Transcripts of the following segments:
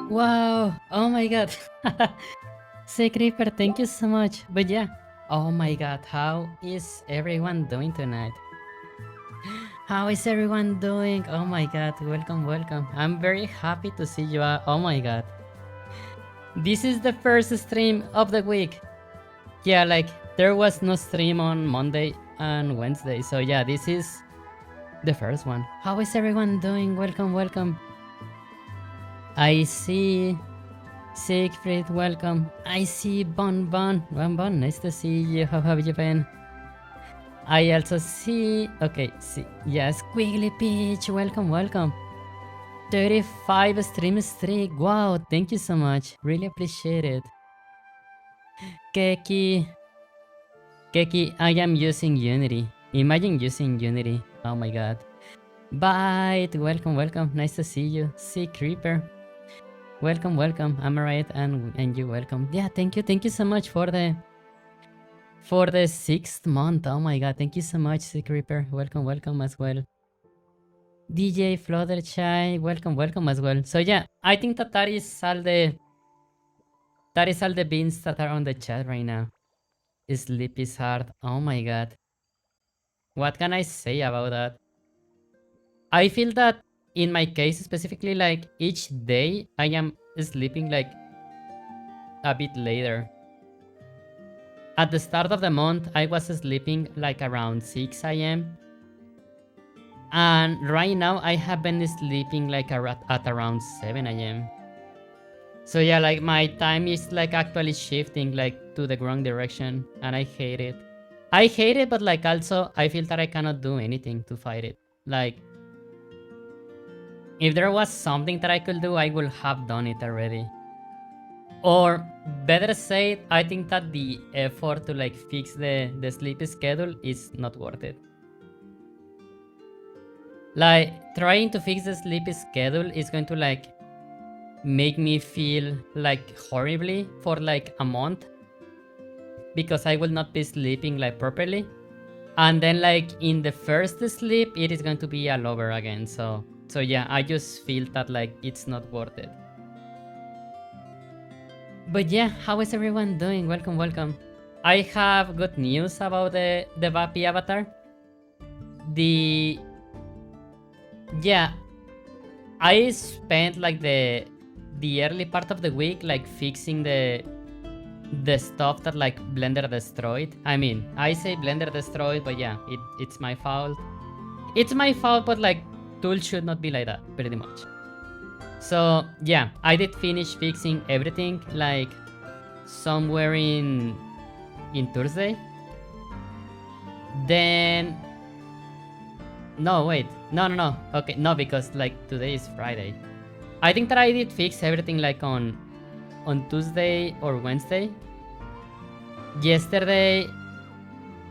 Wow! Oh my god! Say Creeper, thank you so much. But yeah, oh my god, how is everyone doing tonight? How is everyone doing? Oh my god, welcome, welcome. I'm very happy to see you. Oh my god. This is the first stream of the week. Yeah, like there was no stream on Monday and Wednesday. So yeah, this is the first one. How is everyone doing? Welcome, welcome. I see Siegfried, welcome. I see Bon Bon. Bon Bon, nice to see you. How have you been? I also see. Okay, see. Yes, Squiggly Peach, welcome, welcome. 35 stream streak. Wow, thank you so much. Really appreciate it. Keki. Keki, I am using Unity. Imagine using Unity. Oh my god. Bye. Welcome, welcome. Nice to see you. See Creeper. Welcome, welcome. I'm alright, and you welcome. Yeah, thank you so much for the 6th month. Oh my god, thank you so much, Sea Creeper. Welcome, welcome as well. DJ Fluttershy, welcome, welcome as well. So yeah, I think that is all the beans that are on the chat right now. Sleep is hard. Oh my god. What can I say about that? I feel that in my case specifically, like each day I am sleeping like a bit later. At the start of the month, I was sleeping like around 6 a.m. And right now I have been sleeping like at around 7 a.m. So yeah, like my time is like actually shifting like to the wrong direction, and I hate it. I hate it, but like also I feel that I cannot do anything to fight it. Like if there was something that I could do, I would have done it already. Or better said, I think that the effort to like fix the sleep schedule is not worth it. Like trying to fix the sleep schedule is going to like make me feel like horribly for like a month, because I will not be sleeping like properly. And then like in the first sleep, it is going to be all over again. So yeah, I just feel that like it's not worth it. But yeah, how is everyone doing? Welcome, welcome. I have good news about the Vapi avatar. The Yeah, I spent like the early part of the week like fixing the stuff that like Blender destroyed. I mean, I say Blender destroyed, but yeah, it's my fault. It's my fault, but like tools should not be like that, pretty much. So yeah, I did finish fixing everything like somewhere in Thursday. Then no, wait, no. Okay, no, because like today is Friday. I think that I did fix everything like on Tuesday or Wednesday. Yesterday,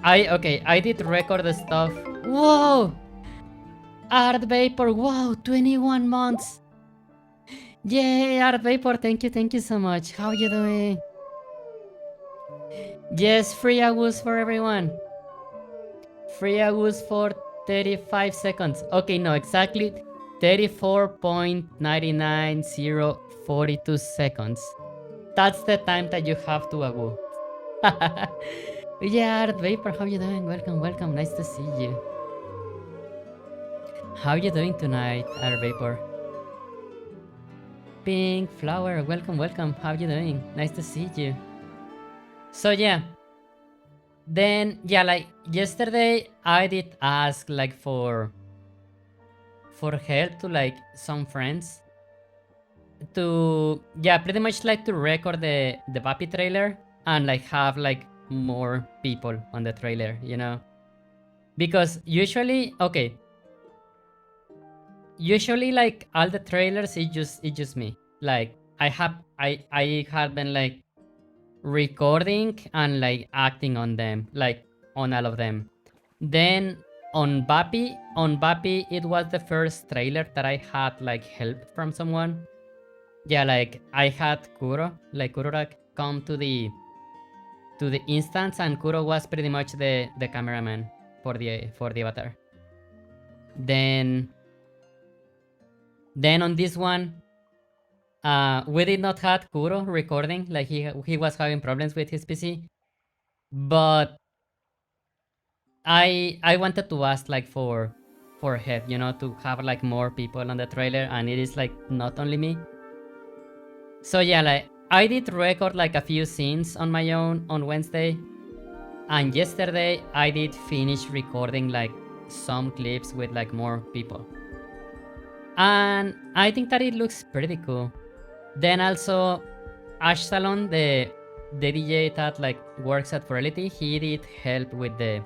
I did record the stuff. Whoa! Art Vapor, wow, 21 months. Yay, Art Vapor, thank you so much. How you doing? Yes, free Agus for everyone. Free Agus for 35 seconds. Okay, no, exactly 34.99042 seconds. That's the time that you have to Agu. Yeah, Art Vapor, how you doing? Welcome, welcome. Nice to see you. How you doing tonight, Art Vapor? Pink Flower, welcome, welcome. How you doing? Nice to see you. So yeah, then yeah, like yesterday I did ask like for help to like some friends to, yeah, pretty much like to record the Vapi trailer and like have like more people on the trailer, you know? Because usually like all the trailers it's just me. Like I have been like recording and like acting on them, like on all of them. Then on Vapi it was the first trailer that I had like help from someone. Yeah, like I had Kurorak come to the instance, and Kuro was pretty much the cameraman for the avatar. Then on this one, We did not have Kuro recording, like he was having problems with his PC, but I wanted to ask like for help, you know, to have like more people on the trailer, and it is like not only me. So yeah, like I did record like a few scenes on my own on Wednesday, and yesterday I did finish recording like some clips with like more people. And I think that it looks pretty cool. Then also Ash Salon, the DJ that like works at Reality, he did help with the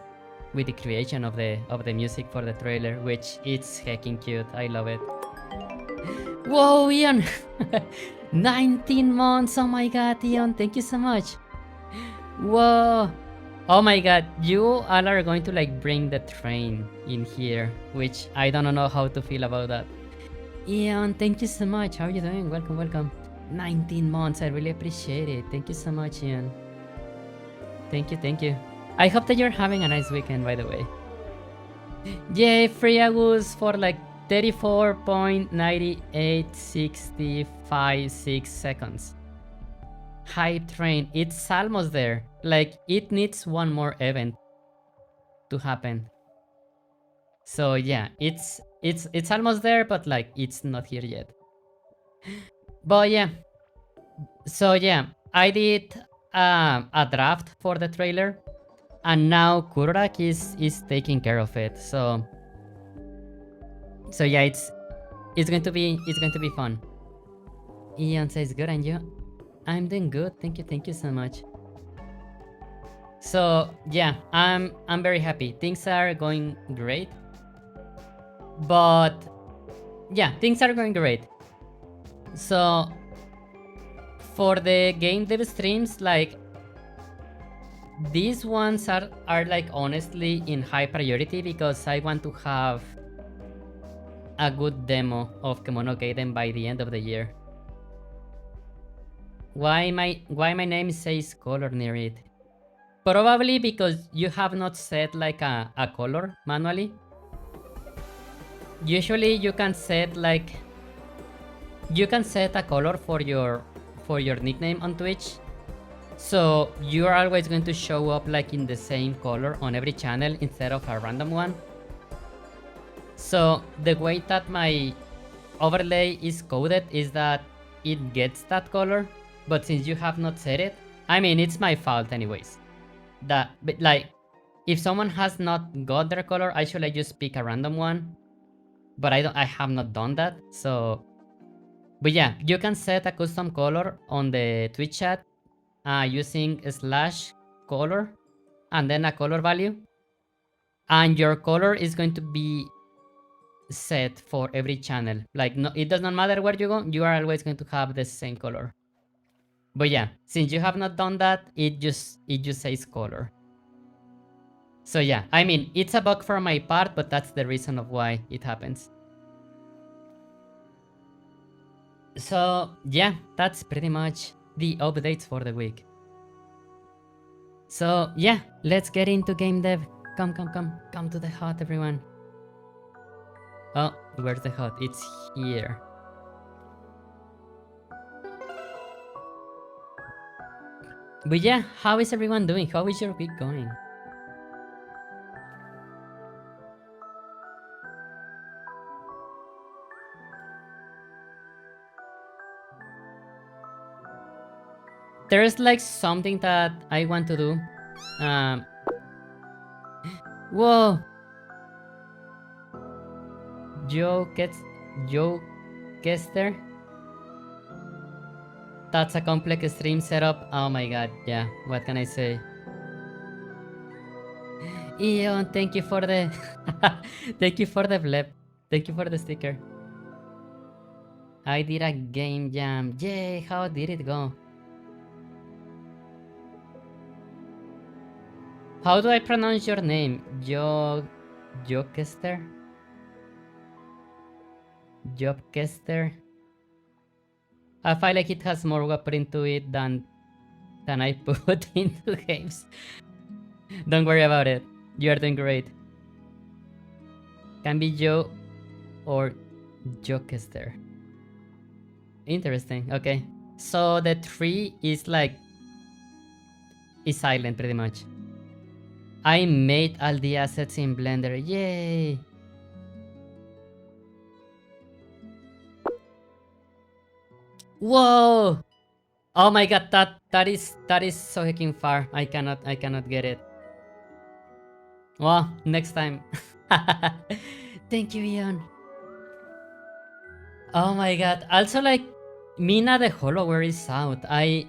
creation of the music for the trailer, which it's heckin' cute. I love it. Whoa, Ian! 19 months! Oh my god, Ian, thank you so much. Whoa! Oh my god, you all are going to like bring the train in here, which I don't know how to feel about that. Ian, thank you so much. How are you doing? Welcome, welcome. 19 months, I really appreciate it. Thank you so much, Ian. Thank you, thank you. I hope that you're having a nice weekend, by the way. Yay, free Agus for like 34.98656 seconds. Hype train, it's almost there. Like, it needs one more event to happen. So yeah, it's almost there, but like it's not here yet. But yeah. So yeah, I did a draft for the trailer, and now Kurorak is taking care of it. So yeah, it's going to be fun. Ian says good, and you? I'm doing good. Thank you so much. So yeah, I'm very happy. Things are going great. But yeah, things are going great. So for the game dev streams, like these ones are like honestly in high priority because I want to have a good demo of Kemono Gaiden by the end of the year. Why my name says color near it? Probably because you have not set like a color manually. Usually you can set like a color for your nickname on Twitch. So you are always going to show up like in the same color on every channel instead of a random one. So the way that my overlay is coded is that it gets that color, but since you have not set it, I mean, it's my fault anyways. But like, if someone has not got their color, I should like just pick a random one. But I have not done that, so... But yeah, you can set a custom color on the Twitch chat using /color and then a color value. And your color is going to be set for every channel. Like, no, it does not matter where you go, you are always going to have the same color. But yeah, since you have not done that, it just says color. So yeah, I mean, it's a bug for my part, but that's the reason of why it happens. So yeah, that's pretty much the updates for the week. So yeah, let's get into game dev. Come to the hut, everyone. Oh, where's the hut? It's here. But yeah, how is everyone doing? How is your week going? There's like something that I want to do. Whoa! Joe Kester. That's a complex stream setup. Oh my god, yeah. What can I say? Eon, thank you for the thank you for the blep. Thank you for the sticker. I did a game jam. Yay, how did it go? How do I pronounce your name? Jokester? Jobkester? I feel like it has more work into it than I put into games. Don't worry about it. You are doing great. Can be Joe or Jokester. interesting. Okay. So the tree is like is silent pretty much. I made all the assets in Blender. Yay! Whoa! Oh my god, that is so hecking far. I cannot get it. Well, next time. Thank you, Ian. Oh my god. Also, like, Mina the Hollower is out. I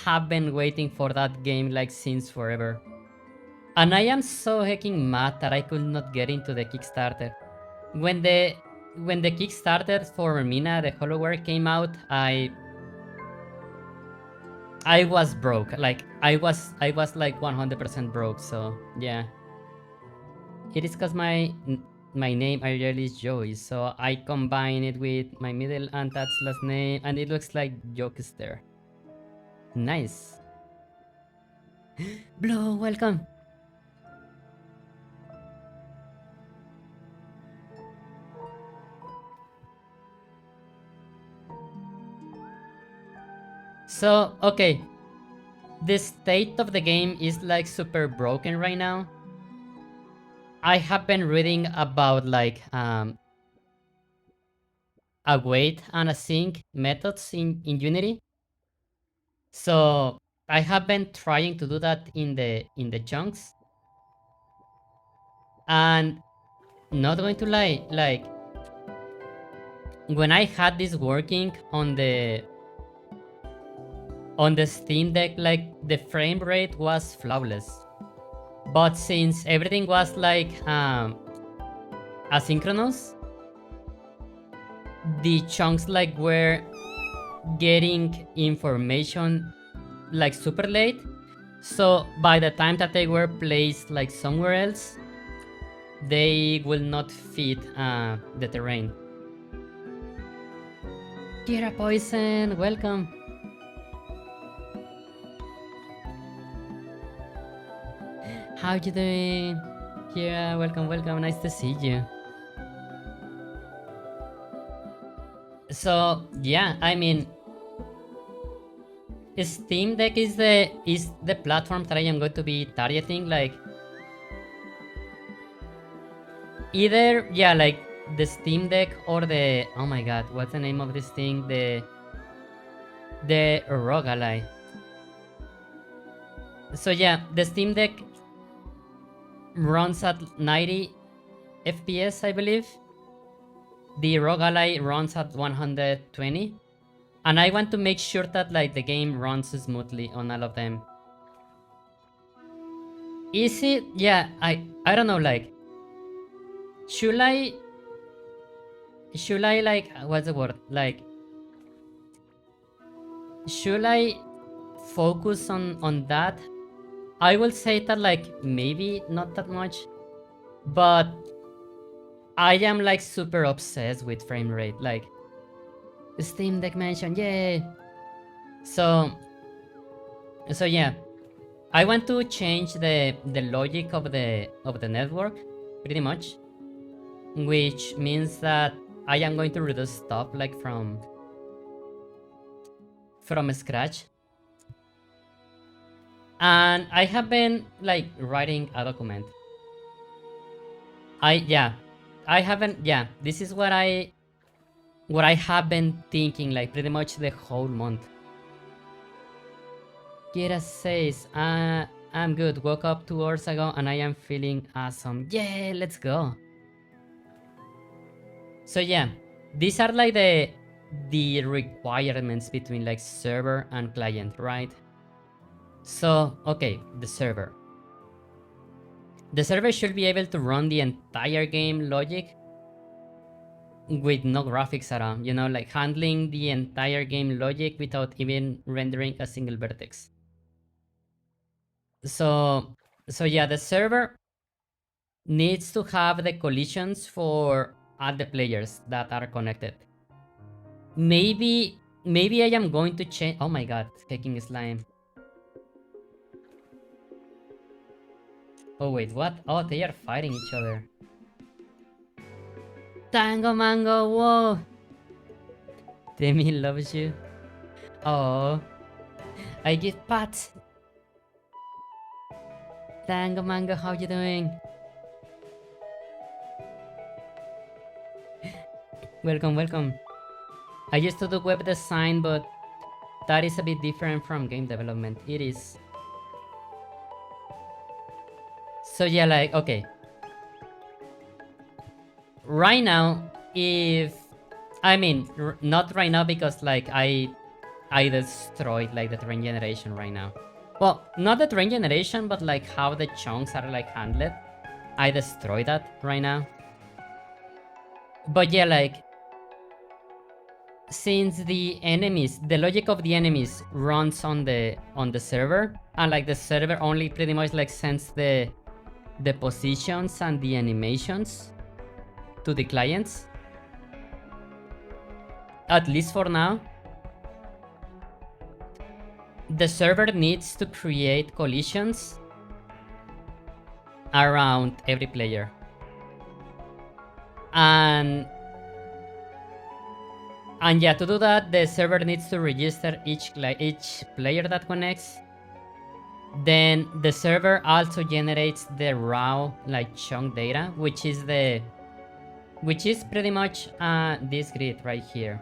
have been waiting for that game like since forever. And I am so hecking mad that I could not get into the Kickstarter. When the Kickstarter for Mina the Hollower came out, I was broke. Like I was like 100% broke. So yeah, it is cause my name Ariel is Joey. So I combine it with my middle and that's last name, and it looks like Jokester. Nice. Blue, welcome. So okay, the state of the game is like super broken right now. I have been reading about like await and async methods in Unity. So I have been trying to do that in the chunks, and not going to lie, like when I had this working on the Steam Deck, like the frame rate was flawless. But since everything was like asynchronous, the chunks like were getting information like super late. So by the time that they were placed like somewhere else, they will not fit the terrain. Kira Poison, welcome. How you doing? Kira, welcome, welcome. Nice to see you. So yeah, I mean, Steam Deck is the platform that I am going to be targeting. Like either like the Steam Deck or the, oh my god, what's the name of this thing? The Rogue Ally. So yeah, the Steam Deck runs at 90 FPS, I believe. The Rogue Ally runs at 120. And I want to make sure that like the game runs smoothly on all of them. Is it? Yeah, I don't know, like should I like what's the word? Like should I focus on that? I will say that like maybe not that much, but I am like super obsessed with frame rate. Like Steam Deck mention, yay! So yeah, I want to change the logic of the network pretty much, which means that I am going to reduce stuff like from scratch. And I have been like writing a document. I haven't, this is what I have been thinking like pretty much the whole month. Kira says, I'm good. Woke up 2 hours ago and I am feeling awesome. Yeah, let's go. So yeah, these are like the requirements between like server and client, right? So, okay, the server. The server should be able to run the entire game logic with no graphics at all, you know, like handling the entire game logic without even rendering a single vertex. So yeah, the server needs to have the collisions for all the players that are connected. Maybe I am going to change. Oh my god, taking slime. Oh wait, what? Oh, they are fighting each other. Tango Mango, whoa! Demi loves you. Oh, I give pats. Tango Mango, how you doing? Welcome, welcome. I used to do web design, but that is a bit different from game development. It is. So yeah, like, okay. Right now, if... I mean, not right now because like I destroyed like the terrain generation right now. Well, not the terrain generation, but like how the chunks are like handled. I destroyed that right now. But yeah, like, since the enemies, the logic of the enemies runs on the server, and like the server only pretty much like sends the positions and the animations to the clients, at least for now, the server needs to create collisions around every player. And yeah, to do that, the server needs to register each player that connects. Then the server also generates the raw like chunk data, which is pretty much this grid right here.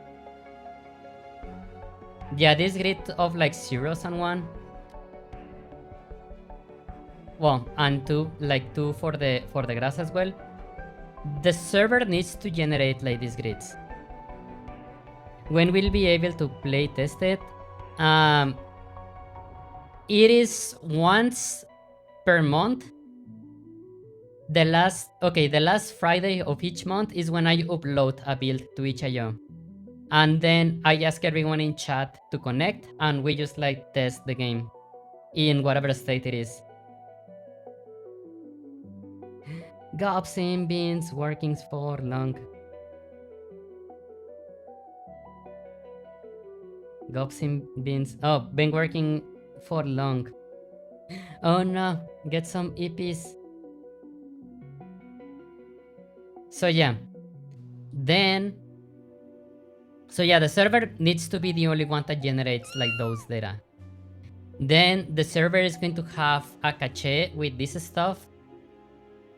Yeah, this grid of like zeros and 1. Well, and 2, like 2 for the grass as well. The server needs to generate like these grids. When we'll be able to play test it, it is once per month. The last Friday of each month is when I upload a build to itch.io. And then I ask everyone in chat to connect, and we just like test the game in whatever state it is. Gobsin beans working for long. Gobsin beans. Oh, been working for long. Oh no, get some EPs. So yeah. Then... So yeah, the server needs to be the only one that generates like those data. Then the server is going to have a cache with this stuff.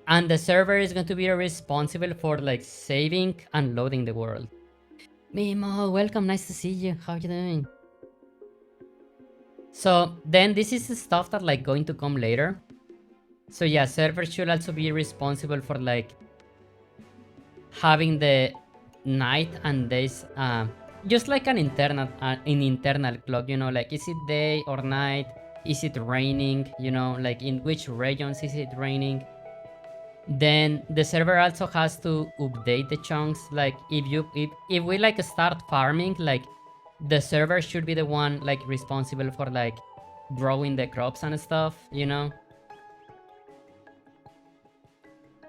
And the server is going to be responsible for like saving and loading the world. Mimo, welcome, nice to see you. How you doing? So then this is the stuff that like going to come later. So yeah, server should also be responsible for like having the night and days, just like an internal clock, you know, like is it day or night, is it raining, you know, like in which regions is it raining. Then the server also has to update the chunks, like if we like start farming, like the server should be the one like responsible for like growing the crops and stuff, you know.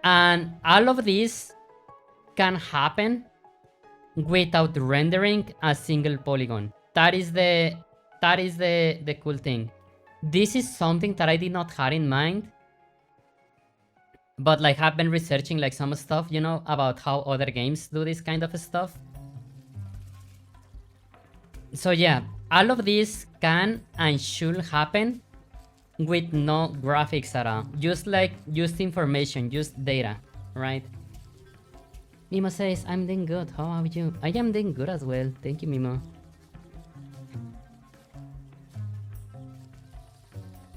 And all of this can happen without rendering a single polygon. That is the cool thing. This is something that I did not have in mind, but like have been researching like some stuff, you know, about how other games do this kind of stuff. So yeah, all of this can and should happen with no graphics at all. Just information, just data, right? Mimo says, I'm doing good. How are you? I am doing good as well. Thank you, Mimo.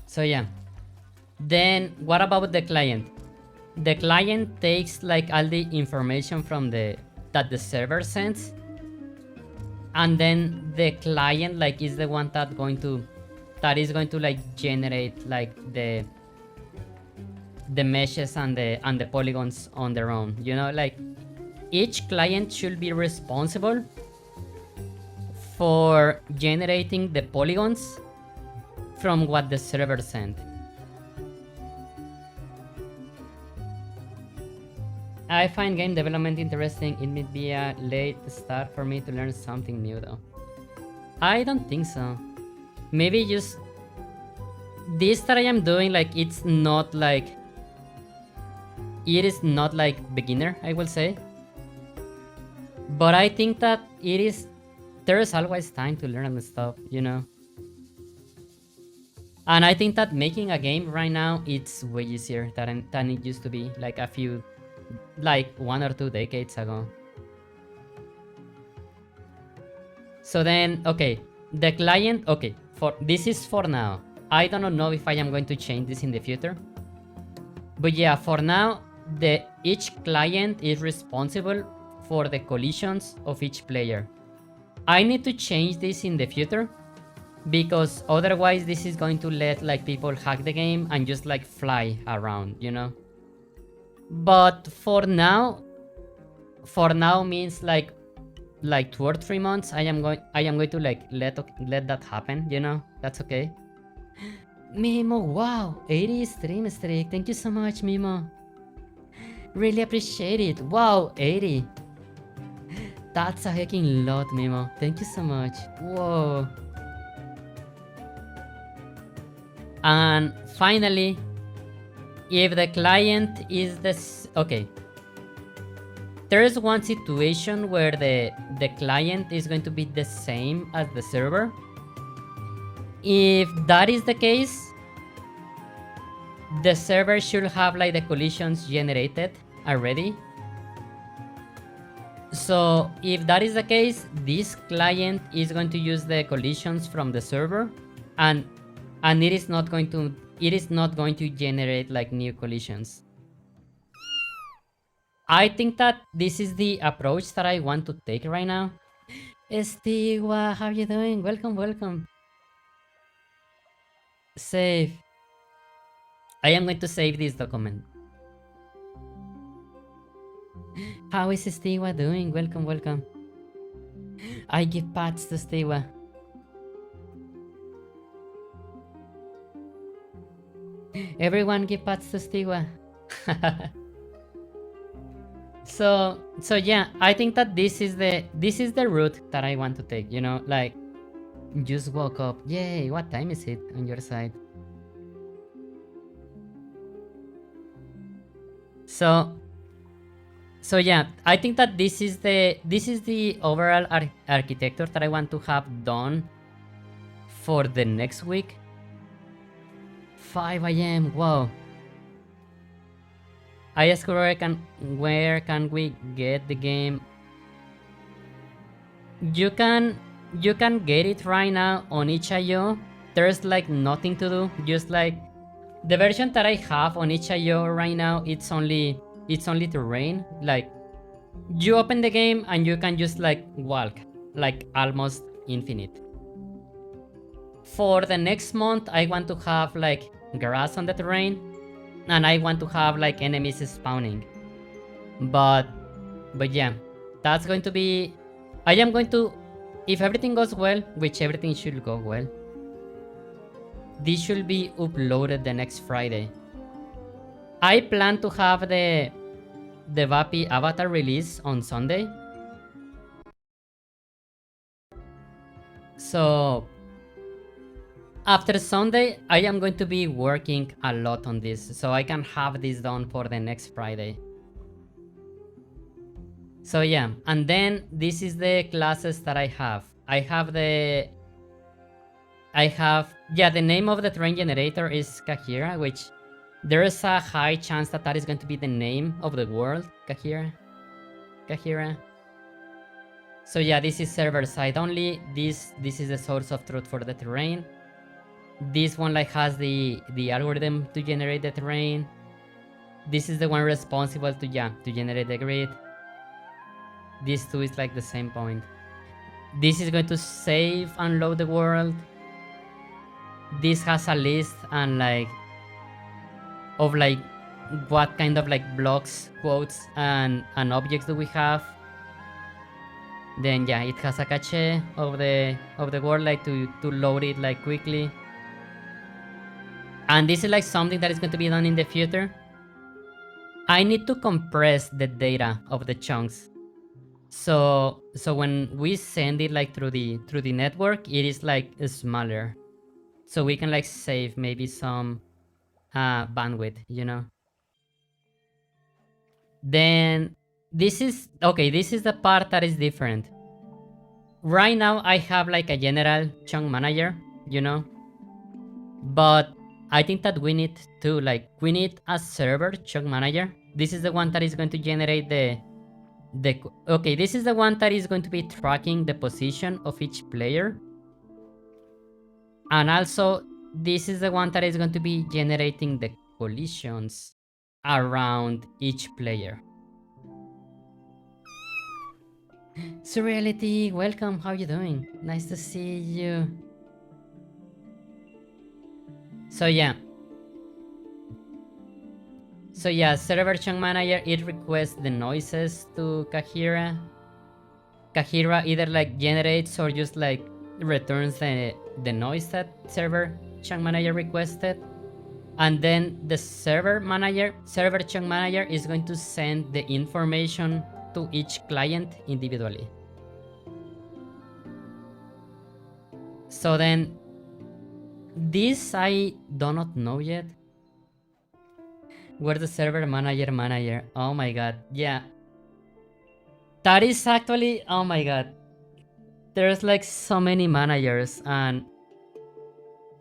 So yeah. Then what about the client? The client takes like all the information from that the server sends. And then the client like is the one that is going to like generate like the meshes and the polygons on their own, you know, like each client should be responsible for generating the polygons from what the server sent. I find game development interesting. It may be a late start for me to learn something new though. I don't think so. Maybe just this that I am doing, like it is not like beginner, I will say. But I think that it is there's always time to learn stuff, you know. And I think that making a game right now it's way easier than it used to be like a few, like 1 or 2 decades ago. So then, okay, the client, okay, for this is for now. I don't know if I am going to change this in the future. But yeah, for now, each client is responsible for the collisions of each player. I need to change this in the future because otherwise this is going to let like people hack the game and just like fly around, you know. But for now means like 2 or 3 months. I am going to like let that happen, you know. That's okay. Mimo, wow, 80 stream streak. Thank you so much, Mimo. Really appreciate it. Wow, 80. That's a hecking lot, Mimo. Thank you so much. Whoa. And finally, if the client is this, okay. There is one situation where the client is going to be the same as the server. If that is the case, the server should have like the collisions generated already. So if that is the case, this client is going to use the collisions from the server, and it is not going to generate like new collisions. I think that this is the approach that I want to take right now. Estigua, how you doing? Welcome, welcome. Save. I am going to save this document. How is Estigua doing? Welcome, welcome. I give pats to Estigua. Everyone give pats to Estigua. So yeah, I think that this is the route that I want to take, you know, like just woke up. Yay, what time is it on your side? So yeah, I think that this is the overall architecture that I want to have done for the next week. 5 a.m. Wow. I asked where can we get the game? You can get it right now on itch.io. There's like nothing to do. Just like the version that I have on itch.io right now, it's only terrain. Like you open the game and you can just like walk like almost infinite. For the next month, I want to have like grass on the terrain, and I want to have like enemies spawning. But yeah, that's going to be. I am going to, if everything goes well, which everything should go well, this should be uploaded the next Friday. I plan to have the Vapi avatar release on Sunday. So after Sunday, I am going to be working a lot on this, so I can have this done for the next Friday. So yeah, and then this is the classes that I have. The name of the terrain generator is Kahira, which there is a high chance that is going to be the name of the world, Kahira. So yeah, this is server side only. This is the source of truth for the terrain. This one like has the algorithm to generate the terrain. This is the one responsible to generate the grid. These two is like the same point. This is going to save and load the world. This has a list and like of like what kind of like blocks, quotes, and objects do we have. Then yeah, it has a cache of the world like to load it like quickly. And this is like something that is going to be done in the future. I need to compress the data of the chunks. So when we send it like through the network, it is like smaller. So we can like save maybe some bandwidth, you know. Then this is the part that is different. right now I have like a general chunk manager, you know, but I think that we need to we need a server chunk manager. This is the one that is going to generate okay, this is the one that is going to be tracking the position of each player. And also, this is the one that is going to be generating the collisions around each player. Surreality, welcome, how you doing? Nice to see you. So yeah, server chunk manager, it requests the noises to Kahira. Kahira either like generates or just like returns the noise that server chunk manager requested. And then the server chunk manager is going to send the information to each client individually. So then this I do not know yet. Where's the server manager? Oh my god, yeah. That is actually, oh my god. There's like so many managers and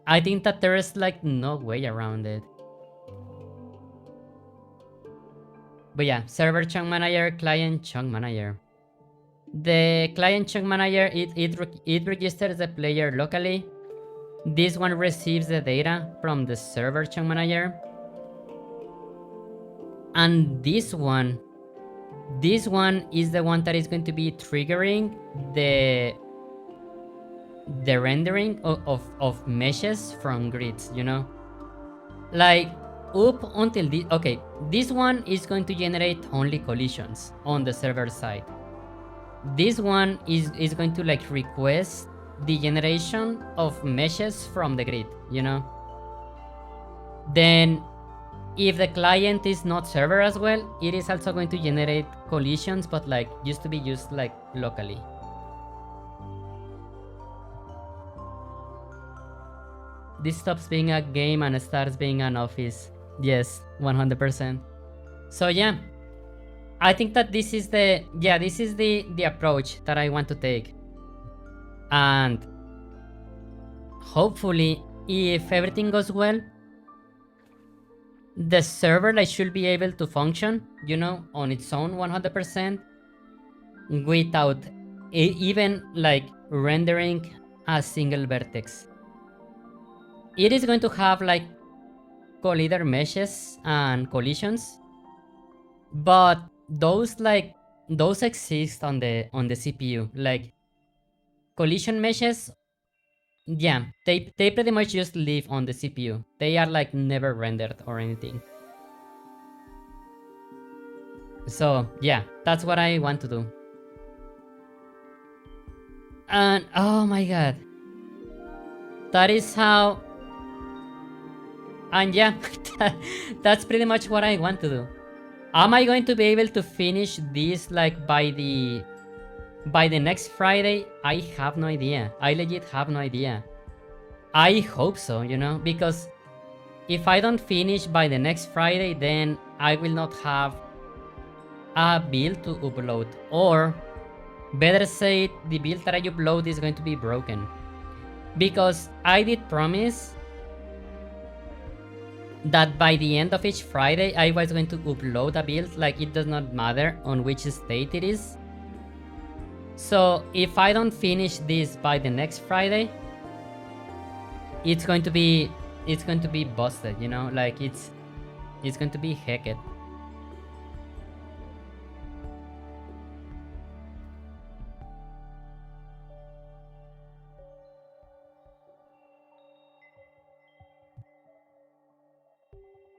I think that there is like no way around it. But yeah, server chunk manager, client chunk manager. The client chunk manager, it registers the player locally. This one receives the data from the server chunk manager. And this one is the one that is going to be triggering the rendering of meshes from grids, you know? Like, up until this, okay, this one is going to generate only collisions on the server side. This one is going to like request the generation of meshes from the grid, you know? Then if the client is not server as well, it is also going to generate collisions, but like used to be used like locally. This stops being a game and starts being an office. Yes, 100%. So yeah, I think that this is the approach that I want to take. And hopefully, if everything goes well, the server like should be able to function, you know, on its own 100% without even like rendering a single vertex. It is going to have like collider meshes and collisions, but those exist on the CPU. Like collision meshes, yeah, they pretty much just live on the CPU. They are like never rendered or anything. So yeah, that's what I want to do. And oh my god, that is how. And yeah, that's pretty much what I want to do. Am I going to be able to finish this like by the next Friday? I have no idea. I legit have no idea. I hope so, you know, because if I don't finish by the next Friday, then I will not have a build to upload. Or better say, the build that I upload is going to be broken. Because I did promise that by the end of each Friday, I was going to upload a build, like it does not matter on which state it is. So if I don't finish this by the next Friday, it's going to be busted, you know, like it's going to be hacked.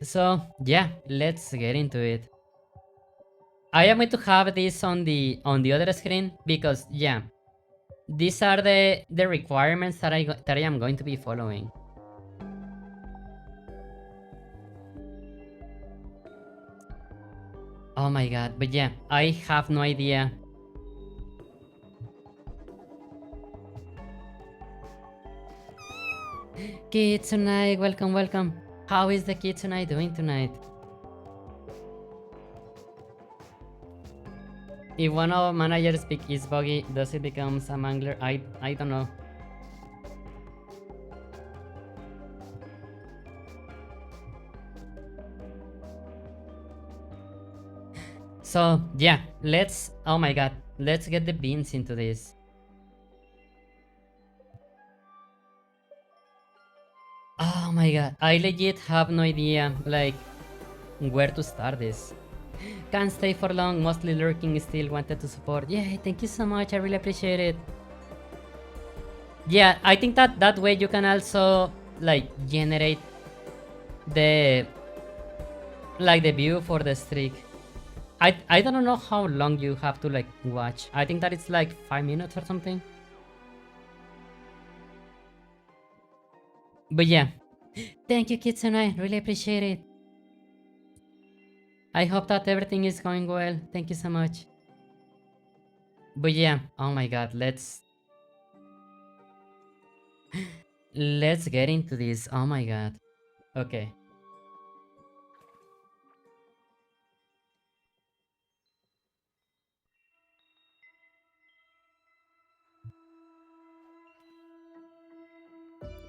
So yeah, let's get into it. I am going to have this on the other screen because yeah, these are the requirements that I am going to be following. Oh my god, but yeah, I have no idea. Kitsune, welcome. How is the Kitsune doing tonight? If one of managers pick is buggy, does it becomes a mangler? I don't know. So yeah, let's, oh my god, let's get the beans into this. Oh my god, I legit have no idea like where to start this. Can't stay for long, mostly lurking, still wanted to support. Yeah, thank you so much, I really appreciate it. Yeah, I think that way you can also like generate the like the view for the streak. I don't know how long you have to like watch. I think that it's like 5 minutes or something. But yeah, thank you Kitsune, really appreciate it. I hope that everything is going well. Thank you so much. But yeah, oh my god, let's get into this. Oh my god. Okay.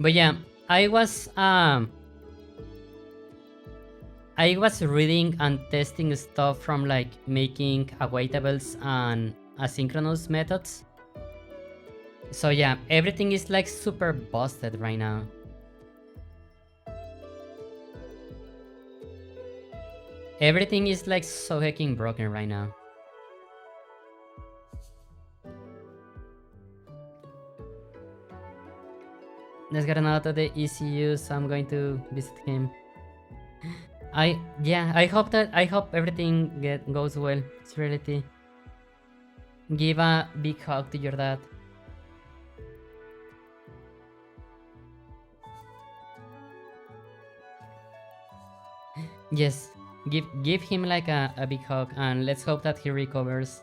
But yeah, I was reading and testing stuff from like making awaitables and asynchronous methods. So yeah, everything is like super busted right now. Everything is like so hecking broken right now. Let's get out of the ECU, so I'm going to visit him. I hope everything goes well. It's reality. Give a big hug to your dad. Yes, give him like a big hug, and let's hope that he recovers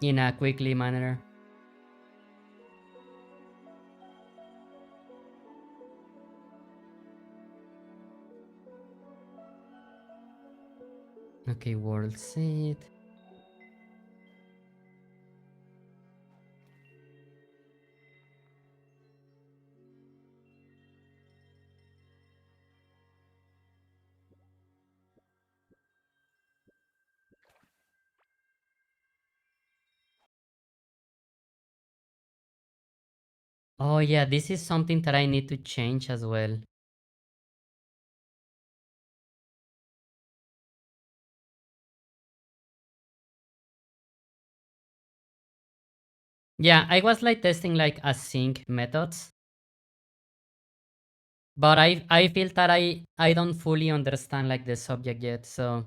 in a quickly manner. Okay, world seed. Oh yeah, this is something that I need to change as well. Yeah, I was like testing like async methods, but I feel that I don't fully understand like the subject yet, so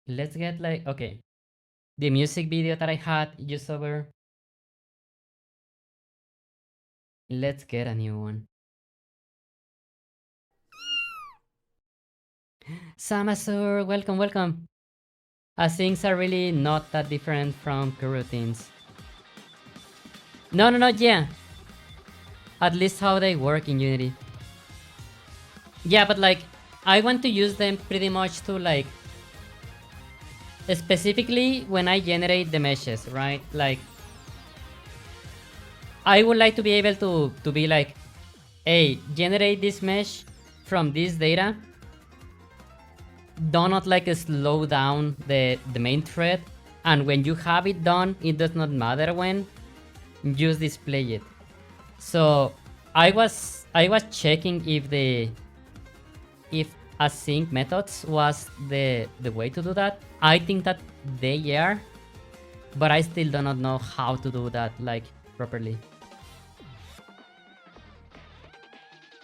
let's get like, okay, the music video that I had just over. Let's get a new one. Samasur, welcome, welcome. As things are really not that different from coroutines. No, yeah. At least how they work in Unity. Yeah, but like, I want to use them pretty much to like, specifically when I generate the meshes, right? Like, I would like to be able to be like, hey, generate this mesh from this data. Do not like slow down the main thread, and when you have it done, it does not matter when, just display it. So I was checking if async methods was the way to do that. I think that they are, but I still do not know how to do that like properly.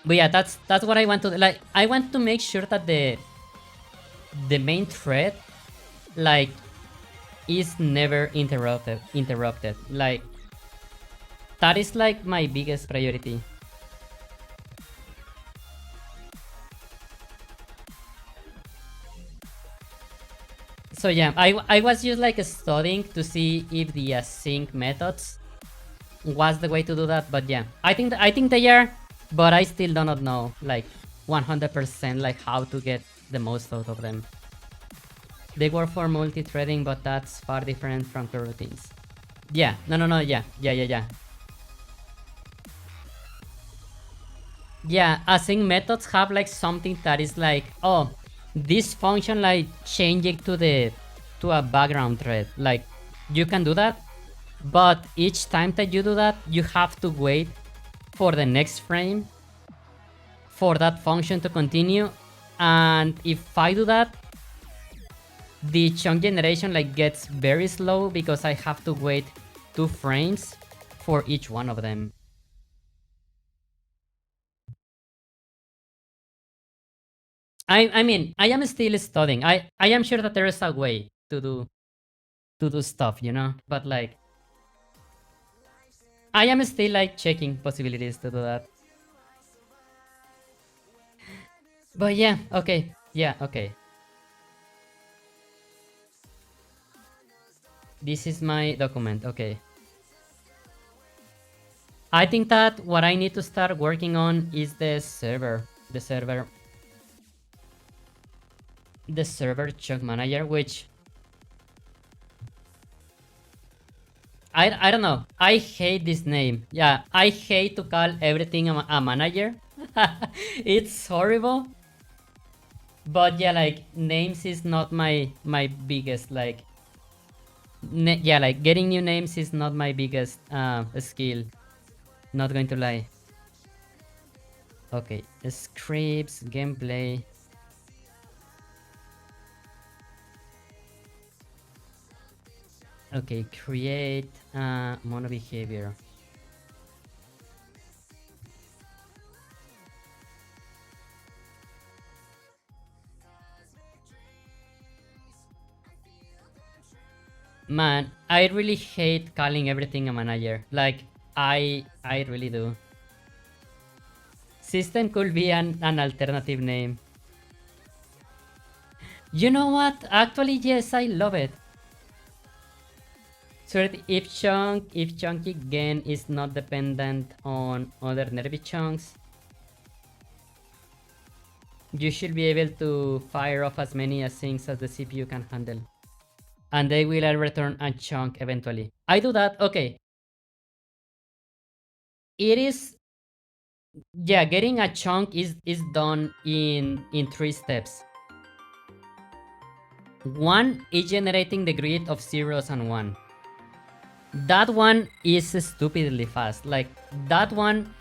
But yeah, that's what I want to like. I want to make sure that the main thread like is never interrupted. Like, that is like my biggest priority. So yeah, I was just like studying to see if the async methods was the way to do that, but yeah, I think they are. but I still do not know like 100% like how to get the most out of them. They work for multi-threading, but that's far different from coroutines. Yeah, no, yeah. Yeah, async methods have like something that is like, oh, this function like changing to a background thread. Like you can do that, but each time that you do that, you have to wait for the next frame for that function to continue. And if I do that, the chunk generation like gets very slow because I have to wait 2 frames for each one of them. I mean, I am still studying. I am sure that there is a way to do stuff, you know? But like I am still like checking possibilities to do that. But yeah, okay. Yeah, okay. This is my document. Okay. I think that what I need to start working on is the server. The server chunk manager, which I don't know. I hate this name. Yeah, I hate to call everything a manager. It's horrible. But yeah, like names is not my biggest like. Yeah, like getting new names is not my biggest skill. Not going to lie. Okay, scripts, gameplay. Okay, create mono behavior. Man, I really hate calling everything a manager. Like, I really do. System could be an alternative name. You know what? Actually, yes, I love it. So if chunky gain is not dependent on other nervy chunks, you should be able to fire off as many asyncs as the CPU can handle. And they will return a chunk eventually. I do that. Okay. It is, yeah, getting a chunk is done in 3 steps. One is generating the grid of zeros and one. That one is stupidly fast. Like that one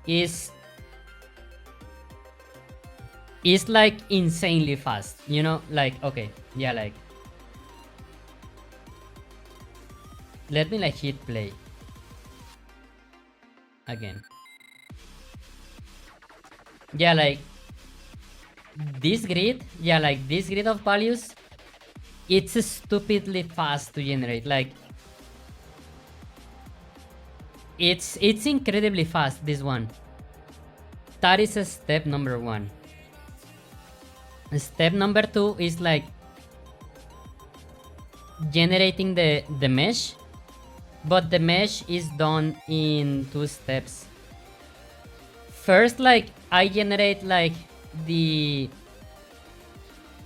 is like insanely fast. You know, like okay, yeah, like let me like hit play again. Yeah, like this grid, yeah, like this grid of values, it's stupidly fast to generate. Like it's incredibly fast, this one. That is step number 1. Step number 2 is like generating the mesh, but the mesh is done in 2 steps. First, like I generate like I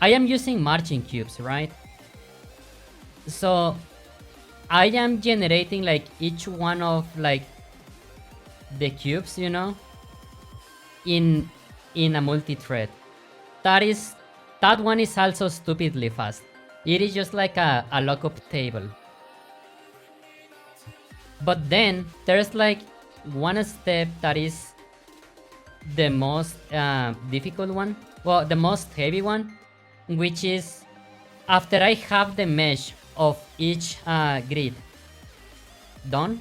am using marching cubes, right? So I am generating like each one of like the cubes, you know, in a multi-thread. That one is also stupidly fast. It is just like a lookup table. But then there's like one step that is the most difficult one, well, the most heavy one, which is after I have the mesh of each grid done,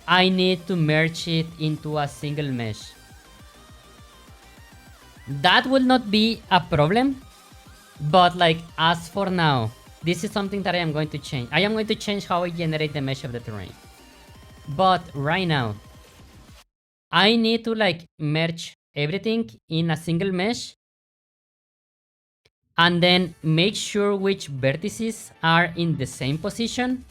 I need to merge it into a single mesh. That will not be a problem, but like as for now, this is something that I am going to change. I am going to change how I generate the mesh of the terrain. But right now, I need to like merge everything in a single mesh and then make sure which vertices are in the same position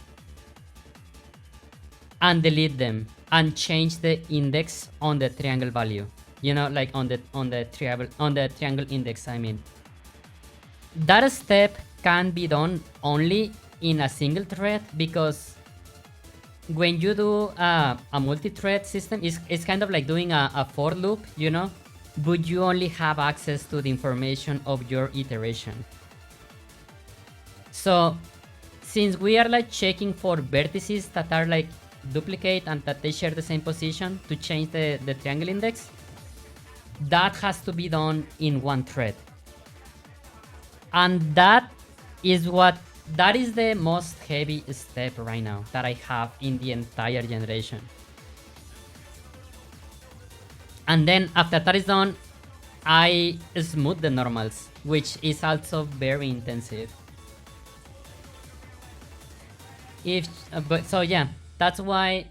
and delete them. and change the index on the triangle value. You know, like on the triangle index, I mean. That step can be done only in a single thread, because when you do a multi-thread system, it's kind of like doing a for loop, you know, but you only have access to the information of your iteration. So since we are like checking for vertices that are like duplicate and that they share the same position to change the triangle index, that has to be done in one thread. And that is the most heavy step right now that I have in the entire generation. And then after that is done, I smooth the normals, which is also very intensive. But so yeah, that's why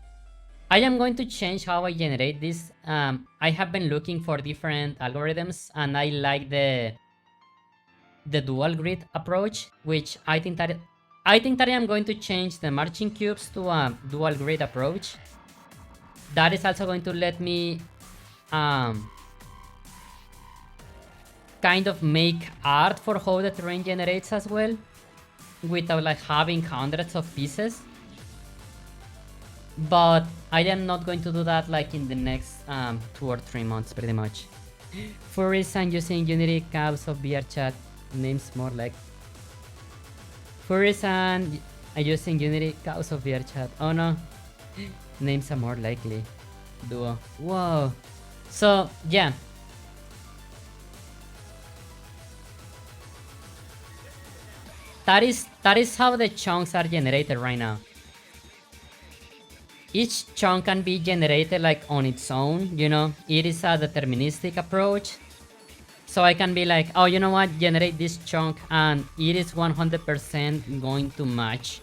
I am going to change how I generate this. I have been looking for different algorithms, and I like the dual grid approach, which I think that I am going to change the marching cubes to a dual grid approach. That is also going to let me kind of make art for how the terrain generates as well, without like having hundreds of pieces. But I am not going to do that like in the next 2 or 3 months, pretty much. Furry and using Unity cows of VR chat names more like Furry and using Unity cows of VR chat. Oh no, names are more likely. Duo. Whoa. So yeah. That is how the chunks are generated right now. Each chunk can be generated like on its own, you know. It is a deterministic approach. So I can be like, oh, you know what, generate this chunk and it is 100% going to match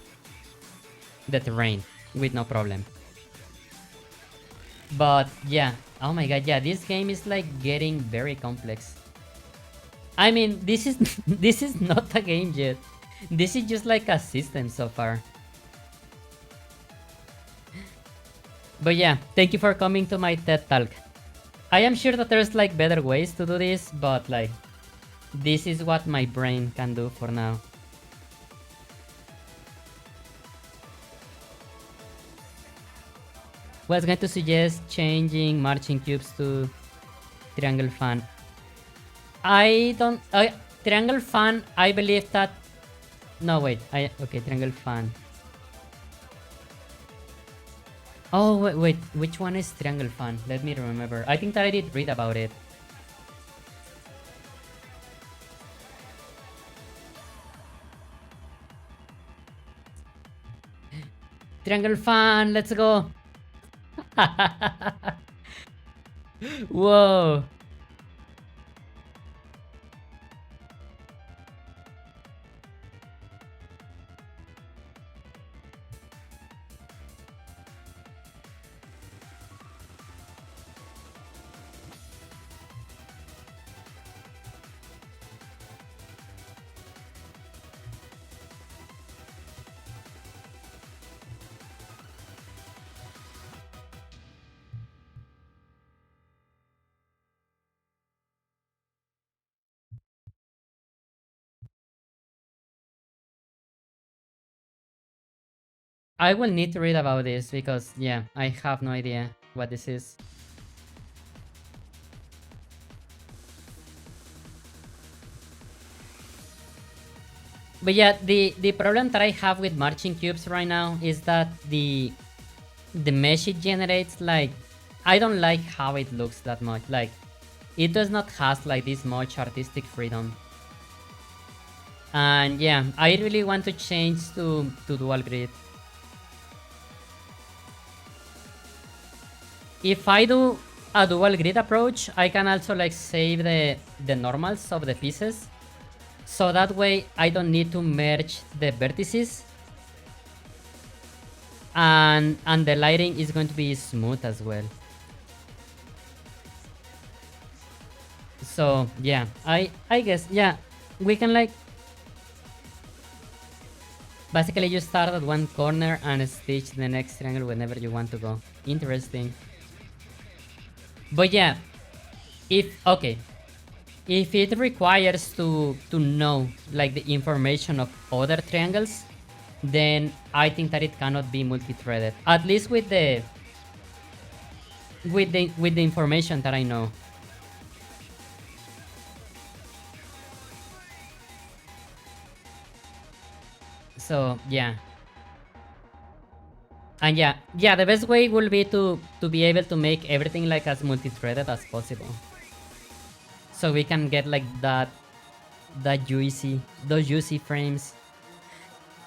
the terrain with no problem. But yeah, oh my god, yeah, this game is like getting very complex. I mean, this is this is not a game yet. This is just like a system so far. But yeah, thank you for coming to my TED Talk. I am sure that there's like better ways to do this, but like, this is what my brain can do for now. Was going to suggest changing marching cubes to triangle fan. I don't... triangle fan, I believe that... No, wait. Okay, triangle fan. Oh, wait. Which one is triangle fan? Let me remember. I think that I did read about it. Triangle fan, let's go. Whoa. I will need to read about this because, yeah, I have no idea what this is. But yeah, the problem that I have with marching cubes right now is that the mesh it generates, like, I don't like how it looks that much. Like, it does not have like this much artistic freedom. And yeah, I really want to change to dual grid. If I do a dual grid approach, I can also like save the normals of the pieces. So that way I don't need to merge the vertices. And the lighting is going to be smooth as well. So yeah, I guess, yeah, we can like... Basically, you start at one corner and stitch the next triangle whenever you want to go. Interesting. But yeah, if it requires to know like the information of other triangles, then I think that it cannot be multi-threaded. At least with the information that I know. So yeah. And yeah, the best way will be to be able to make everything like as multi-threaded as possible. So we can get like those juicy frames.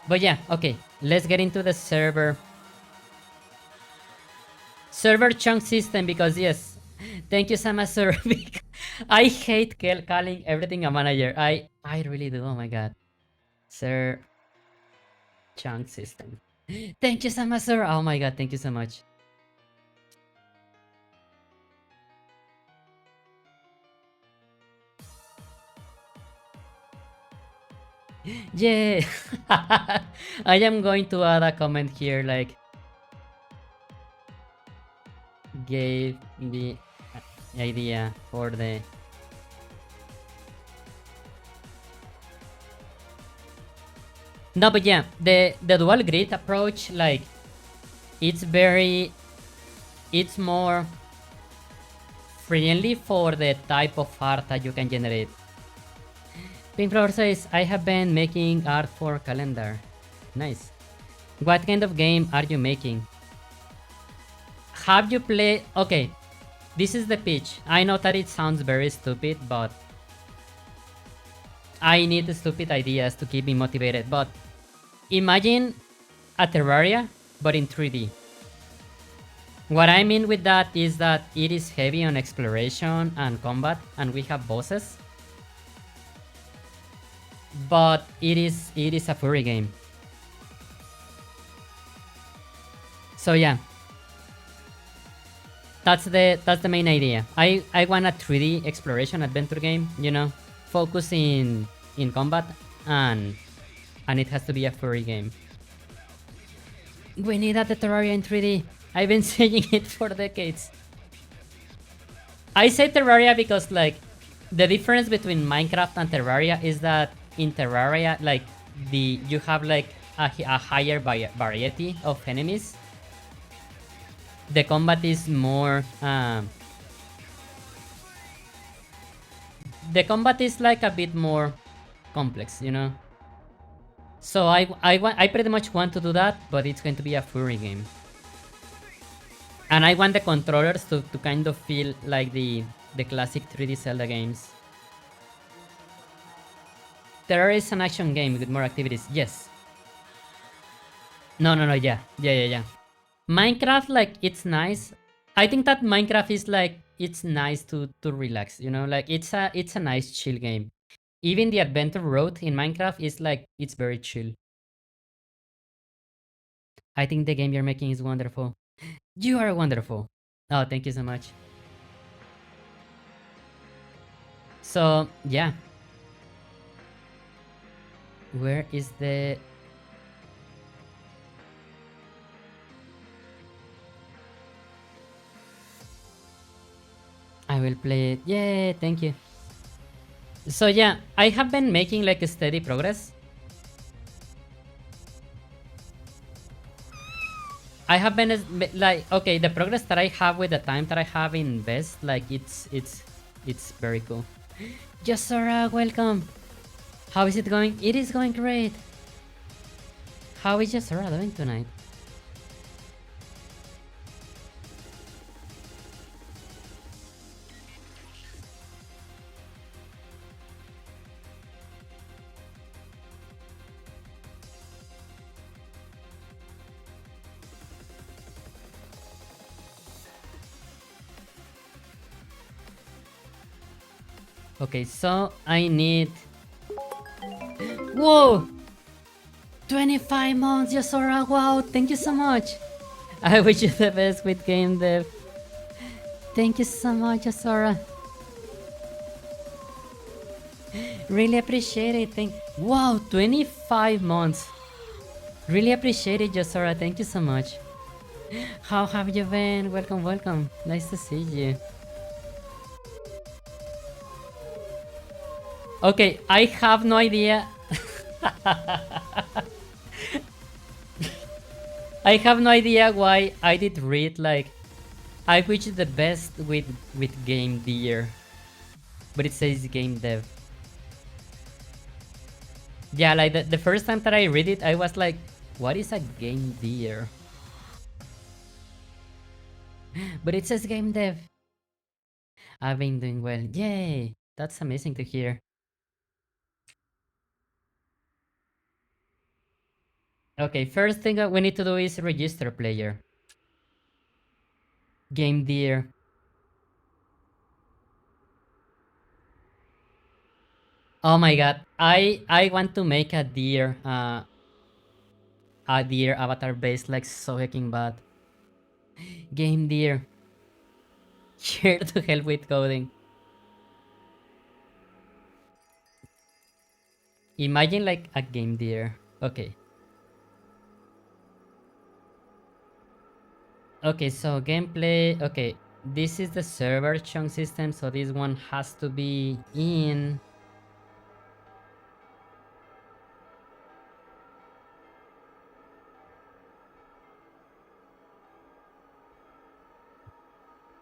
But yeah, okay, let's get into the server chunk system, because yes, thank you Samasur. I hate calling everything a manager. I really do. Oh my god. Sir chunk system. Thank you Samasur. Oh my god, thank you so much. Yeah. I am going to add a comment here like gave the idea for the no, but yeah, the dual grid approach, like it's more friendly for the type of art that you can generate. Pink Flower says, I have been making art for calendar. Nice. What kind of game are you making? Have you played... Okay, this is the pitch. I know that it sounds very stupid, but I need stupid ideas to keep me motivated. But imagine a Terraria, but in 3D. What I mean with that is that it is heavy on exploration and combat, and we have bosses. But it is a furry game. So yeah, that's the main idea. I want a 3D exploration adventure game, you know, focus in combat, and it has to be a furry game. We need a Terraria in 3D. I've been saying it for decades. I say Terraria because like the difference between Minecraft and Terraria is that in Terraria, like you have like a higher variety of enemies. The combat is more the combat is like a bit more complex, you know. So I pretty much want to do that, but it's going to be a furry game. And I want the controllers to kind of feel like the classic 3D Zelda games. There is an action game with more activities. Yes. No, yeah. Minecraft, like, it's nice. I think that Minecraft is like, it's nice to relax, you know, like it's a nice chill game. Even the adventure road in Minecraft is like, it's very chill. I think the game you're making is wonderful. You are wonderful. Oh, thank you so much. So, yeah. Where is the... I will play it. Yay, thank you. So yeah, I have been making like a steady progress. I have been like, okay, the progress that I have with the time that I have invest, like it's very cool. Yes, Sora, welcome. How is it going? It is going great. How is Sora doing tonight? Okay, so I need... Whoa! 25 months, Yosora! Wow, thank you so much! I wish you the best with game dev. Thank you so much, Yosora. Really appreciate it. Wow, 25 months. Really appreciate it, Josora. Thank you so much. How have you been? Welcome, welcome. Nice to see you. Okay, I have no idea. I have no idea why I did read like I wish the best with game deer, but it says game dev. Yeah, like the first time that I read it, I was like, what is a game deer? But it says game dev. I've been doing well. Yay! That's amazing to hear. Okay, first thing we need to do is register player. Game deer. Oh my god. I want to make a deer avatar base like so hecking bad. Game deer. Here to help with coding. Imagine like a game deer. Okay. Okay, so gameplay. Okay, this is the server chunk system, so this one has to be in.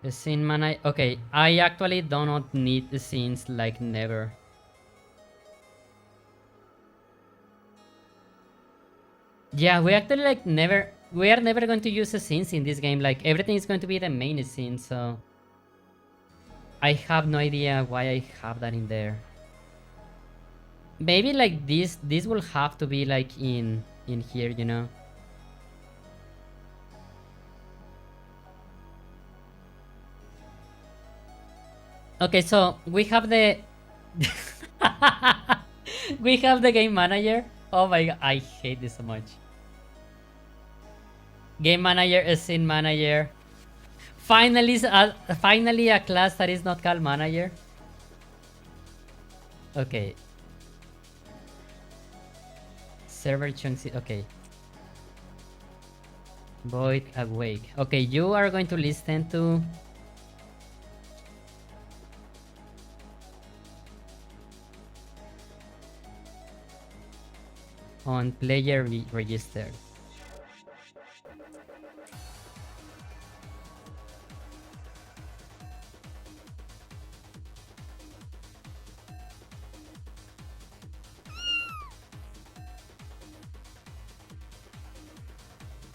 The scene manager. Okay, I actually do not need the scenes like never. Yeah, we actually like never. We are never going to use the scenes in this game. Like everything is going to be the main scene. So I have no idea why I have that in there. Maybe like this will have to be like in here, you know. Okay, so we have the we have the game manager. Oh my god, I hate this so much. Game manager, a scene manager. Finally a class that is not called manager. Okay. Server chunks. Okay. Void awake. Okay, you are going to listen to on player registered.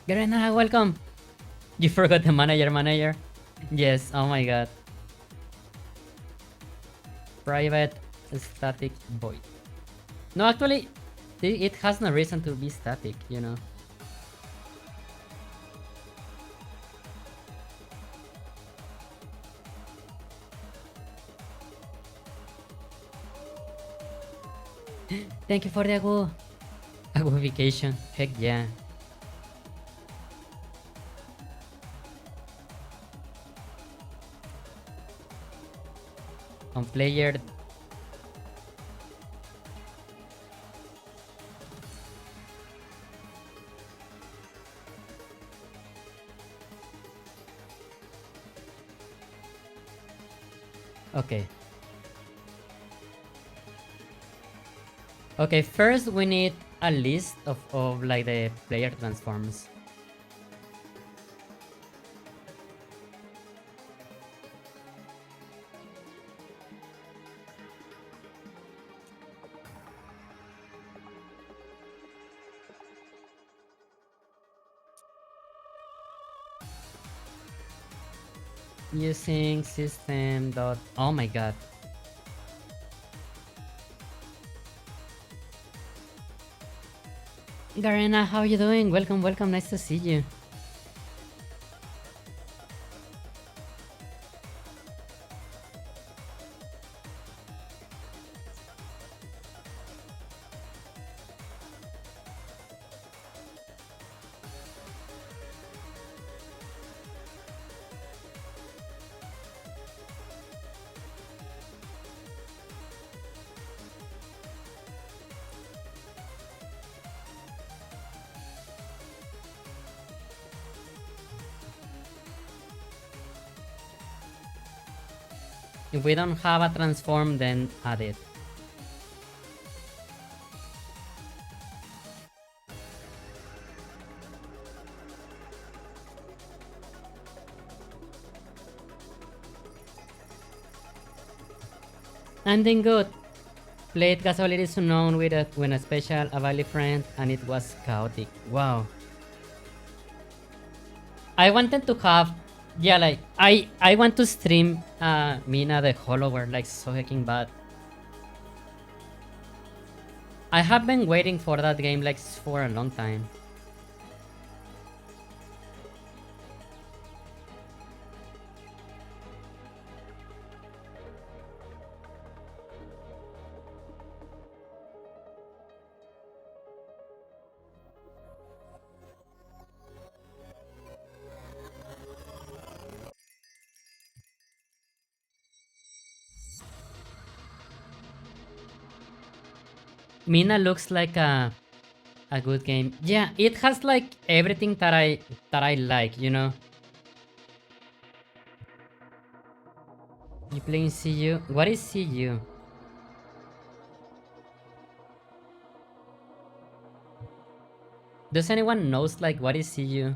Garena, welcome. You forgot the manager. Yes, oh my god. Private static void. No, actually, it has no reason to be static, you know. Thank you for the aguification. Heck yeah. On player. Okay. Okay, first we need a list of like the player transforms. Using system dot. Oh my god. Garena, how you doing? Welcome, welcome. Nice to see you. If we don't have a transform, then add it. I'm doing good. Played Gasolid Unknown with a special Avali friend, and it was chaotic. Wow. I wanted to have, yeah, like I want to stream Mina the Hollower like so hecking bad. I have been waiting for that game like for a long time. Mina looks like a good game. Yeah, it has like everything that I like, you know. You playing CU? What is CU? Does anyone knows like what is CU?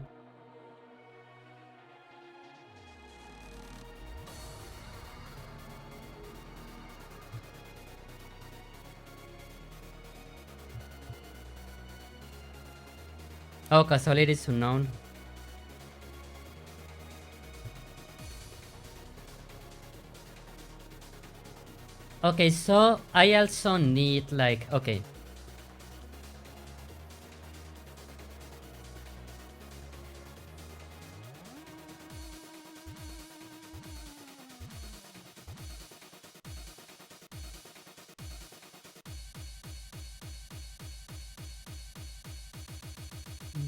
Oh, Casolid is unknown. Okay, so I also need like okay.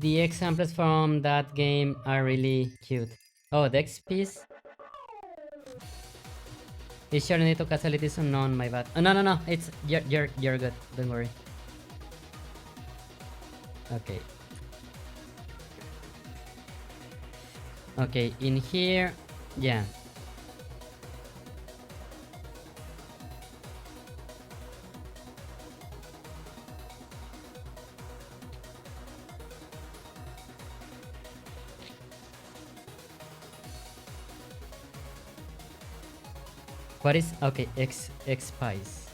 The examples from that game are really cute. Oh, the XPs? Is sure need to Casolid is unknown, my bad. Oh, no. It's you're good. Don't worry. Okay. Okay, in here, yeah. What is okay? X spice.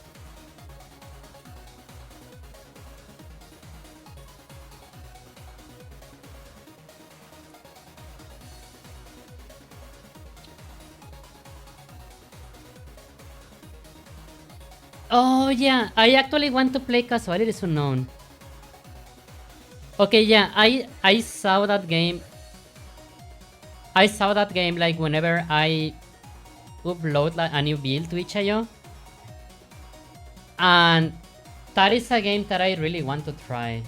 Oh yeah, I actually want to play Casuality Unknown. Okay, yeah, I saw that game. I saw that game like whenever I upload like, a new build to itch.io, and that is a game that I really want to try.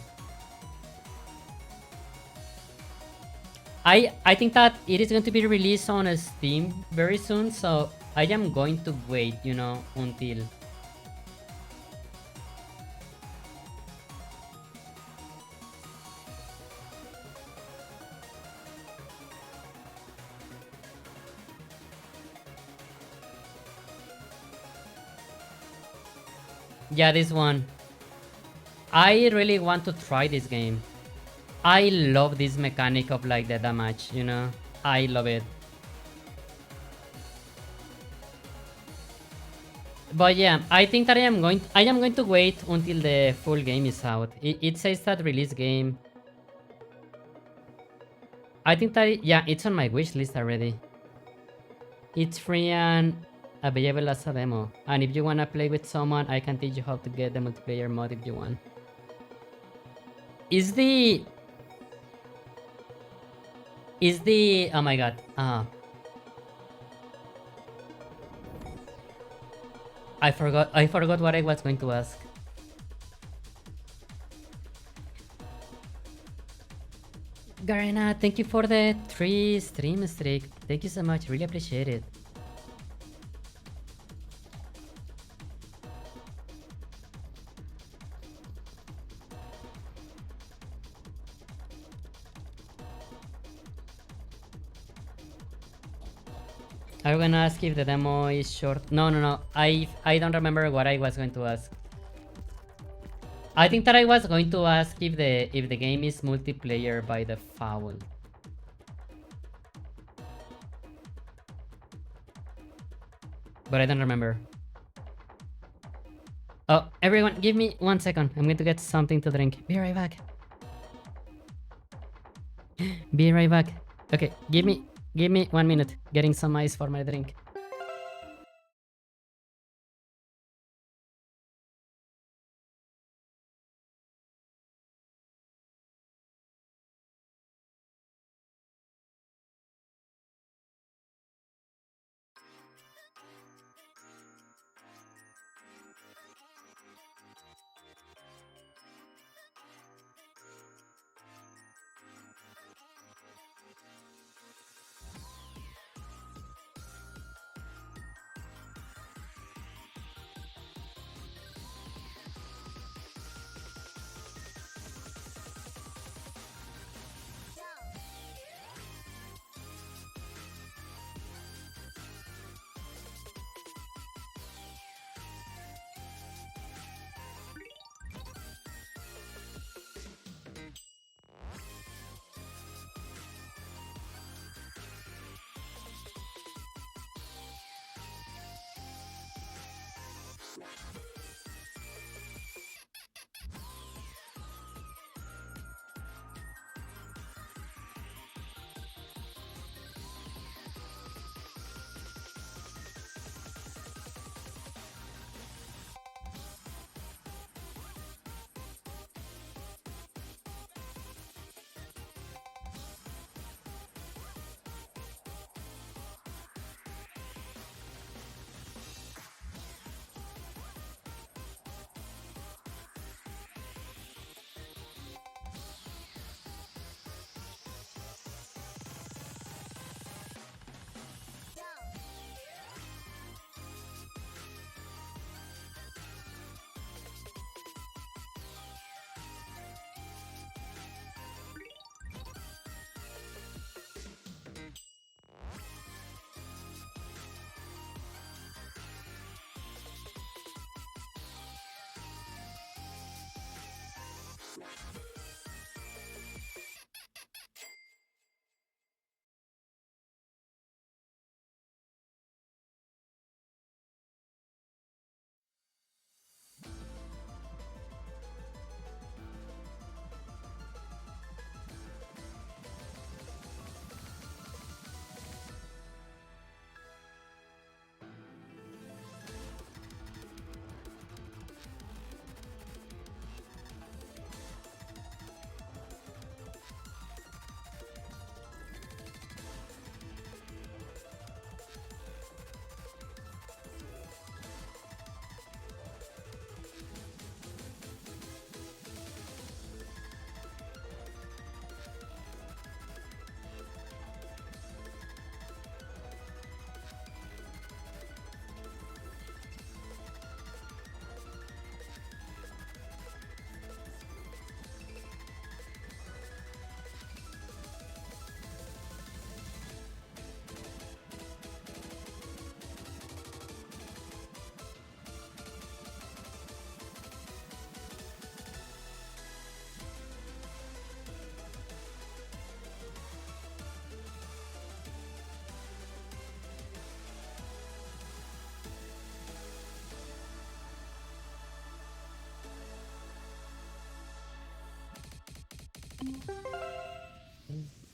I think that it is going to be released on Steam very soon, so I am going to wait, you know, until. Yeah, this one. I really want to try this game. I love this mechanic of like the damage, you know. I love it. But yeah, I think that I am going to wait until the full game is out. It says that release game. I think that yeah, it's on my wish list already. It's free and available as a demo. And if you wanna play with someone, I can teach you how to get the multiplayer mode if you want. Is the oh my god. I forgot what I was going to ask. Garena, thank you for the 3 stream streak. Thank you so much, really appreciate it. I'm gonna ask if the demo is short. No. I don't remember what I was going to ask. I think that I was going to ask if the game is multiplayer by default. But I don't remember. Oh, everyone, give me 1 second. I'm going to get something to drink. Be right back. Be right back. Okay, give me 1 minute. Getting some ice for my drink.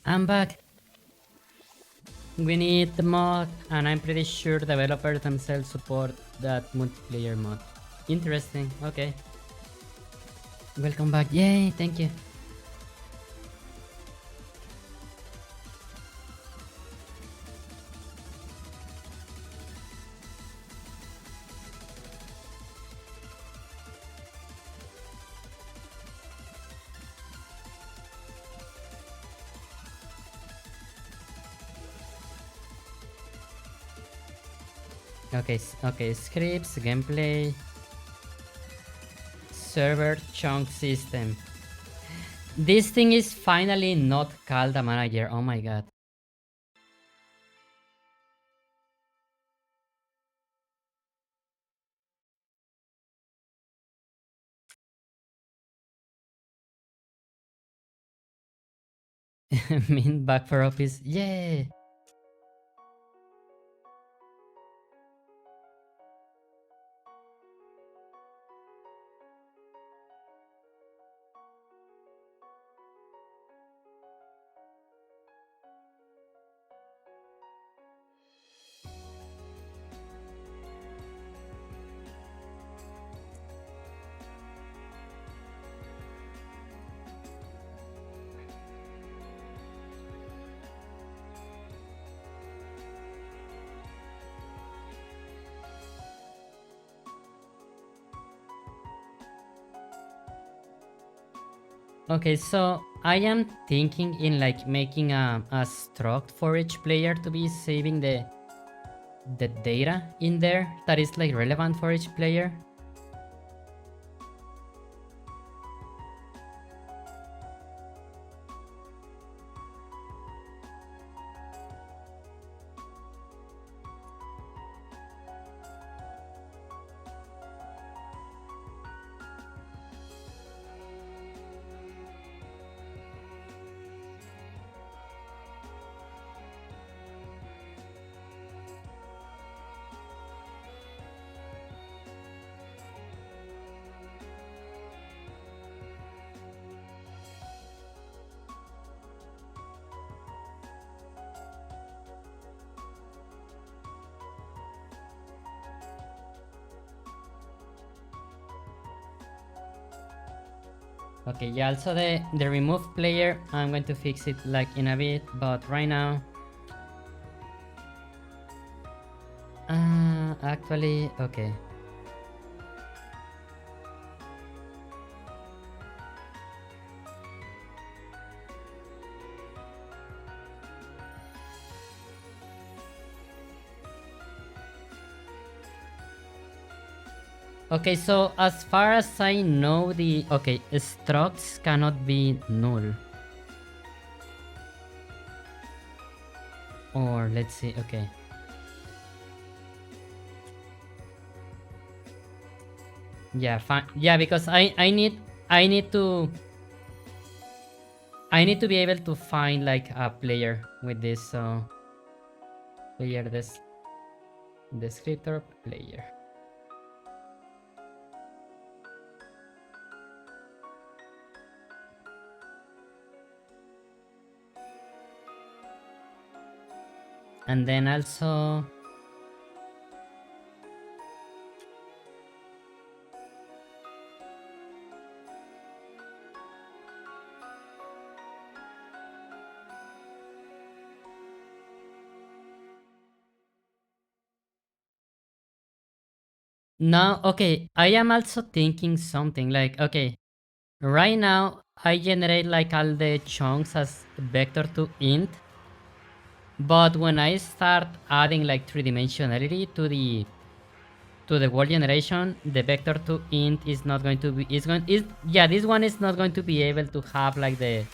I'm back. We need the mod, and I'm pretty sure developers themselves support that multiplayer mod. Interesting, okay. Welcome back. Yay, thank you. Okay, scripts, gameplay, server chunk system. This thing is finally not called a manager. Oh my god. Mean back for office. Yeah. Okay, so I am thinking in like making a struct for each player to be saving the data in there that is like relevant for each player. Okay, yeah, also the remove player, I'm going to fix it like in a bit, but right now, actually, okay. Okay, so as far as I know, okay, structs cannot be null. Or let's see, okay. Yeah, fine. Yeah, because I need to be able to find like a player with this. So player this descriptor player. And then also now, okay, I am also thinking something like, okay, right now I generate like all the chunks as vector to int, but when I start adding like three dimensionality to the word generation, the vector to int is not going to be yeah, this one is not going to be able to have like the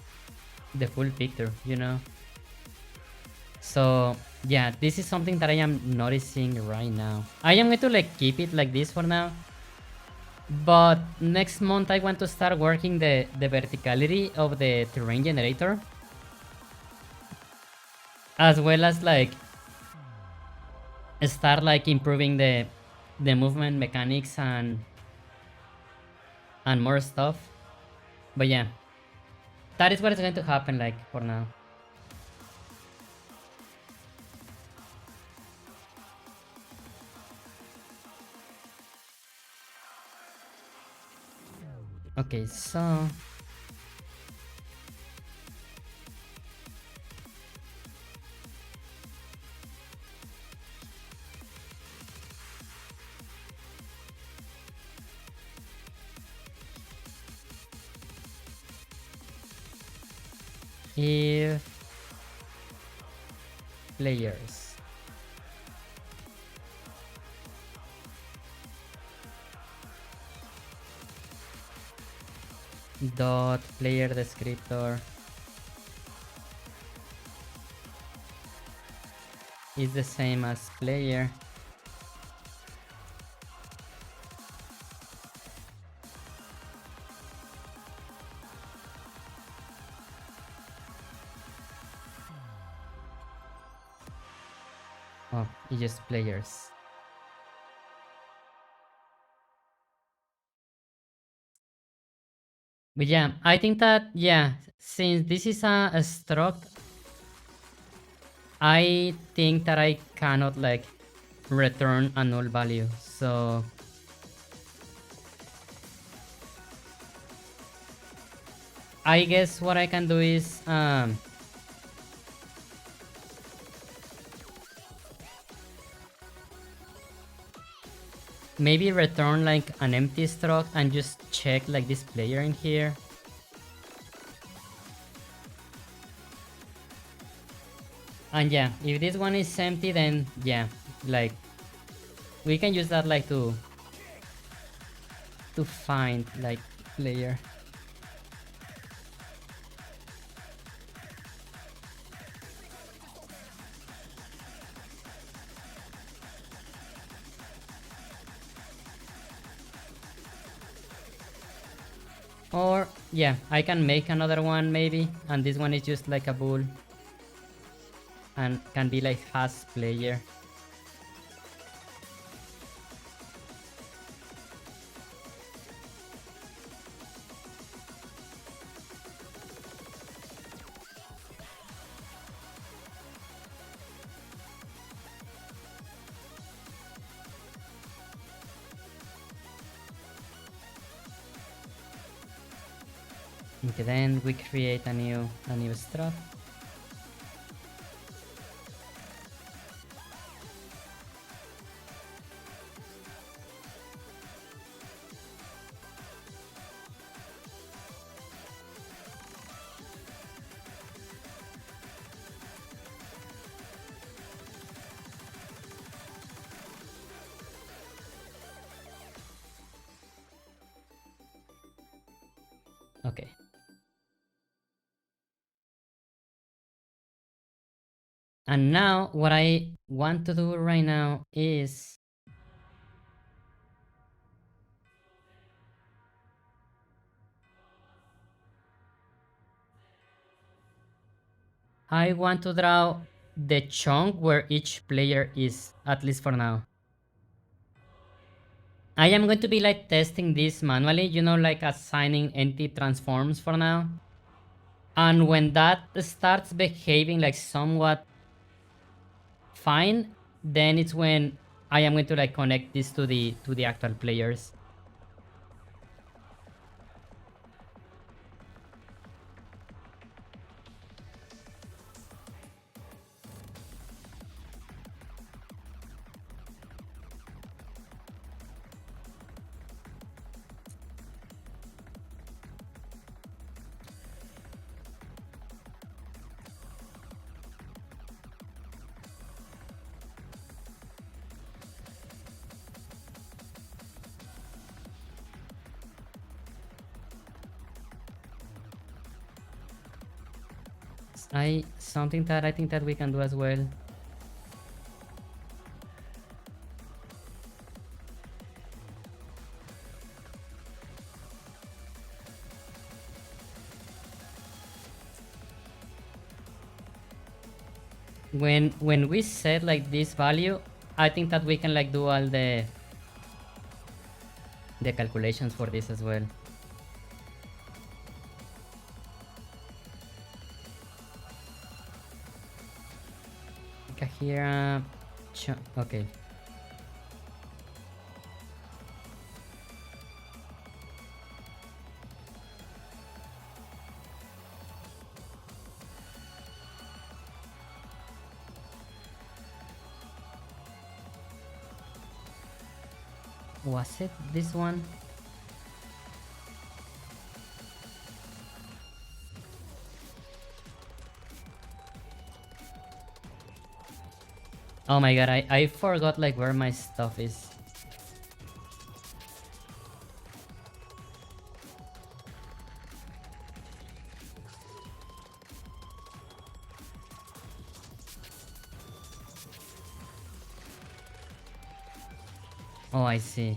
full picture, you know. So yeah, this is something that I am noticing right now. I am going to like keep it like this for now, but next month I want to start working the verticality of the terrain generator, as well as like start like improving the movement mechanics and more stuff. But yeah, that is what is going to happen like for now. Okay, so if players dot player descriptor is the same as player, Oh, it's just players. But yeah, I think that, yeah, since this is a struct, I think that I cannot like return a null value. So I guess what I can do is maybe return like an empty struct and just check like this player in here. And yeah, if this one is empty, then yeah, like we can use that like to find like player. Or yeah, I can make another one maybe, and this one is just like a bull and can be like has player. Okay, then we create a new struct. Okay. And now what I want to do right now is I want to draw the chunk where each player is, at least for now. I am going to be like testing this manually, you know, like assigning empty transforms for now. And when that starts behaving like somewhat fine, then it's when I am going to like connect this to the actual players. Something that I think that we can do as well. When we set like this value, I think that we can like do all the calculations for this as well. Kahira, okay. Was it this one? Oh my god, I forgot like where my stuff is. Oh, I see.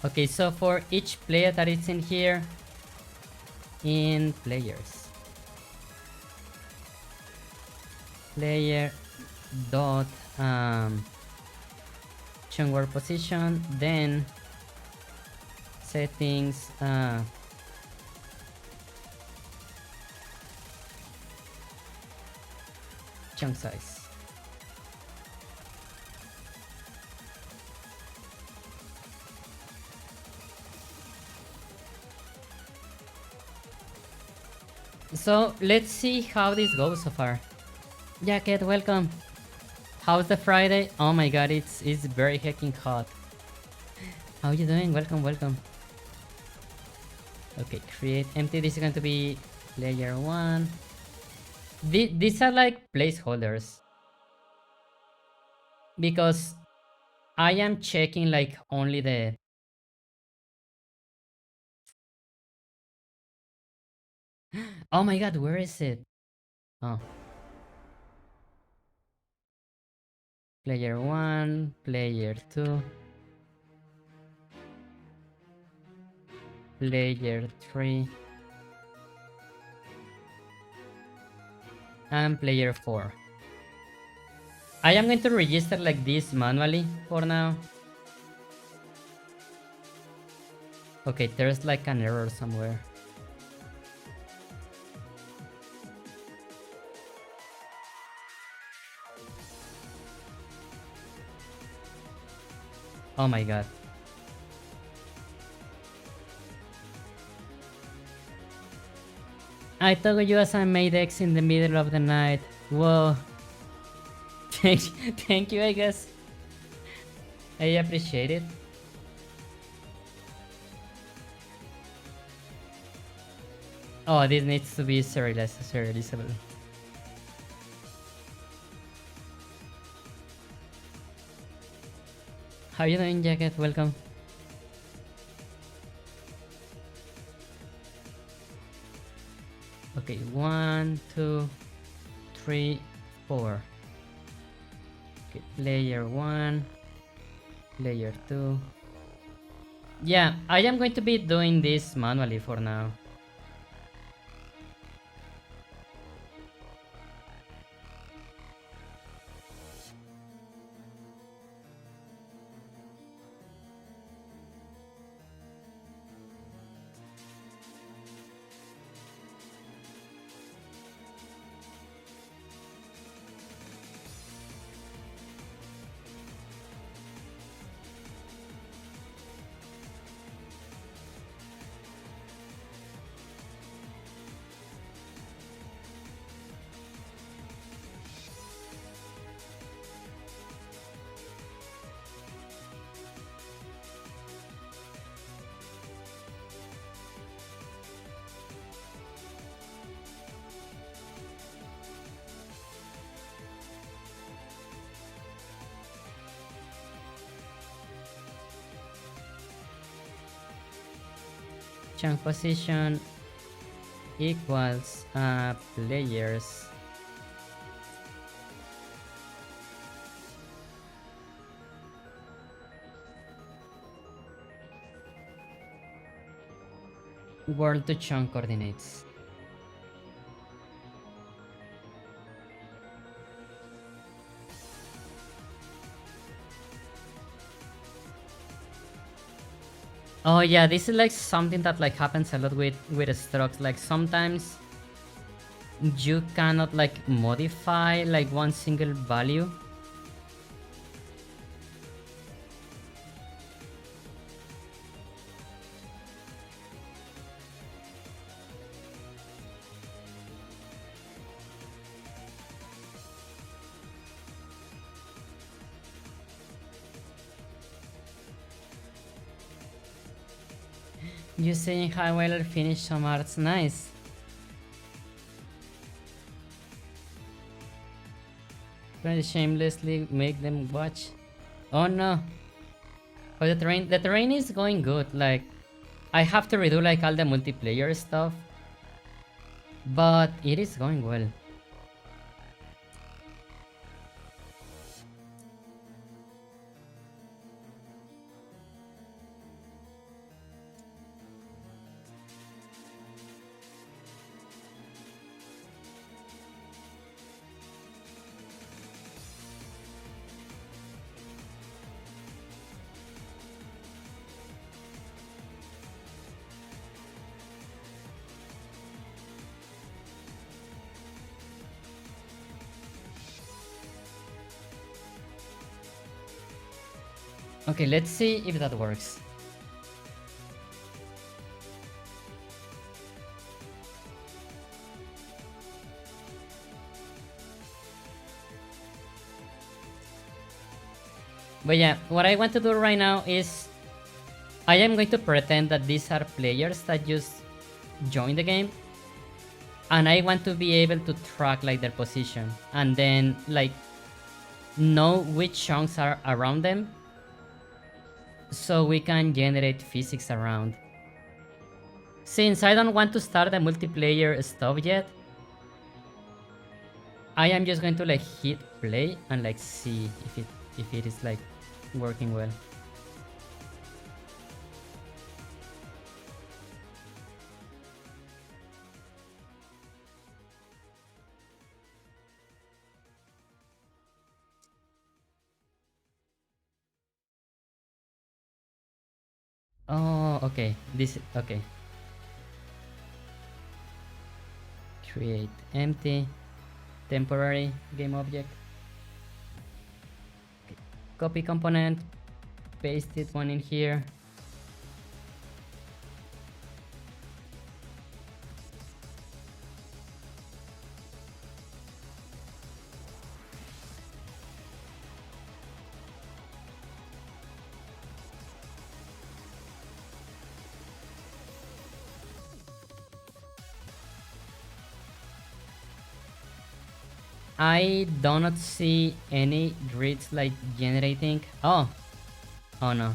Okay, so for each player that is in here, in players, player dot chunk word position, then settings, chunk size. So let's see how this goes so far. Jacket, welcome. How's the Friday? Oh my god, it's very hecking hot. How you doing? Welcome, welcome. Okay, create empty. This is going to be layer 1. These are like placeholders. Because I am checking like only the... Oh my god, where is it? Oh. Player 1, player 2, player 3, and player 4. I am going to register like this manually for now. Okay, there's like an error somewhere. Oh my god. I told you as I made X in the middle of the night. Whoa. Thank you, I guess. I appreciate it. Oh, this needs to be serializable. How you doing, Jacket? Welcome. Okay, 1, 2, 3, 4. Okay, player 1, player 2. Yeah, I am going to be doing this manually for now. Chunk position equals players world to chunk coordinates. Oh yeah, this is like something that like happens a lot with strokes. Like sometimes you cannot like modify like one single value. You saying how well I finished some arts, nice. Trying to shamelessly make them watch. Oh no. Oh, the terrain is going good. Like I have to redo like all the multiplayer stuff, but it is going well. Okay, let's see if that works. But yeah, what I want to do right now is I am going to pretend that these are players that just joined the game, and I want to be able to track like their position and then like know which chunks are around them so we can generate physics around. Since I don't want to start the multiplayer stuff yet, I am just going to like hit play and like see if it is like working well. Oh, okay. This okay. Create empty temporary game object. Okay. Copy component, paste it one in here. I do not see any grids like generating. Oh, oh no.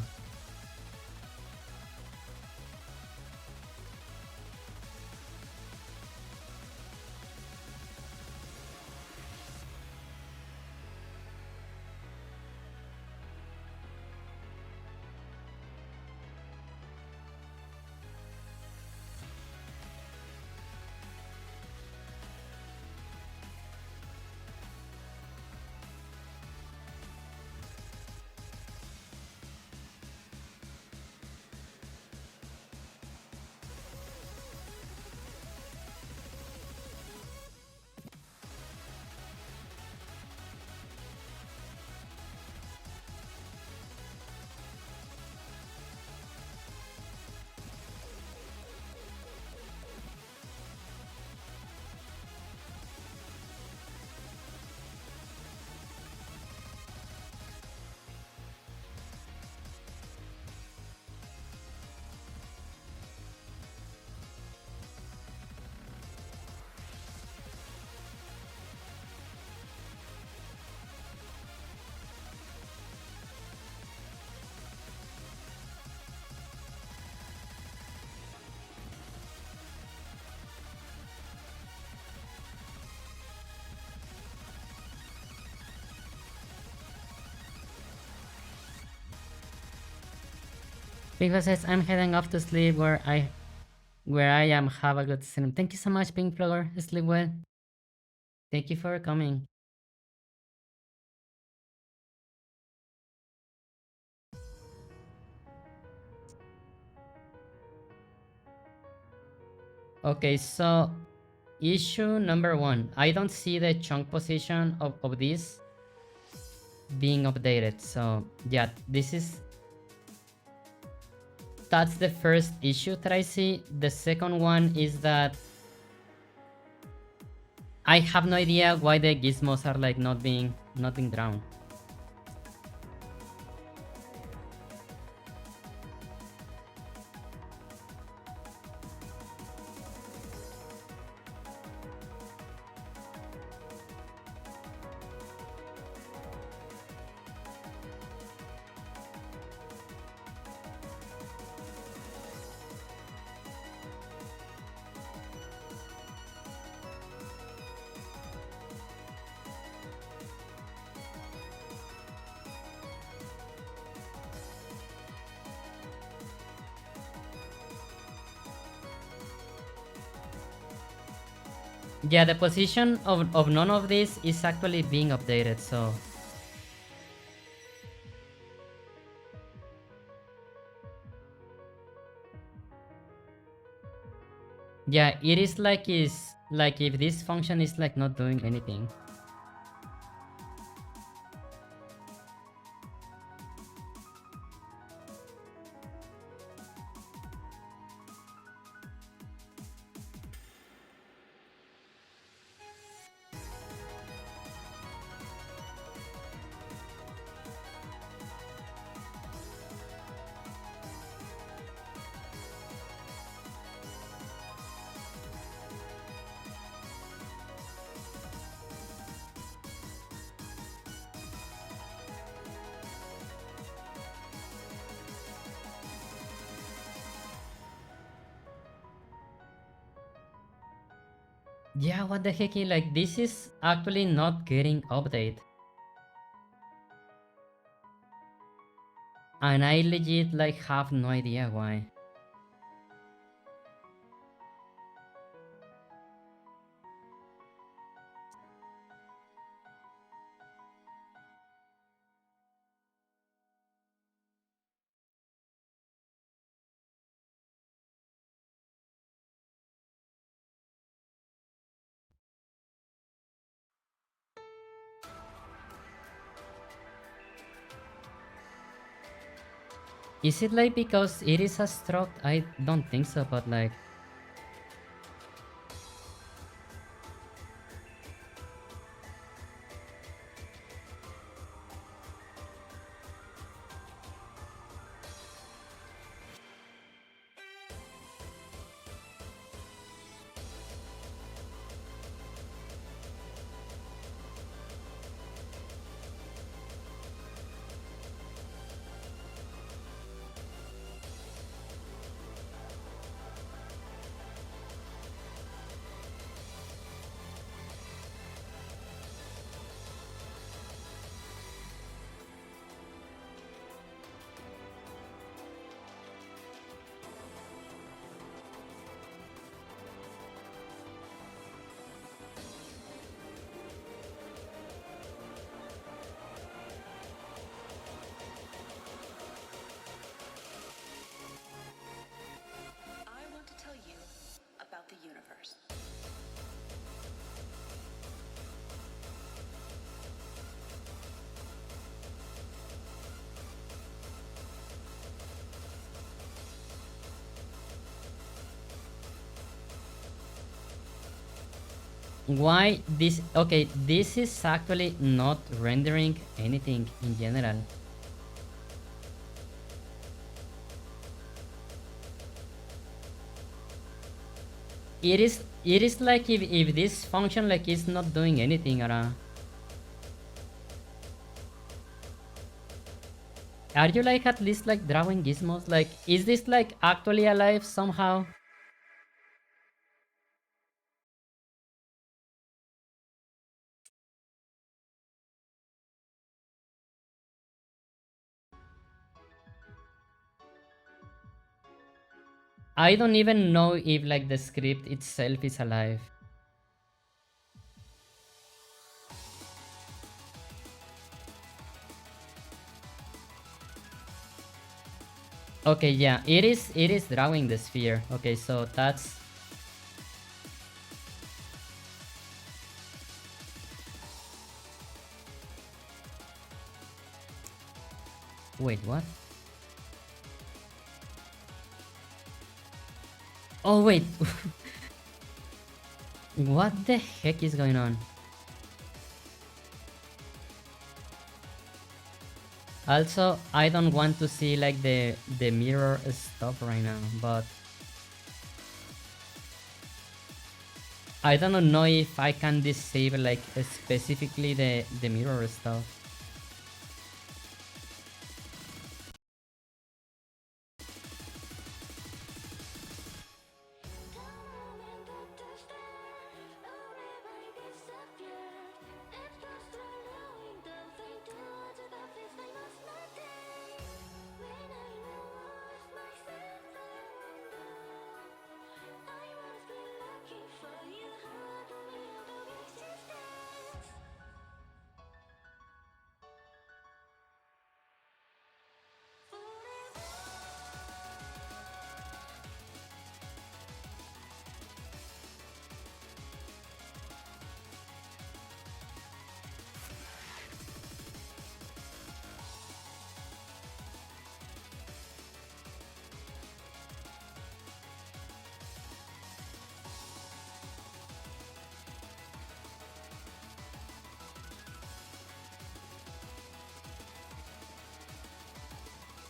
Pink says I'm heading off to sleep where I am. Have a good stream. Thank you so much, Pink Flower. Sleep well. Thank you for coming. Okay, so issue number one. I don't see the chunk position of this being updated. So yeah, that's the first issue that I see. The second one is that I have no idea why the gizmos are like not being drawn. Yeah, the position of none of this is actually being updated, so yeah, it is like if this function is like not doing anything. Yeah, what the heck? Like, this is actually not getting update. And I legit like have no idea why. Is it like because it is a stroke? I don't think so, but like... I want to tell you about the universe. Why this? Okay, this is actually not rendering anything in general. It is like if this function like is not doing anything around. Are you like at least like drawing gizmos? Like, is this like actually alive somehow? I don't even know if like the script itself is alive. Okay, yeah, it is drawing the sphere. Okay, so that's... Wait, what? Oh wait. What the heck is going on? Also, I don't want to see like the mirror stuff right now, but I don't know if I can disable like specifically the mirror stuff.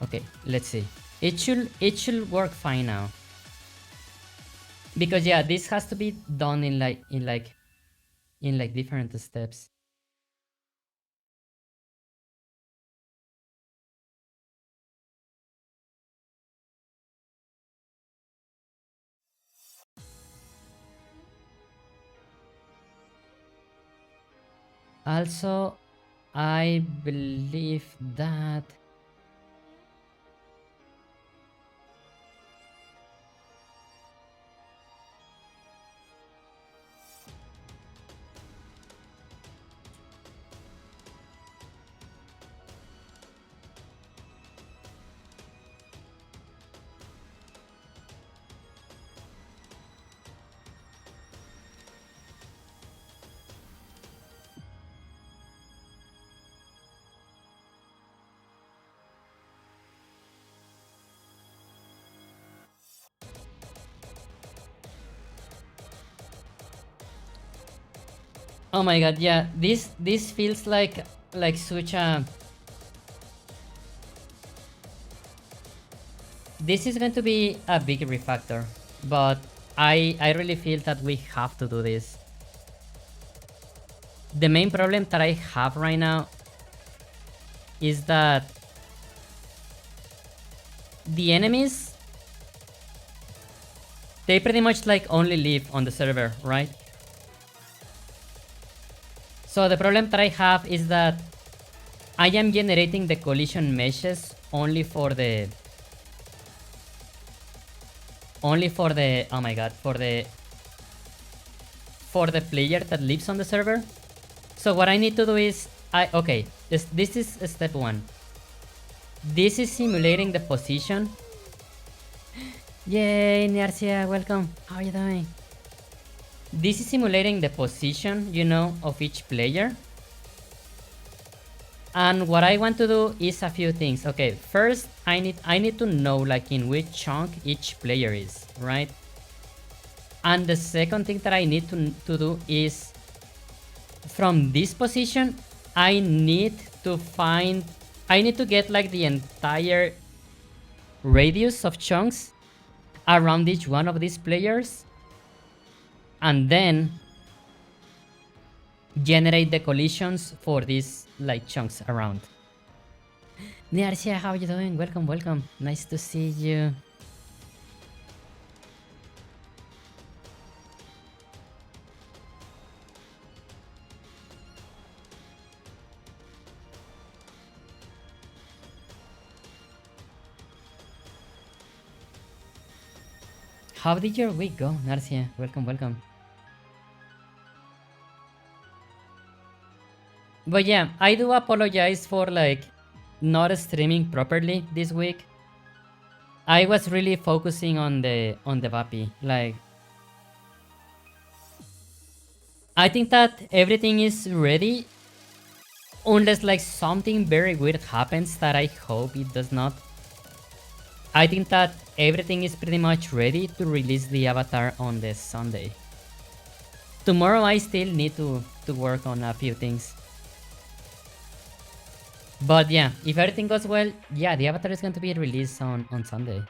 Okay, let's see. It should work fine now. Because yeah, this has to be done in like different steps. Also, I believe that... Oh my god, yeah, this feels like such a... This is going to be a big refactor, but I really feel that we have to do this. The main problem that I have right now is that the enemies, they pretty much like only live on the server, right? So the problem that I have is that I am generating the collision meshes only for the oh my god, for the player that lives on the server. So what I need to do is okay, this is step 1. This is simulating the position. Yay, Narcia, welcome. How are you doing? This is simulating the position, you know, of each player. And what I want to do is a few things. Okay, first I need to know like in which chunk each player is, right? And the second thing that I need to do is from this position I need to get like the entire radius of chunks around each one of these players, and then generate the collisions for these like chunks around. Niarcia, how are you doing? Welcome, welcome. Nice to see you. How did your week go, Narcia? Welcome, welcome. But yeah, I do apologize for like not streaming properly this week. I was really focusing on the Vapi. Like, I think that everything is ready, unless like something very weird happens that I hope it does not. I think that everything is pretty much ready to release the avatar on the Sunday. Tomorrow I still need to work on a few things. But yeah, if everything goes well, yeah, the avatar is going to be released on Sunday.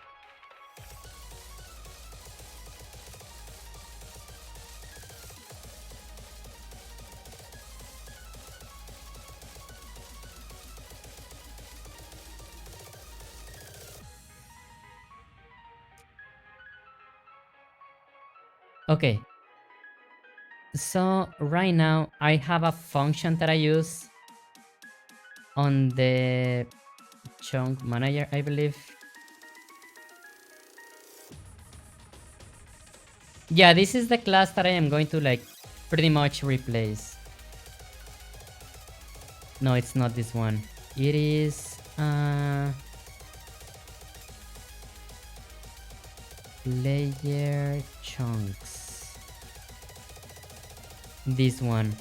Okay. So right now I have a function that I use on the chunk manager, I believe. Yeah, this is the class that I am going to like pretty much replace. No, it's not this one. It is player chunks. This one.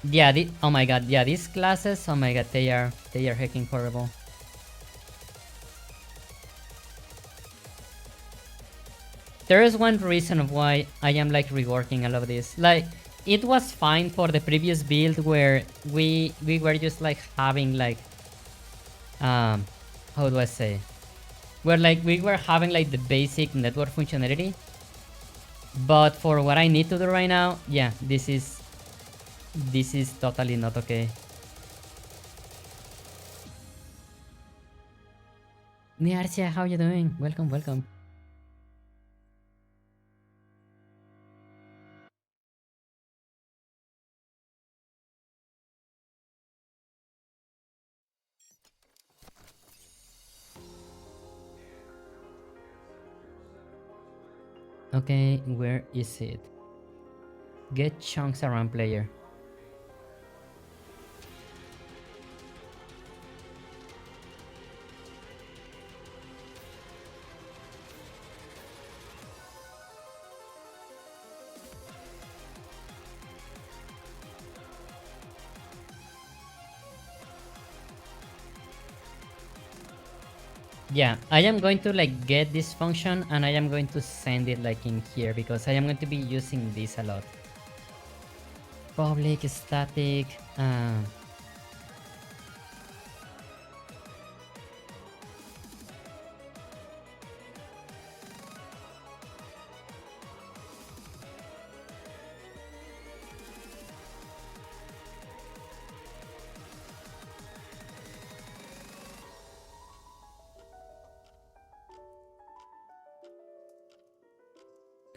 Yeah, oh my god, yeah, these classes, oh my god, they are hecking horrible. There is one reason why I am like reworking all of this. Like, it was fine for the previous build where we were just like having like how do I say? Where like we were having like the basic network functionality. But for what I need to do right now, yeah, this is totally not okay. Niarcia, how you doing? Welcome, welcome. Okay, where is it? Get chunks around player. Yeah, I am going to like get this function and I am going to send it like in here because I am going to be using this a lot. Public static.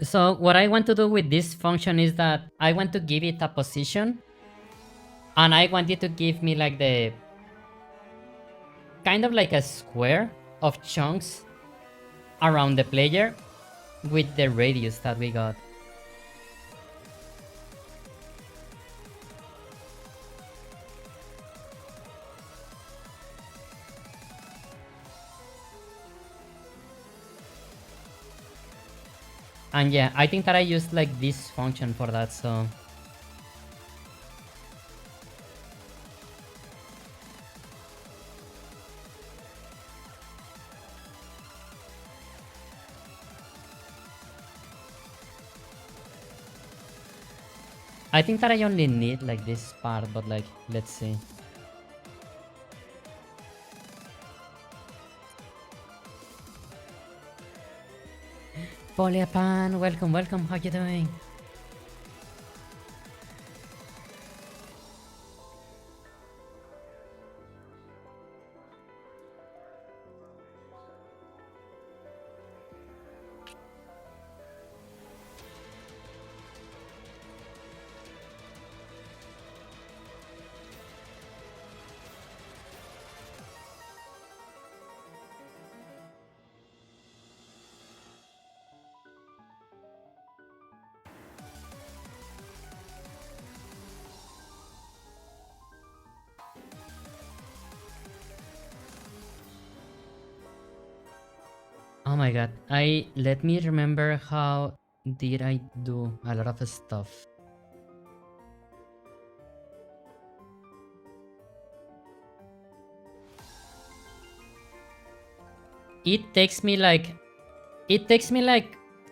So what I want to do with this function is that I want to give it a position and I want it to give me like the kind of like a square of chunks around the player with the radius that we got. And yeah, I think that I used like this function for that, so I think that I only need like this part, but like, let's see. Polyapan, welcome, welcome, how you doing? Oh my god, let me remember how did I do a lot of stuff. It takes me like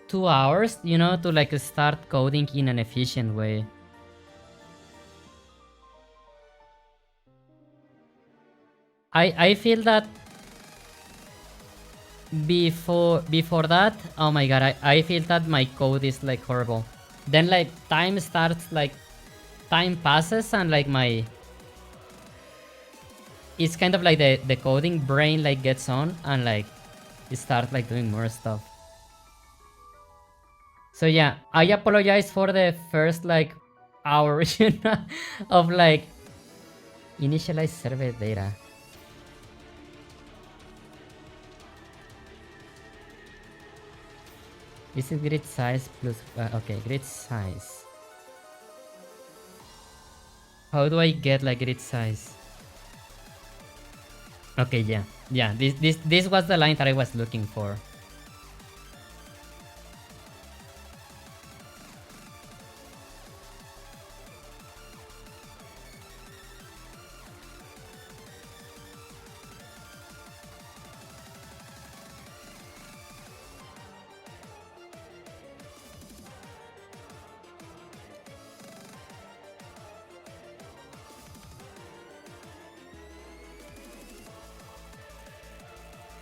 2 hours, you know, to like start coding in an efficient way. I feel that before that, oh my god, I feel that my code is like horrible. Then like time passes and like my it's kind of like the coding brain like gets on and like it starts like doing more stuff. So yeah, I apologize for the first like hour you know, of like initialize server data. This is grid size plus okay, grid size. How do I get like grid size? Okay, yeah. Yeah, this was the line that I was looking for.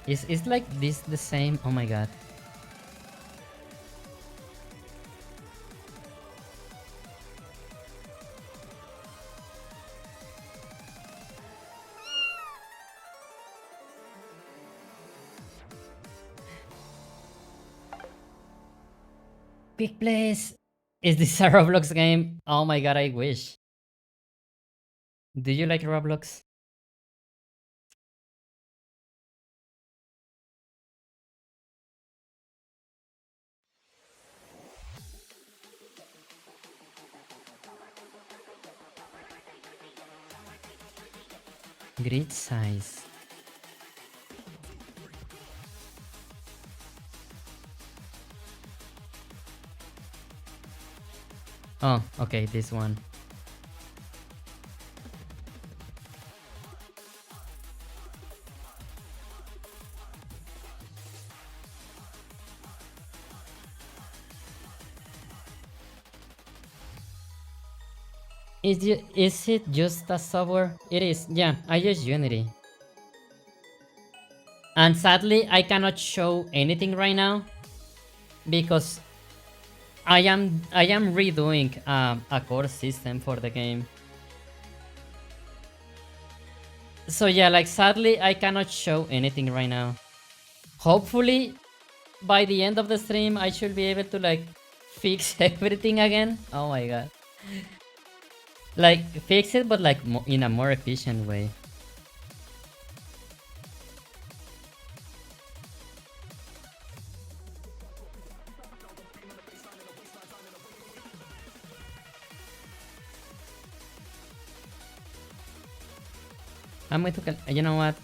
Is like this the same? Oh my god. Big place. Is this a Roblox game? Oh my god, I wish. Do you like Roblox? Grid size. Oh, okay, this one. Is it just a software? It is, yeah, I use Unity. And sadly, I cannot show anything right now because I am redoing a core system for the game. So yeah, like sadly, I cannot show anything right now. Hopefully, by the end of the stream, I should be able to like fix everything again. Oh my god. Like fix it, but like in a more efficient way. I'm going to, you know what?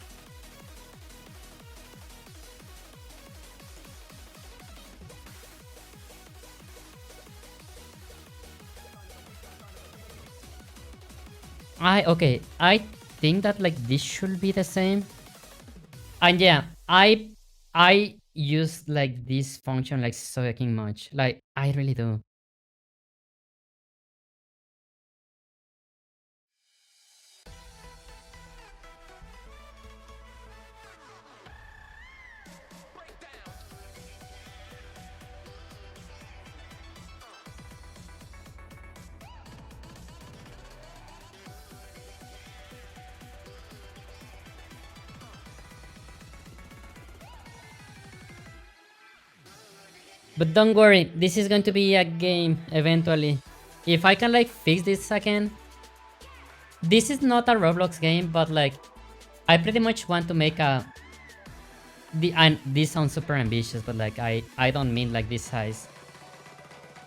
Okay, I think that like this should be the same. And yeah, I use like this function like so fucking much. Like I really do. But don't worry, this is going to be a game eventually. If I can like fix this again. This is not a Roblox game, but like I pretty much want to make a and this sounds super ambitious, but like I don't mean like this size.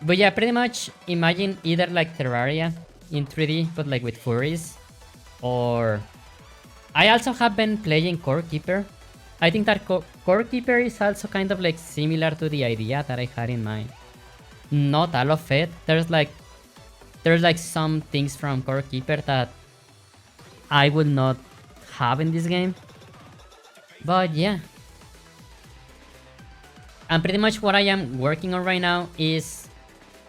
But yeah, pretty much imagine either like Terraria in 3D, but like with furries. Or I also have been playing Core Keeper. I think that Core Keeper is also kind of like similar to the idea that I had in mind. Not all of it. There's like some things from Core Keeper that I would not have in this game. But yeah. And pretty much what I am working on right now is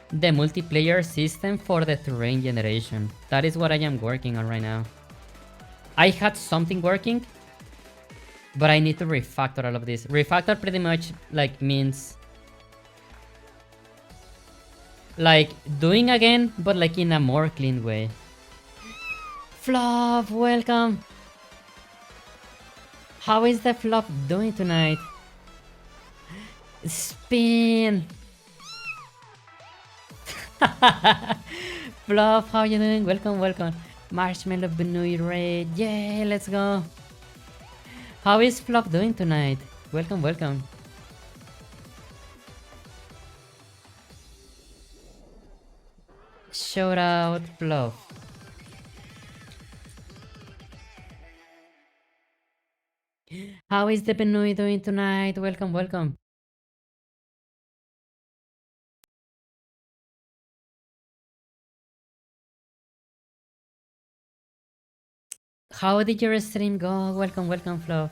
the multiplayer system for the terrain generation. That is what I am working on right now. I had something working, but I need to refactor all of this. Refactor pretty much like means like doing again, but like in a more clean way. Fluff, welcome. How is the Fluff doing tonight? Spin. Fluff, how you doing? Welcome, welcome. Marshmallow Benui Raid. Yay, let's go. How is Fluff doing tonight? Welcome, welcome. Shout out, Fluff. How is the Benui doing tonight? Welcome, welcome. How did your stream go? Welcome, welcome, Fluff.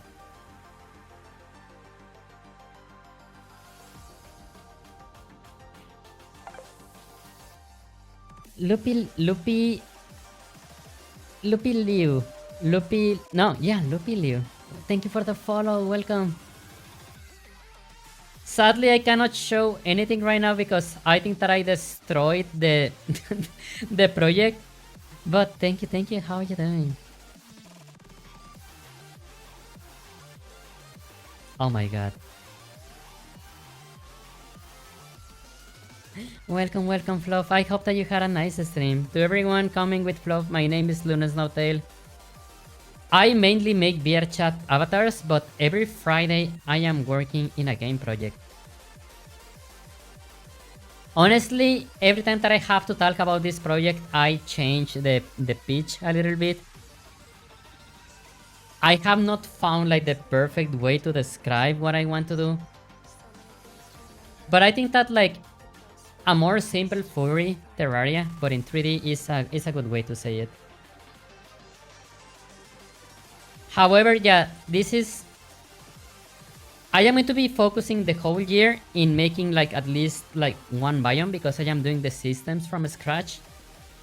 Lupi Liu. Lupi Liu. Thank you for the follow, welcome. Sadly, I cannot show anything right now because I think that I destroyed the the project. But thank you, how are you doing? Oh my god. Welcome, welcome, Fluff. I hope that you had a nice stream. To everyone coming with Fluff, my name is Lune Snowtail. I mainly make VRChat avatars, but every Friday I am working in a game project. Honestly, every time that I have to talk about this project, I change the pitch a little bit. I have not found like the perfect way to describe what I want to do. But I think that like a more simple furry Terraria, but in 3D is a good way to say it. However, yeah, this is... I am going to be focusing the whole year in making like at least like one biome because I am doing the systems from scratch.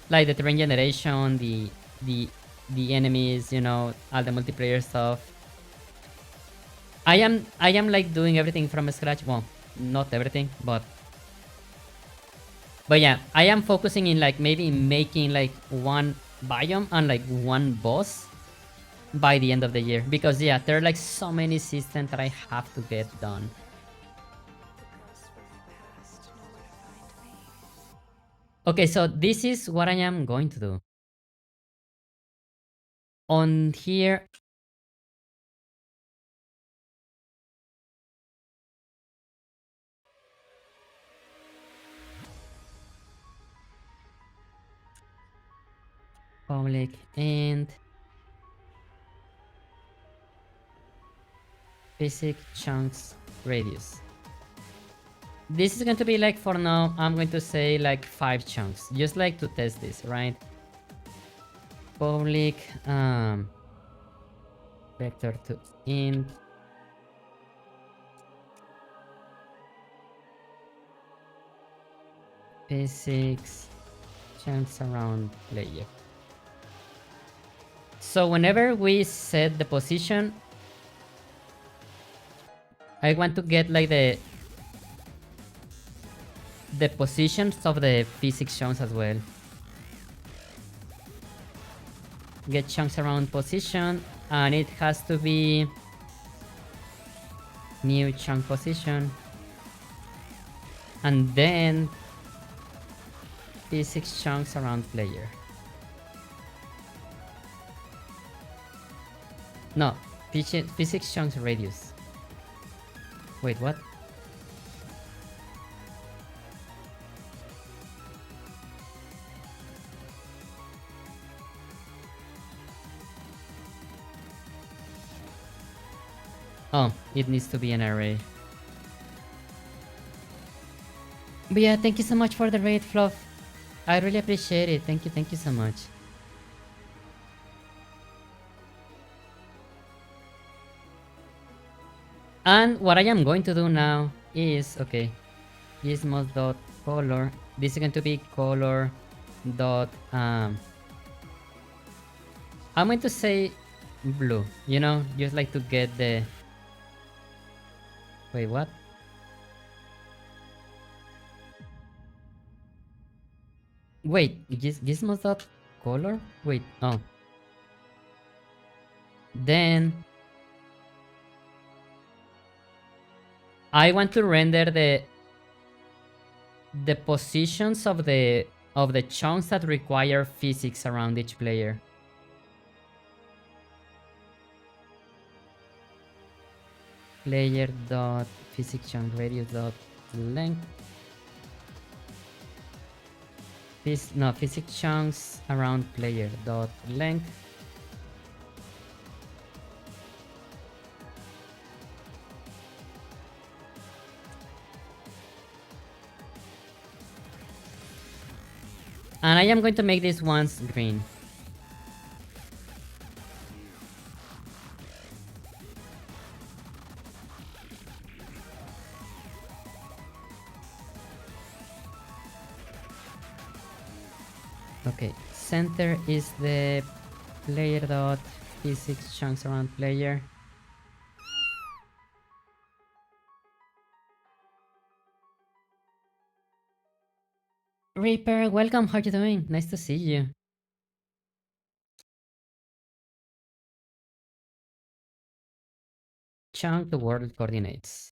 Like the terrain generation, the the enemies, you know, all the multiplayer stuff. I am like doing everything from scratch. Well, not everything, but yeah, I am focusing in like maybe making like one biome and like one boss by the end of the year because yeah, there are like so many systems that I have to get done. Okay, so this is what I am going to do. On here, public and basic chunks radius. This is going to be like for now, I'm going to say like 5 chunks, just like to test this, right? Public vector to int physics chunks around player. So whenever we set the position, I want to get like the positions of the physics chunks as well. Get chunks around position, and it has to be new chunk position, and then physics chunks around player. No, physics chunks radius. Wait, what? Oh, it needs to be an array. But yeah, thank you so much for the raid, Fluff. I really appreciate it. Thank you so much. And what I am going to do now is, okay, gizmos.color. This is going to be color dot I'm going to say blue, you know, just like to get the... Wait, what? Wait, gizmos dot color? Wait, oh. Then I want to render the positions of the chunks that require physics around each player. Player dot physics chunk radius dot length. Physics chunks around player dot length. And I am going to make these ones green. Okay, center is the player dot physics chunks around player. Reaper, welcome, how you doing? Nice to see you. Chunk the world coordinates.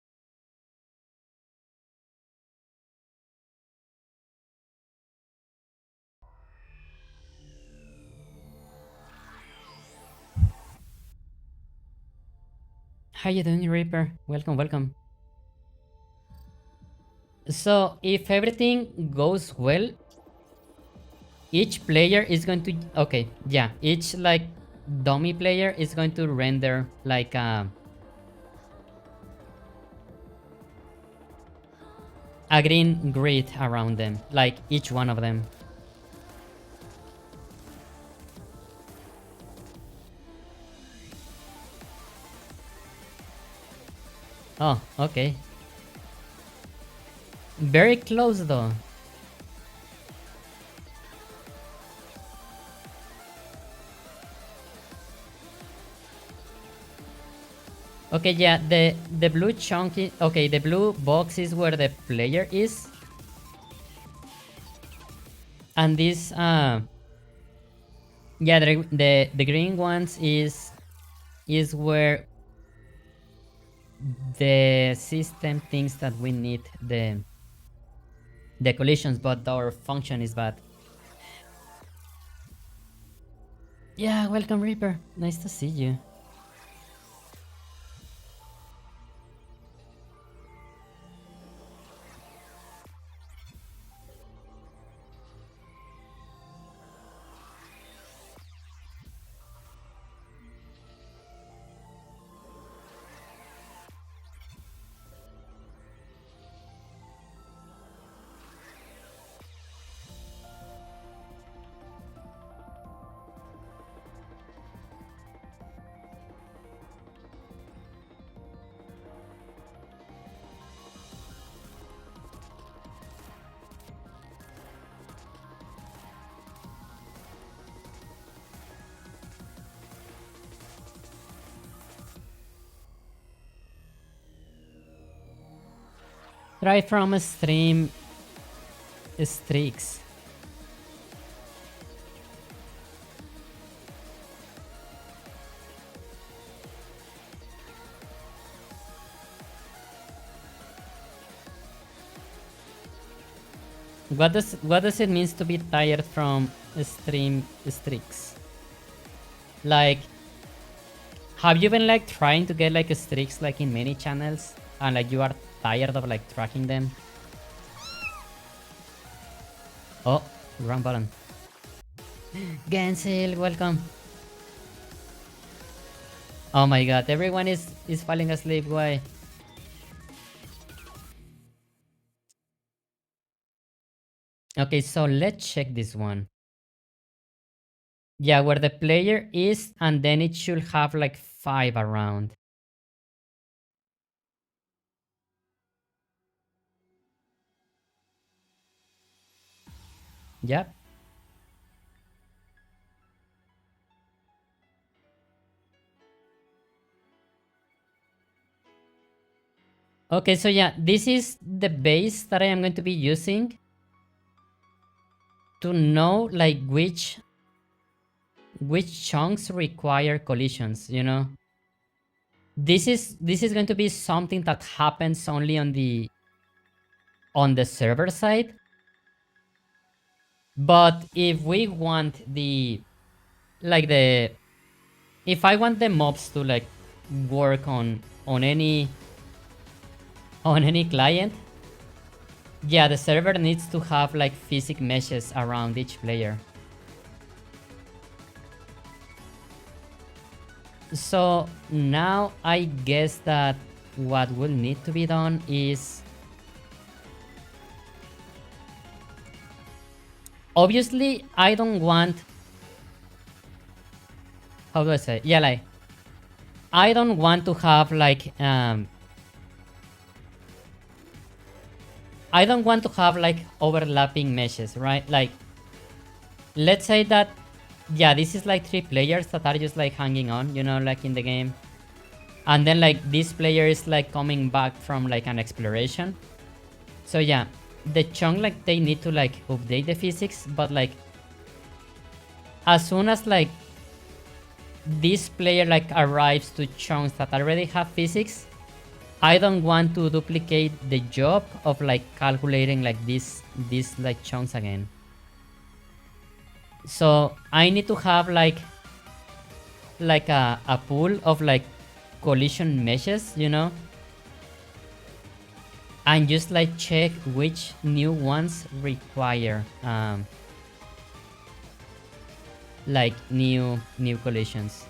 How you doing, Reaper? Welcome. So, if everything goes well, each player is going to... Okay, yeah, each like dummy player is going to render like a green grid around them, like each one of them. Oh, okay. Very close though. Okay, yeah, the blue chunky. Okay, the blue box is where the player is, and this yeah, the green ones is where the system thinks that we need the collisions, but our function is bad. Yeah, welcome Reaper. Nice to see you. Try from stream streaks. What does it mean to be tired from stream streaks? Like, have you been like trying to get like streaks like in many channels and like you are tired of like tracking them? Oh, wrong button. Gensil, welcome. Oh my god, everyone is falling asleep. Why? Okay, so let's check this one. Yeah, where the player is, and then it should have like 5 around. Yep. Okay, so yeah, this is the base that I am going to be using to know like which chunks require collisions, you know? This is going to be something that happens only on the server side. But if we want if I want the mobs to like work on any client, yeah, the server needs to have like physics meshes around each player. So now I guess that what will need to be done is obviously I don't want, how do I say? Yeah, like I don't want to have like I don't want to have like overlapping meshes, right? Like let's say that yeah, this is like 3 players that are just like hanging on, you know, like in the game. And then like this player is like coming back from like an exploration. So yeah, the chunk like they need to like update the physics, but like as soon as like this player like arrives to chunks that already have physics, I don't want to duplicate the job of like calculating like these like chunks again. So I need to have like a pool of like collision meshes, you know, and just like check which new ones require like new collisions.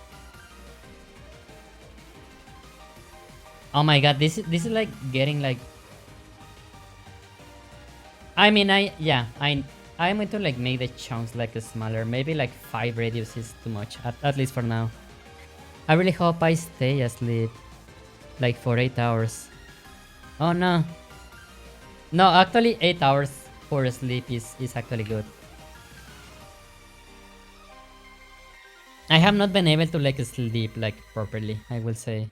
Oh my god, this is like getting like, I mean, I'm going to like make the chunks like smaller. Maybe like 5 radius is too much, at least for now. I really hope I stay asleep like for 8 hours. Oh no. No, actually 8 hours for sleep is actually good. I have not been able to like sleep like properly, I will say.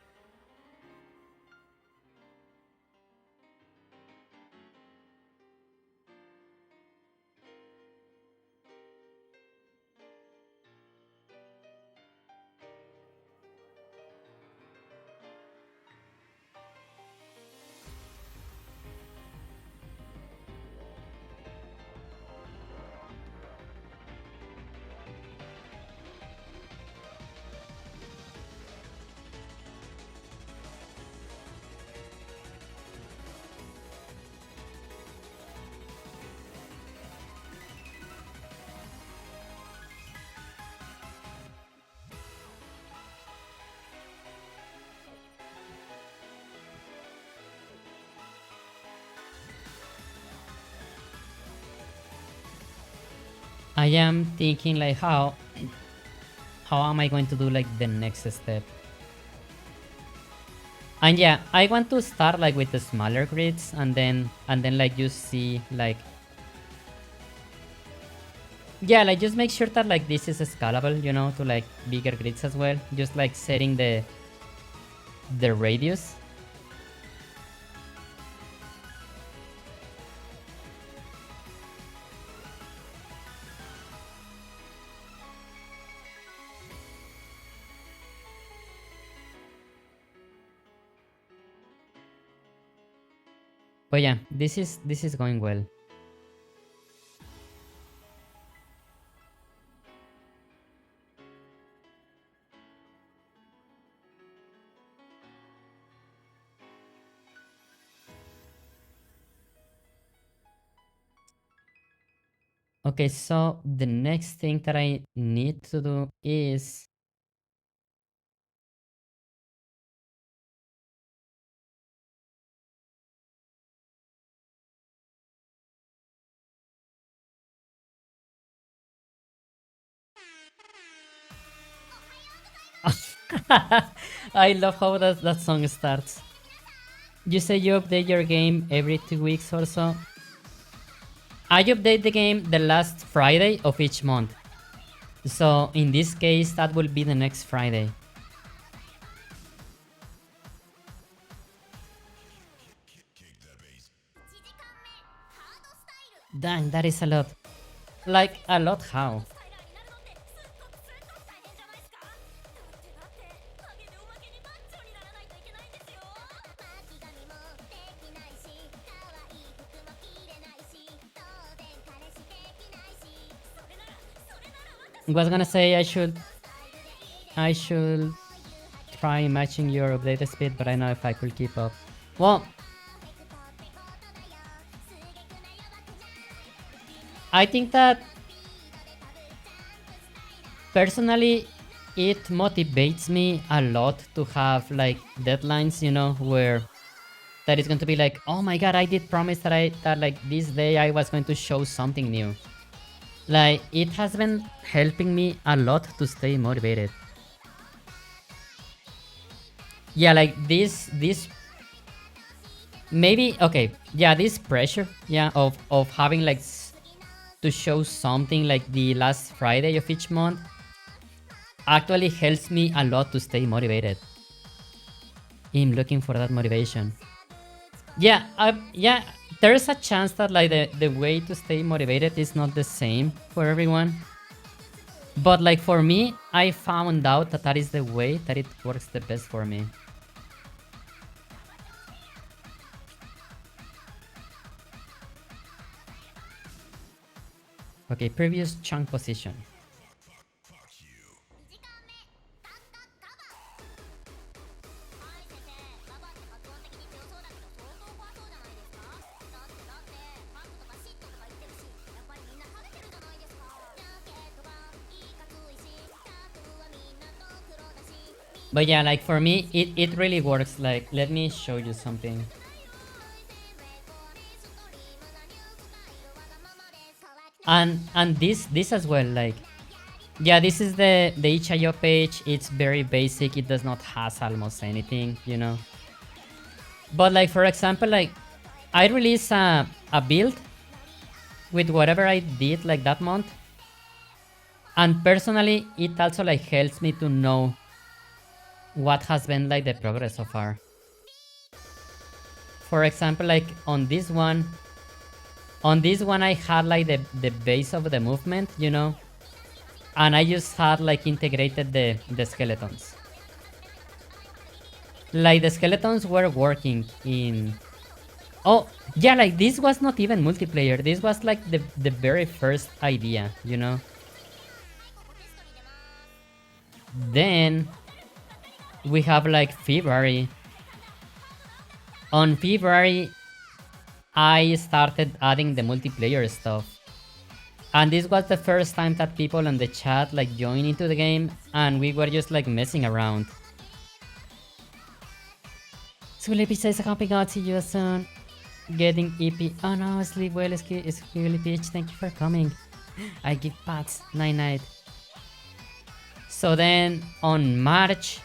I am thinking like how am I going to do like the next step? And yeah, I want to start like with the smaller grids and then like you see like, yeah, like just make sure that like this is scalable, you know, to like bigger grids as well. Just like setting the radius. But yeah, this is going well. Okay, so the next thing that I need to do is I love how that song starts. You say you update your game every 2 weeks or so. I update the game the last Friday of each month. So in this case, that will be the next Friday. Dang, that is a lot. Like, a lot how? I was gonna say I should try matching your update speed, but I know if I could keep up. Well, I think that personally it motivates me a lot to have like deadlines, you know, where that is going to be like, oh my god, I did promise that like this day I was going to show something new. Like, it has been helping me a lot to stay motivated. Yeah, like this maybe, okay, yeah, this pressure, yeah, of having like to show something like the last Friday of each month actually helps me a lot to stay motivated. I'm looking for that motivation. Yeah, yeah, there's a chance that like the way to stay motivated is not the same for everyone. But like for me, I found out that that is the way that it works the best for me. Okay, previous chunk position. But yeah, like for me, it really works. Like, let me show you something. And this as well, like, yeah, this is the itch.io page. It's very basic. It does not has almost anything, you know. But like, for example, like, I release a build with whatever I did like that month, and personally, it also like helps me to know what has been like the progress so far. For example, like on this one I had like the base of the movement, you know, and I just had like integrated the skeletons. Like the skeletons were working in. Oh yeah, like this was not even multiplayer. This was like the very first idea, you know. Then we have like February. On February, I started adding the multiplayer stuff. And this was the first time that people on the chat like joined into the game and we were just like messing around. Sleepy says hopping out, see you soon. Getting EP. Oh no, sleep well, Skilly Peach, thank you for coming. I give pats, night night. So then on March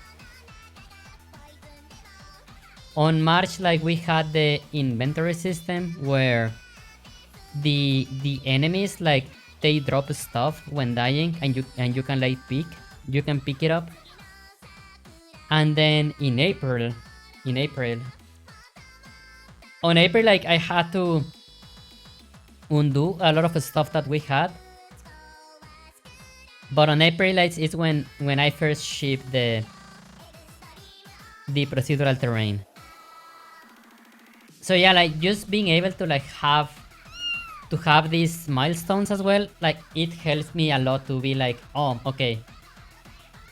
like we had the inventory system where the enemies like they drop stuff when dying and you can like you can pick it up. And then in April on April like I had to undo a lot of stuff that we had. But on April like, is when I first shipped the procedural terrain. So yeah, like just being able to like have these milestones as well, like it helps me a lot to be like, oh, okay,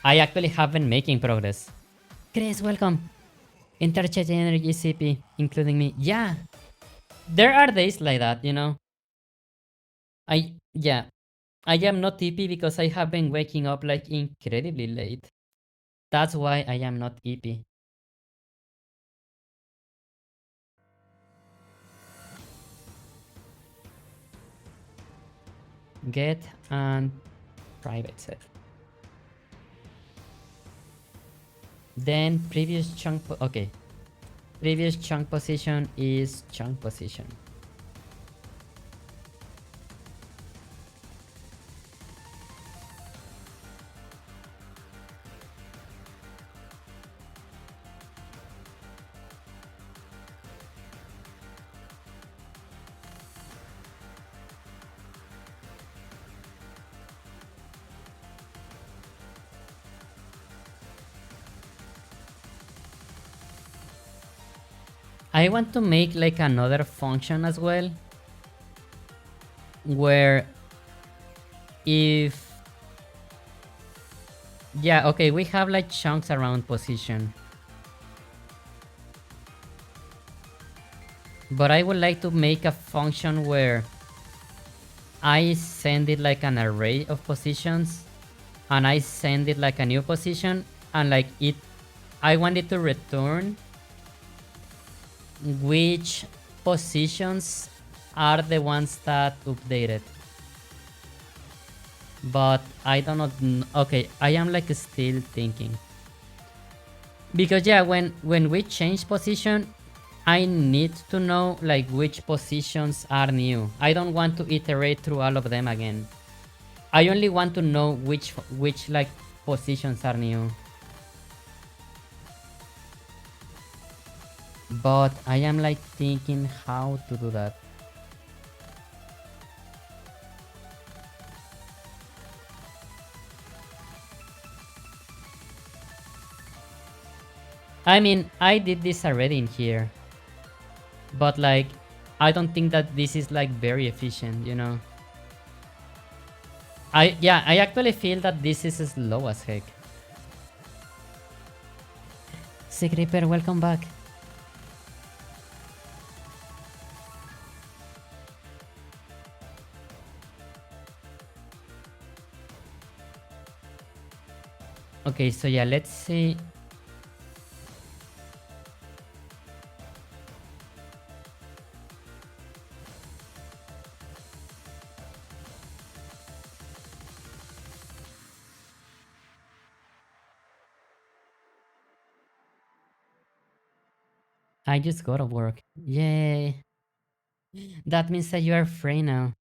I actually have been making progress. Chris, welcome. Interchange energy CP, including me. Yeah, there are days like that, you know. Yeah, I am not TP because I have been waking up like incredibly late. That's why I am not EP. Get and private set. Then previous chunk. Okay, previous chunk position is chunk position. I want to make like another function as well, where if yeah, okay, we have like chunks around position, but I would like to make a function where I send it like an array of positions and I send it like a new position, and like I want it to return which positions are the ones that updated. But I don't know. Okay, I am like still thinking, because yeah, when we change position, I need to know like which positions are new. I don't want to iterate through all of them again. I only want to know which like positions are new. But I am like thinking how to do that. I mean, I did this already in here, but like, I don't think that this is like very efficient, you know? I actually feel that this is slow as heck. Sick Reaper, welcome back. Okay, so yeah, let's see. I just got to work. Yay. That means that you are free now.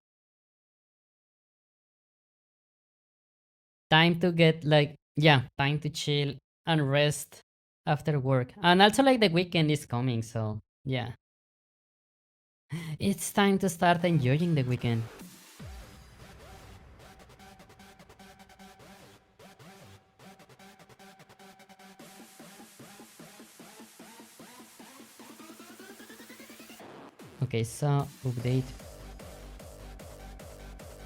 Time to get like, yeah, time to chill and rest after work. And also like the weekend is coming, so yeah. It's time to start enjoying the weekend. Okay, so update.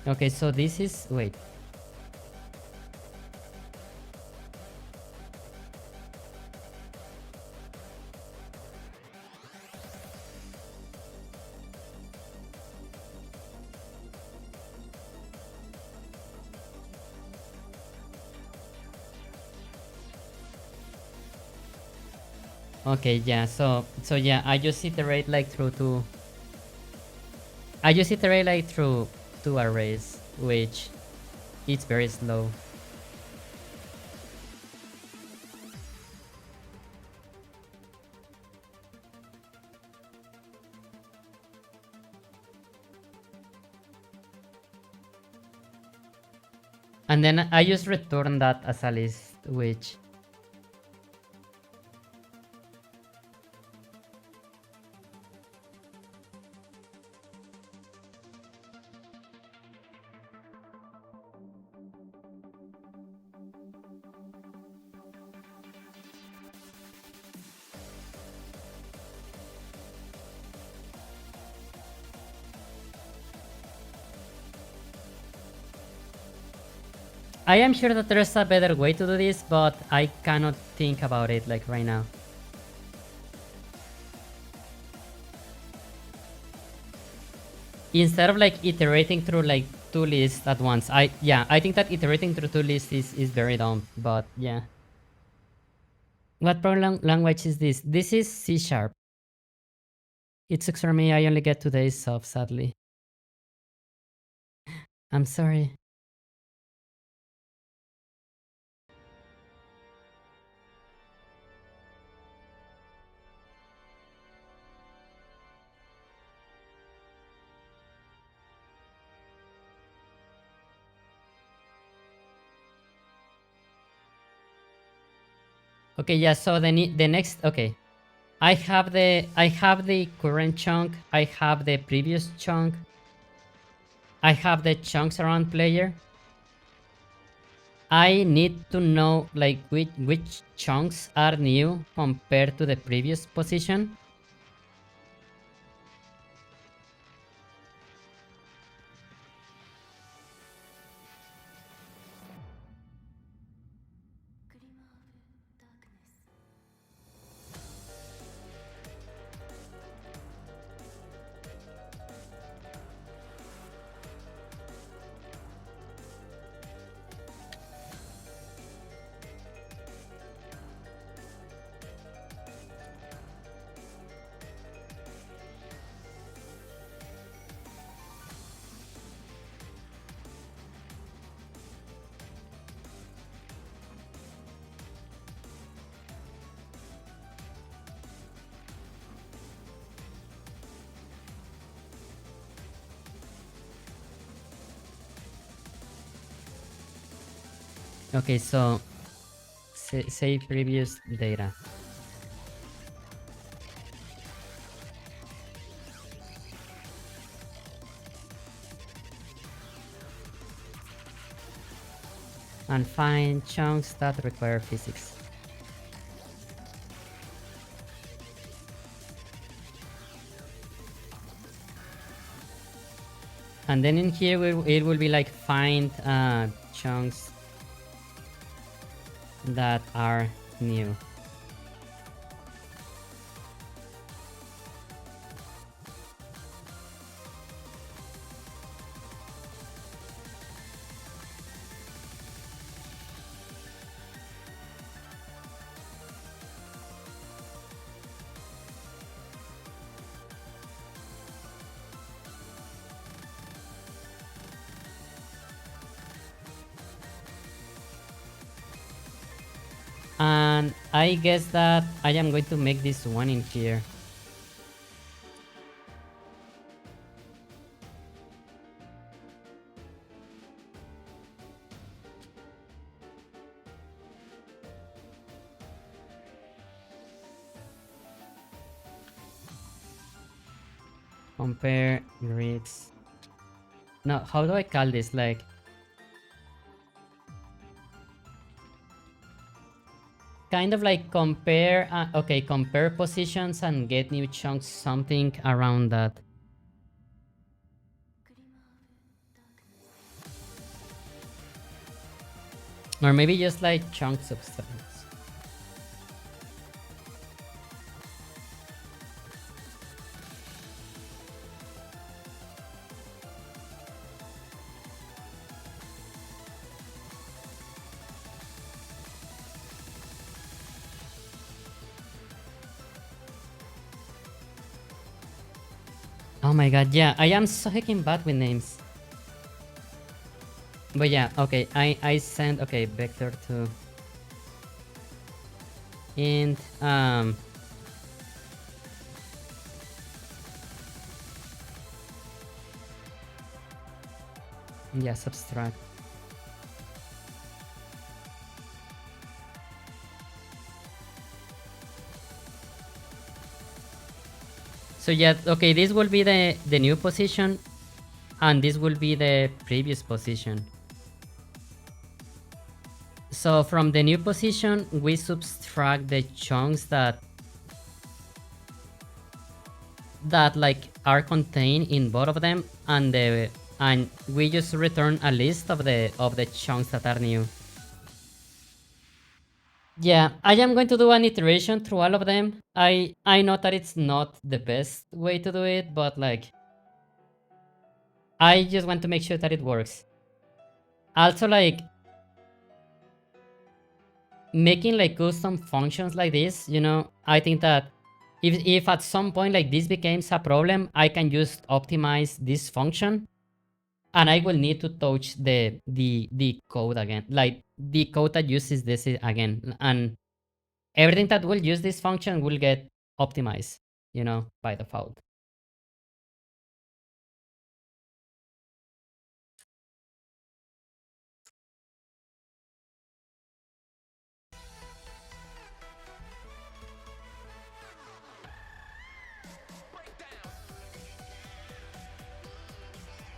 Okay, so this is, wait. Okay, yeah, so yeah, I just iterate like through two arrays, which it's very slow. And then I just return that as a list, which I am sure that there's a better way to do this, but I cannot think about it like right now. Instead of like iterating through like two lists at once, I think that iterating through two lists is very dumb, but yeah. What program language is this? This is C sharp. It sucks for me, I only get 2 days off, sadly. I'm sorry. Okay, yeah, so the next, okay. I have the current chunk, I have the previous chunk, I have the chunks around player. I need to know like which chunks are new compared to the previous position. Okay, so say previous data. And find chunks that require physics. And then in here it will be like find chunks that are new. And I guess that I am going to make this one in here. Compare grids. No, how do I call this? Like, kind of like compare, okay, compare positions and get new chunks, something around that. Or maybe just like chunk substance. Oh my god, yeah, I am so heckin' bad with names. But yeah, okay, I sent, okay, vector to int, yeah, subtract. So yeah, okay, this will be the new position, and this will be the previous position. So from the new position, we subtract the chunks that like are contained in both of them, and we just return a list of the chunks that are new. Yeah, I am going to do an iteration through all of them. I know that it's not the best way to do it, but like I just want to make sure that it works. Also, like making like custom functions like this, I think that if at some point like this becomes a problem, I can just optimize this function, and I will need to touch the code again, like the code that uses this again, and everything that will use this function will get optimized, by default.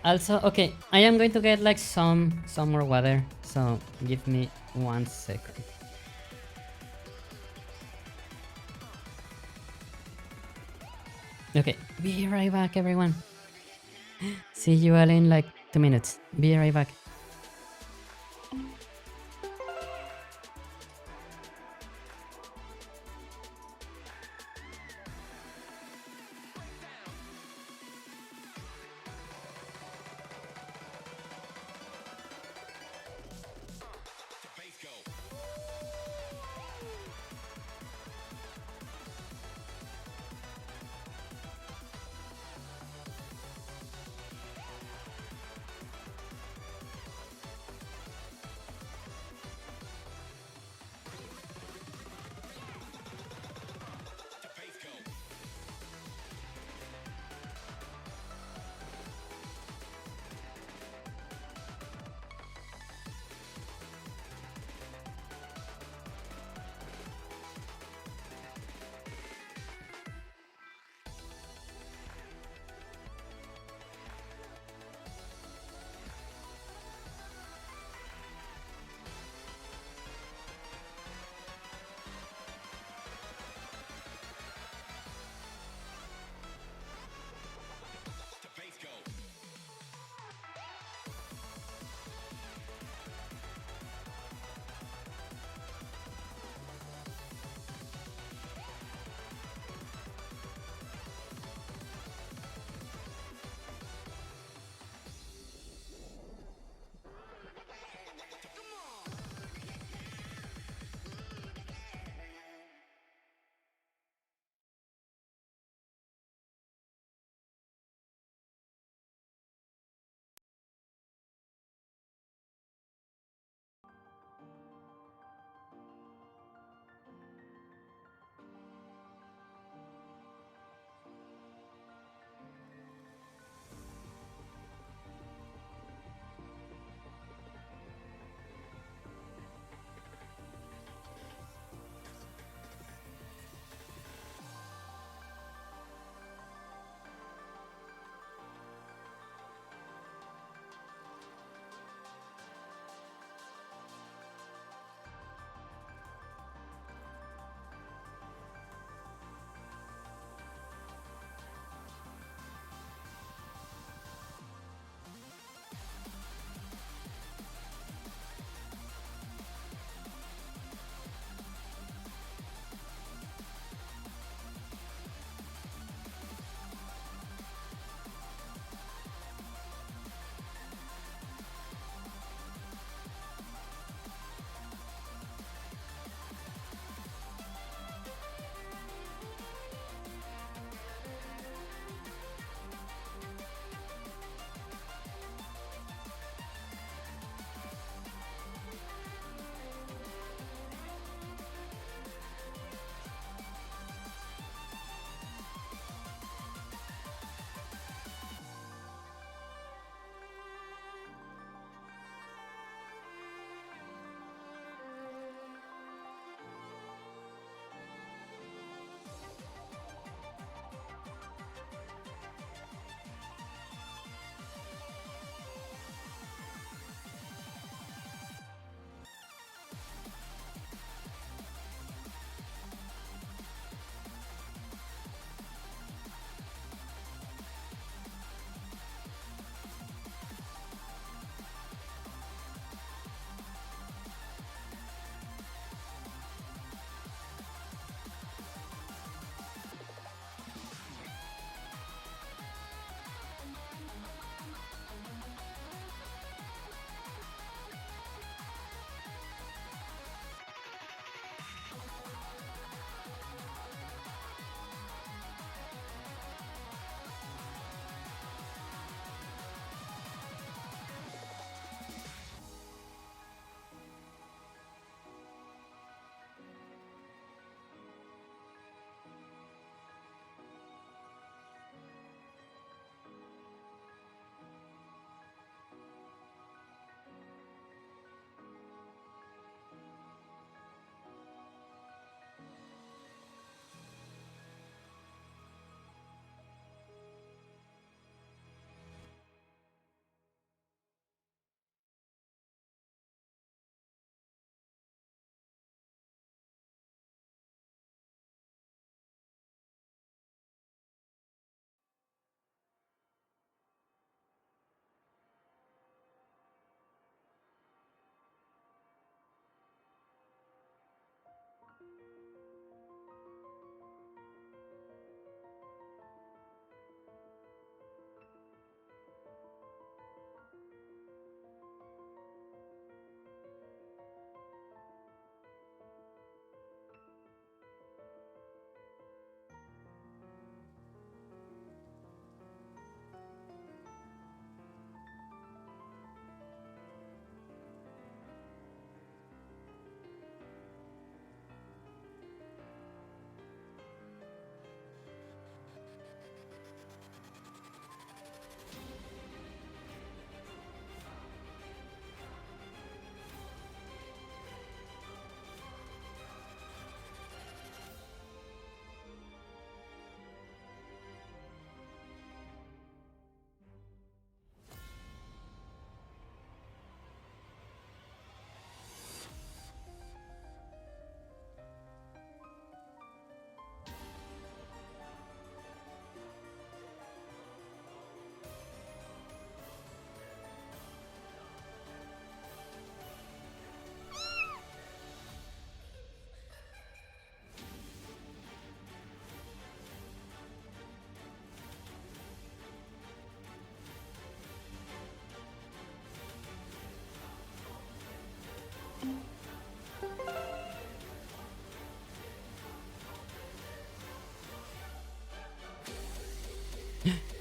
Also, okay, I am going to get like some more water, so give me 1 second. Okay, be right back, everyone. See you all in like 2 minutes. Be right back.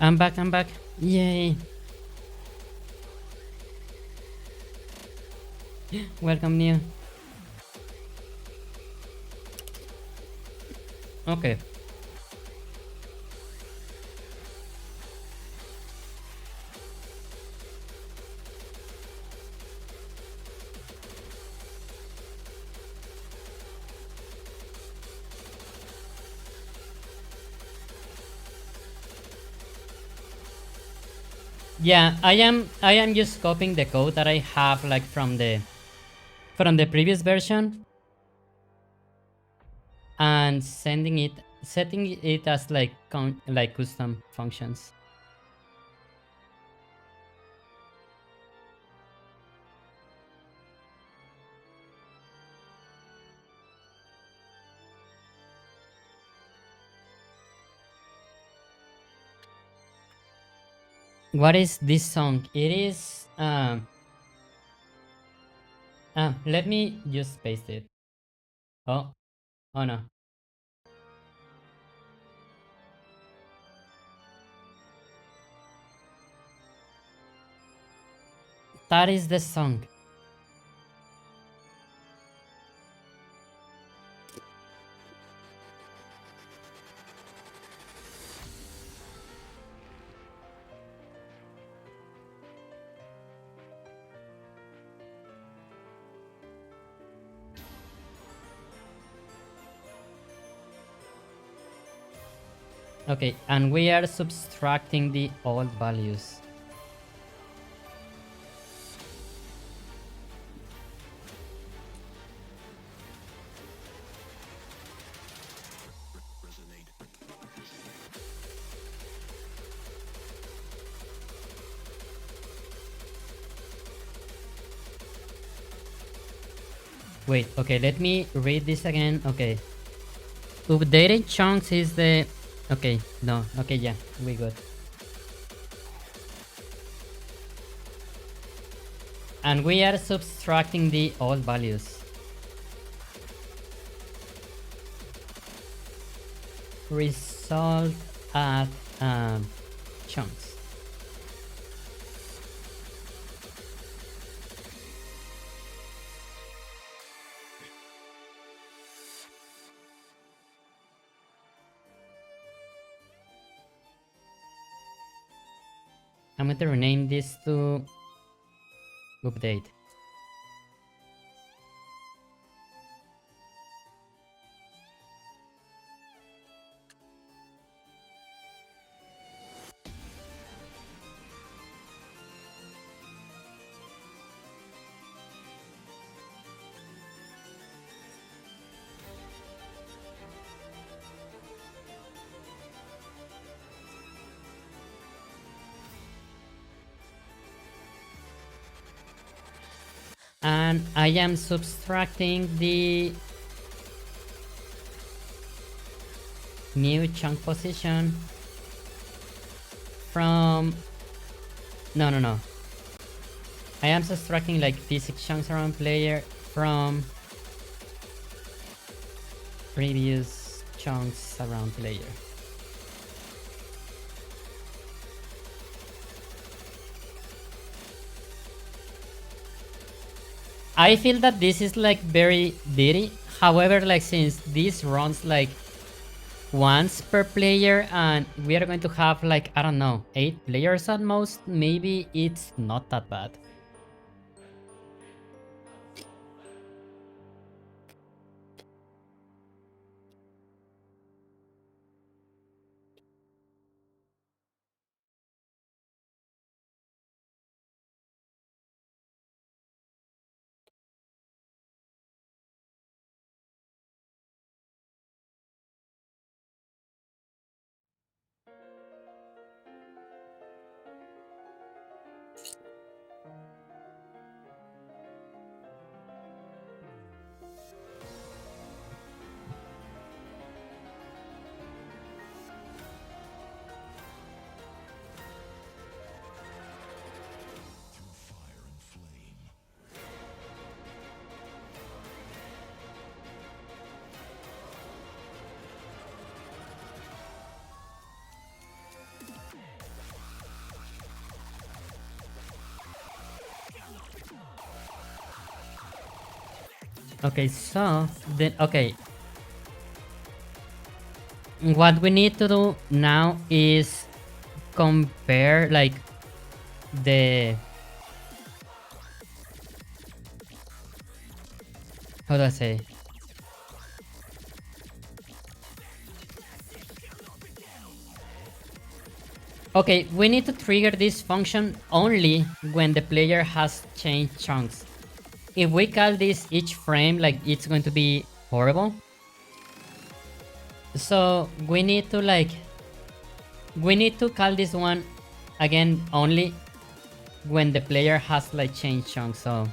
I'm back, I'm back. Yay. Welcome, new. Okay. Yeah, I am just copying the code that I have like from the previous version and setting it as like like custom functions. What is this song? It is let me just paste it. Oh, oh no. That is the song. Okay, and we are subtracting the old values. Wait, okay, let me read this again. Okay. Updated chunks is the... Okay, no. Okay, yeah, we good. And we are subtracting the old values. Result at chunks. I'm going to rename this to update. And I am subtracting the new chunk position from... No, no, no. I am subtracting like physics chunks around player from previous chunks around player. I feel that this is like very dirty. However, like since this runs like once per player and we are going to have like, I don't know, 8 players at most, maybe it's not that bad. Okay, so then okay. What we need to do now is compare like the, how do I say? Okay, we need to trigger this function only when the player has changed chunks. If we call this each frame, like it's going to be horrible. So we need to call this one again only when the player has like changed chunks. So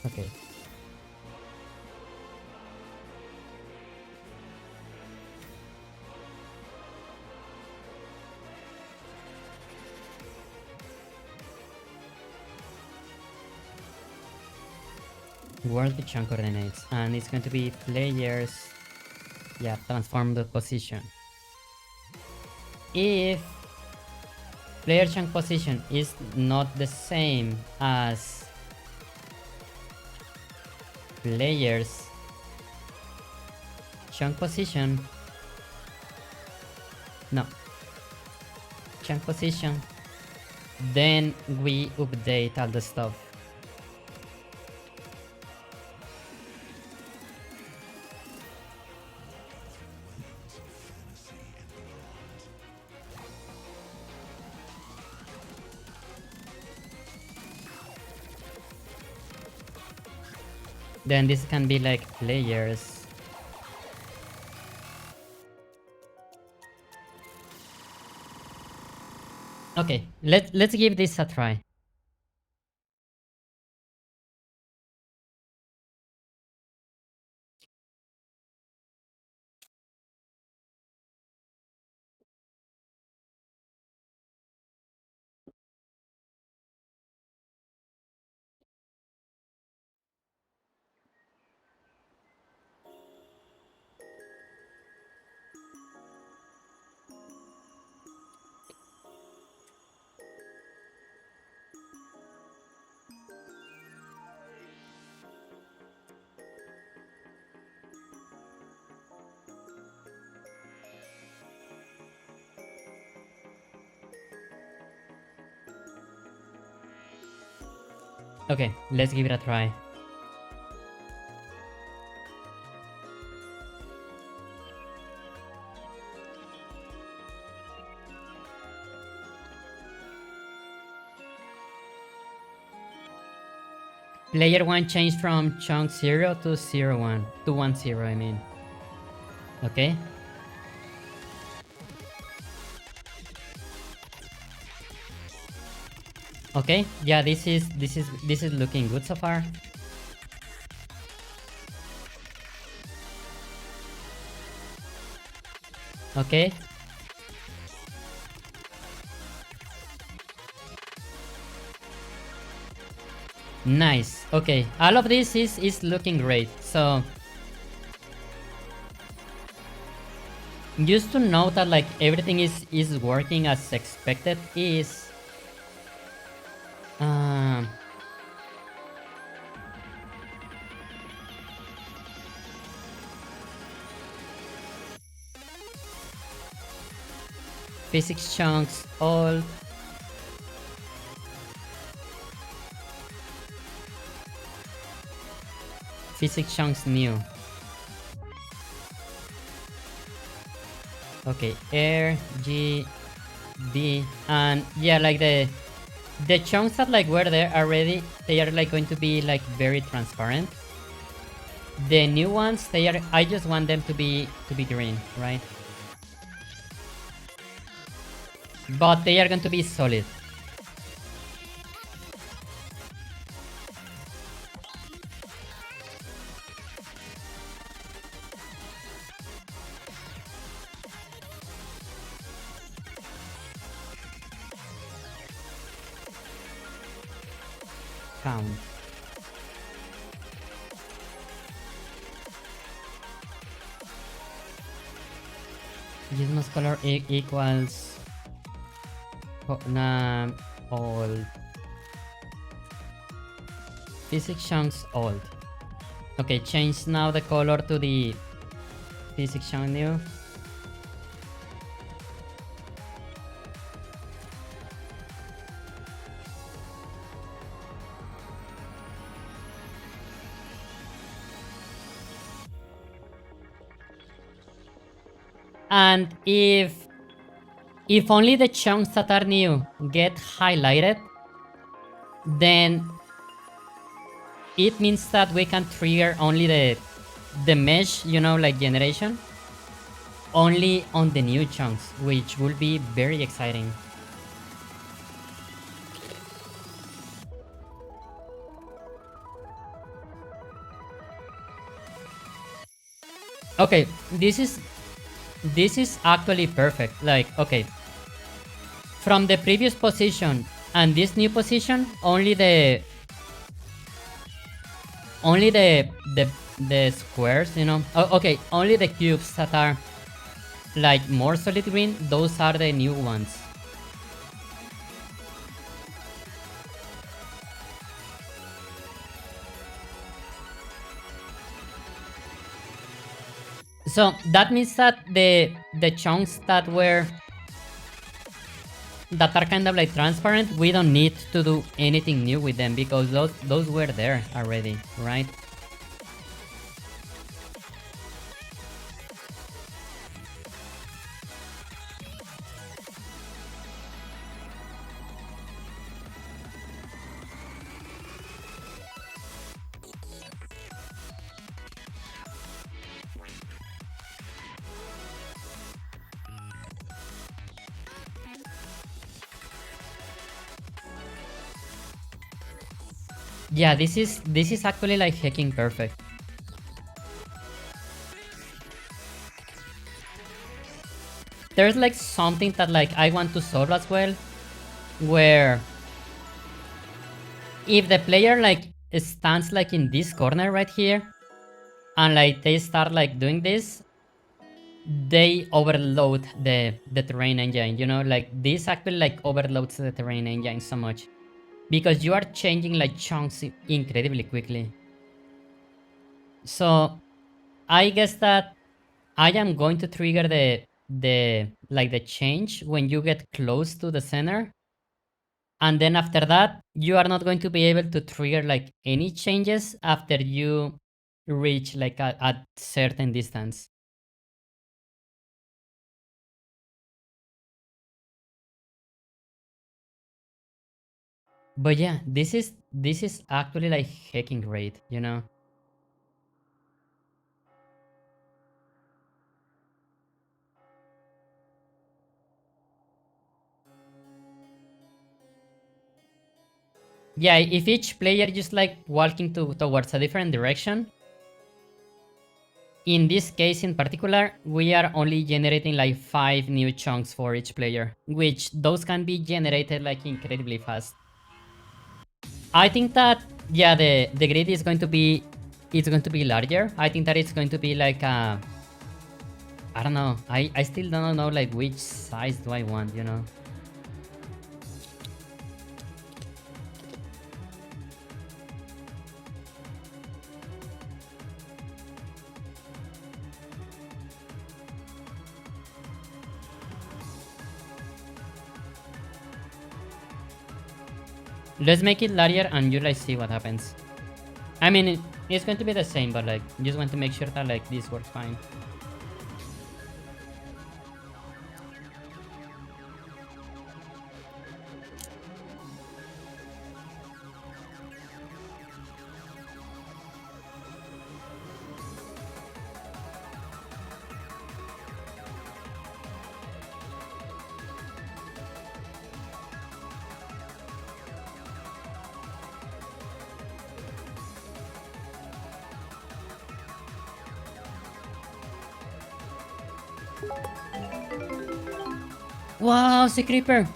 okay. World the chunk coordinates, and it's going to be players, yeah, transform the position. If player chunk position is not the same as players chunk position, no, chunk position, then we update all the stuff. Then this can be like players. Okay, let's give this a try. Okay, let's give it a try. Player 1 changed from chunk 0 to 0 1 to 1 0, I mean. Okay. Okay, yeah, this is looking good so far. Okay. Nice. Okay, all of this is looking great. So just to know that like everything is working as expected is um physics chunks all physics chunks new. Okay, air G D, and yeah, like the chunks that like were there already, they are like going to be like very transparent. The new ones, they are, I just want them to be green, right? But they are going to be solid. Count. Gizmo's color equals old. Physics chunks old. Okay, change now the color to the physics chunk new. And if only the chunks that are new get highlighted, then it means that we can trigger only the mesh, you know, like generation, only on the new chunks, which will be very exciting. Okay, this is actually perfect. Like, okay, from the previous position and this new position, only the squares, you know. Oh, okay, only the cubes that are like more solid green, those are the new ones. So that means that the chunks that are kind of like transparent, we don't need to do anything new with them because those were there already, right? Yeah, this is actually like hacking perfect. There's like something that like I want to solve as well, where if the player like stands like in this corner right here, and like they start like doing this, they overload the terrain engine, you know, like this actually like overloads the terrain engine so much because you are changing like chunks incredibly quickly. So I guess that I am going to trigger the change when you get close to the center, and then after that you are not going to be able to trigger like any changes after you reach like a certain distance. But yeah, this is actually like hacking great, you know. Yeah, if each player just like walking towards a different direction, in this case in particular, we are only generating like 5 new chunks for each player, which those can be generated like incredibly fast. I think that yeah, the grid is going to be it's going to be larger. I think that it's going to be like I don't know. I still don't know like which size do I want, you know. Let's make it larger and you like see what happens. I mean, it's going to be the same, but like just want to make sure that like this works fine. Wow, sea creeper.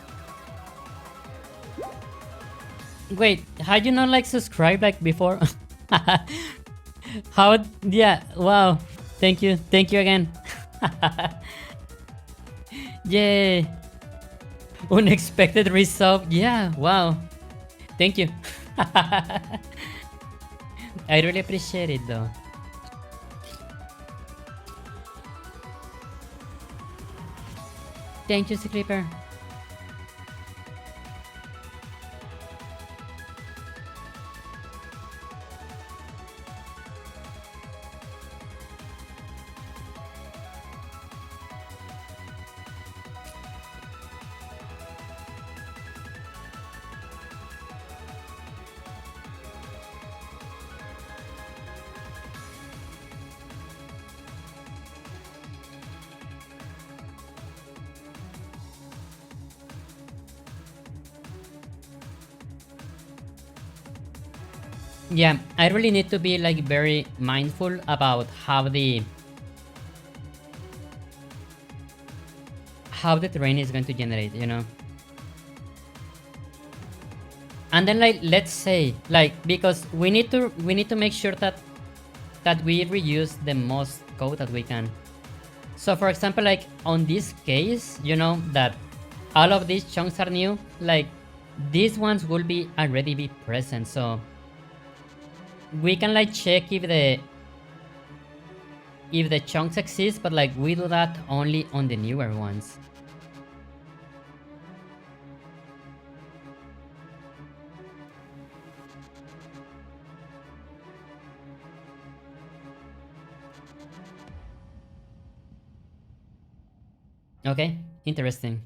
Wait, had you not like subscribed like before? How? Yeah. Wow. Thank you again. Yay. Unexpected result. Yeah, wow. Thank you. I really appreciate it though. Thank you, Creeper. Yeah, I really need to be like very mindful about how the terrain is going to generate, you know. And then like let's say like because we need to make sure that we reuse the most code that we can. So for example, like on this case, you know that all of these chunks are new, like these ones will be already be present, so we can like check if the chunks exist, but like we do that only on the newer ones. Okay, interesting.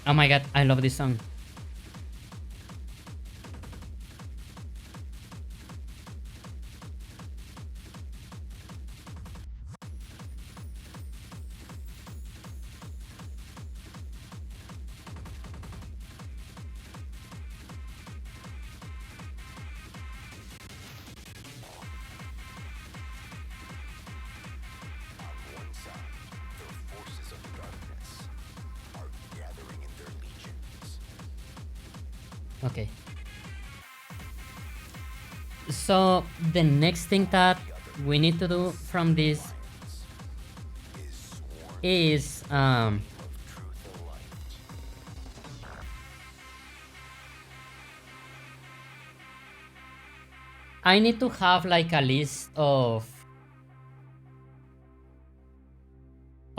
Oh my god, I love this song. Okay. So the next thing that we need to do from this is I need to have like a list of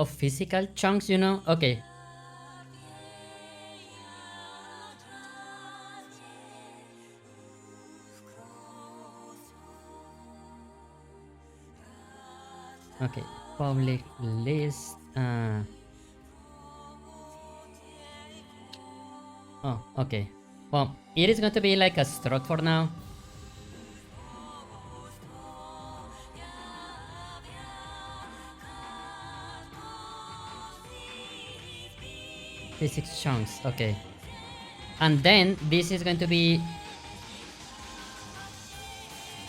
physical chunks, you know? Okay. Okay. Public list. Oh, okay. Well, it is going to be like a struct for now. Physics chunks, okay. And then this is going to be,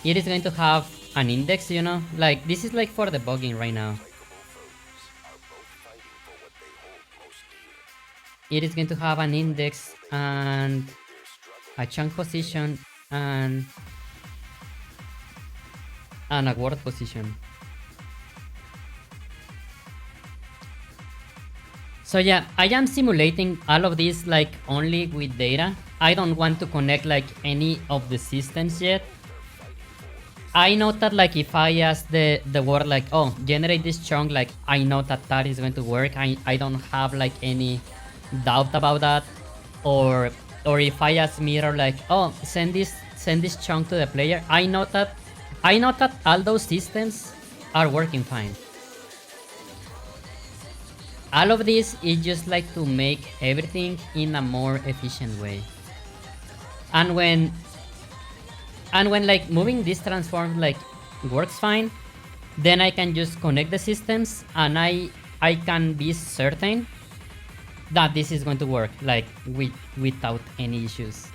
it is going to have an index, you know? Like, this is like for debugging right now. It is going to have an index and a chunk position and a word position. So yeah, I am simulating all of this like only with data. I don't want to connect like any of the systems yet. I know that like if I ask the word like, oh, generate this chunk, like I know that is going to work. I don't have like any doubt about that. Or if I ask mirror like, oh, send this chunk to the player, I know that all those systems are working fine. All of this is just like to make everything in a more efficient way. And when like moving this transform like works fine, then I can just connect the systems and I can be certain that this is going to work like without any issues.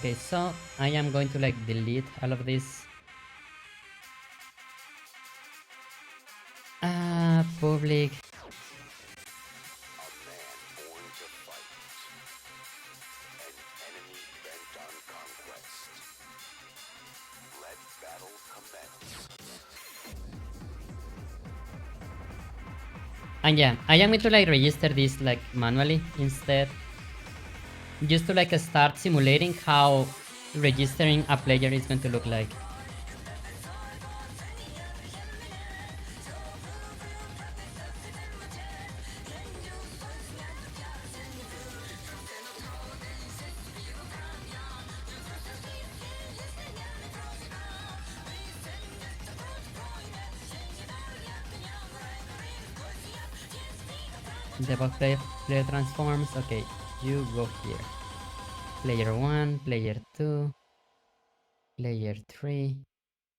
Okay, so I am going to like delete all of this. Public. And yeah, I am going to like register this like manually instead. Just to like start simulating how registering a player is going to look like. Debug player transforms. Okay, you go here. Player 1, player 2, player 3,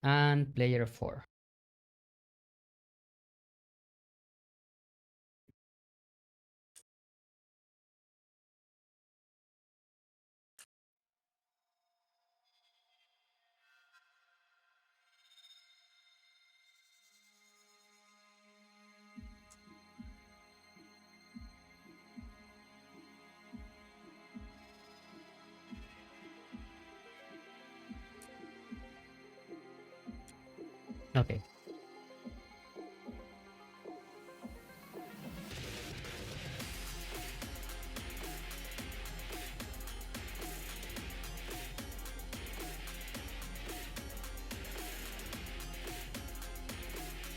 and player 4. Okay.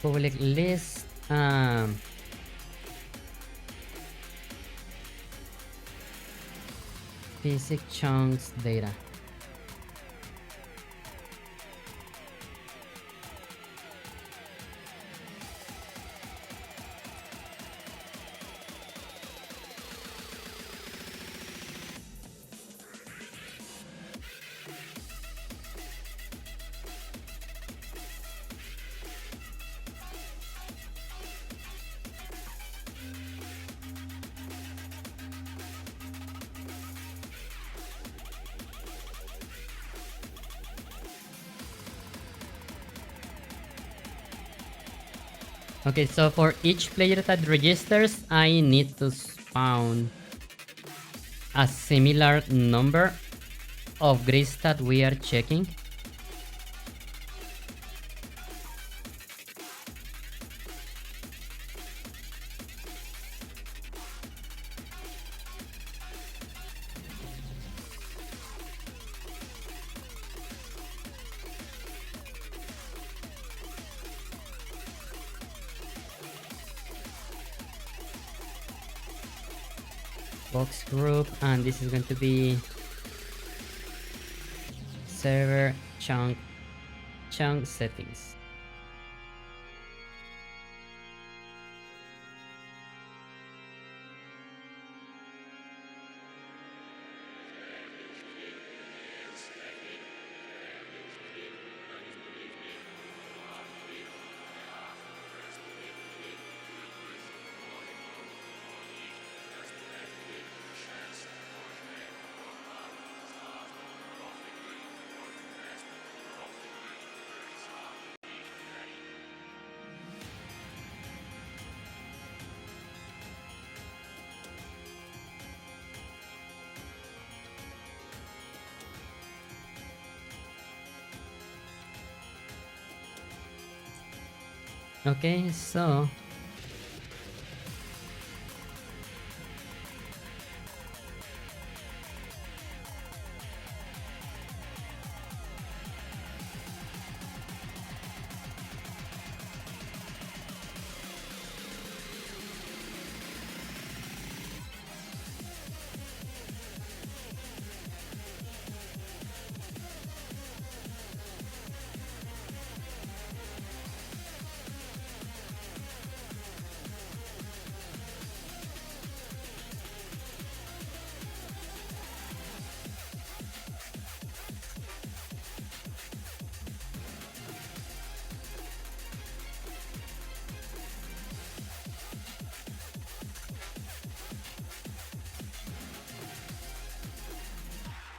Public list. Basic chunks data. Okay, so for each player that registers, I need to spawn a similar number of grids that we are checking. Box group, and this is going to be server chunk settings. Okay, so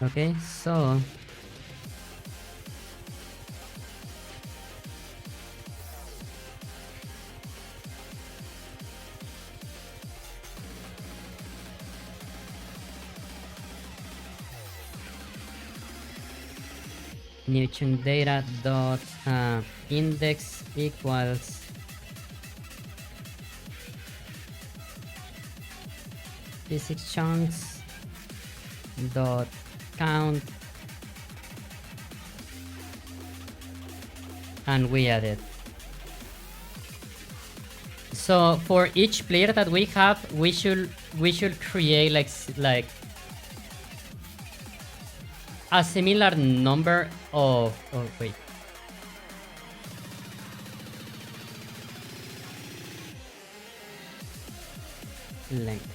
Okay, so new chunk data dot index equals physics chunks dot count, and we add it. So for each player that we have, we should create like a similar number of wait. Length.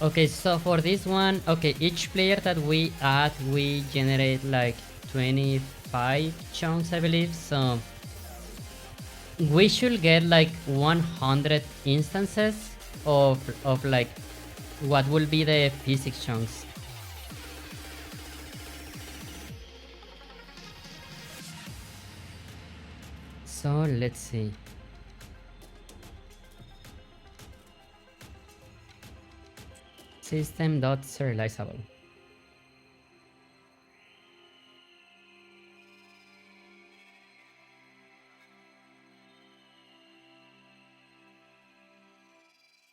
Okay, so for this one, okay, each player that we add, we generate like 25 chunks, I believe. So we should get like 100 instances of like what will be the physics chunks. So let's see. System.serializable.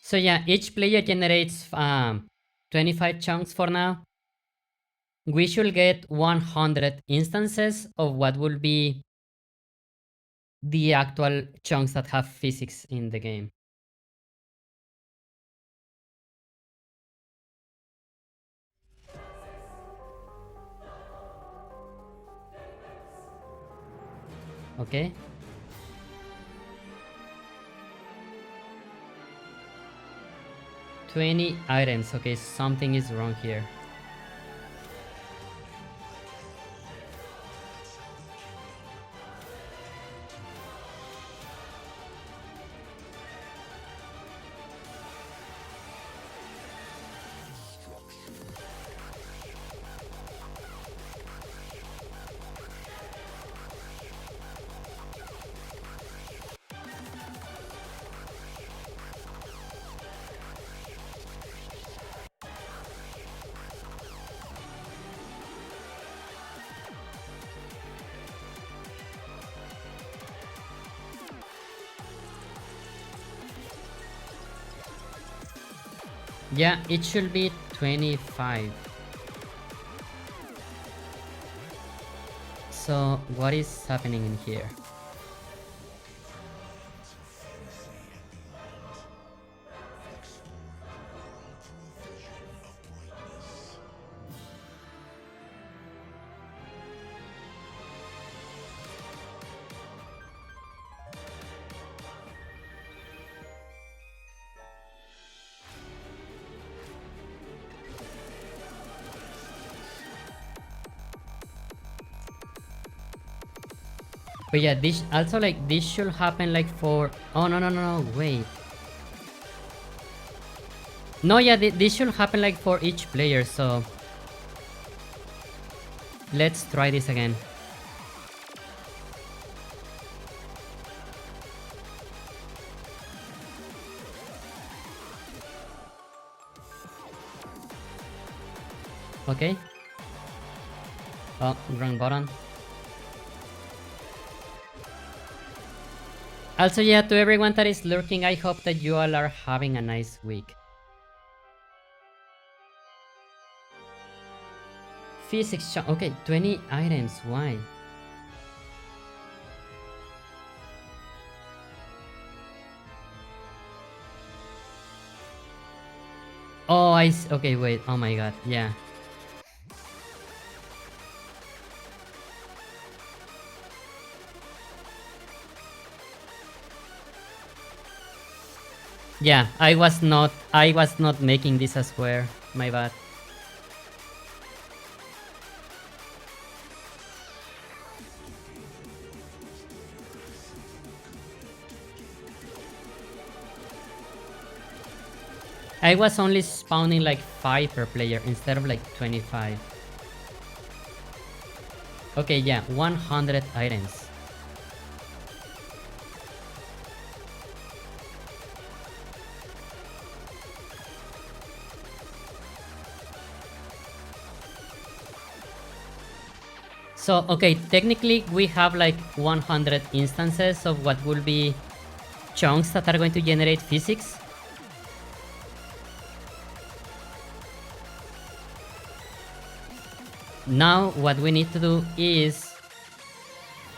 So yeah, each player generates 25 chunks for now. We should get 100 instances of what will be the actual chunks that have physics in the game. Okay. $20 items. Okay, something is wrong here. Yeah, it should be 25. So what is happening in here? But yeah, this also like this should happen like for oh no wait. No, yeah, this should happen like for each player, so let's try this again. Okay. Oh, wrong button. Also, yeah, to everyone that is lurking, I hope that you all are having a nice week. Physics okay, 20 items, why? Oh, okay, wait, oh my god, yeah. Yeah, I was not making this a square, my bad. I was only spawning like 5 per player instead of like 25. Okay, yeah, 100 items. So, okay, technically we have like 100 instances of what will be chunks that are going to generate physics. Now, what we need to do is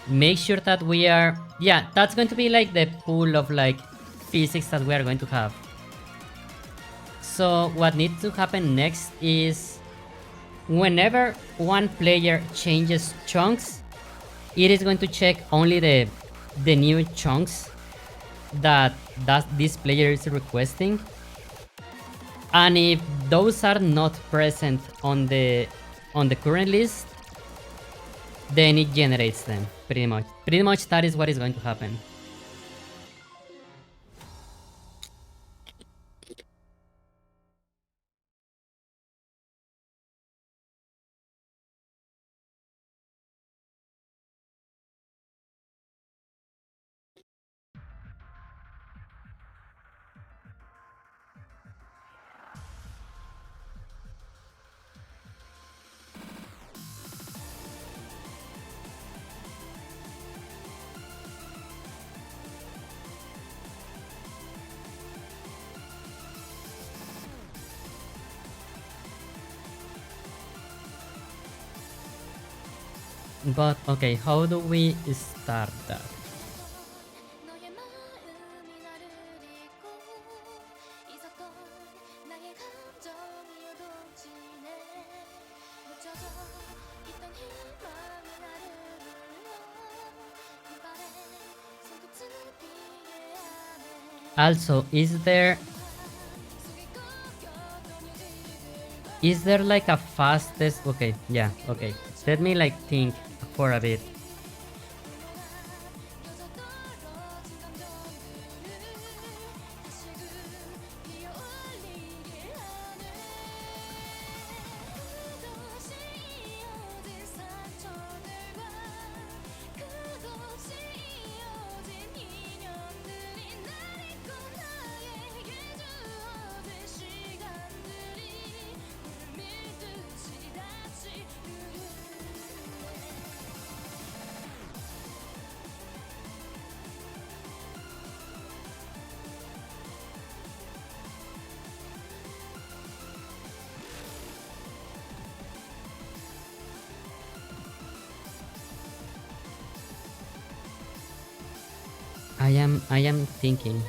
make sure that we are... Yeah, that's going to be like the pool of like physics that we are going to have. So, what needs to happen next is whenever one player changes chunks, it is going to check only the new chunks that this player is requesting, and if those are not present on the current list, then it generates them. Pretty much that is what is going to happen. But okay, how do we start that? Also, is there like a fastest... Okay, yeah, okay. Let me like think for a bit. I am thinking.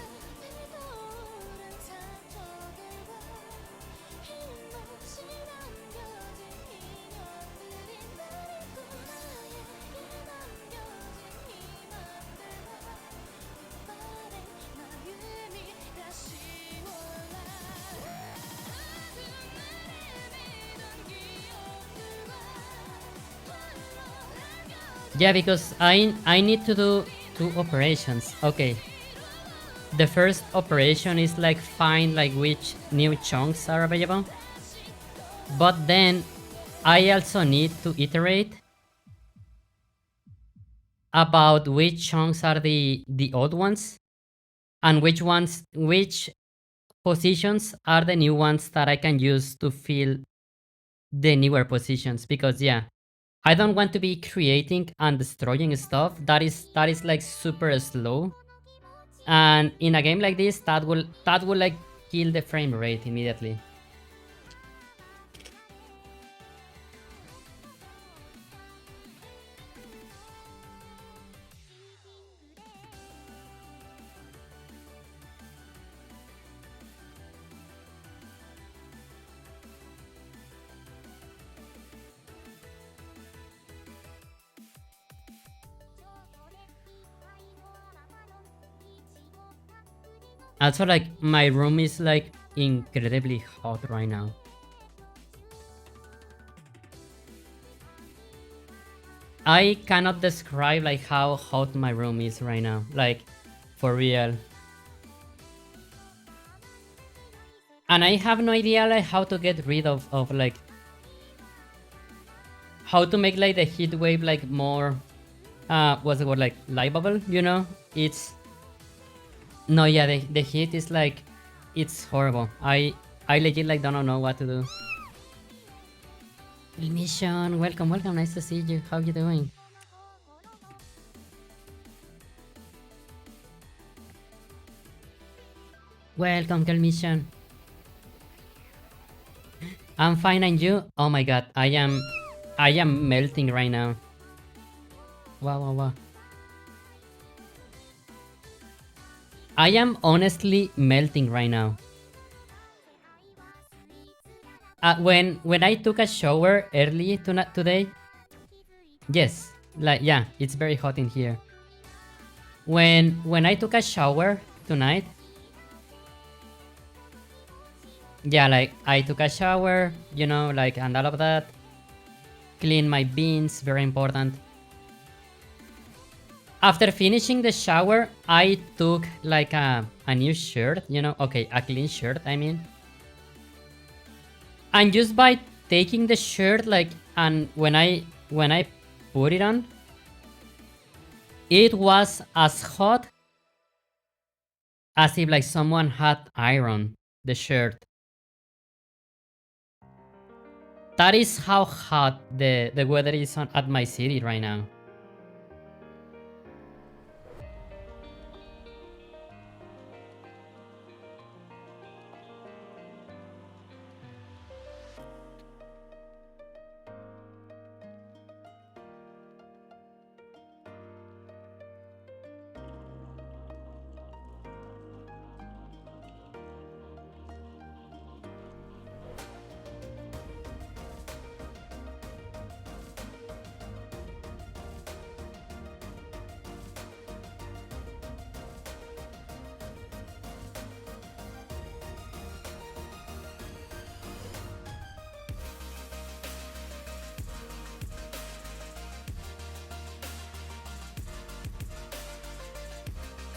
Yeah, because I need to do 2 operations. Okay. The first operation is like find like which new chunks are available. But then I also need to iterate about which chunks are the old ones and which positions are the new ones that I can use to fill the newer positions. Because yeah, I don't want to be creating and destroying stuff that is like super slow, and in a game like this that will like kill the frame rate immediately. Also, like, my room is like incredibly hot right now. I cannot describe like how hot my room is right now, like, for real. And I have no idea like how to get rid of like how to make like the heat wave like more what's the word, like livable, you know? It's no, yeah, the heat is like it's horrible. I legit like don't know what to do. Mission, welcome, welcome, nice to see you. How you doing? Welcome, Mission. I'm fine, and you? Oh my god, I am melting right now. Wow, wow, wow. I am honestly melting right now. When I took a shower early today, yes, like yeah, it's very hot in here. When I took a shower tonight, yeah, like I took a shower, you know, like and all of that. Clean my beans, very important. After finishing the shower, I took like a new shirt, you know, okay, a clean shirt, I mean. And just by taking the shirt, like, and when I put it on, it was as hot as if like someone had ironed the shirt. That is how hot the weather is at my city right now.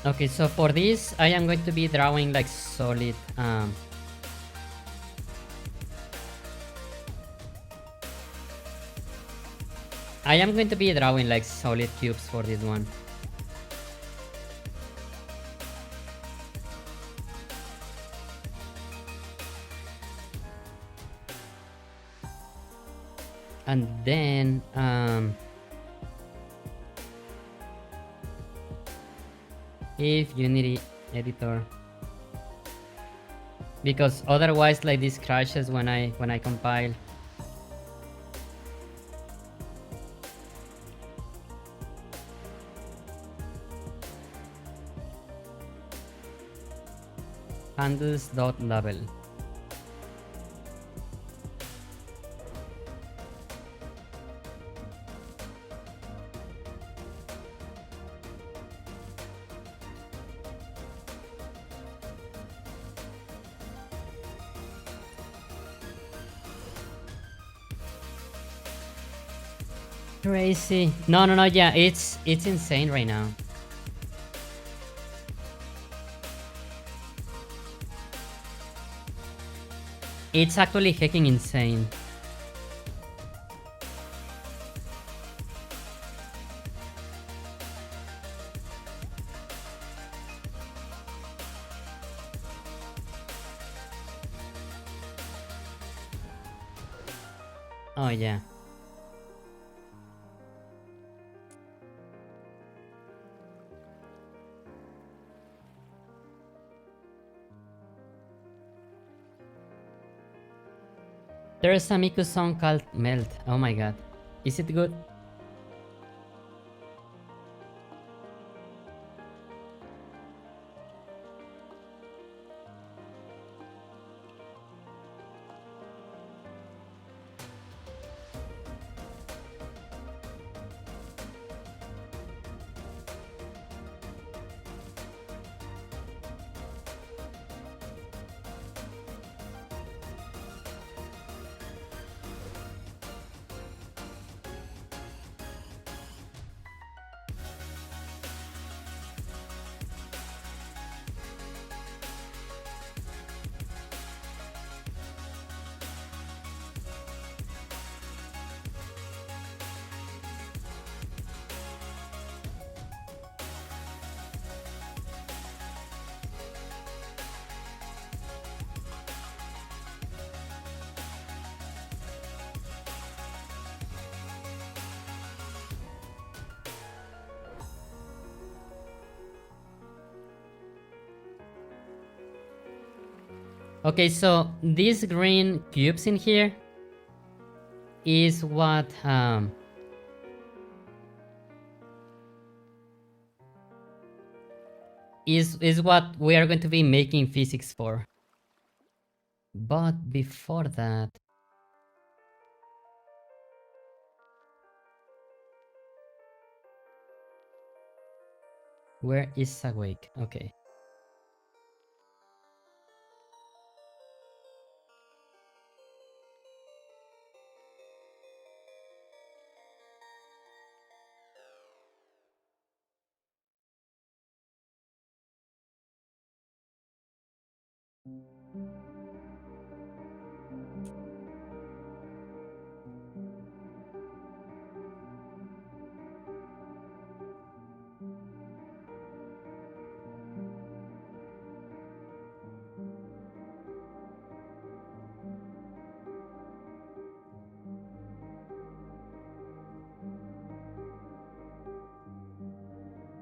Okay, so for this, I am going to be drawing like solid. I am going to be drawing like solid cubes for this one. And then, if Unity editor, because otherwise like this crashes when I compile. Handles.label. Crazy. No, no, no, yeah, it's insane right now. It's actually hecking insane. Oh yeah. There's a Miku song called Melt. Oh my god. Is it good? Okay, so these green cubes in here is what is what we are going to be making physics for. But before that, where is awake? Okay.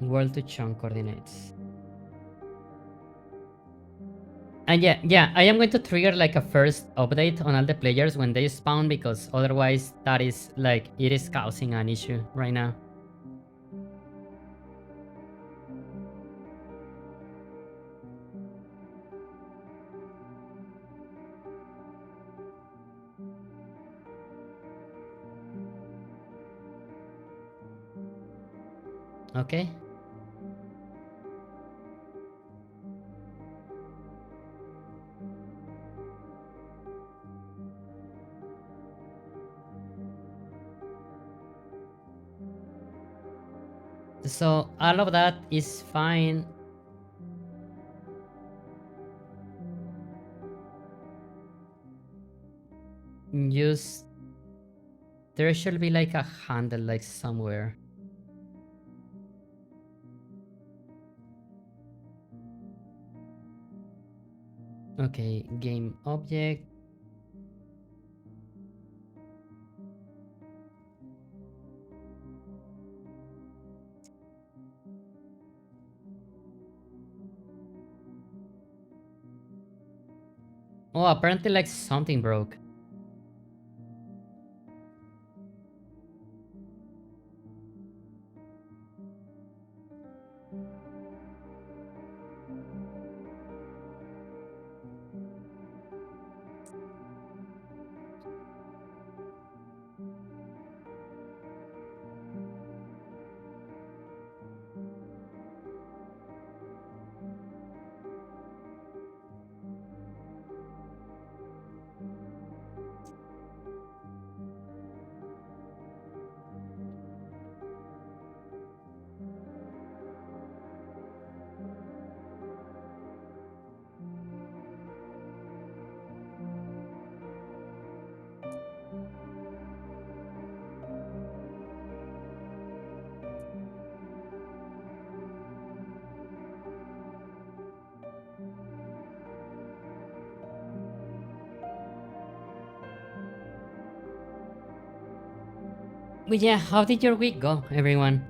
World to chunk coordinates. And yeah, I am going to trigger like a first update on all the players when they spawn, because otherwise that is like, it is causing an issue right now. Okay. So all of that is fine. Just there should be like a handle like somewhere. Okay, game object. Oh, apparently like something broke. But yeah, how did your week go, everyone?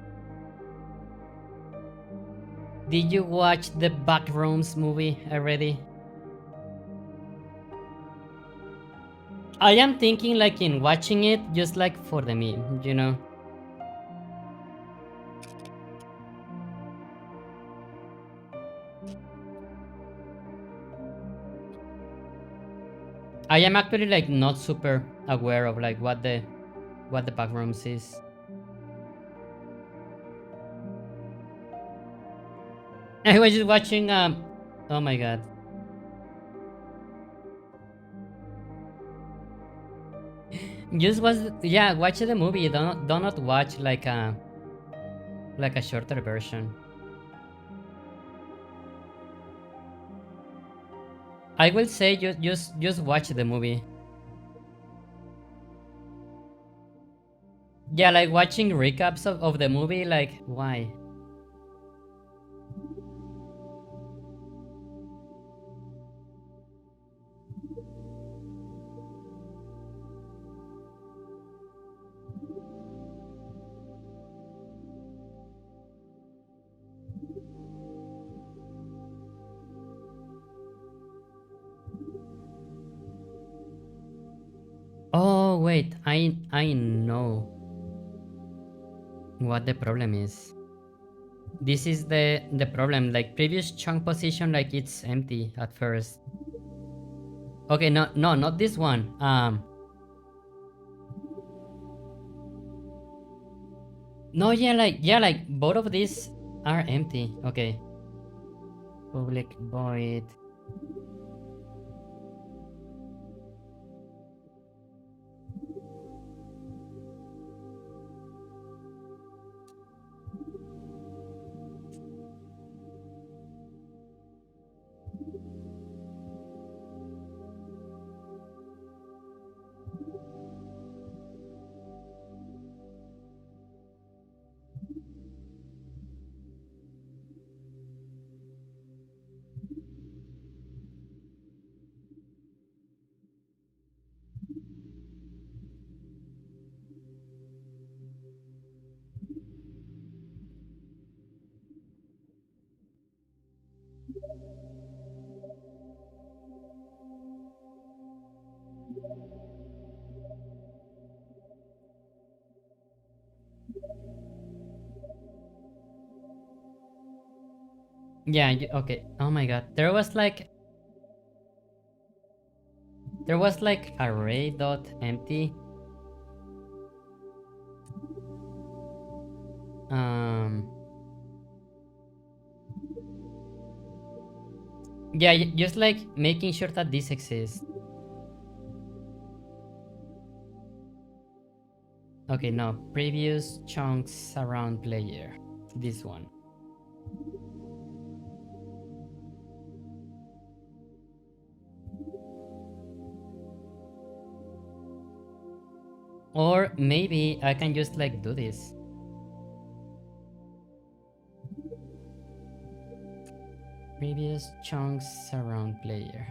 Did you watch the Backrooms movie already? I am thinking like in watching it just like for the meme, you know? I am actually like not super aware of like what the Backrooms is. I was just watching oh my god. Just was yeah, watch the movie. Do not watch like a shorter version. I will say just watch the movie. Yeah, like watching recaps of the movie, like why? wait, I know what the problem is. This is the problem. Like previous chunk position, like it's empty at first. Okay, no, not this one. No, yeah, like both of these are empty. Okay. Public void. Yeah, okay. Oh my god. There was like array dot empty. Um yeah, just like making sure that this exists. Okay, no. Previous chunks around player. This one. Or maybe I can just like do this. Previous chunks around player.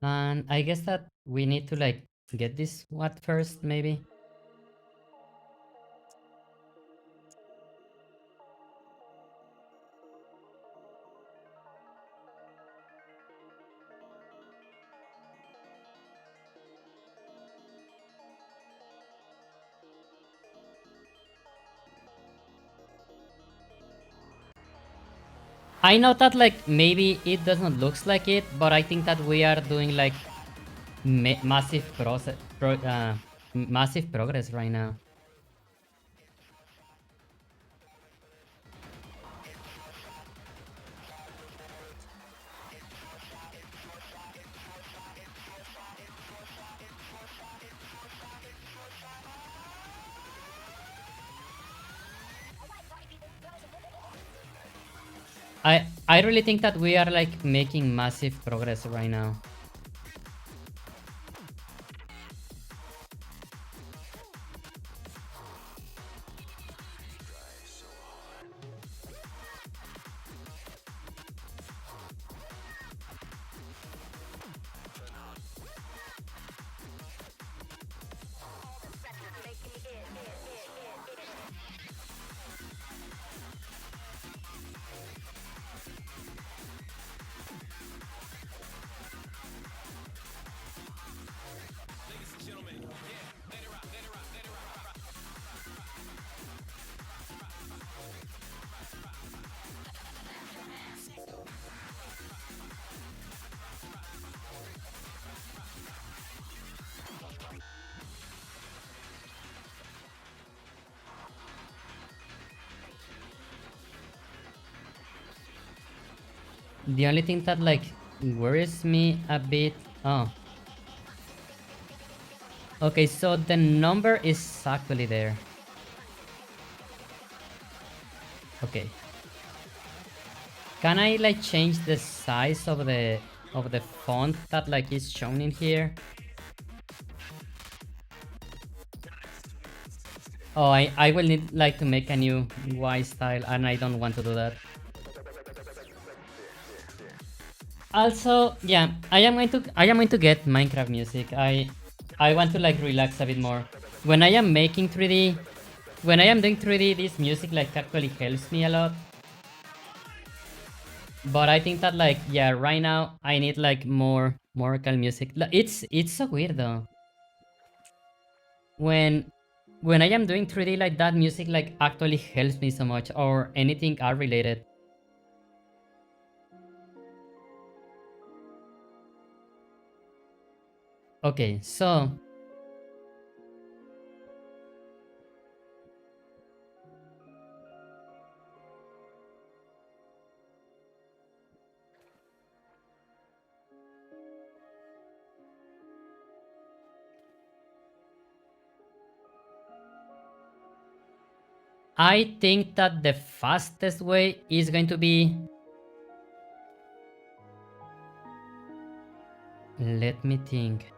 And I guess that we need to like get this what first, maybe. I know that like maybe it doesn't looks like it, but I think that we are doing like massive progress right now. I really think that we are like making massive progress right now. The only thing that like worries me a bit. Oh, okay. So the number is actually there. Okay. Can I like change the size of the font that like is shown in here? Oh, I will need like to make a new Y style, and I don't want to do that. Also, yeah, I am going to get Minecraft music. I want to like relax a bit more. When I am making 3D, when I am doing 3D, this music like actually helps me a lot. But I think that like yeah, right now I need like more calm music. It's so weird though. When when I am doing 3D like that, music like actually helps me so much, or anything art related. Okay, so I think that the fastest way is going to be, let me think.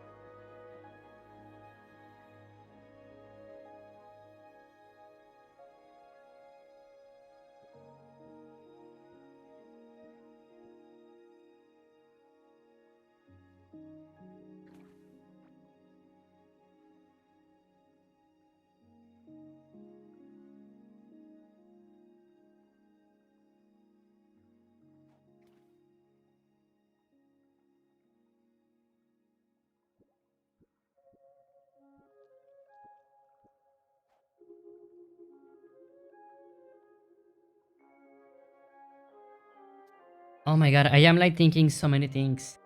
Oh my god, I am like thinking so many things.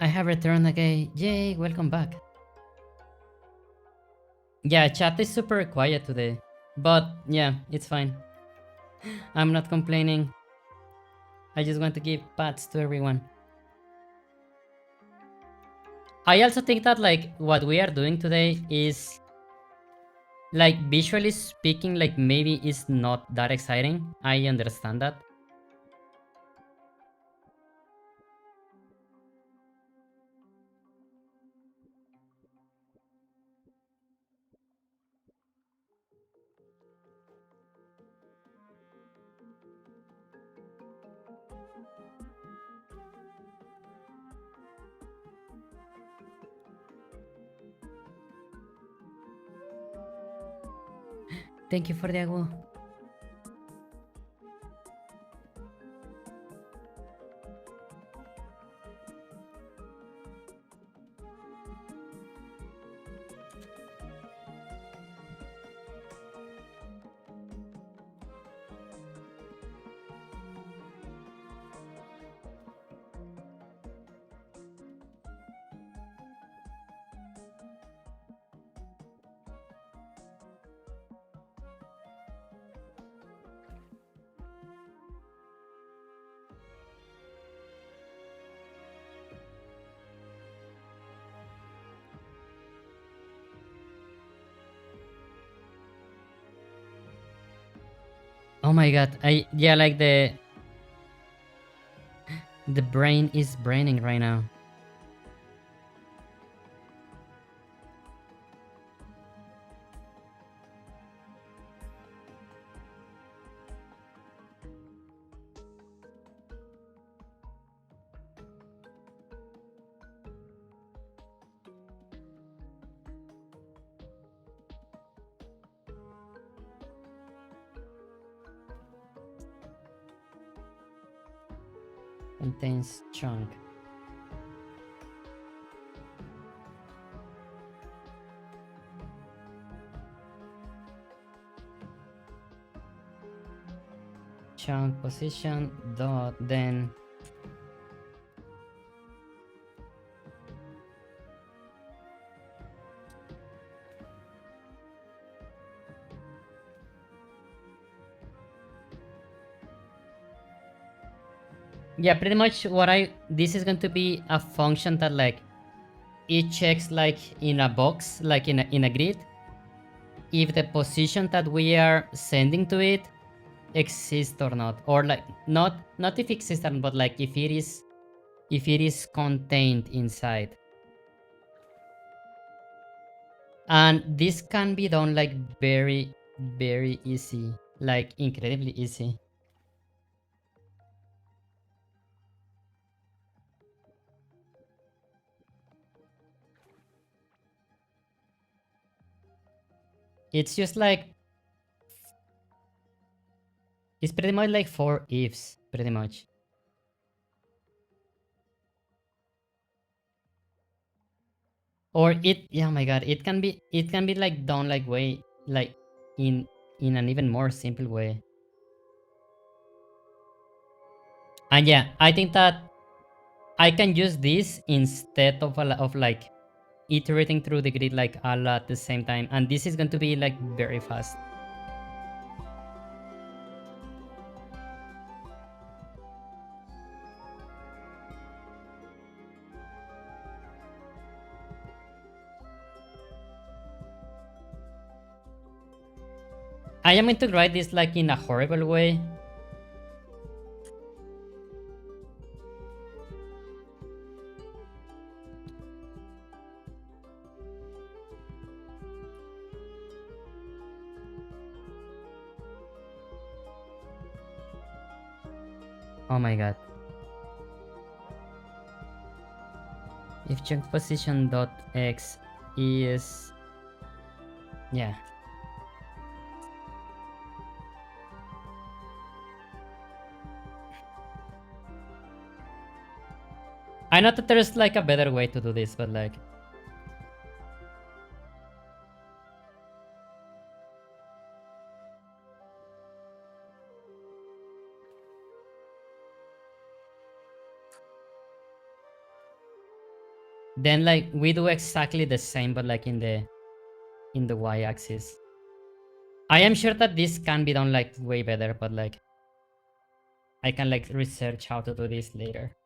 I have returned again. Yay, welcome back. Yeah, chat is super quiet today. But yeah, it's fine. I'm not complaining. I just want to give pats to everyone. I also think that like what we are doing today is like visually speaking like maybe is not that exciting. I understand that. Thank you for the agua. Oh my god, I yeah, like the brain is braining right now. Contains chunk. Chunk position dot then yeah, pretty much this is going to be a function that like it checks like in a box, like in a grid, if the position that we are sending to it exists or not, or like not if it exists or not, but like if it is contained inside. And this can be done like very easy, like incredibly easy. It's just like it's pretty much like four ifs, pretty much. Or it, yeah, oh my god, it can be like done like way like in in an even more simple way. And yeah, I think that I can use this instead of like iterating through the grid like all at the same time, and this is going to be like very fast. I am going to write this like in a horrible way. Oh my god. If chunk position dot x is, yeah. I know that there's like a better way to do this, but like then like we do exactly the same, but like in the y-axis. I am sure that this can be done like way better, but like I can like research how to do this later.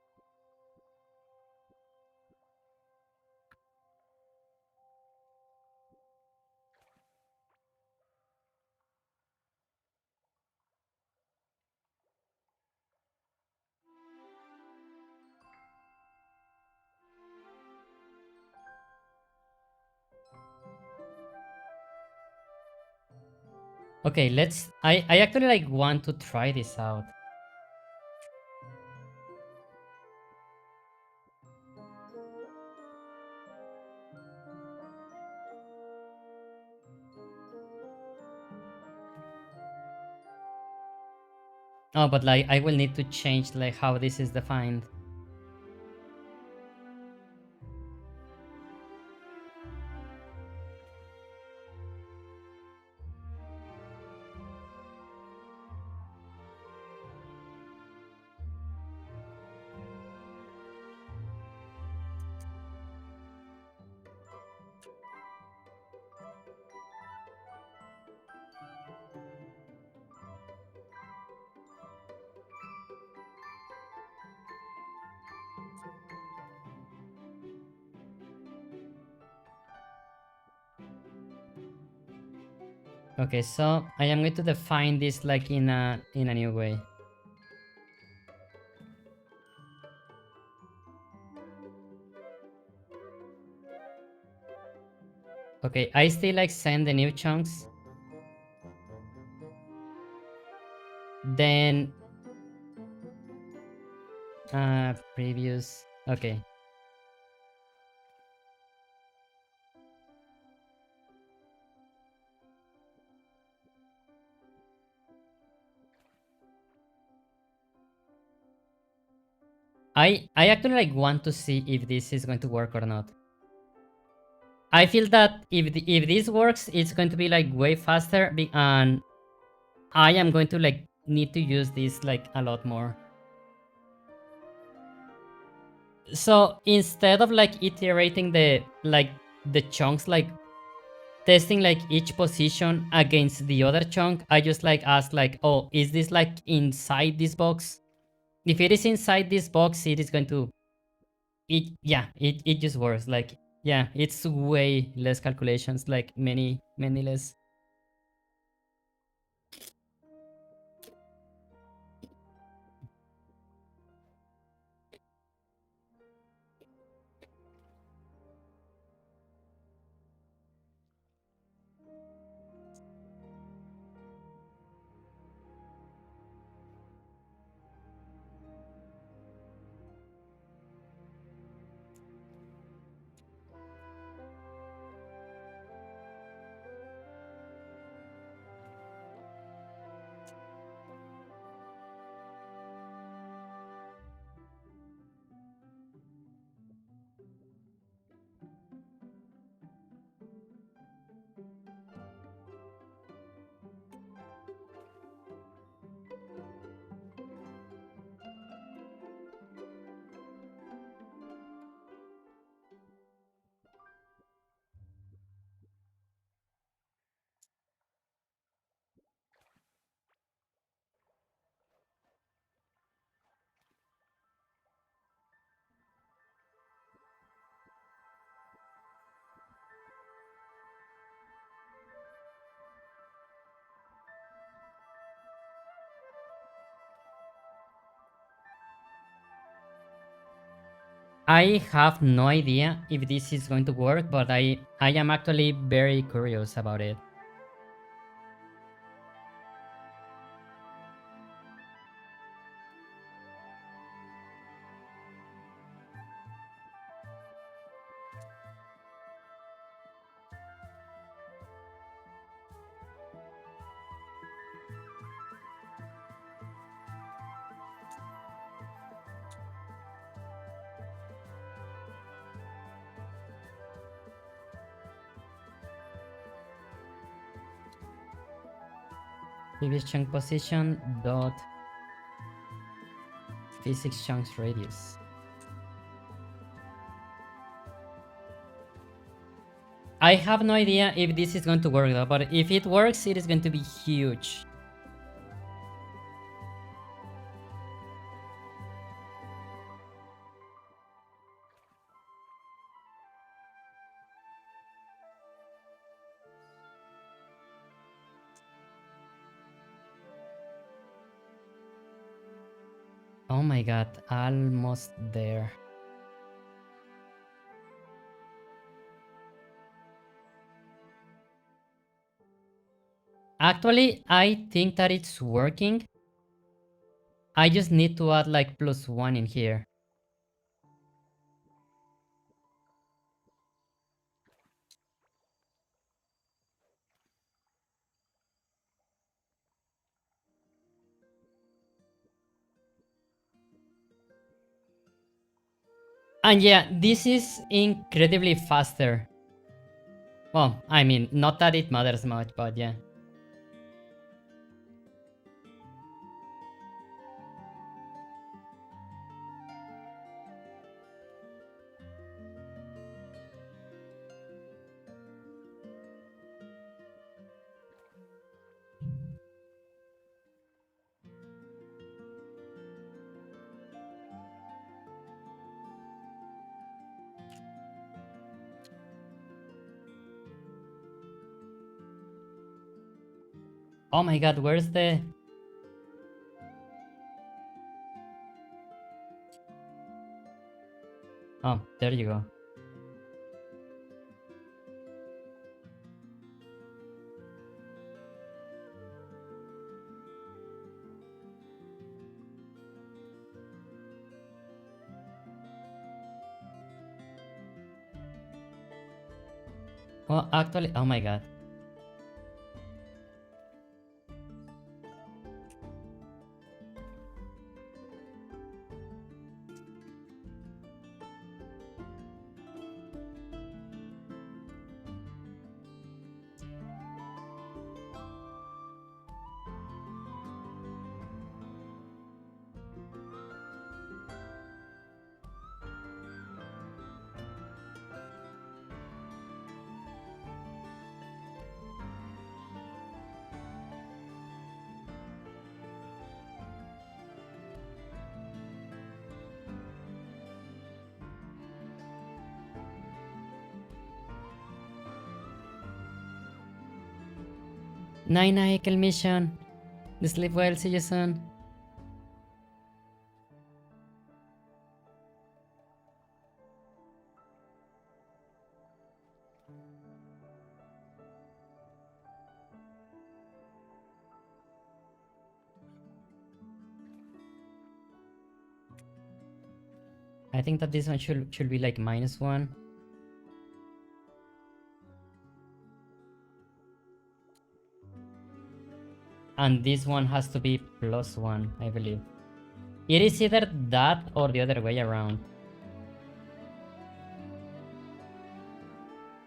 Okay, I actually like want to try this out. Oh, but like I will need to change like how this is defined. Okay, so I am going to define this like in a new way. Okay, I still like send the new chunks. Then previous. Okay. I actually like want to see if this is going to work or not. I feel that if this works, it's going to be like way faster, and I am going to like need to use this like a lot more. So instead of like iterating the chunks, like testing like each position against the other chunk, I just like ask like, oh, is this like inside this box? If it is inside this box, it is going to it just works. Like, yeah, it's way less calculations, like many less. I have no idea if this is going to work, but I am actually very curious about it. Previous chunk position dot physics chunks radius. I have no idea if this is going to work though, but if it works, it is going to be huge. Oh my god, almost there. Actually, I think that it's working. I just need to add like +1 in here. And yeah, this is incredibly faster. Well, I mean, not that it matters much, but yeah. Oh my god, where's the... Oh, there you go. Well, actually, oh my god. Night night, kill mission. Sleep well, see you soon. I think that this one should be like -1. And this one has to be +1, I believe. It is either that or the other way around.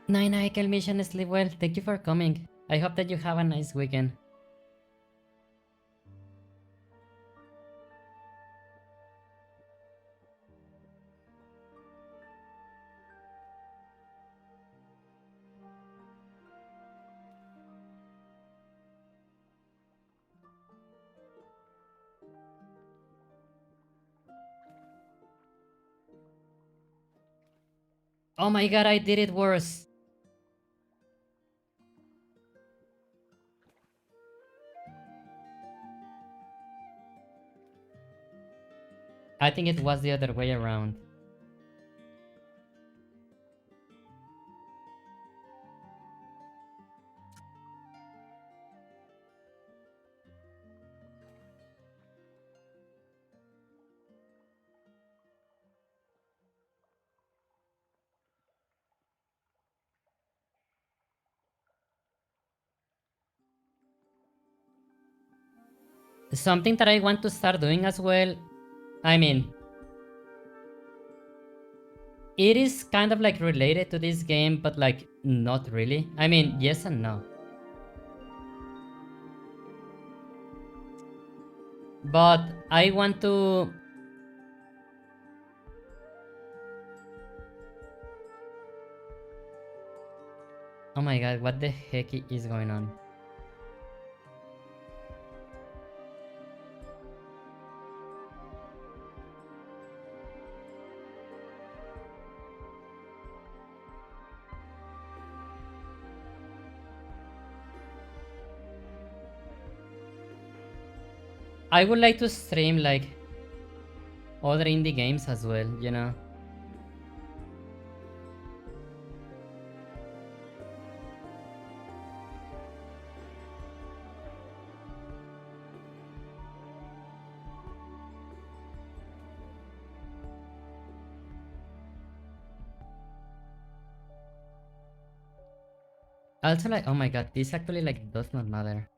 Night night, kill mission, sleep well. Thank you for coming. I hope that you have a nice weekend. Oh my god, I did it worse. I think it was the other way around. Something that I want to start doing as well. I mean, it is kind of like related to this game, but like not really. I mean, yes and no. But I want to... Oh my god, what the heck is going on? I would like to stream like other indie games as well, you know? Also like, oh my god, this actually like does not matter.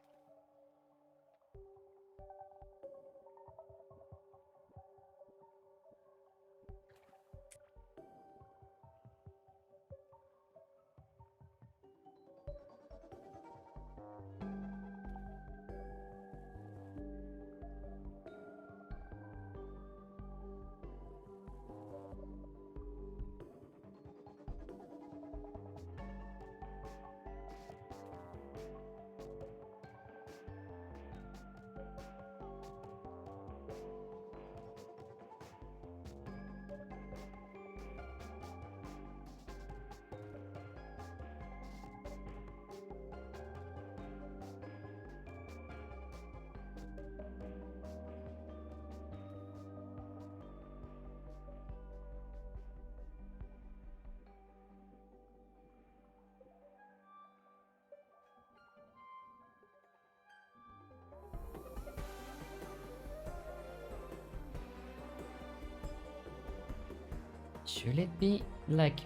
Should it be like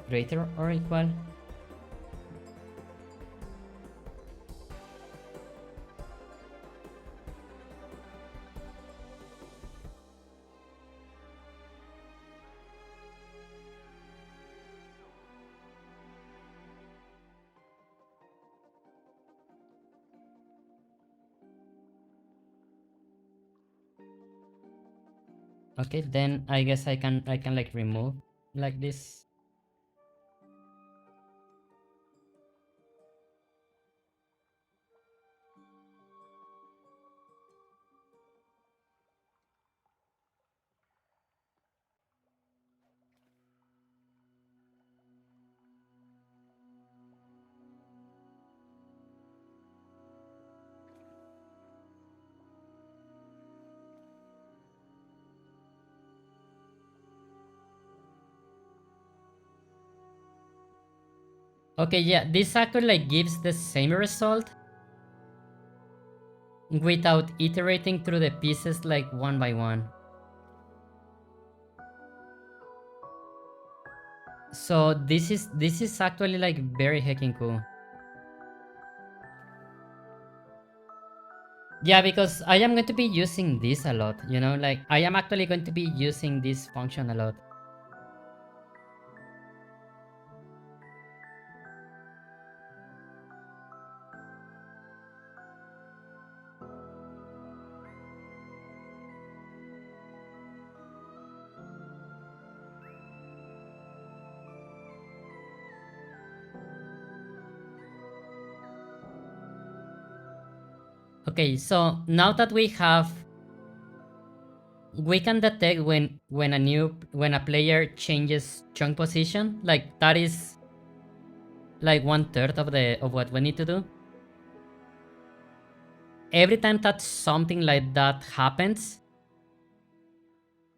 greater or equal? Okay, then I guess I can like remove like this. Okay, yeah, this actually like gives the same result without iterating through the pieces like one by one. So this is actually like very heckin' cool. Yeah, because I am going to be using this a lot, you know, like I am actually going to be using this function a lot. Okay, so now that we can detect when a player changes chunk position, like that is like 1/3 of what we need to do. Every time that something like that happens,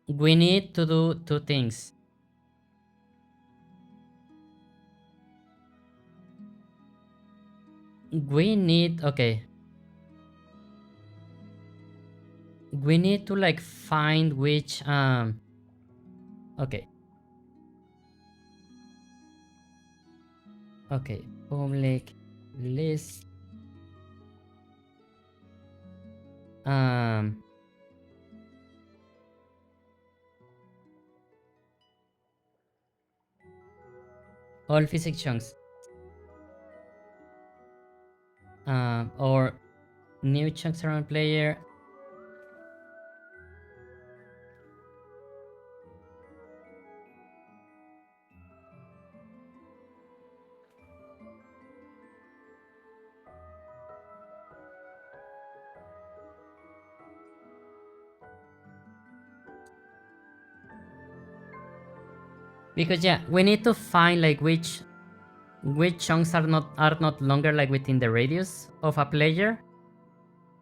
we need to do two things. We need, okay, we need to like find which okay, okay, public list um all physics chunks or new chunks around player. Because yeah, we need to find like which chunks are not longer like within the radius of a player,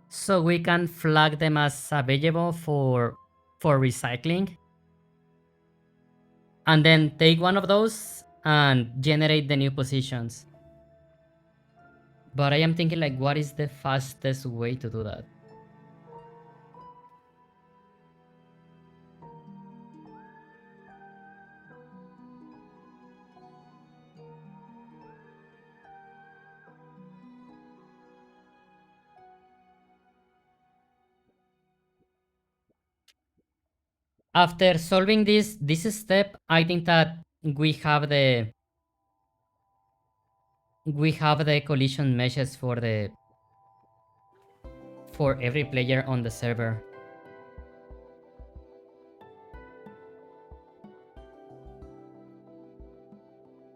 so we can flag them as available for recycling, and then take one of those and generate the new positions. But I am thinking like what is the fastest way to do that? After solving this step, I think that we have the collision meshes for every player on the server.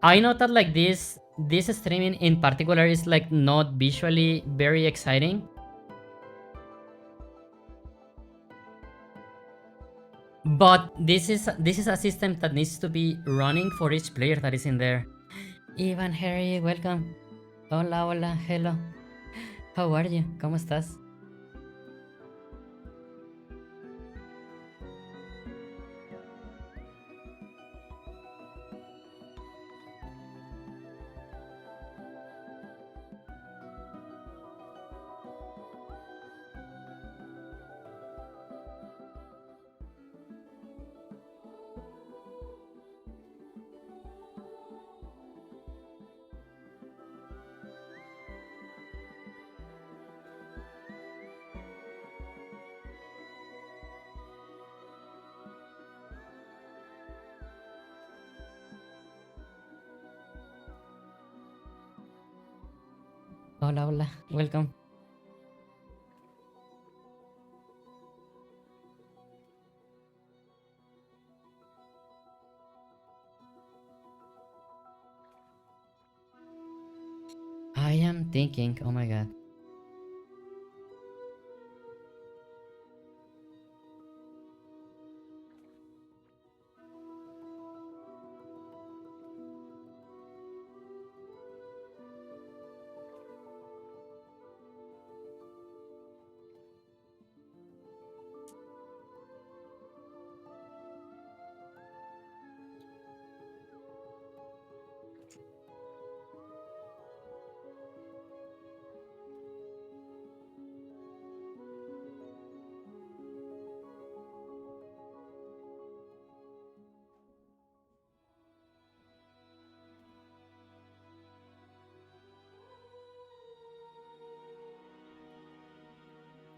I know that like this streaming in particular is like not visually very exciting, but this is a system that needs to be running for each player that is in there. Ivan, Harry, welcome. Hola, hola, hello. How are you? ¿Cómo estás? Hola, hola, welcome. I am thinking, oh my god.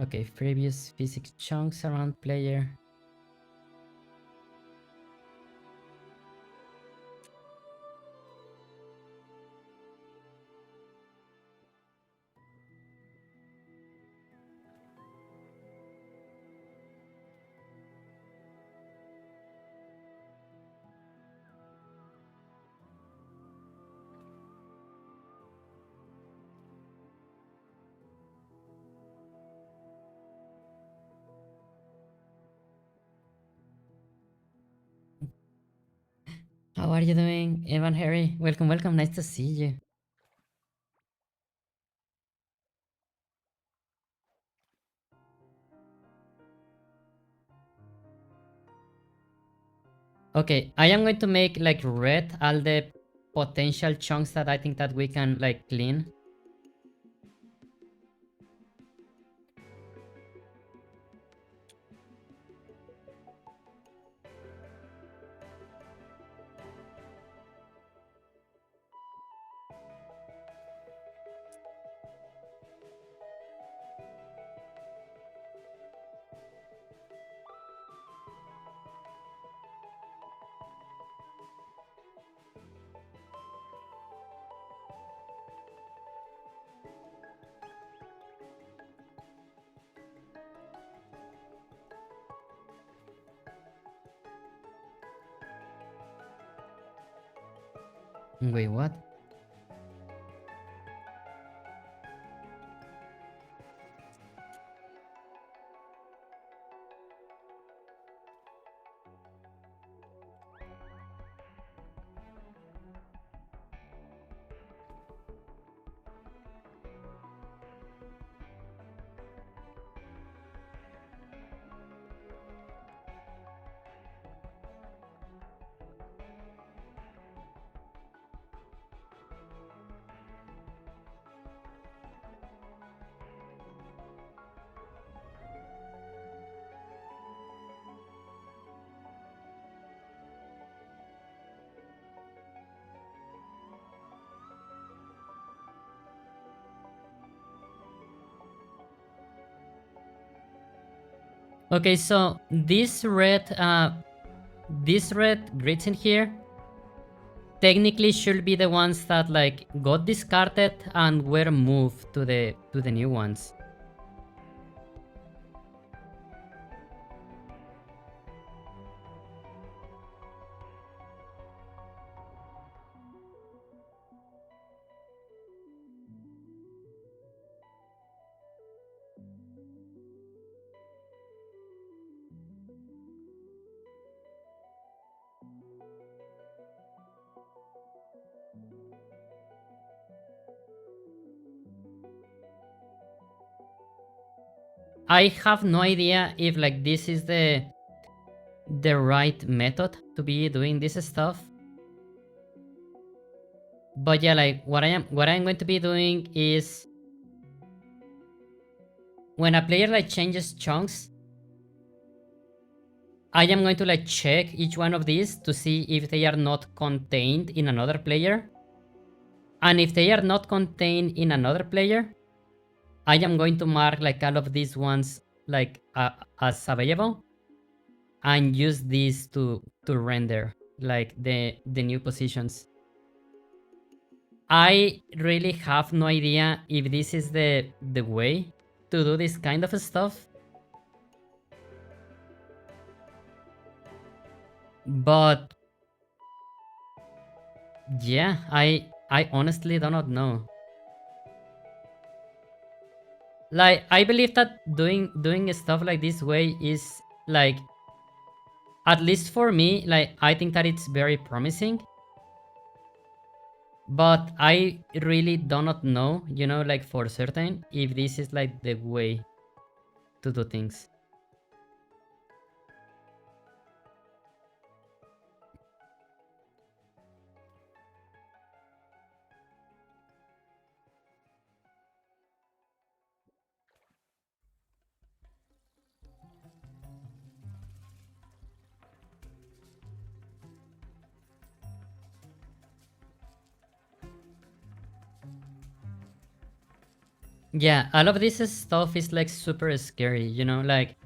Okay, previous physics chunks around player. How are you doing, Evan Harry? Welcome, welcome. Nice to see you. Okay, I am going to make like red all the potential chunks that I think that we can like clean. Wait, what? Okay, so these red grids in here technically should be the ones that like got discarded and were moved to the new ones. I have no idea if like this is the right method to be doing this stuff. But yeah, like what I'm going to be doing is when a player like changes chunks, I am going to like check each one of these to see if they are not contained in another player. And if they are not contained in another player, I am going to mark like all of these ones like as available and use these to render like the new positions. I really have no idea if this is the way to do this kind of stuff. But yeah, I honestly do not know. Like I believe that doing stuff like this way is like, at least for me, like I think that it's very promising. But I really do not know, like for certain if this is like the way to do things. Yeah, all of this stuff is like super scary, you know, like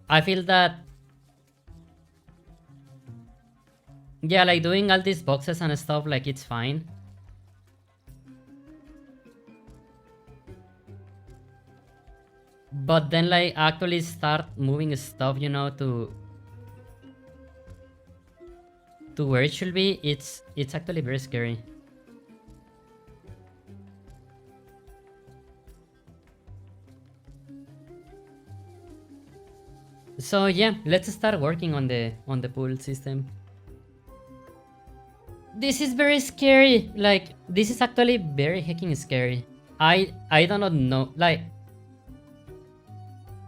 I feel that, yeah, like doing all these boxes and stuff, like it's fine. But then like actually start moving stuff, you know, to where it should be, it's actually very scary. So yeah, let's start working on the pool system. This is very scary. Like this is actually very hecking scary. I do not know. Like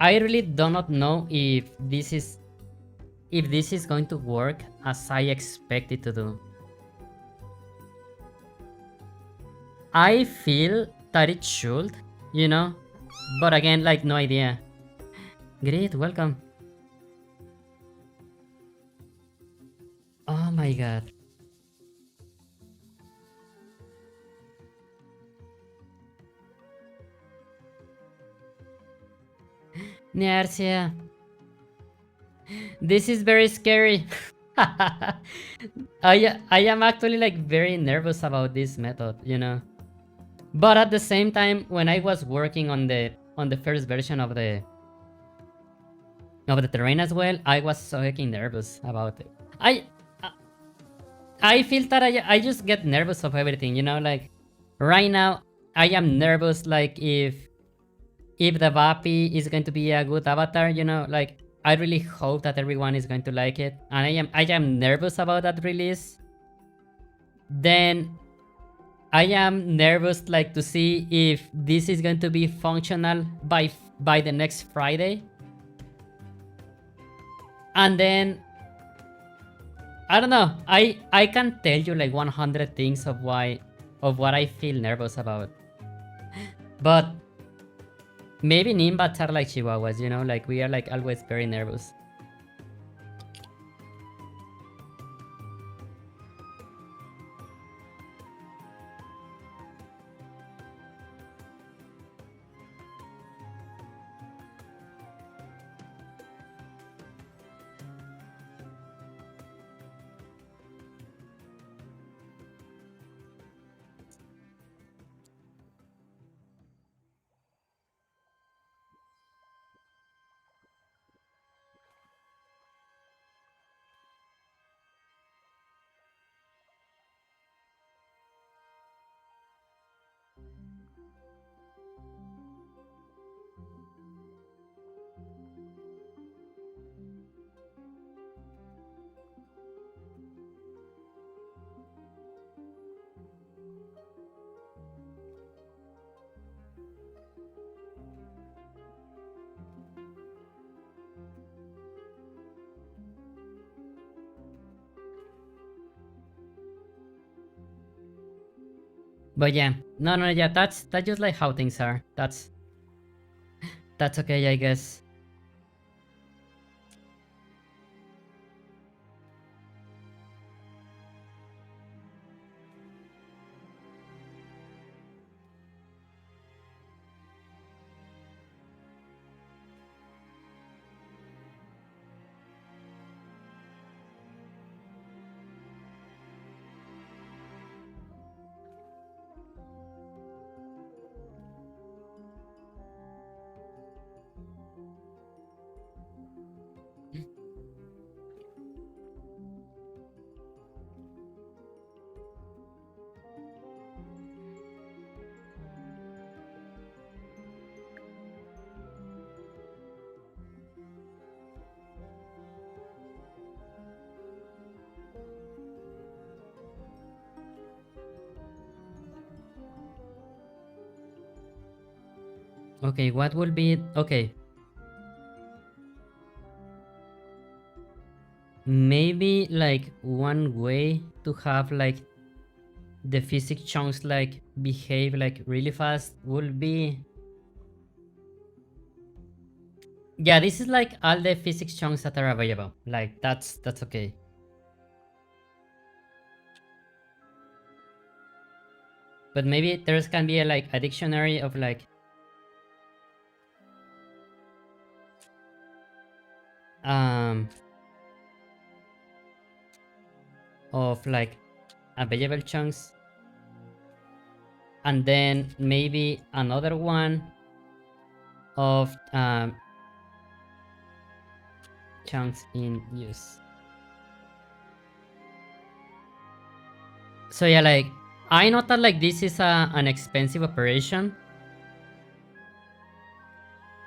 I really do not know if this is going to work as I expect it to do. I feel that it should, you know, but again, like no idea. Great, welcome. Oh my god. Nercia. This is very scary. I am actually like very nervous about this method, you know. But at the same time, when I was working on the first version of the terrain as well, I was so fucking nervous about it. I feel that I just get nervous of everything, you know, like right now I am nervous like if the Vapi is going to be a good avatar, you know, like I really hope that everyone is going to like it. And I am nervous about that release. Then I am nervous like to see if this is going to be functional by the next Friday. And then I don't know. I can tell you like 100 things of what I feel nervous about. But maybe Nimbats are like Chihuahuas, you know, like we are like always very nervous. But yeah, no, yeah, that's just like how things are. That's okay, I guess. Okay, what will be okay? Maybe like one way to have like the physics chunks like behave like really fast will be, yeah, this is like all the physics chunks that are available. Like that's okay. But maybe there can be a, like a dictionary of like of like available chunks, and then maybe another one of chunks in use. So yeah, like I know that like this is an expensive operation,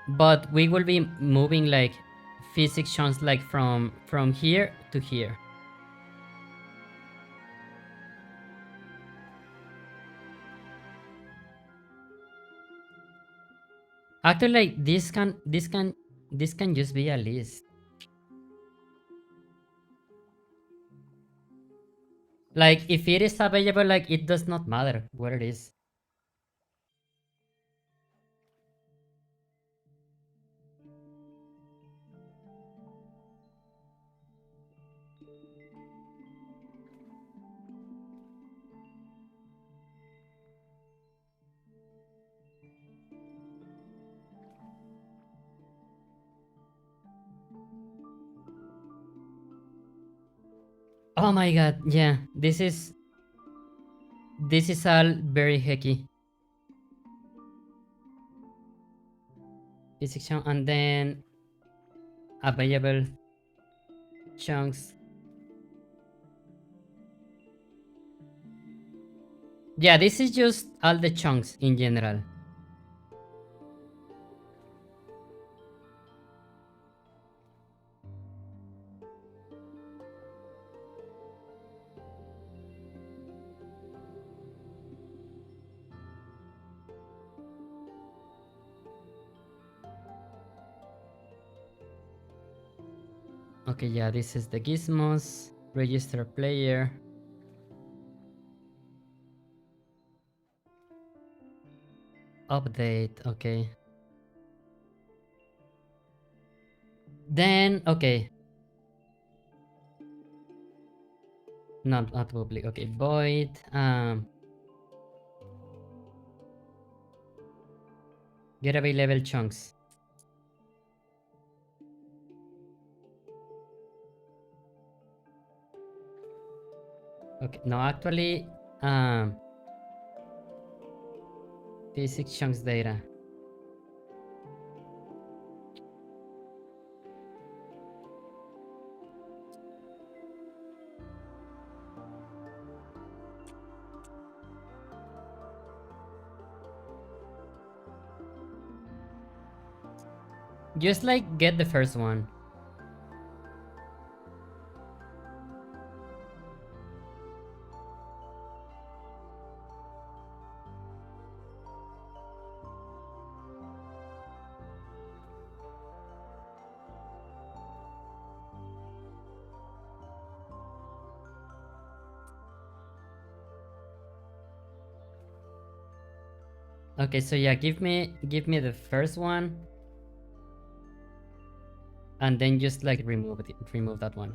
but we will be moving like physics chunks like from here to here. Actually, like this can just be a list. Like if it is available, like it does not matter what it is. Oh my god, yeah, this is all very hecky. Physics chunk and then available chunks. Yeah, this is just all the chunks in general. Okay, yeah, this is the gizmos, register player, update, okay. Then, okay. Not public, okay, void, get available chunks. Okay, no, actually, basic chunks data. Just like get the first one. Okay, so yeah, give me the first one, and then just like remove that one.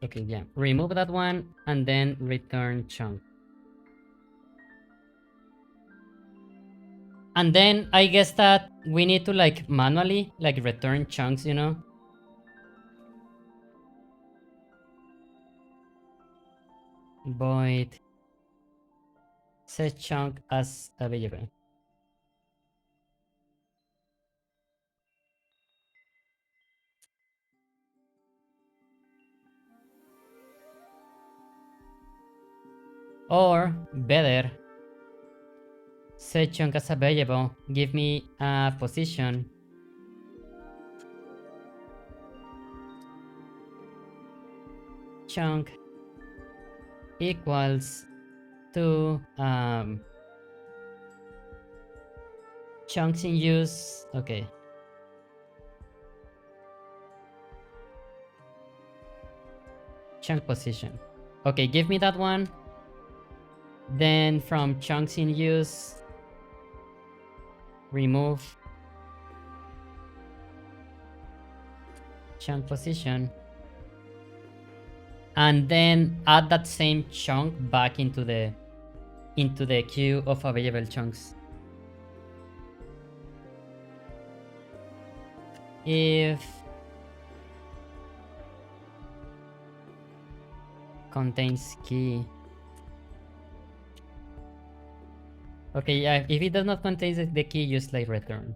Okay, yeah, remove that one and then return chunk. And then I guess that we need to like manually like return chunks, you know? Void set chunk as available. Or better, set chunk as available, give me a position chunk equals to chunks in use. Okay. Chunk position. Okay, give me that one. Then from chunks in use, remove chunk position. And then add that same chunk back into the queue of available chunks. if contains key. Okay, yeah, if it does not contain the key, just like return.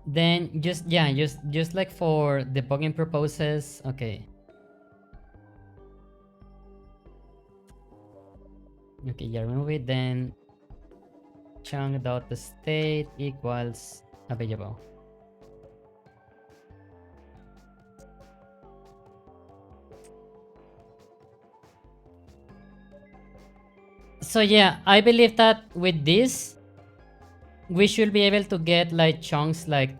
Then just yeah, just like for debugging purposes, okay. Okay, yeah, remove it, then chunk.state equals available. So yeah, I believe that with this, we should be able to get like chunks like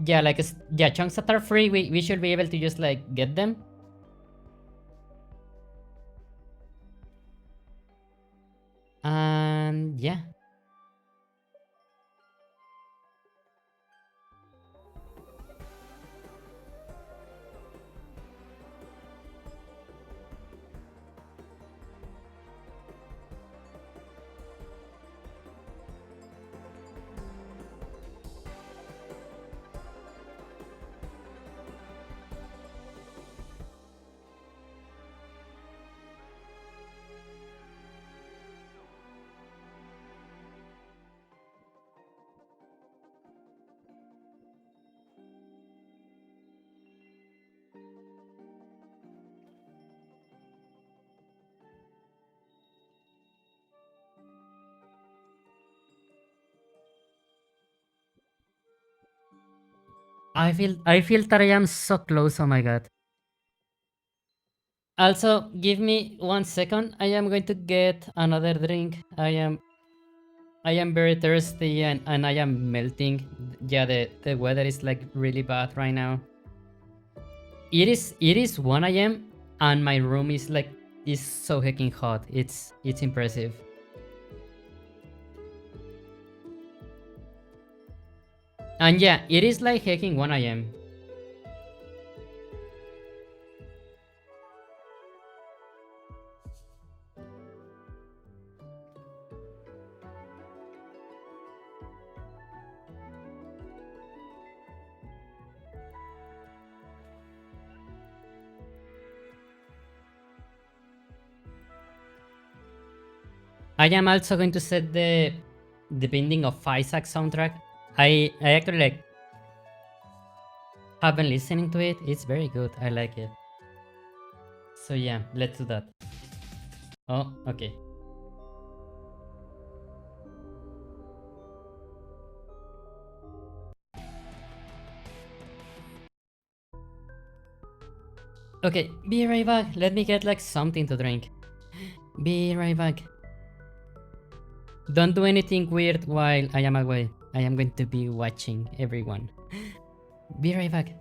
yeah, like yeah, chunks that are free. We should be able to just like get them. And yeah. I feel that I am so close. Oh my god. Also, give me 1 second. I am going to get another drink. I am very thirsty and I am melting. Yeah, the weather is like really bad right now. It is 1 a.m. and my room is so hecking hot. It's impressive. And yeah, it is like hecking 1 a.m. I am also going to set the binding of Isaac soundtrack. I actually like have been listening to it. It's very good. I like it. So yeah, let's do that. Oh, okay. Okay, be right back. Let me get like something to drink. Be right back. Don't do anything weird while I am away. I am going to be watching everyone. Be right back.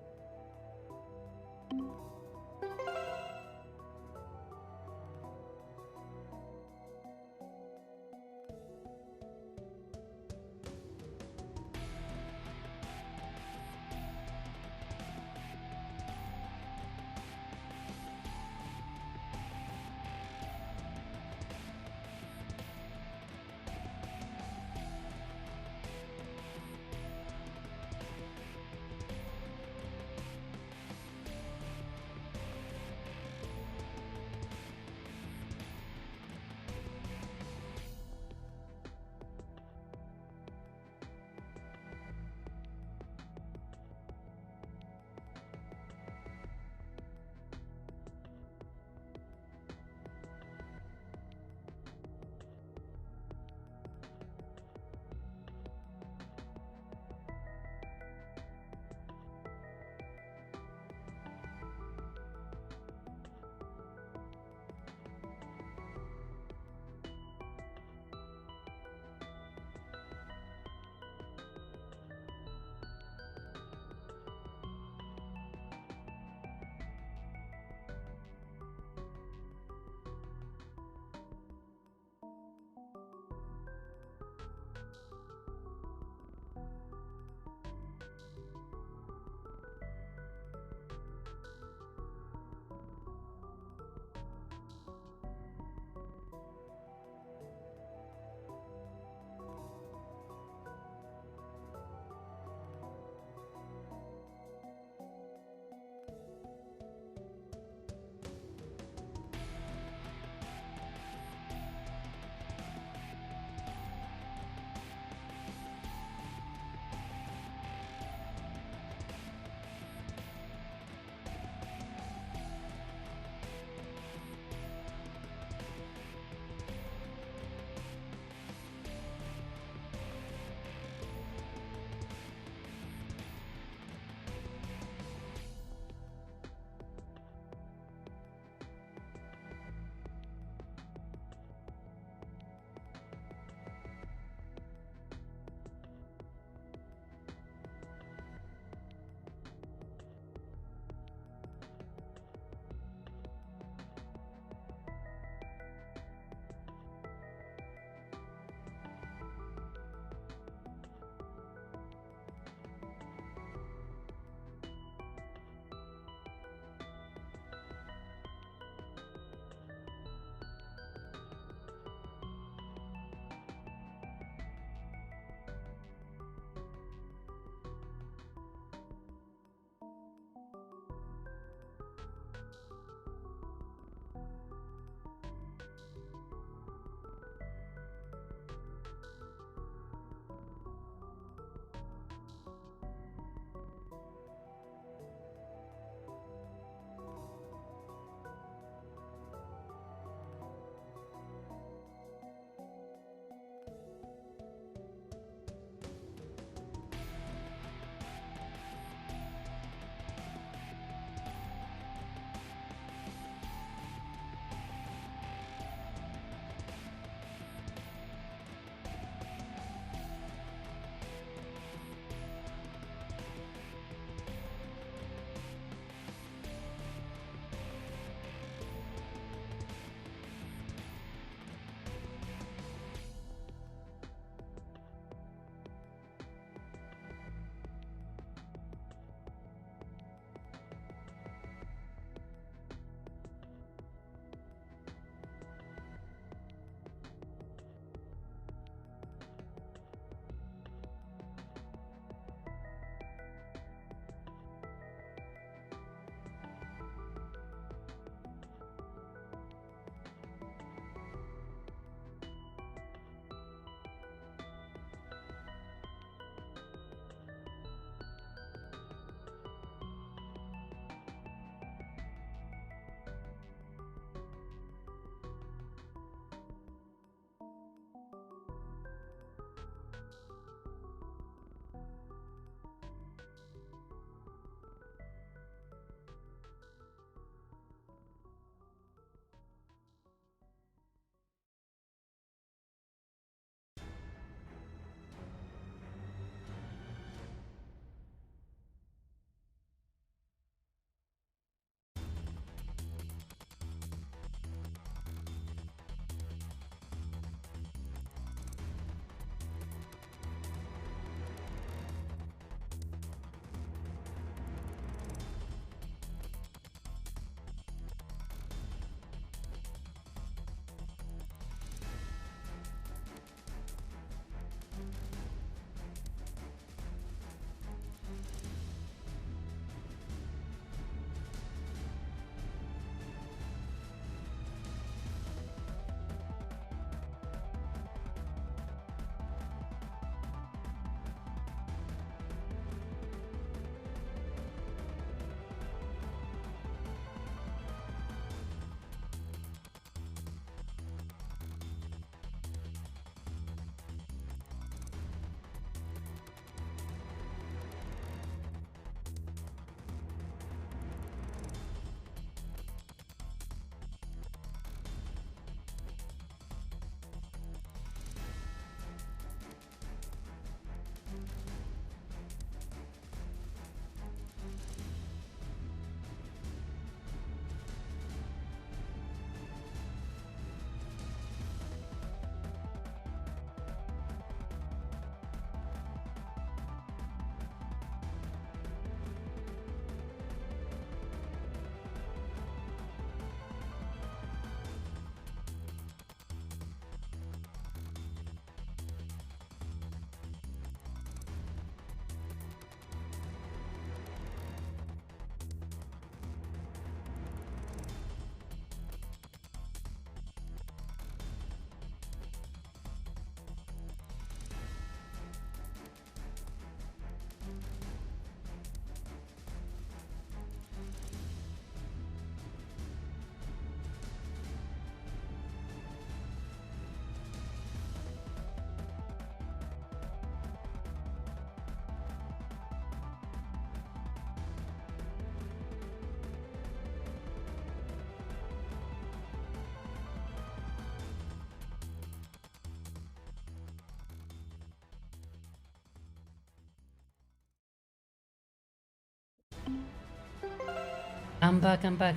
I'm back, I'm back.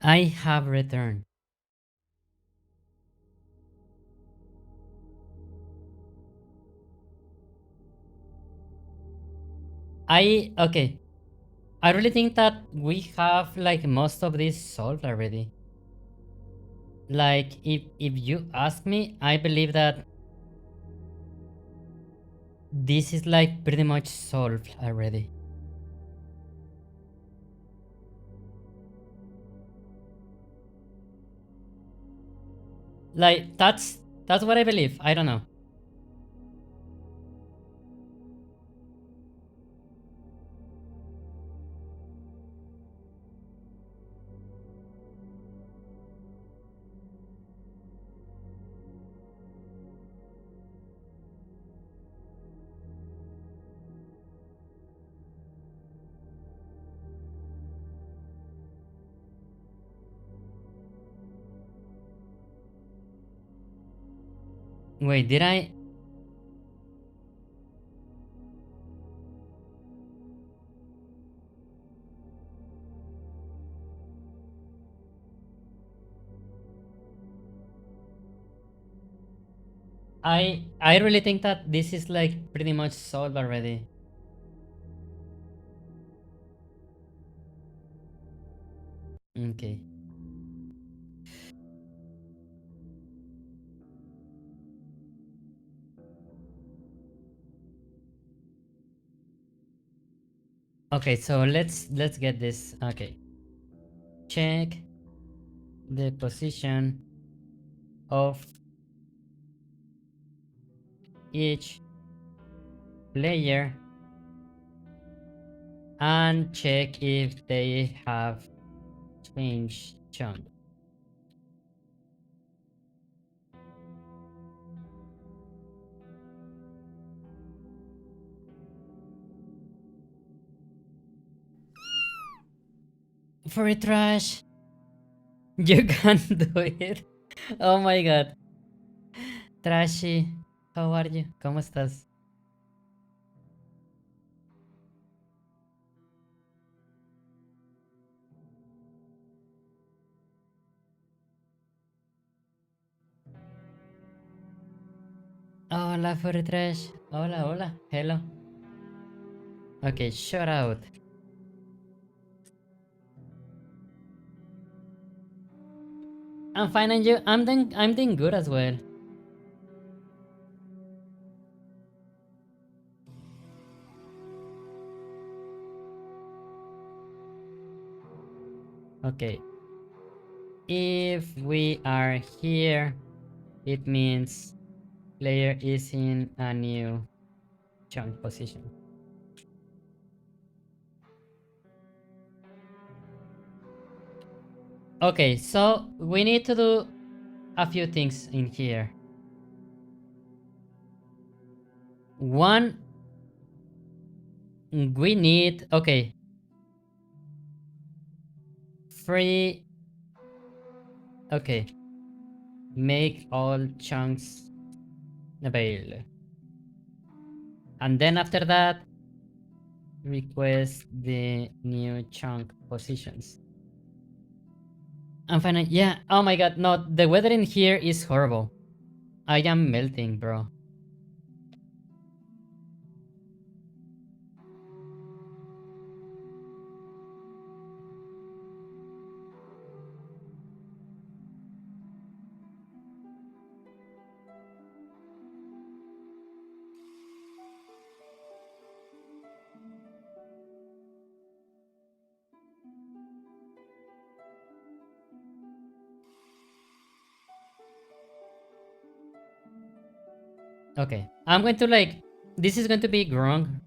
I have returned. Okay. I really think that we have like most of this solved already. Like if you ask me, I believe that this is like pretty much solved already. Like that's what I believe. I don't know. Wait, did I? I really think that this is like pretty much solved already. Okay. Okay, so let's get this. Okay. Check the position of each player and check if they have changed chunk. For trash, you can do it. Oh my god. Trashy, how are you? ¿Cómo estás? Hola, for trash. Hola, hola. Hello. Okay, shout out. I'm fine and you? I'm doing good as well. Okay. If we are here, it means player is in a new chunk position. Okay, so we need to do a few things in here. One, we need, okay, free, okay, make all chunks available. And then after that, request the new chunk positions. And finally, yeah, oh my god, no, the weather in here is horrible. I am melting, bro. Okay, I'm going to like, this is going to be wrong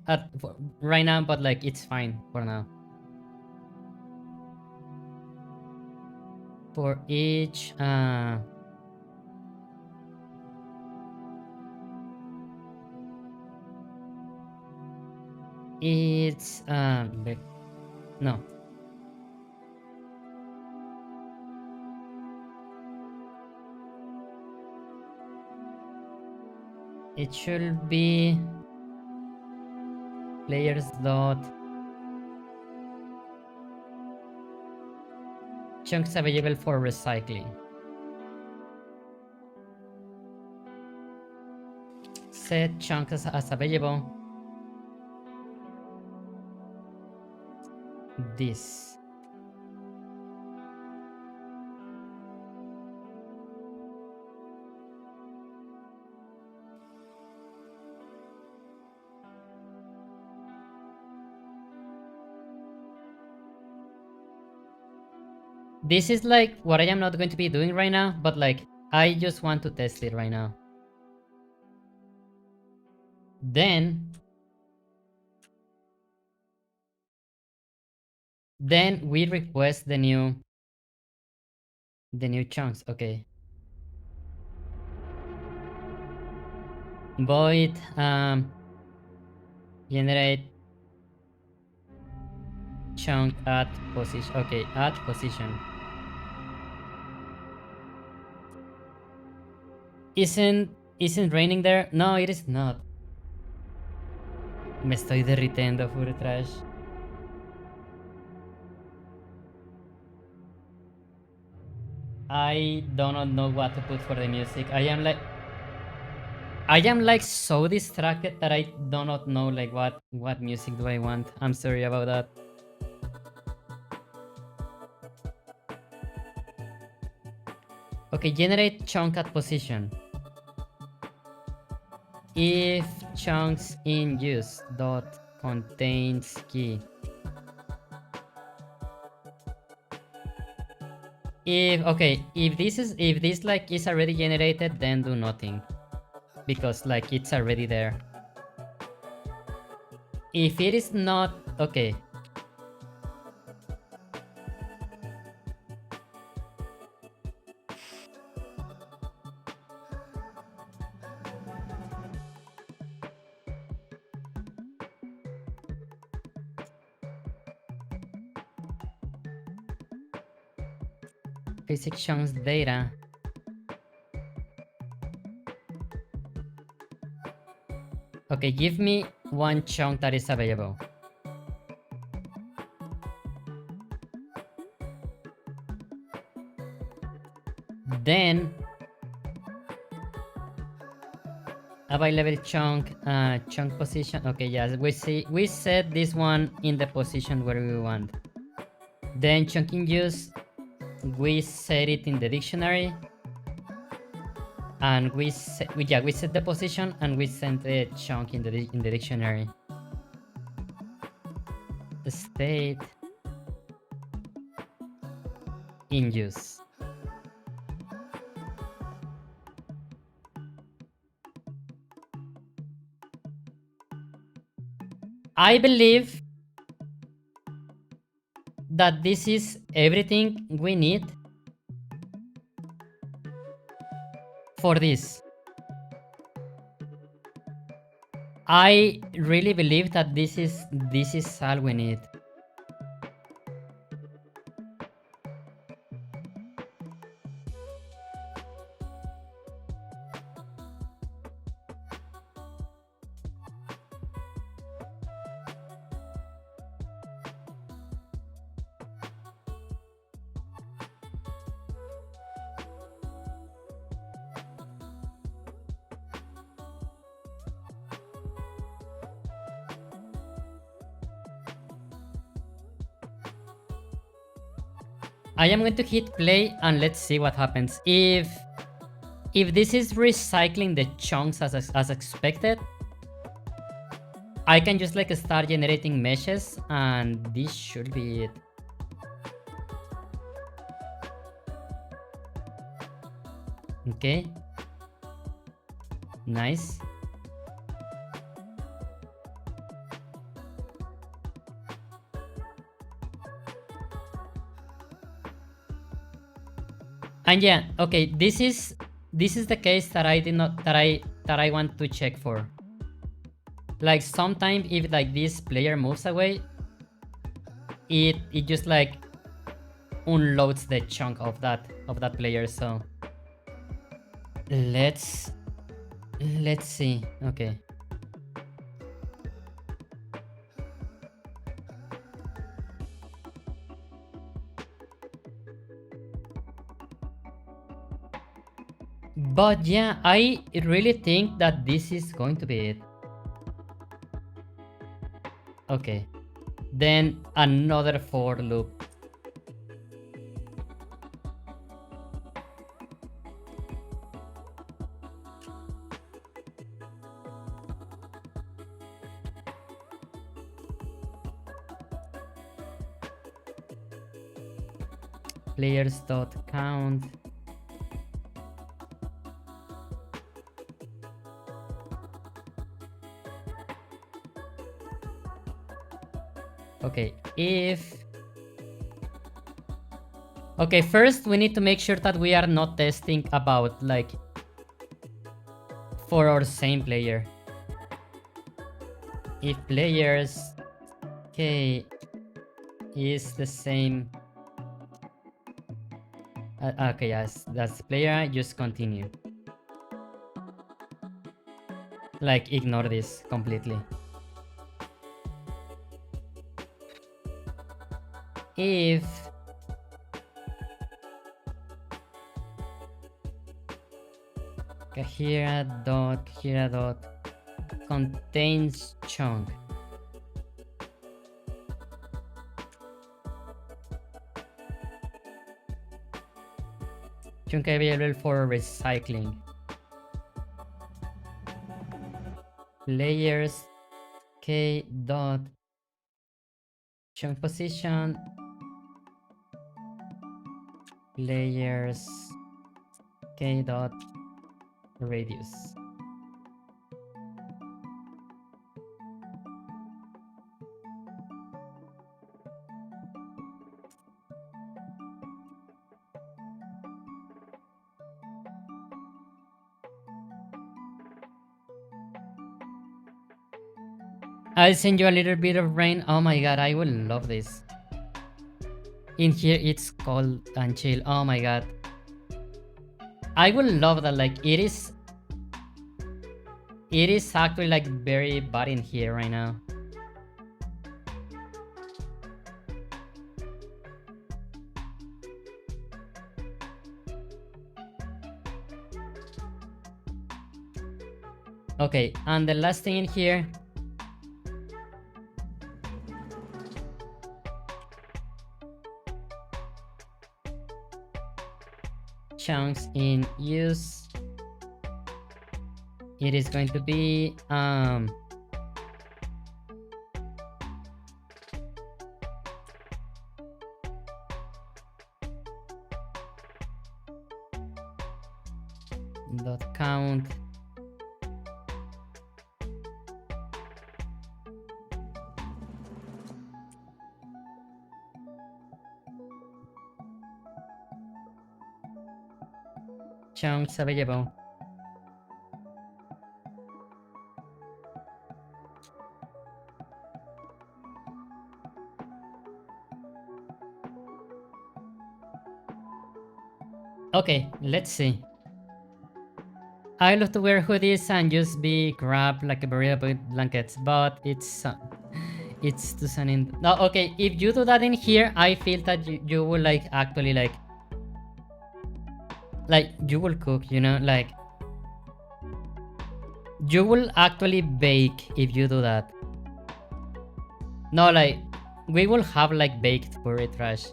right now, but like it's fine for now. For each, it's, no, it should be players dot chunks available for recycling. Set chunks as available. This. This is like what I am not going to be doing right now, but like I just want to test it right now. Then we request the new chunks. Okay. Void generate chunk at position. Okay, at position. Isn't raining there? No, it is not. Me estoy derritiendo, Furry Trash. I do not know what to put for the music. I am like so distracted that I do not know like what music do I want. I'm sorry about that. Okay, generate chunk at position. If chunks in use dot contains key. If this like is already generated, then do nothing, because like it's already there. If it is not, okay. Physics chunks data. Okay, give me one chunk that is available. Then available chunk chunk position. Okay, yes, we set this one in the position where we want. Then chunk in use, we set it in the dictionary, and we set the position and we send the chunk in the dictionary. The state in use. I believe that this is everything we need for this. I really believe that this is all we need. I am going to hit play and let's see what happens. If this is recycling the chunks as expected, I can just like start generating meshes and this should be it. Okay. Nice. And yeah, okay, this is the case that I want to check for. Like sometimes if like this player moves away, it just like unloads the chunk of that player. So let's see. Okay. But yeah, I really think that this is going to be it. Okay. Then another for loop. Players dot count. Okay, if... Okay, first we need to make sure that we are not testing about like for our same player. If players K is the same... okay, yes, that's player, just continue. Like, ignore this completely. If Kahira dot contains chunk, chunk available for recycling. Players K dot chunk position, players K dot radius. I'll send you a little bit of rain. Oh my god, I will love this. In here it's cold and chill. Oh my god. I will love that. Like, it is actually like very bad in here right now. Okay, and the last thing in here, chunks in use, it is going to be dot count chunks available. Okay, let's see. I love to wear hoodies and just be grabbed like a burrito with blankets, but it's too sunny. No, okay, if you do that in here, I feel that you will like actually like you will cook, you know, like you will actually bake if you do that. No, like we will have like baked furry trash.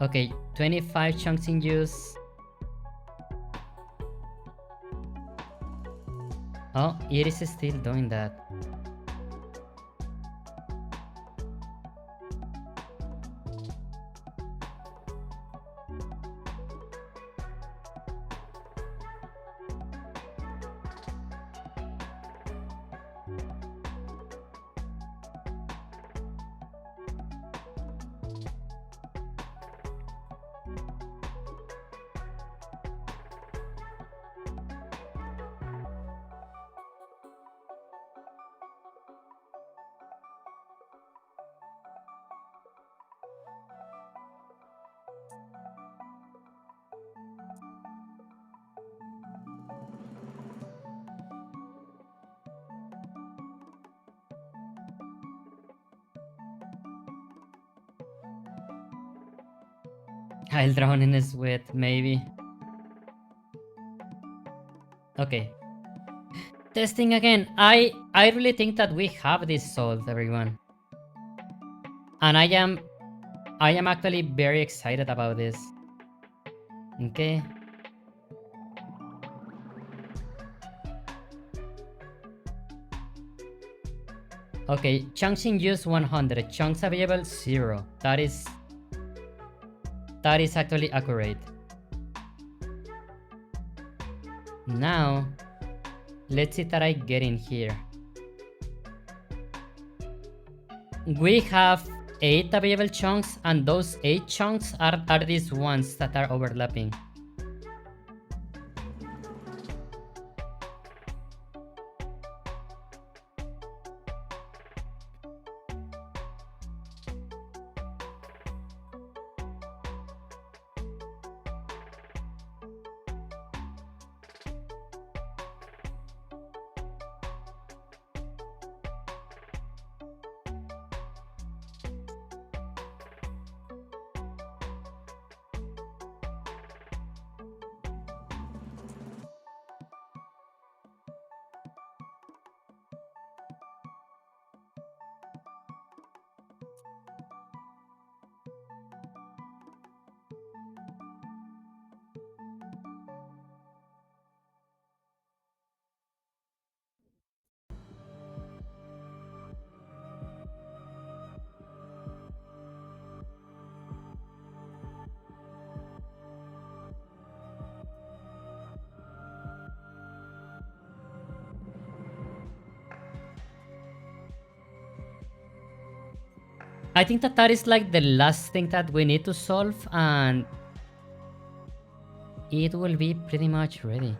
Okay, 25 chunks in use. Oh, it is still doing that. I'll drown in sweat, maybe. Okay. Testing again. I really think that we have this solved, everyone. And I am actually very excited about this. Okay. Okay, chunks in use 100, chunks available 0. That is actually accurate. Now, let's see that I get in here. We have 8 available chunks, and those 8 chunks are these ones that are overlapping. I think that is like the last thing that we need to solve, and it will be pretty much ready.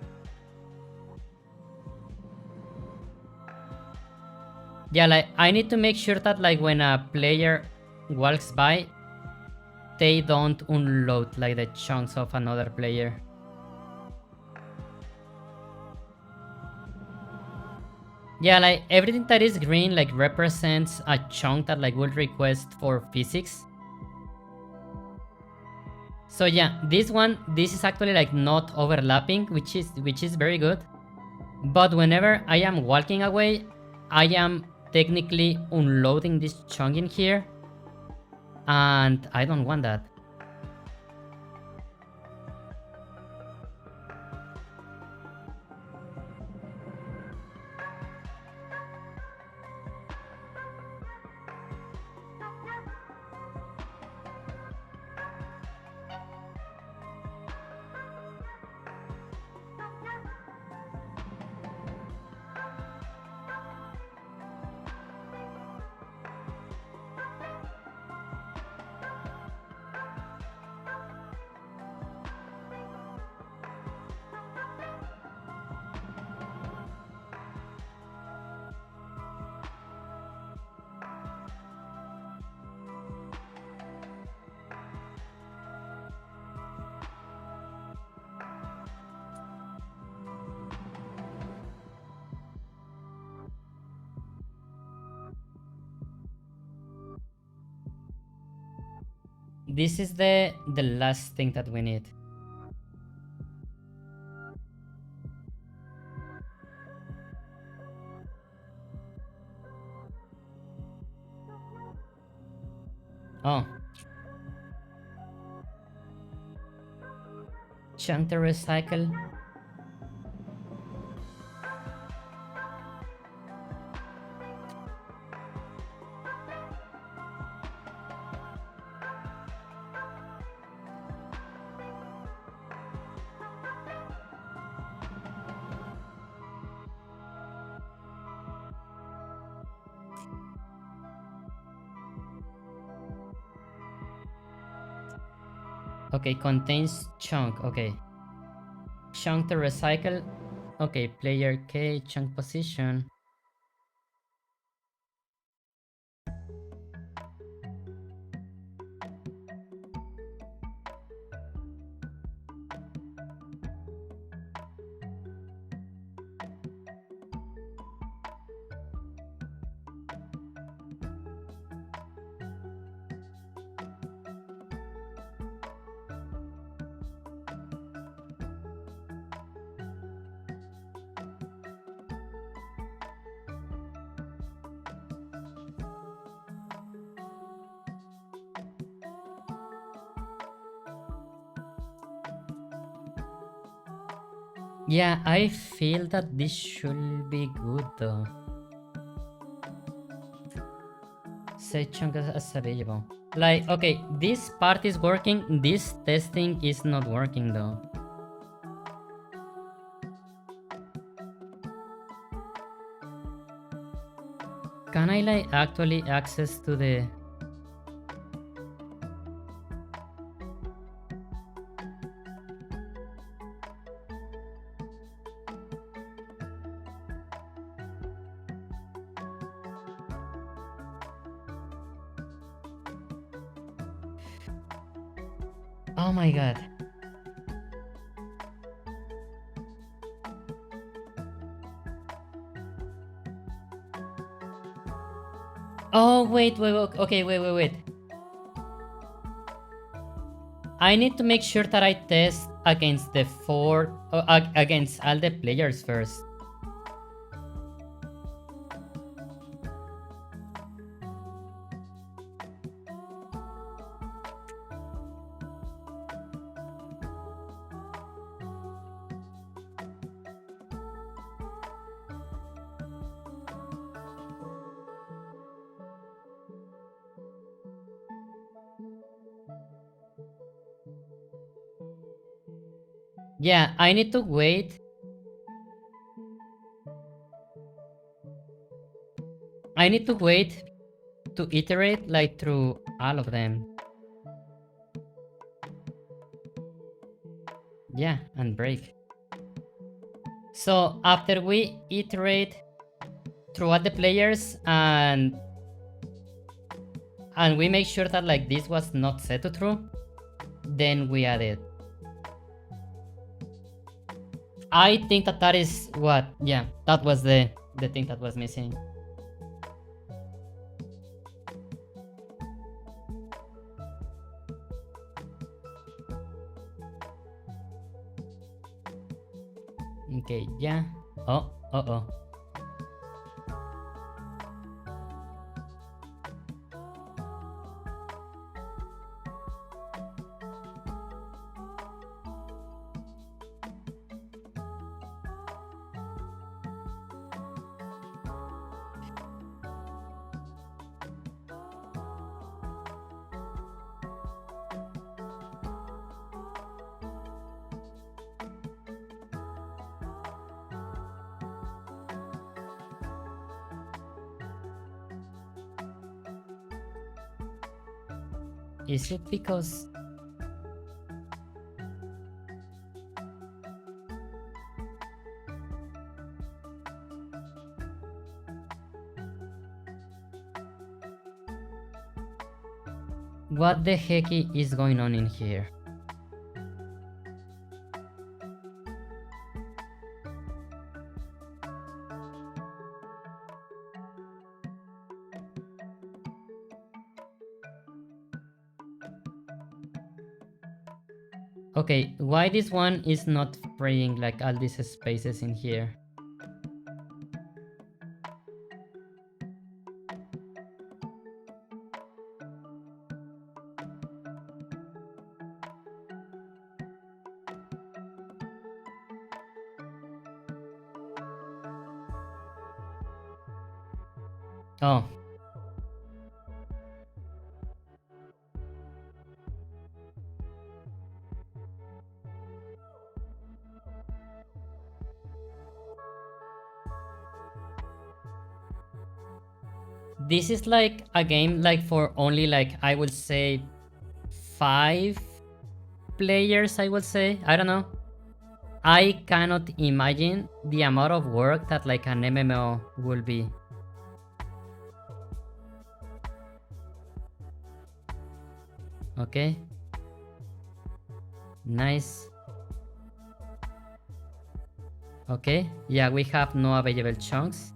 Yeah, like I need to make sure that like when a player walks by, they don't unload like the chunks of another player. Yeah, like everything that is green like represents a chunk that like will request for physics. So yeah, this is actually like not overlapping, which is very good. But whenever I am walking away, I am technically unloading this chunk in here, and I don't want that. This is the last thing that we need. Oh. Chunk to recycle. Okay, contains chunk. Okay. Chunk to recycle. Okay, player K, chunk position. Yeah, I feel that this should be good though. Say chunk as available. Like, okay, this part is working, this testing is not working though. Can I like actually access to the... Oh my god. Oh wait, okay, wait. I need to make sure that I test against the against all the players first. Yeah, I need to wait. I need to wait to iterate like through all of them. Yeah, and break. So after we iterate throughout the players and we make sure that like this was not set to true, then we add it. I think that that is what, yeah, that was the thing that was missing. Okay, yeah. Oh. Is it because... What the heck is going on in here? Okay, why this one is not spraying like all these spaces in here? Oh. This is like a game like for only like, I would say 5 players, I would say. I don't know. I cannot imagine the amount of work that like an MMO will be. Okay. Nice. Okay. Yeah, we have no available chunks.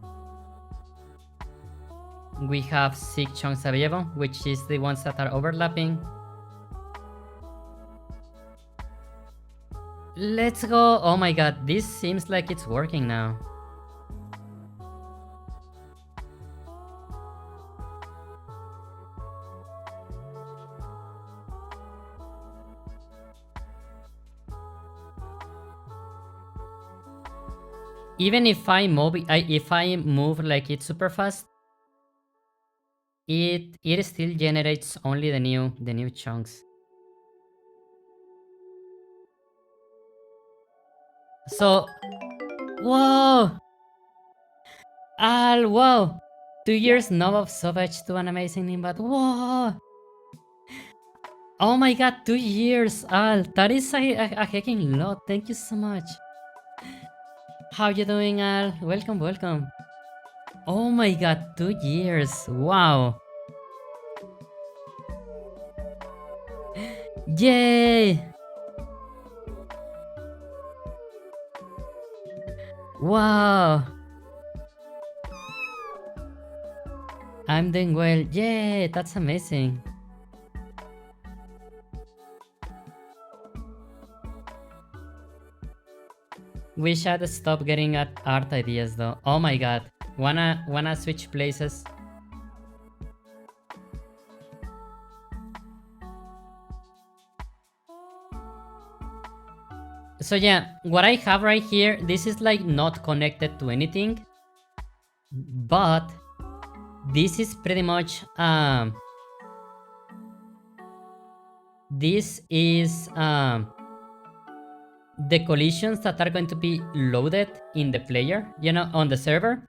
We have 6 chunks available, which is the ones that are overlapping. Let's go. Oh my god, this seems like it's working now. even if I move like it's super fast, it still generates only the new chunks. So, whoa, Al, whoa, 2 years now of Savage to an amazing name, but whoa, oh my god, 2 years, Al, that is a hecking lot. Thank you so much. How you doing, Al? Welcome, welcome. Oh my god, 2 years, wow. Yay! Wow! I'm doing well. Yay! That's amazing. We should stop getting at art ideas though. Oh my god. Wanna switch places? So yeah, what I have right here, this is like not connected to anything, but this is pretty much this is the collisions that are going to be loaded in the player, you know, on the server,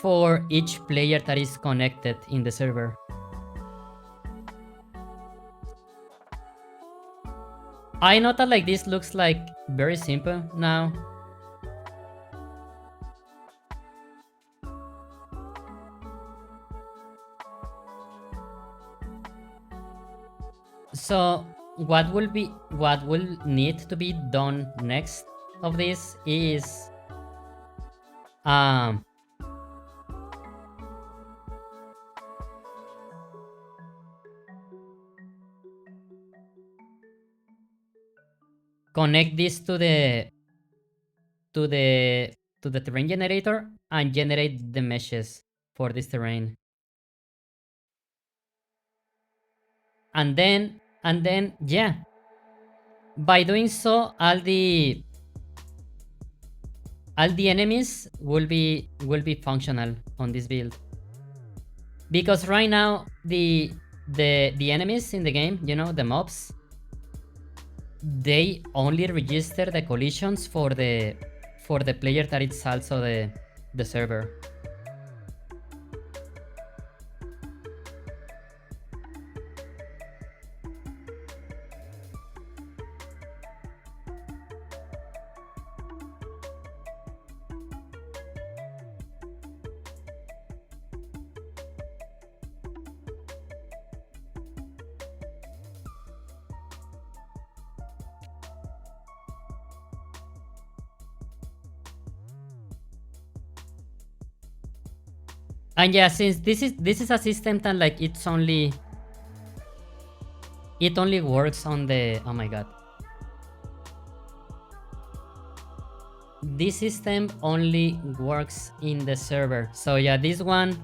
for each player that is connected in the server. I know that like this looks like very simple now. So what will need to be done next of this is connect this to the terrain generator and generate the meshes for this terrain. And then yeah, by doing so, all the enemies will be functional on this build. Because right now the enemies in the game, you know, the mobs, they only register the collisions for the player that it's also the server. And yeah, since this is a system that like it only works on the, oh my god, this system only works in the server. So yeah, this one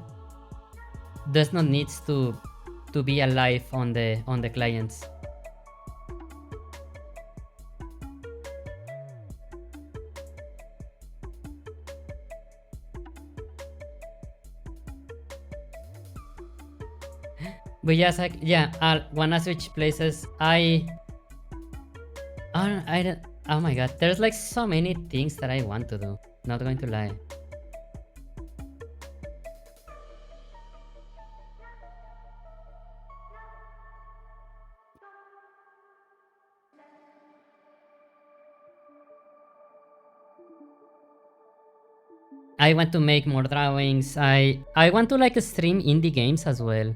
does not need to be alive on the clients. But yes, yeah, I wanna switch places. I don't. Oh my god, there's like so many things that I want to do. Not going to lie. I want to make more drawings. I want to like stream indie games as well.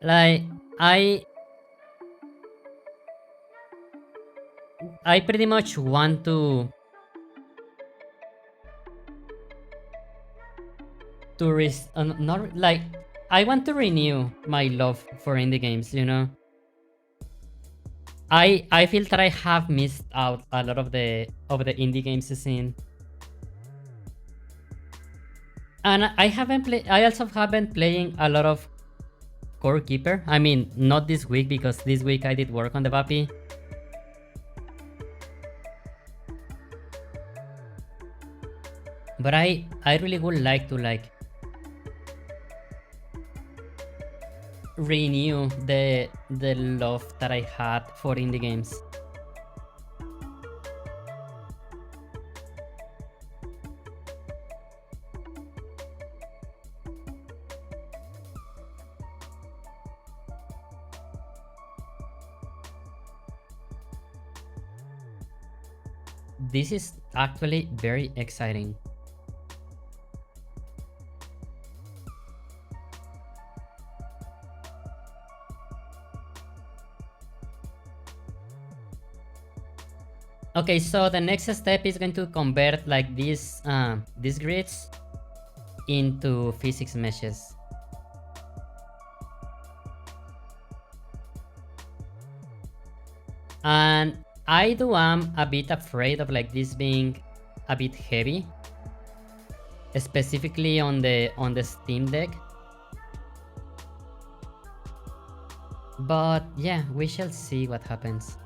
Like I pretty much want to not like, I want to renew my love for indie games, you know. I feel that I have missed out a lot of the indie games scene. And I also haven't playing a lot of Core Keeper. I mean, not this week because this week I did work on the Vappy. But I really would like to like renew the love that I had for indie games. This is actually very exciting. Okay, so the next step is going to convert like these grids into physics meshes. And I am a bit afraid of like this being a bit heavy, specifically on the Steam Deck. But yeah, we shall see what happens.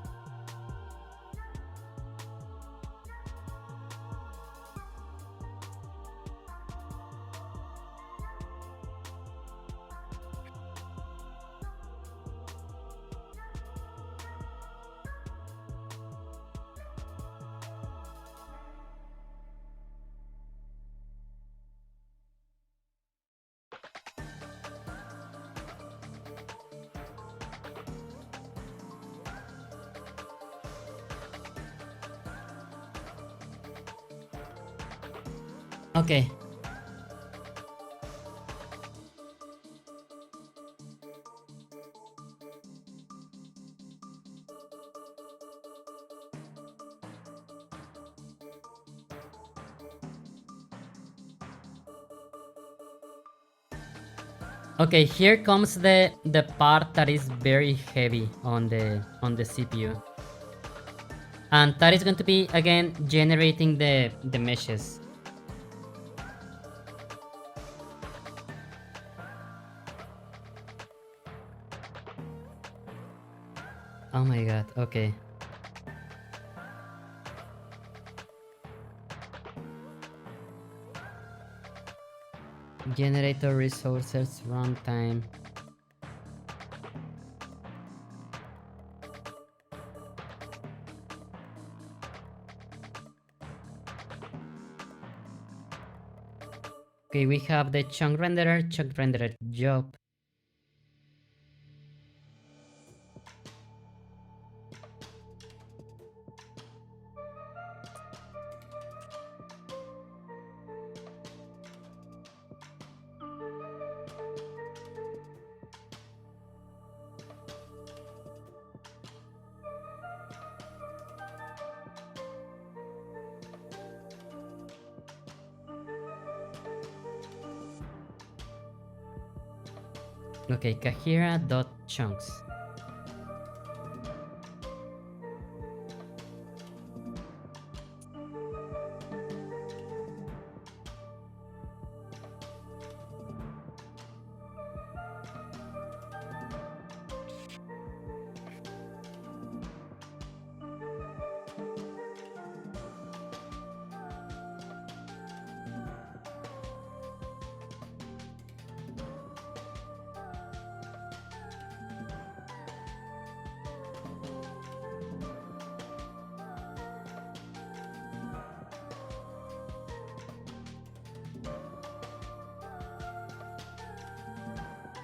Okay. Okay, here comes the part that is very heavy on the CPU. And that is going to be again generating the meshes. Oh my god, okay. Generator resources runtime. Okay, we have the chunk renderer job. Okay, Kahira.chunks.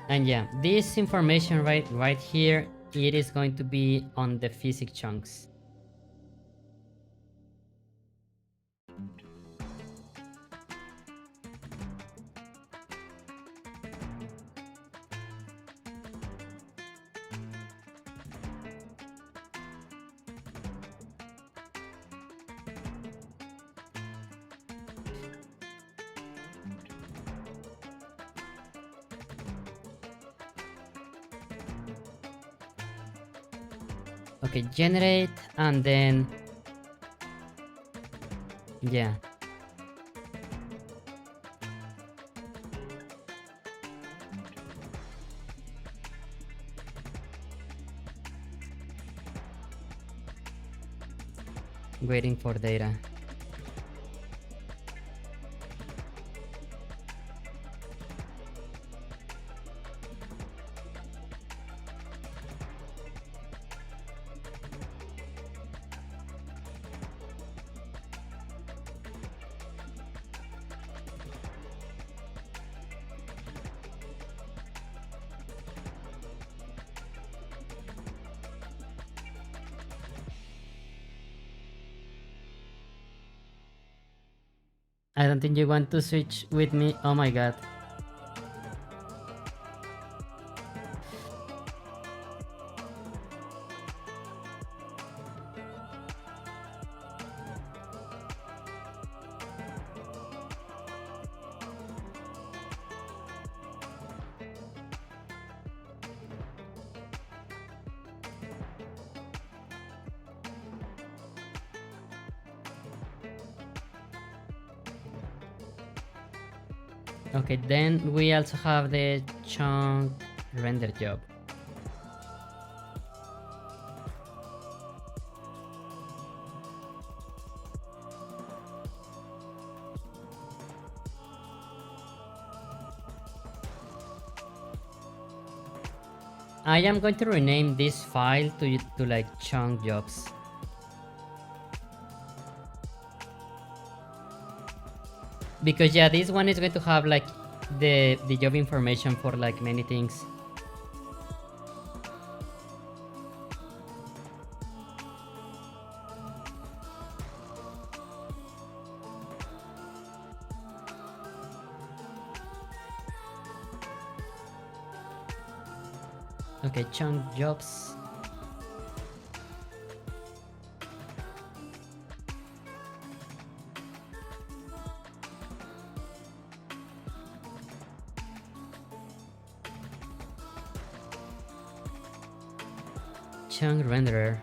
And yeah, this information right here, it is going to be on the physics chunks. Okay, generate and then yeah. Waiting for data. I don't think you want to switch with me. Oh my god. Okay, then we also have the chunk render job. I am going to rename this file to like chunk jobs. Because yeah, this one is going to have like the job information for like many things. Okay, chunk jobs. Chunk renderer.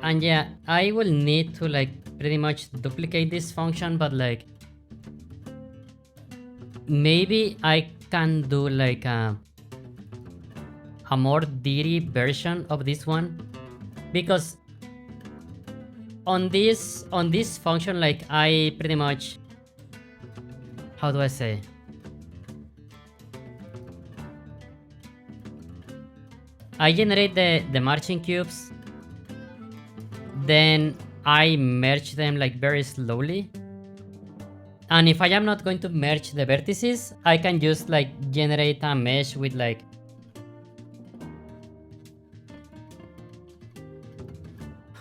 And yeah, I will need to like pretty much duplicate this function, but like maybe I can do like a more dirty version of this one, because on this function, like I pretty much, how do I say, I generate the marching cubes, then I merge them like very slowly. And if I am not going to merge the vertices, I can just like generate a mesh with like,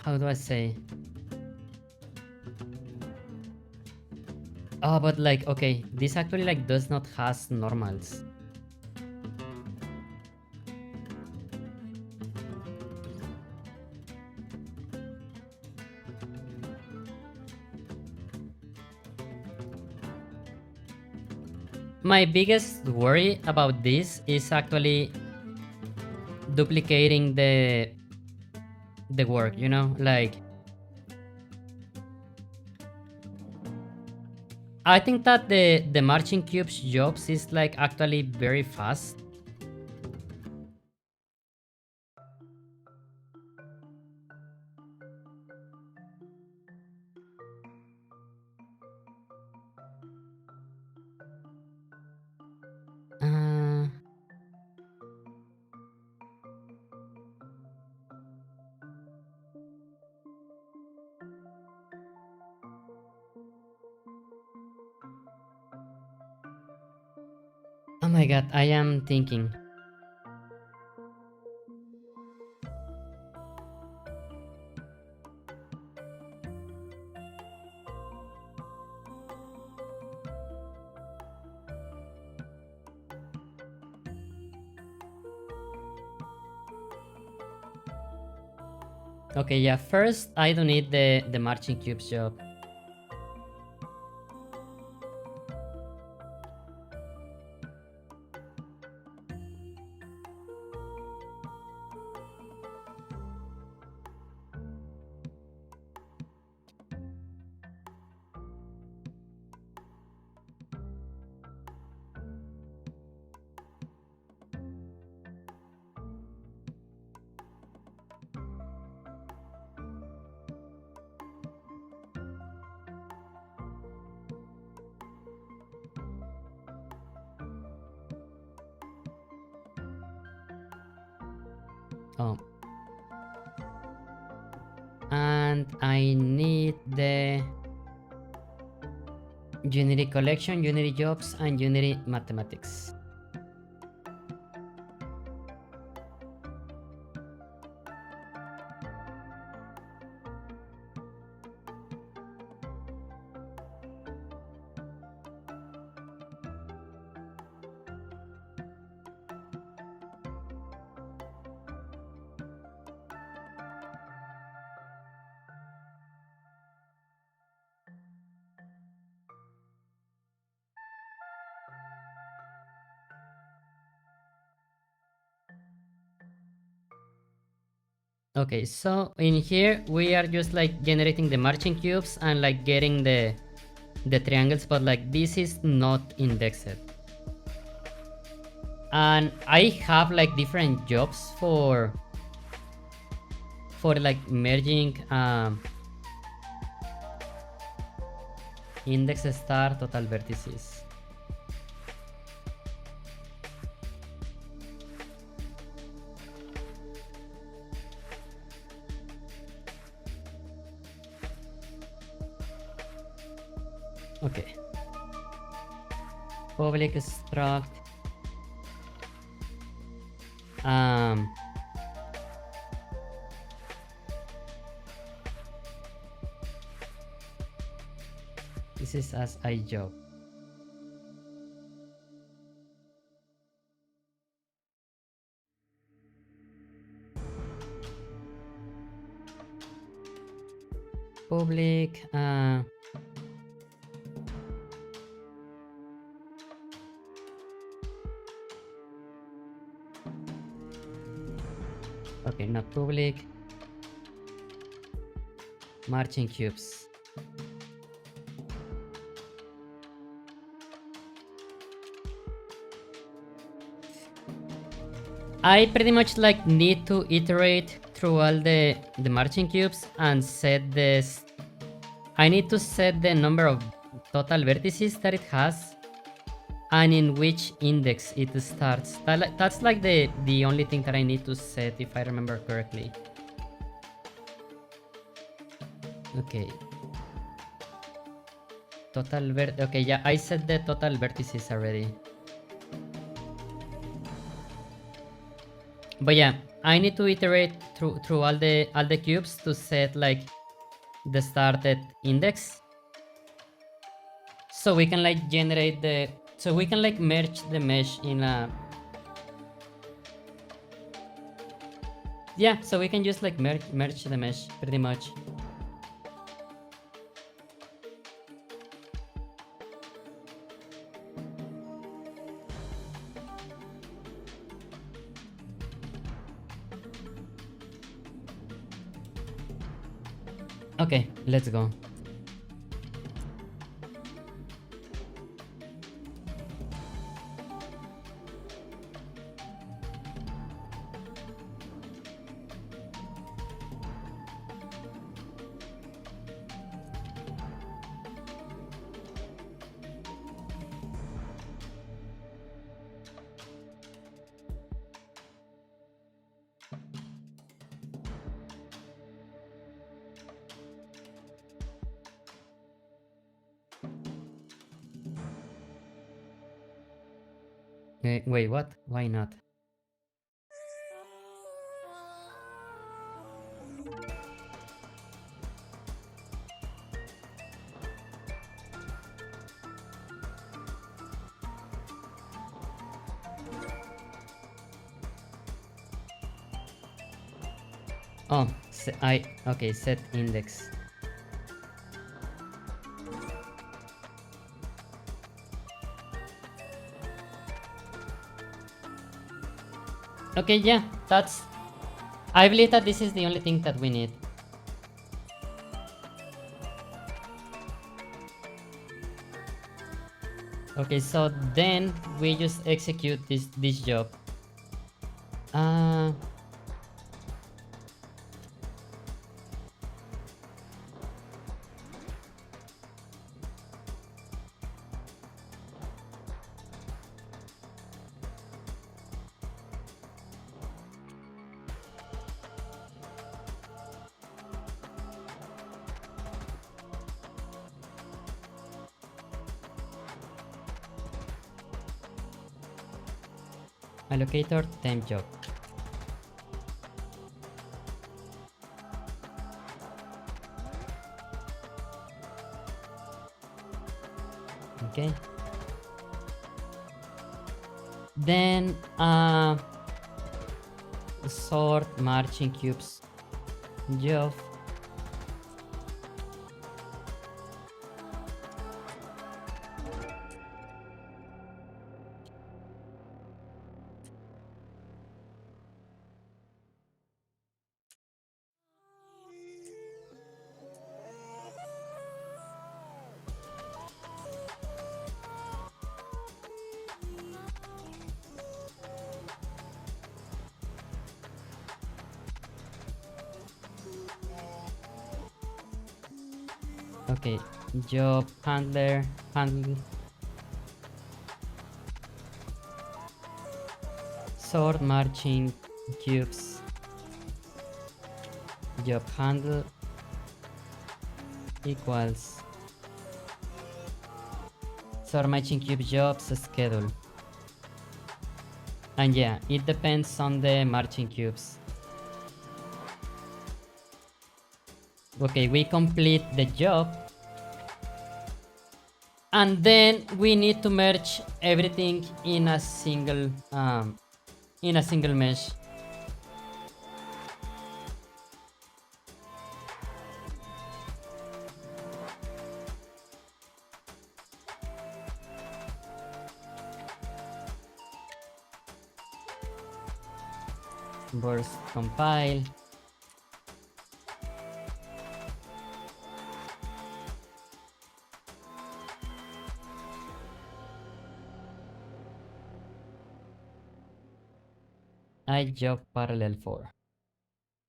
how do I say? Oh, but like, okay, this actually like does not has normals. My biggest worry about this is actually duplicating the work, you know, like I think that the marching cubes jobs is like actually very fast. Uh, oh my god, I am thinking. Okay, yeah, first I don't need the marching cubes job. Oh. And I need the Unity collection, Unity jobs, and Unity mathematics. Okay, so in here we are just like generating the marching cubes and like getting the triangles, but like this is not indexed. And I have like different jobs for like merging index star total vertices. Okay. Public struct. This is as I job. Public okay, not public. Marching cubes. I pretty much like need to iterate through all the marching cubes and set this. I need to set the number of total vertices that it has and in which index it starts. That's like the only thing that I need to set if I remember correctly. Okay. Okay, yeah, I set the total vertices already. But yeah, I need to iterate through all the cubes to set like the started index. So we can like generate so we can like merge the mesh in a. Yeah, so we can just like merge the mesh pretty much. Okay, let's go. Wait, what? Why not? Oh, okay, set index. Okay, yeah, I believe that this is the only thing that we need. Okay, so then we just execute this job. Allocator temp job. Okay. Then sort marching cubes job. Okay, job handler handle sort marching cubes job handle equals sort marching cube jobs schedule. And yeah, it depends on the marching cubes. Okay, we complete the job. And then we need to merge everything in a single mesh. Burst compile. I job parallel 4.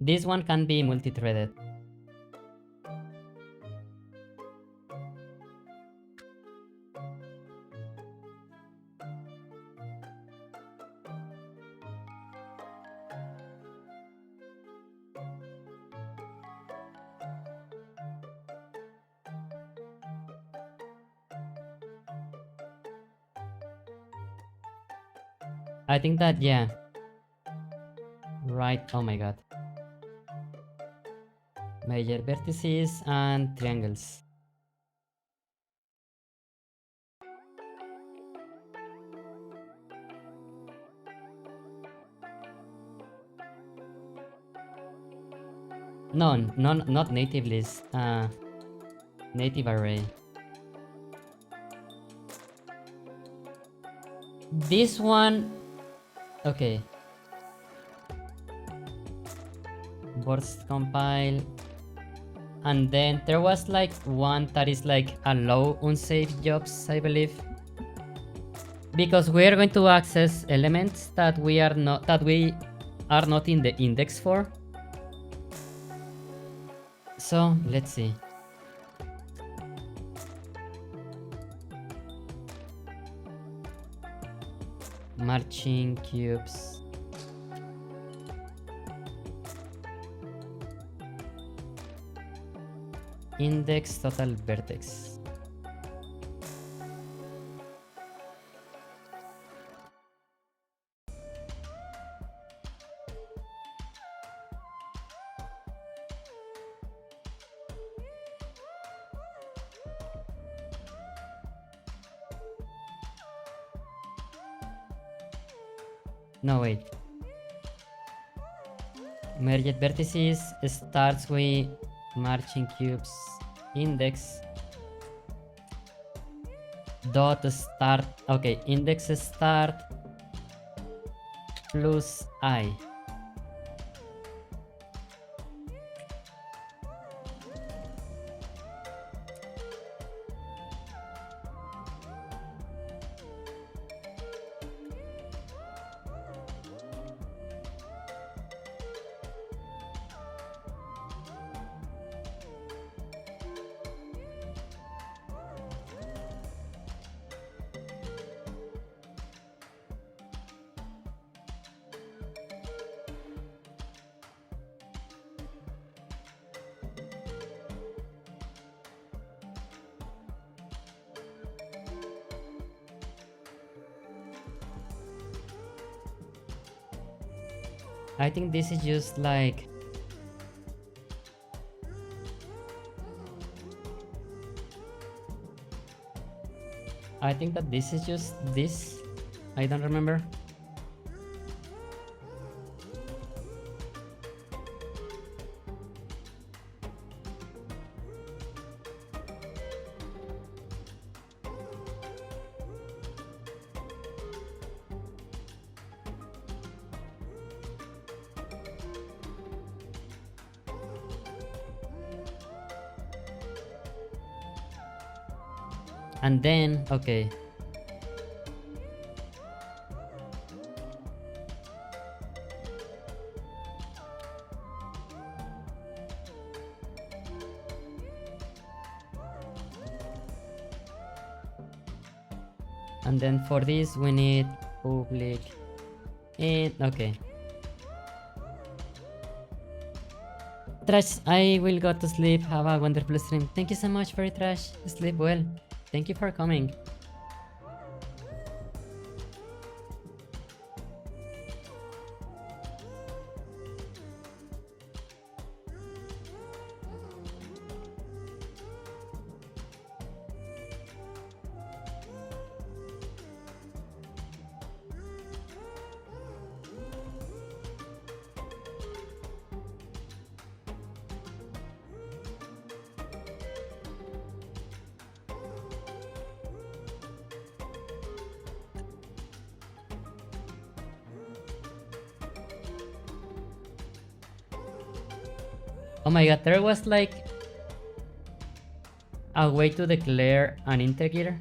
This one can be multi-threaded. I think that, yeah. Right, oh my god. Major vertices and triangles. No, not native list. Native array. This one, okay. Burst compile. And then there was like one that is like allow unsafe jobs, I believe. Because we are going to access elements that we are not in the index for. So let's see. Marching cubes. Index total vertex. No, wait. Merged vertices starts with marching cubes index dot start. Okay, index start plus I. I think this is just like... I think that this is just this. I don't remember. And then, okay. And then for this we need public and okay. Trash, I will go to sleep. Have a wonderful stream. Thank you so much for it, Trash. Sleep well. Thank you for coming. Oh my god, there was like a way to declare an integer.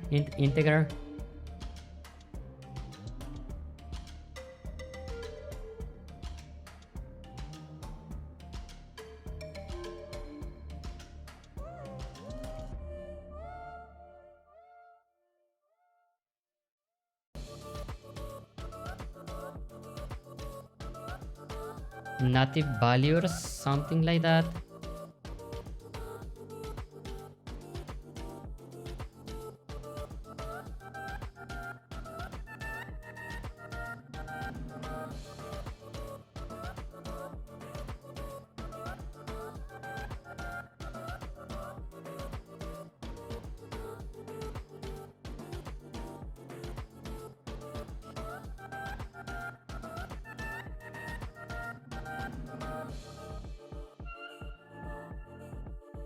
Native value or something like that.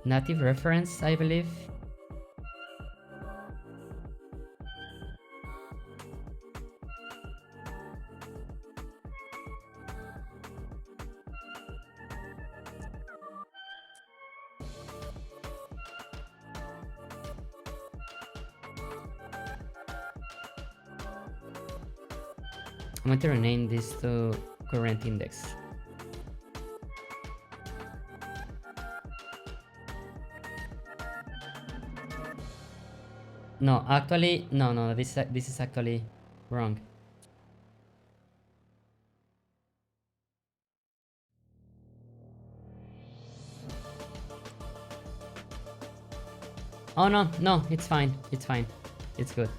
Native reference, I believe. I'm going to rename this to current index. No, actually, no, this is actually wrong. Oh no, it's fine, it's good.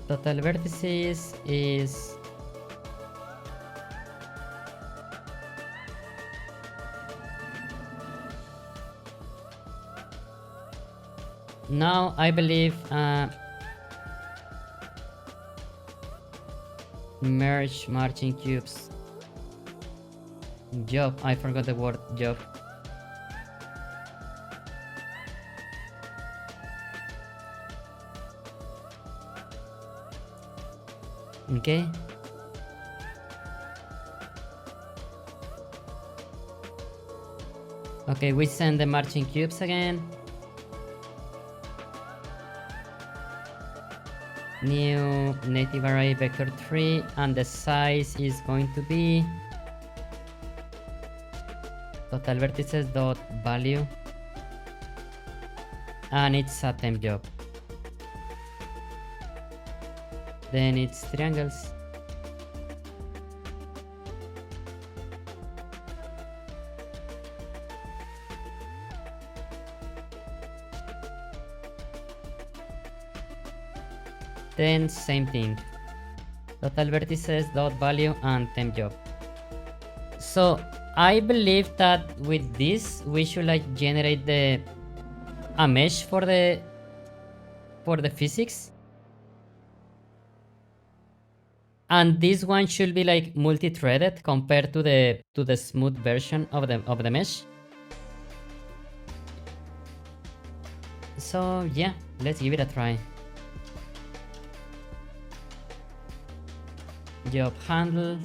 Total vertices is now, I believe, merge marching cubes. Job, I forgot the word job. Okay. Okay, we send the marching cubes again. New native array vector 3, and the size is going to be total vertices dot value. and it's a temp job. Then it's triangles. Then same thing. Total vertices, dot value, and temp job. So I believe that with this we should like generate a mesh for the physics. And this one should be like multi-threaded compared to the smooth version of the mesh. So yeah, let's give it a try. Job handle.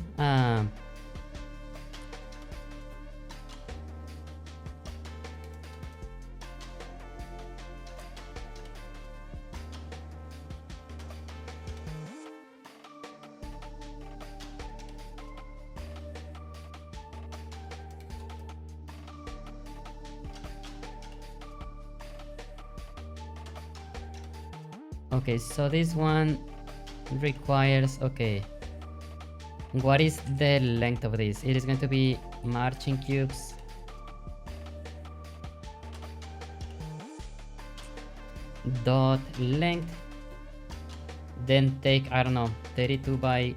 Okay, so this one requires, okay, what is the length of this? It is going to be marching cubes dot length, then take, I don't know, 32 by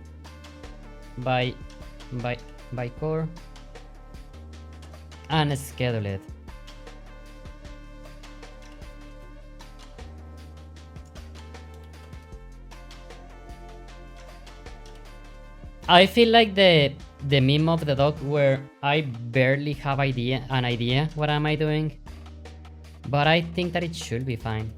core, and schedule it. I feel like the meme of the dog where I barely have an idea what am I doing, but I think that it should be fine.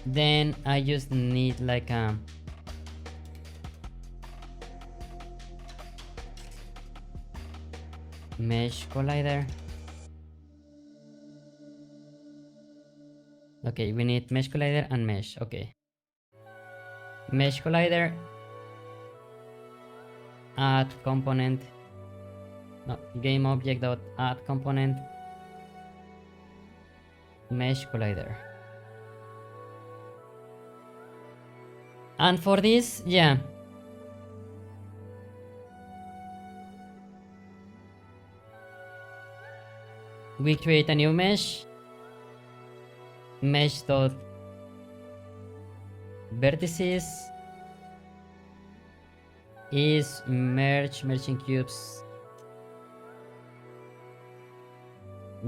Then I just need like a mesh collider. Okay, we need mesh collider and mesh. Okay, mesh collider, add component, no, game object dot add component, mesh collider. And for this, yeah, we create a new mesh dot vertices is merging cubes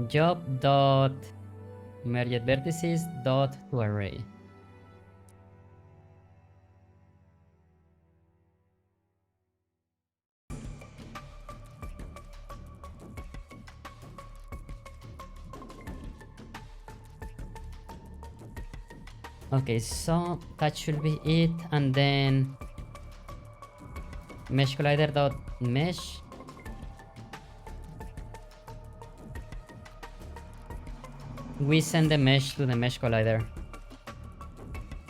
job dot merged vertices dot to array. Okay, so that should be it, and then mesh collider dot mesh we send the mesh to the mesh collider.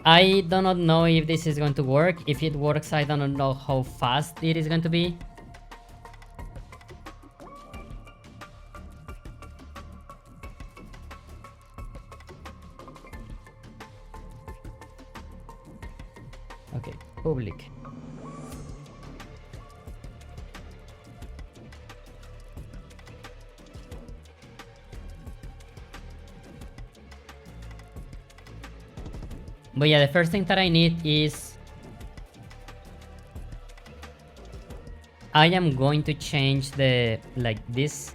I do not know if this is going to work. If it works, I don't know how fast it is going to be. Okay, public. But yeah, the first thing that I need is I am going to change the like this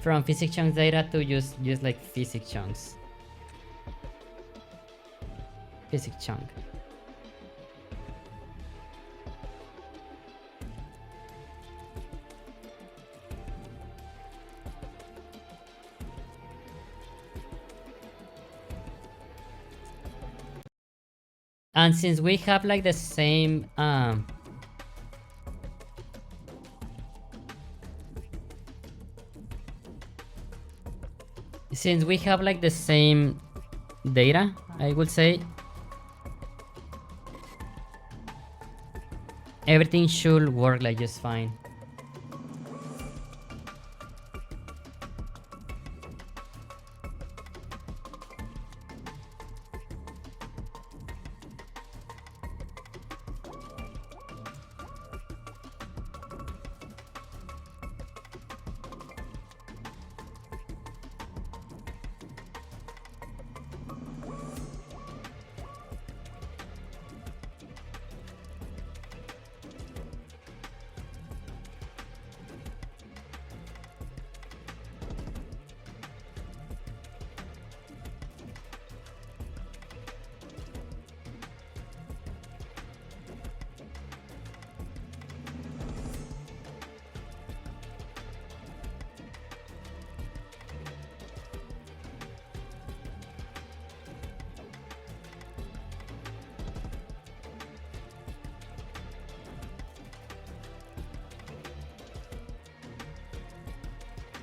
from physics chunks data to use like physics chunks. Physics chunk. And since we have like the same since we have like the same data, I would say everything should work like just fine.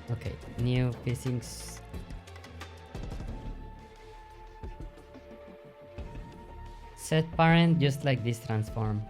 Okay, new physics. Set parent just like this transform.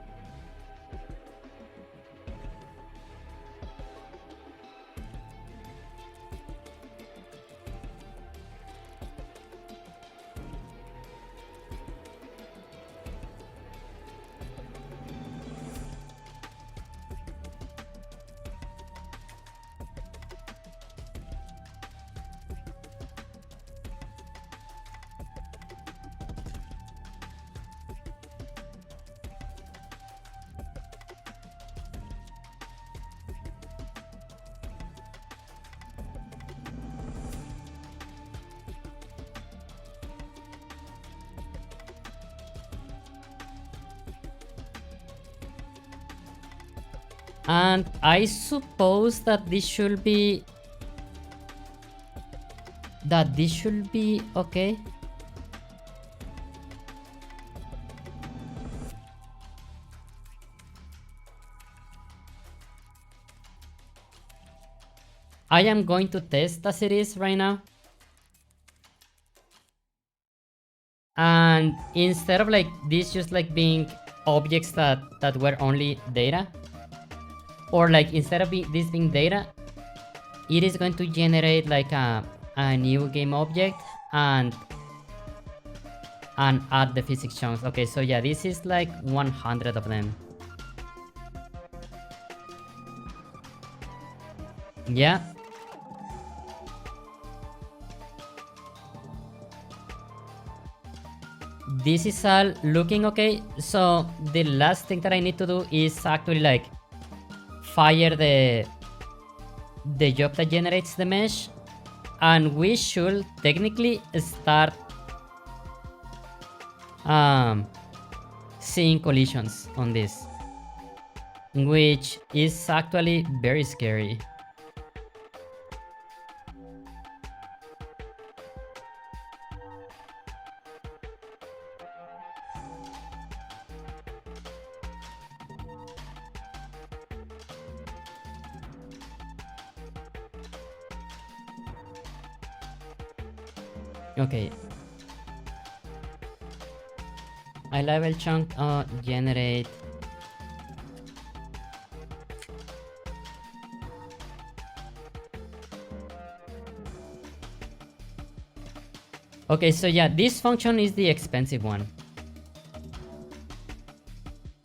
And I suppose that this should be okay. I am going to test as it is right now. And instead of like this just like being objects that were only data, or like instead of this being data, it is going to generate like a new game object and add the physics chunks. Okay, so yeah, this is like 100 of them. Yeah. This is all looking okay. So the last thing that I need to do is actually like fire the job that generates the mesh, and we should technically start seeing collisions on this, which is actually very scary. Okay. I level chunk generate. Okay, so yeah, this function is the expensive one.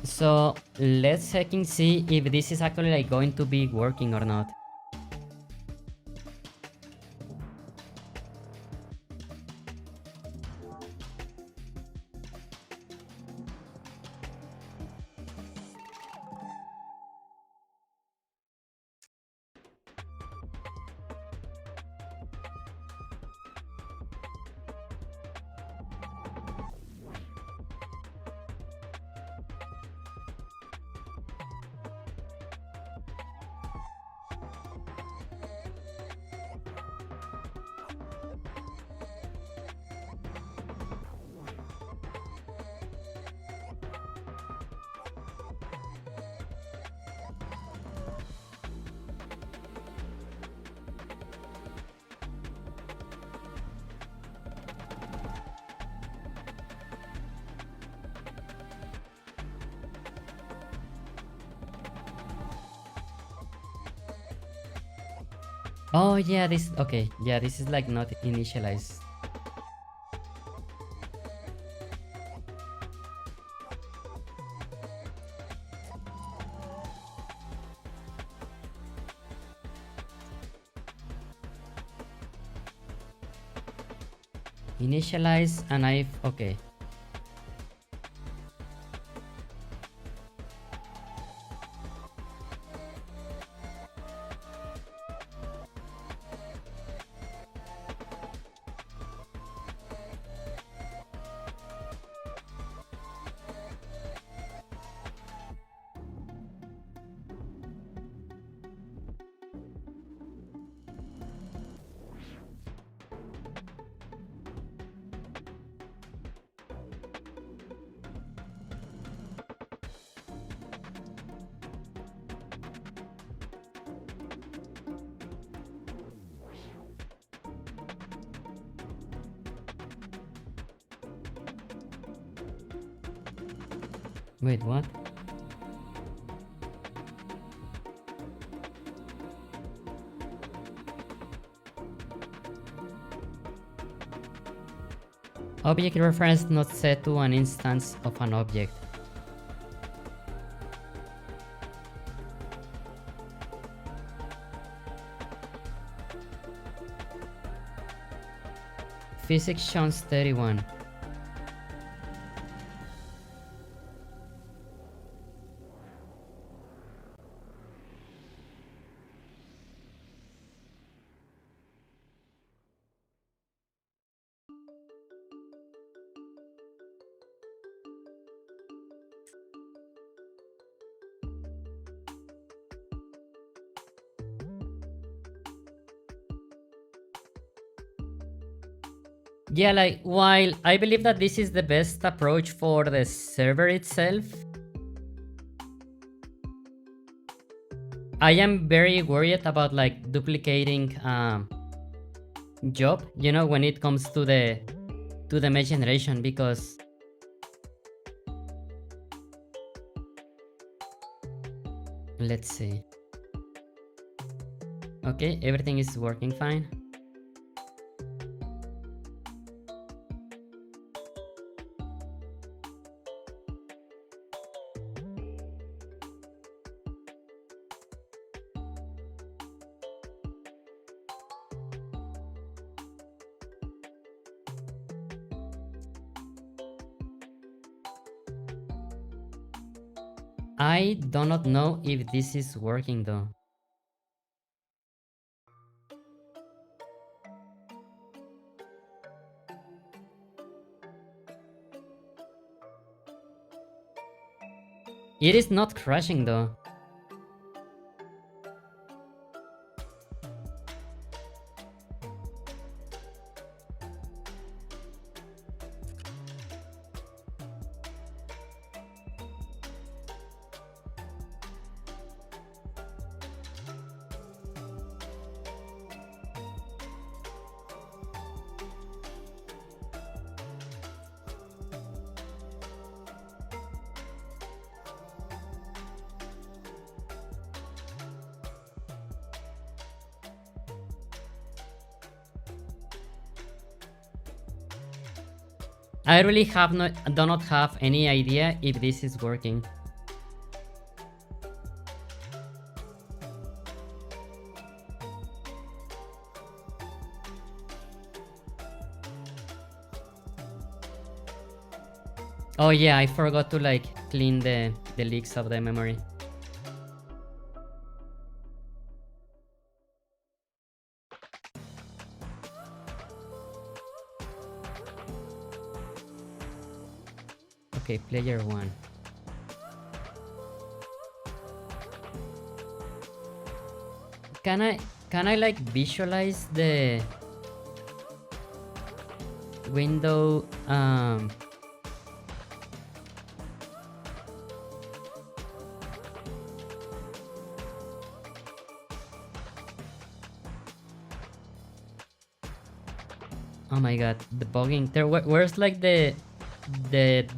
So let's check and see if this is actually like going to be working or not. Oh yeah, this okay. Yeah, this is like not initialized. Initialize and I've okay. Wait, what? Object reference not set to an instance of an object. Physics Chance 31. Yeah, like, while I believe that this is the best approach for the server itself, I am very worried about like duplicating job, you know, when it comes to the mesh generation, because let's see. Okay, everything is working fine. I do not know if this is working though. It is not crashing though. I really do not have any idea if this is working. Oh yeah, I forgot to like clean the leaks of the memory. Okay, player 1. Can I like visualize the window oh my god, the debugging. Where's like the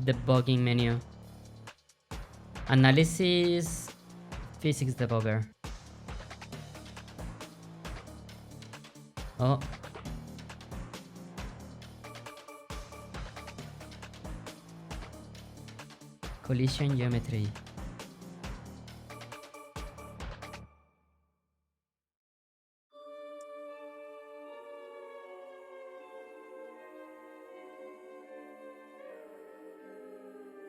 debugging menu? Analysis, physics debugger. Oh. Collision geometry.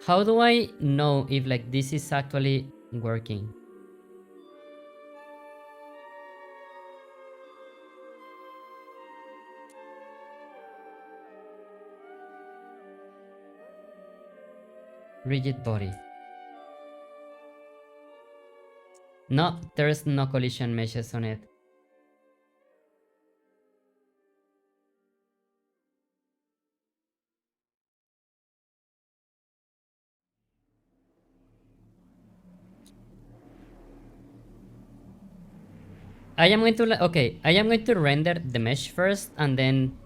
How do I know if like this is actually working? Rigid body. No, there's no collision meshes on it. I am going to okay, I am going to render the mesh first, and then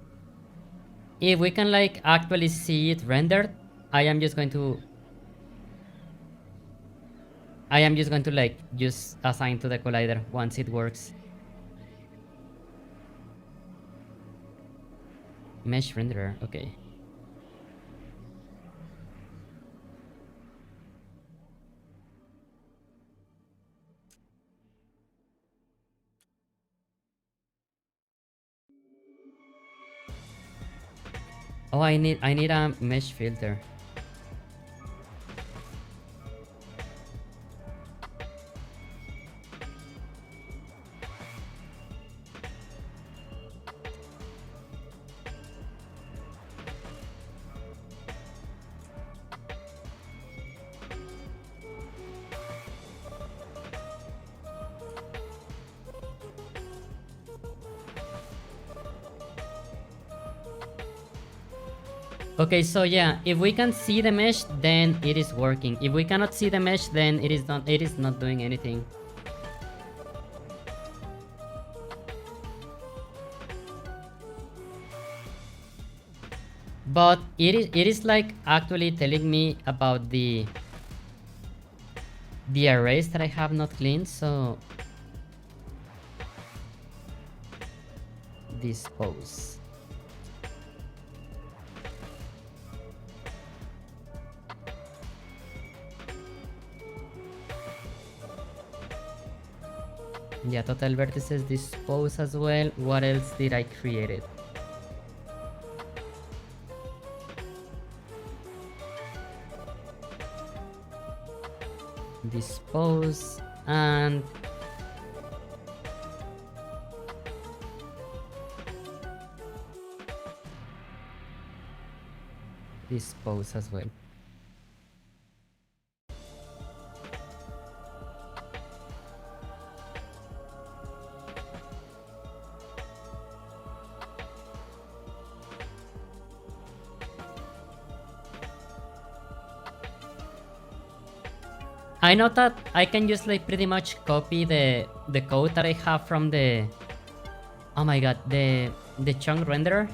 if we can like actually see it rendered, I am just going to like just assign to the collider once it works. Mesh renderer, okay. Oh, I need a mesh filter. Okay, so yeah, if we can see the mesh, then it is working. If we cannot see the mesh, then it is not doing anything. But it is like actually telling me about the arrays that I have not cleaned, so dispose. Yeah, total vertices dispose as well. What else did I create it? Dispose and dispose as well. I know that I can just like pretty much copy the code that I have from the, oh my god, the chunk renderer.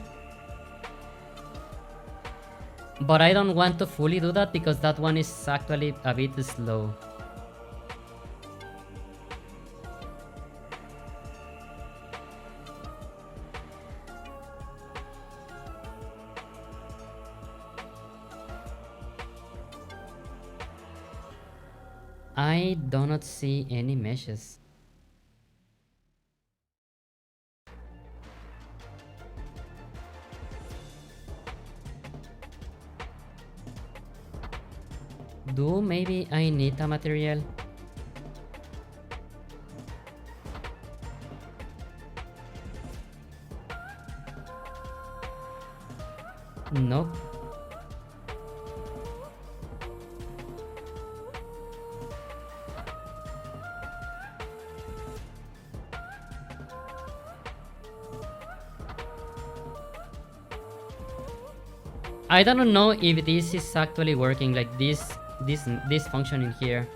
But I don't want to fully do that because that one is actually a bit slow. I do not see any meshes. Do maybe I need a material? Nope. I don't know if this is actually working, like this function in here.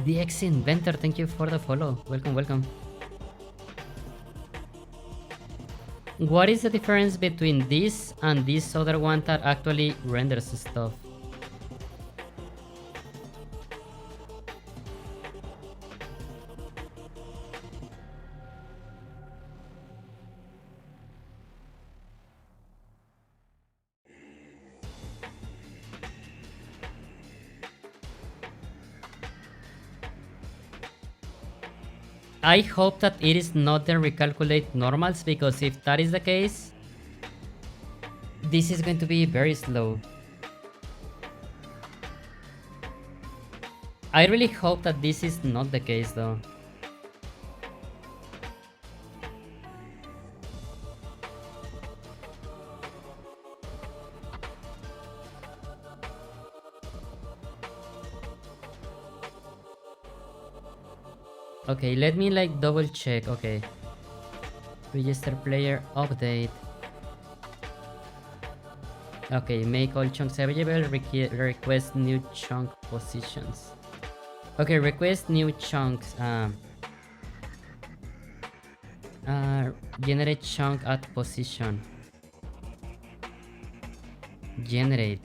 The ex inventor, thank you for the follow. Welcome, welcome. What is the difference between this and this other one that actually renders stuff? I hope that it is not the recalculate normals, because if that is the case, this is going to be very slow. I really hope that this is not the case though. Okay, let me like double check. Okay. Register player update. Okay, make all chunks available. Request new chunk positions. Okay, request new chunks. Generate chunk at position. Generate.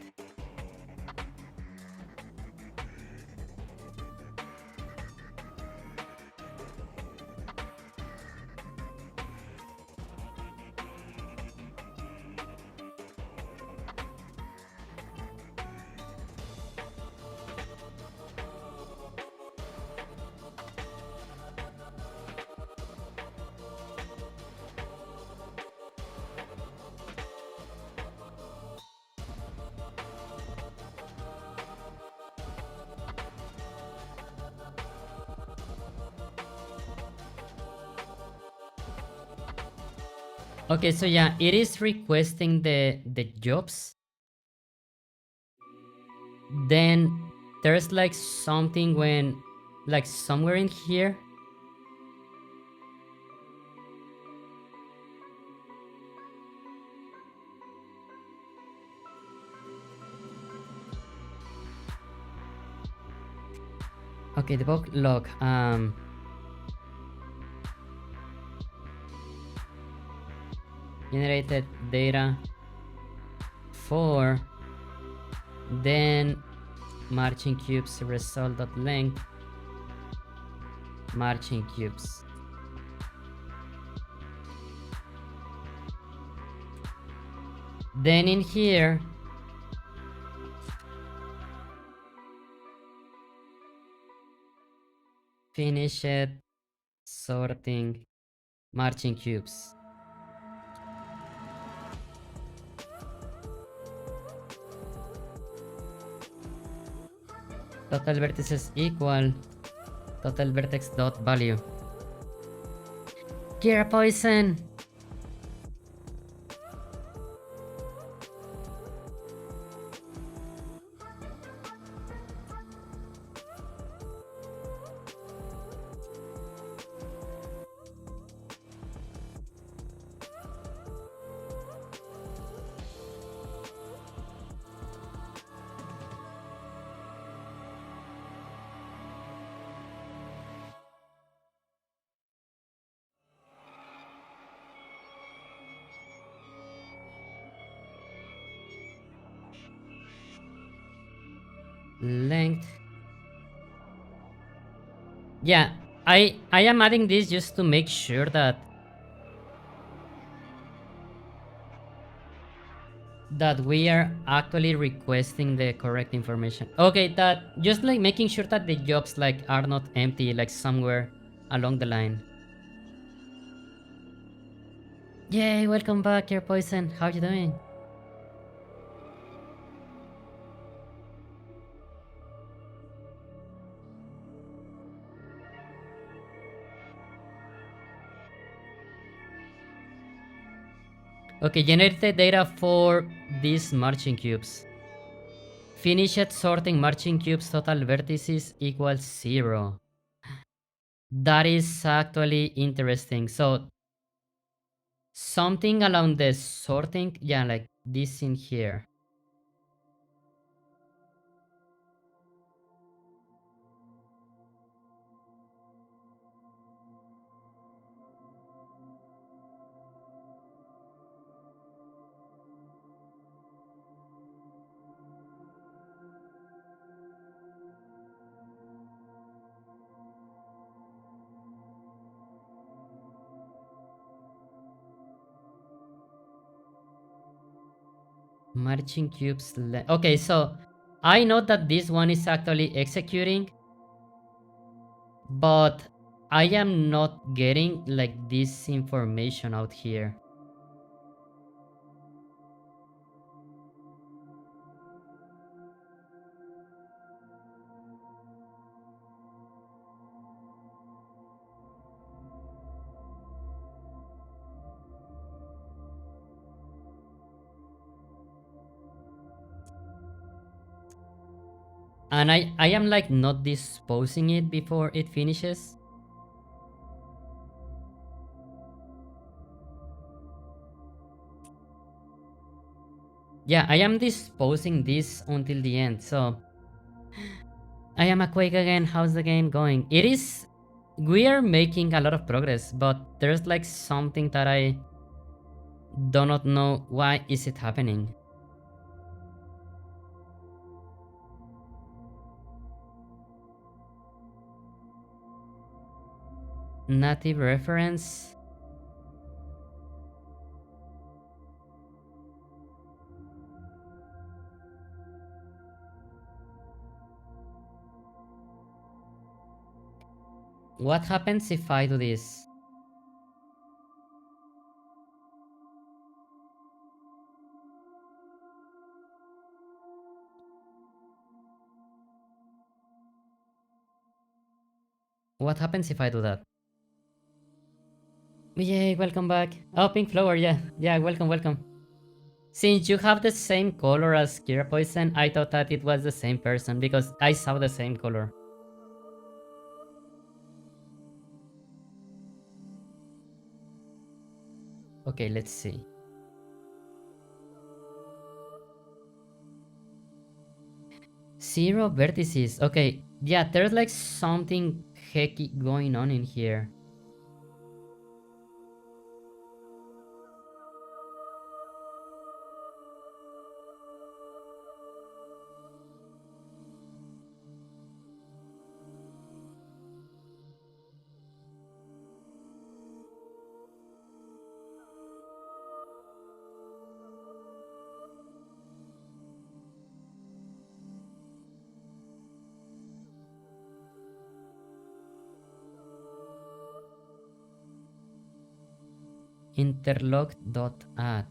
Okay, so yeah, it is requesting the jobs. Then there's like something when like somewhere in here. Okay, debug log. Generated data for then marching cubes result.length marching cubes. Then in here finish it sorting marching cubes. Total vertices equal total vertex dot value. Gear poison. Length. Yeah, I am adding this just to make sure that we are actually requesting the correct information. Okay, that just like making sure that the jobs like are not empty like somewhere along the line. Yay, welcome back, Air Poison. How you doing? Okay, generate the data for these marching cubes. Finished sorting marching cubes total vertices equals 0. That is actually interesting. So something along the sorting, yeah, like this in here. Marching cubes. Okay, so I know that this one is actually executing, but I am not getting like this information out here. And I am like not disposing it before it finishes. Yeah, I am disposing this until the end, so I am a Quake again. How's the game going? It is. We are making a lot of progress, but there's like something that I do not know why is it happening. Native reference. What happens if I do this? What happens if I do that? Yay, welcome back. Oh, Pink Flower, yeah. Yeah, welcome, welcome. Since you have the same color as Kira Poison, I thought that it was the same person because I saw the same color. Okay, let's see. Zero vertices. Okay, yeah, there's like something hecky going on in here. Interlocked.add.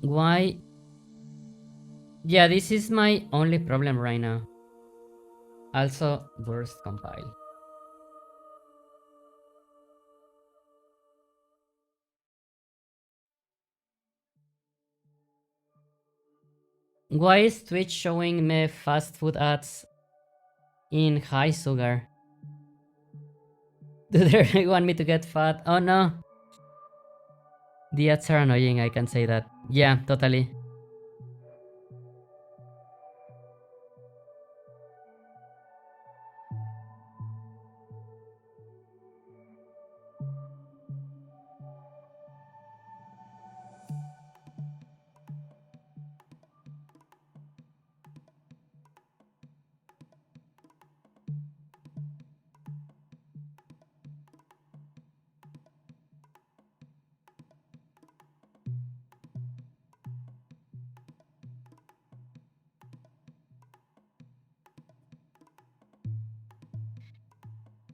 Why? Yeah, this is my only problem right now. Also, burst compile. Why is Twitch showing me fast food ads in high sugar? Do they really want me to get fat? Oh no. The ads are annoying, I can say that. Yeah, totally.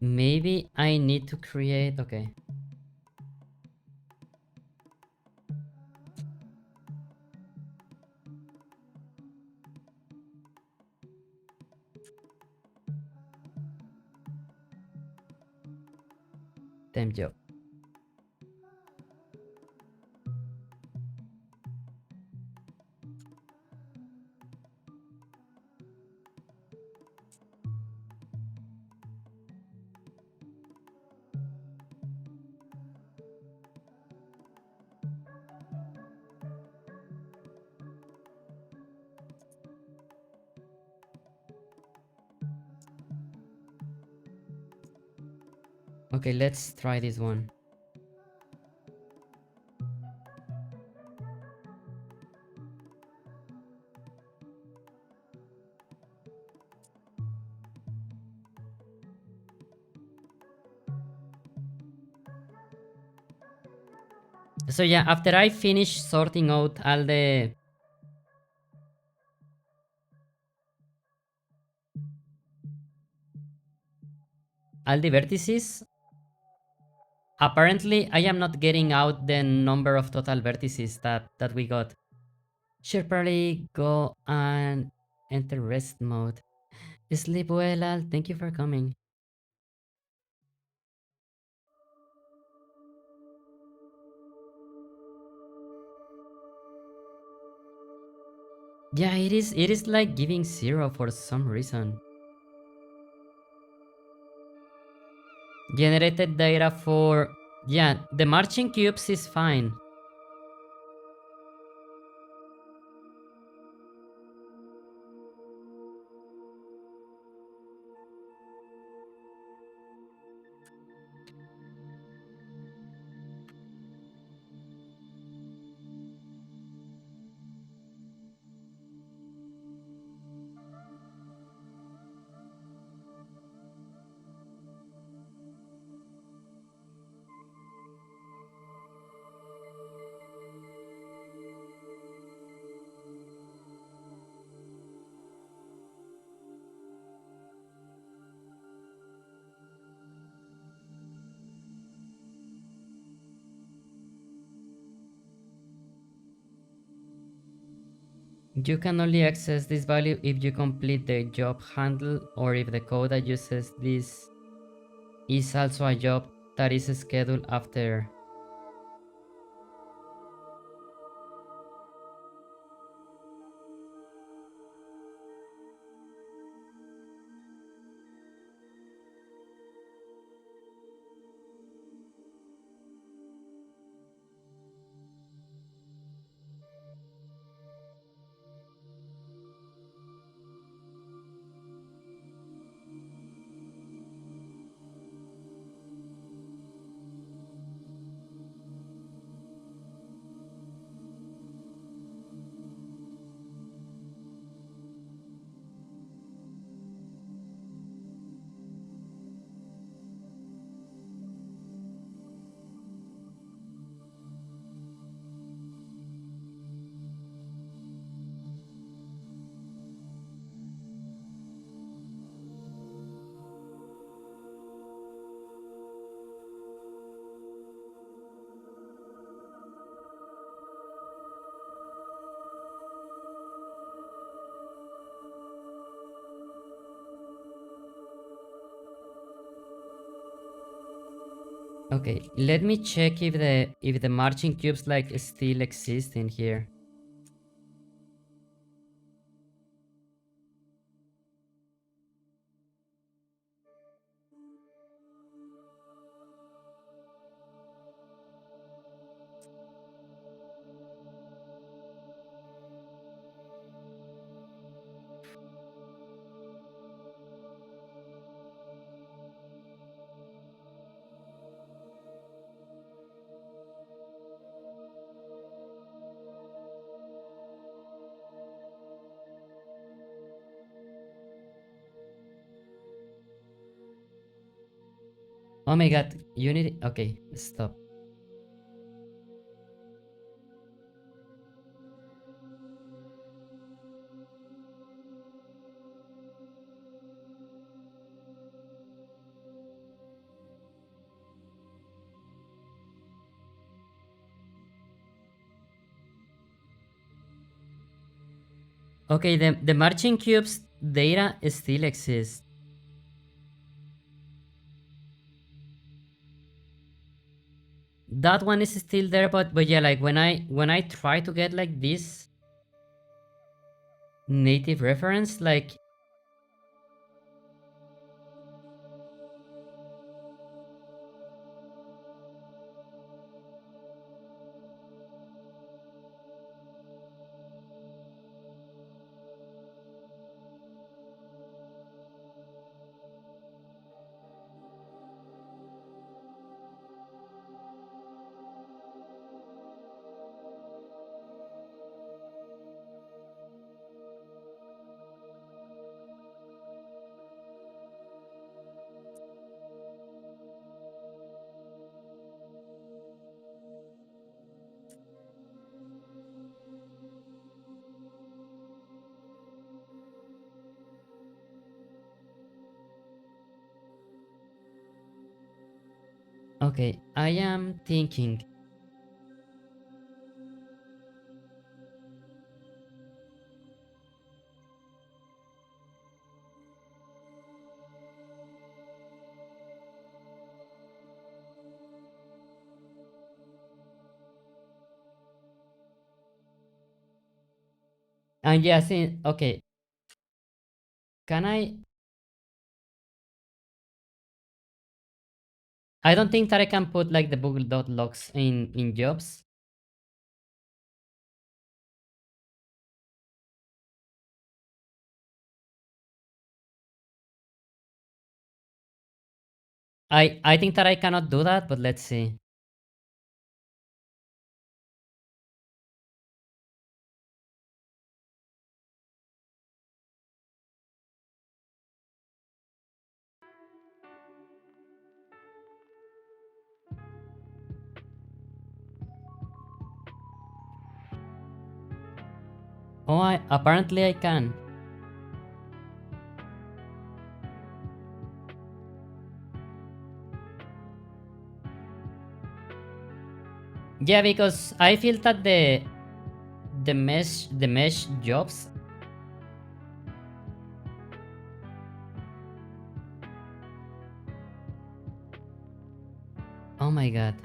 Maybe I need to create... Okay. Temp job. Okay, let's try this one. So yeah, after I finish sorting out all the vertices, apparently I am not getting out the number of total vertices that we got. Should probably go and enter rest mode. Sleep well, Al. Thank you for coming. Yeah, it is like giving 0 for some reason. Generated data for... Yeah, the marching cubes is fine. You can only access this value if you complete the job handle or if the code that uses this is also a job that is scheduled after. Okay, let me check if the marching cubes like still exist in here. Oh my god, you need... Okay, stop. Okay, the marching cubes data still exists. That one is still there, but yeah, like when I try to get like this native reference, like... Okay, I am thinking. And yeah, see, okay. Can I don't think that I can put like the Google Dot logs in jobs. I think that I cannot do that, but let's see. Oh, apparently I can. Yeah, because I feel that the mesh jobs. Oh my god.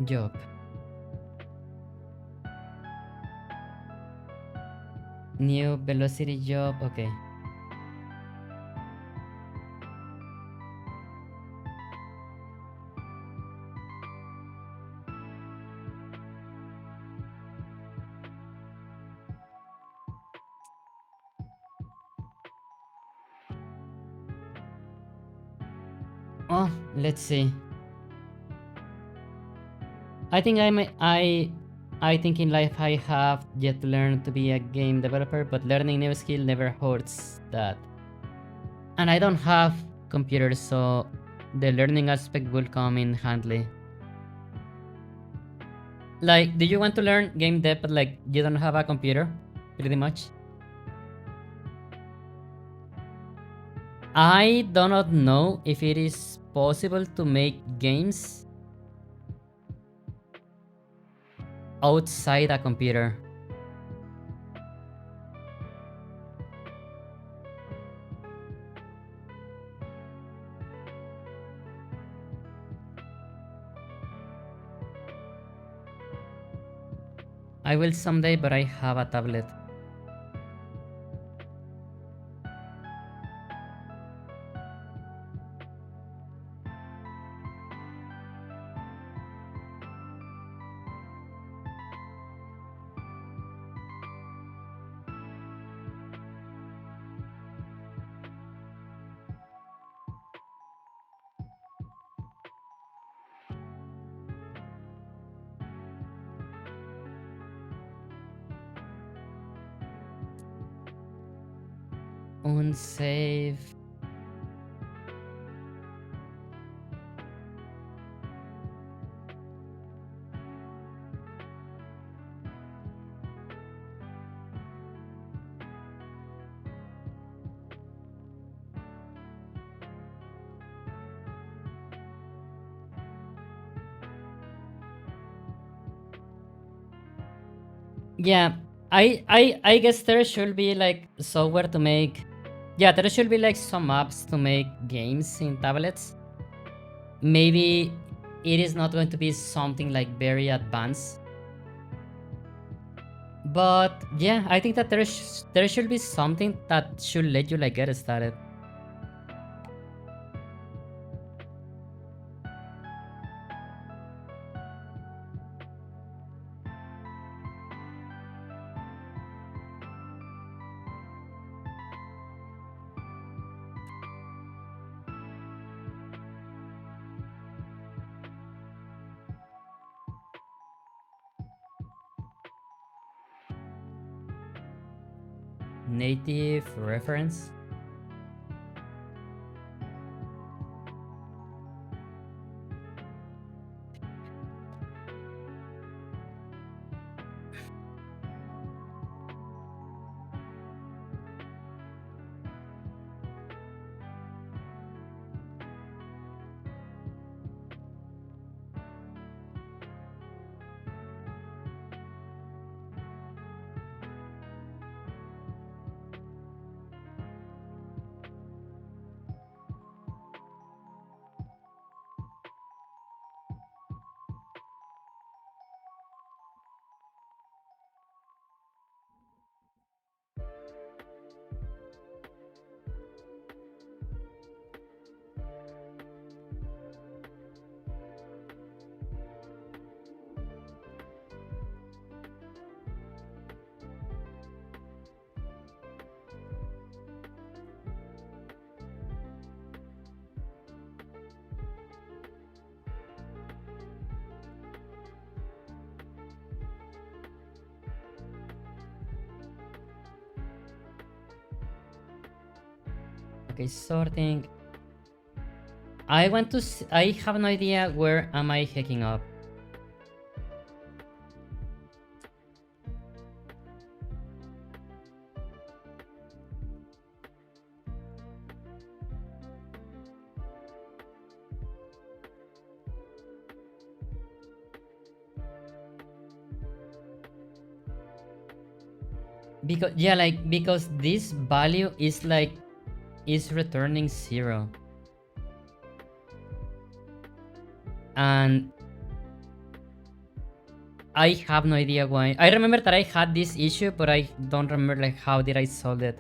Job. New velocity job. Okay. Oh, let's see. I think I think in life I have yet to learn to be a game developer, but learning new skill never hurts that. And I don't have computers, so the learning aspect will come in handy. Like, do you want to learn game dev, but like you don't have a computer, pretty much? I do not know if it is possible to make games outside a computer. I will someday, but I have a tablet. Unsave. Yeah, I guess there should be like software to make. Yeah, there should be like some apps to make games in tablets. Maybe it is not going to be something like very advanced. But yeah, I think that there should be something that should let you like get started. native reference. Okay, sorting. I want to. I have no idea where am I hacking up. Because yeah, like because this value is like is returning 0. And I have no idea why. I remember that I had this issue, but I don't remember like how did I solve it.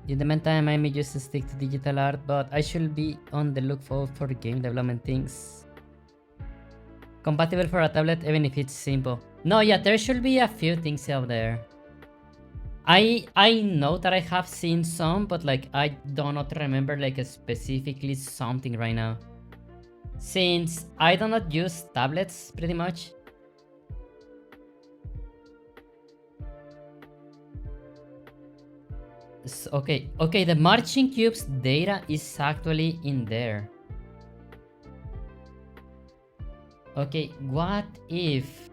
In the meantime, I may just stick to digital art, but I should be on the look for game development things. Compatible for a tablet even if it's simple. No, yeah, there should be a few things out there. I know that I have seen some, but like I do not remember like specifically something right now. Since I do not use tablets pretty much. Okay, the marching cubes data is actually in there. Okay, what if...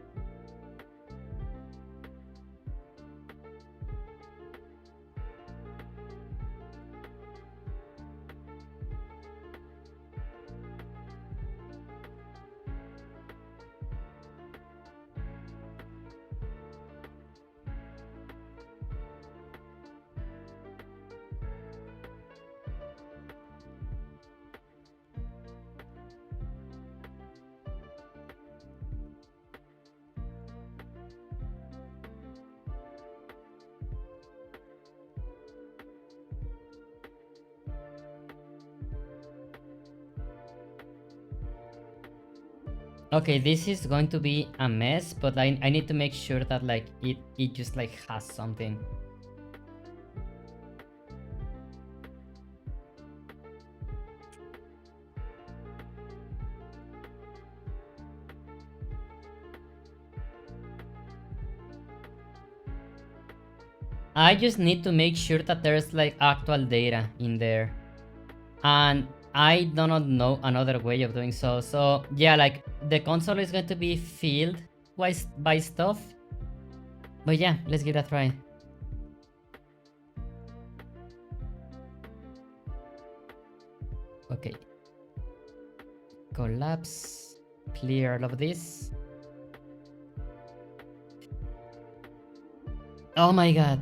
Okay, this is going to be a mess, but I need to make sure that like it just like has something. I just need to make sure that there's like actual data in there. And I do not know another way of doing so. So yeah, like the console is going to be filled by stuff. But yeah, let's give it a try. Okay. Collapse. Clear all of this. Oh my god.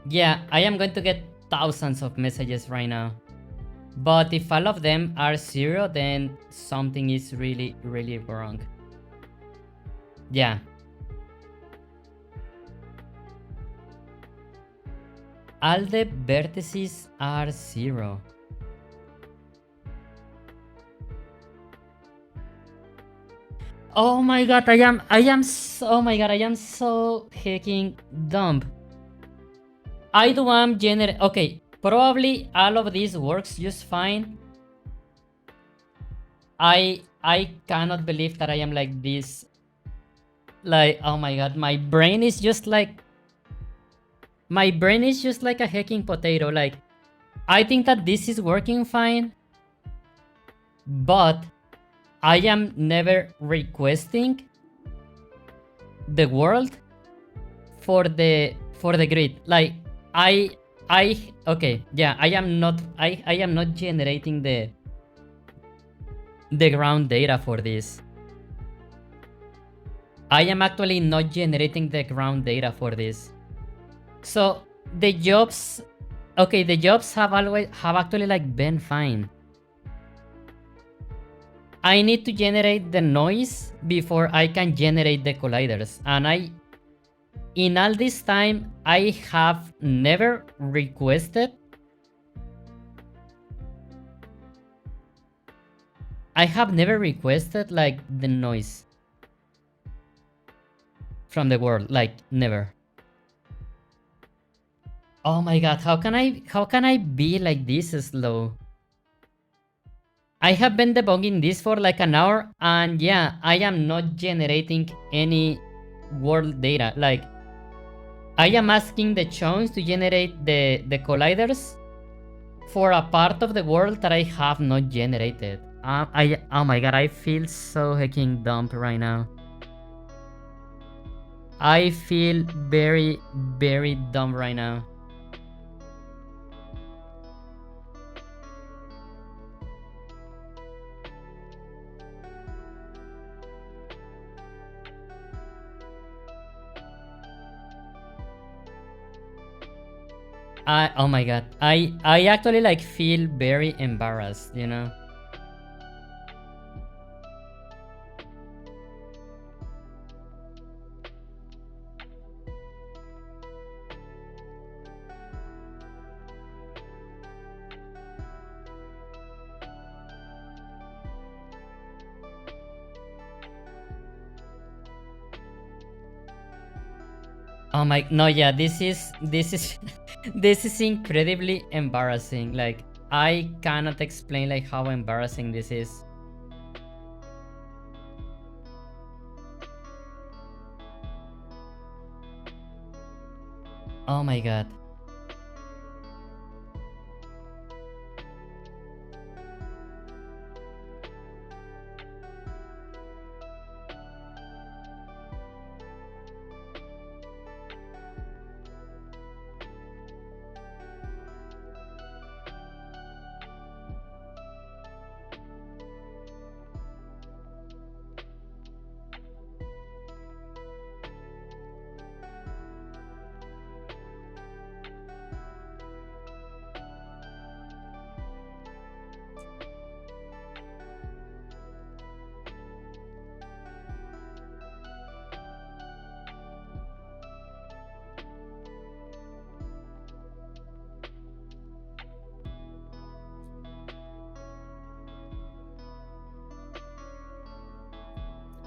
Yeah, I am going to get thousands of messages right now. But if all of them are 0, then something is really, really wrong. Yeah. All the vertices are 0. Oh my god, oh my god, I am so hecking dumb. I do am okay, probably all of this works just fine. I cannot believe that I am like this Like, oh my god, my brain is just like a hecking potato. Like, I think that this is working fine, but I am never requesting the world for the grid. Like, I okay, yeah, I am not generating the ground data for this. I am actually not generating the ground data for this. So the jobs, okay, the jobs have actually like been fine. I need to generate the noise before I can generate the colliders, and in all this time I have never requested. I have never requested like the noise from the world, like never. Oh my god, how can I be like this slow? I have been debugging this for like an hour, and yeah, I am not generating any world data. Like, I am asking the chunks to generate the colliders for a part of the world that I have not generated. Oh my god, I feel so hecking dumb right now. I feel very, very dumb right now. Oh my god, I actually like feel very embarrassed, you know? Oh my, no, yeah, this is this is incredibly embarrassing. Like, I cannot explain like how embarrassing this is. Oh my god.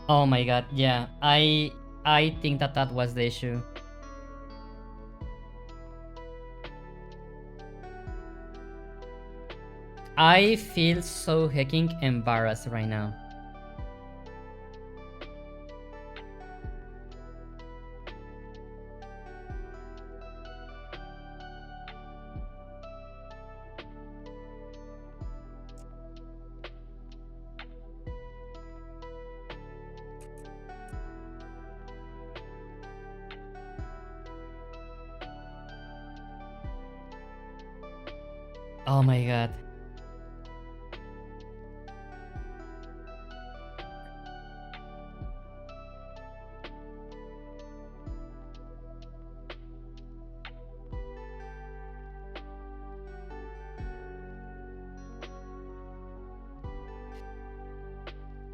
Oh my god, yeah. I think that that was the issue. I feel so hecking embarrassed right now. Oh my god.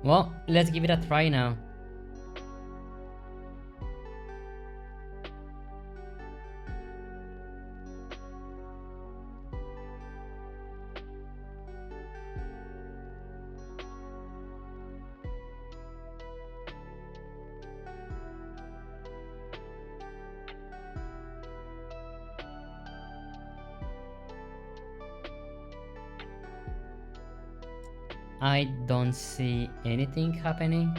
Well, let's give it a try now. I don't see anything happening.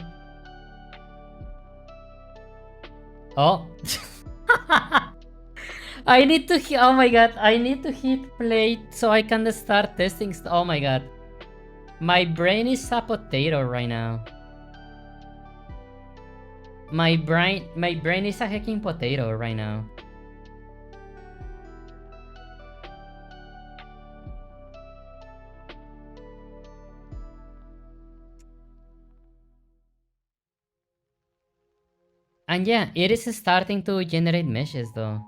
Oh. I need to oh my god, I need to hit play so I can start testing. Oh my god. My brain is a potato right now. My brain is a hecking potato right now. And yeah, it is starting to generate meshes though.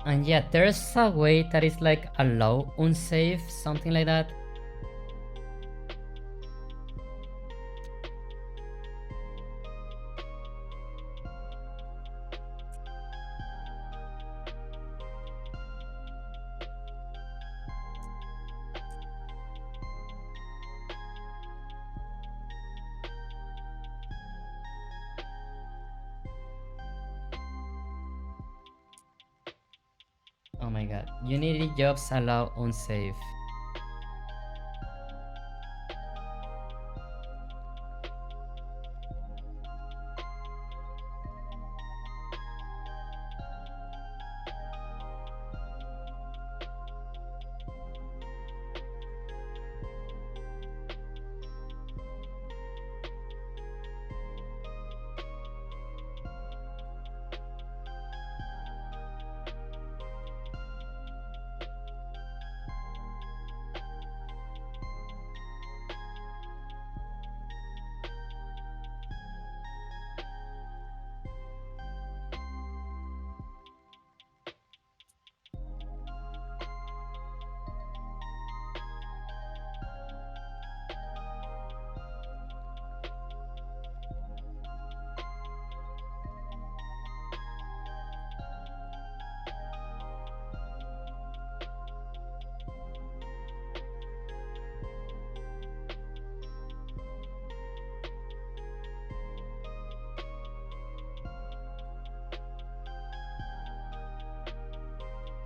And yeah, there's a way that is like allow unsave, something like that. Oh my god. Unity jobs allow unsave.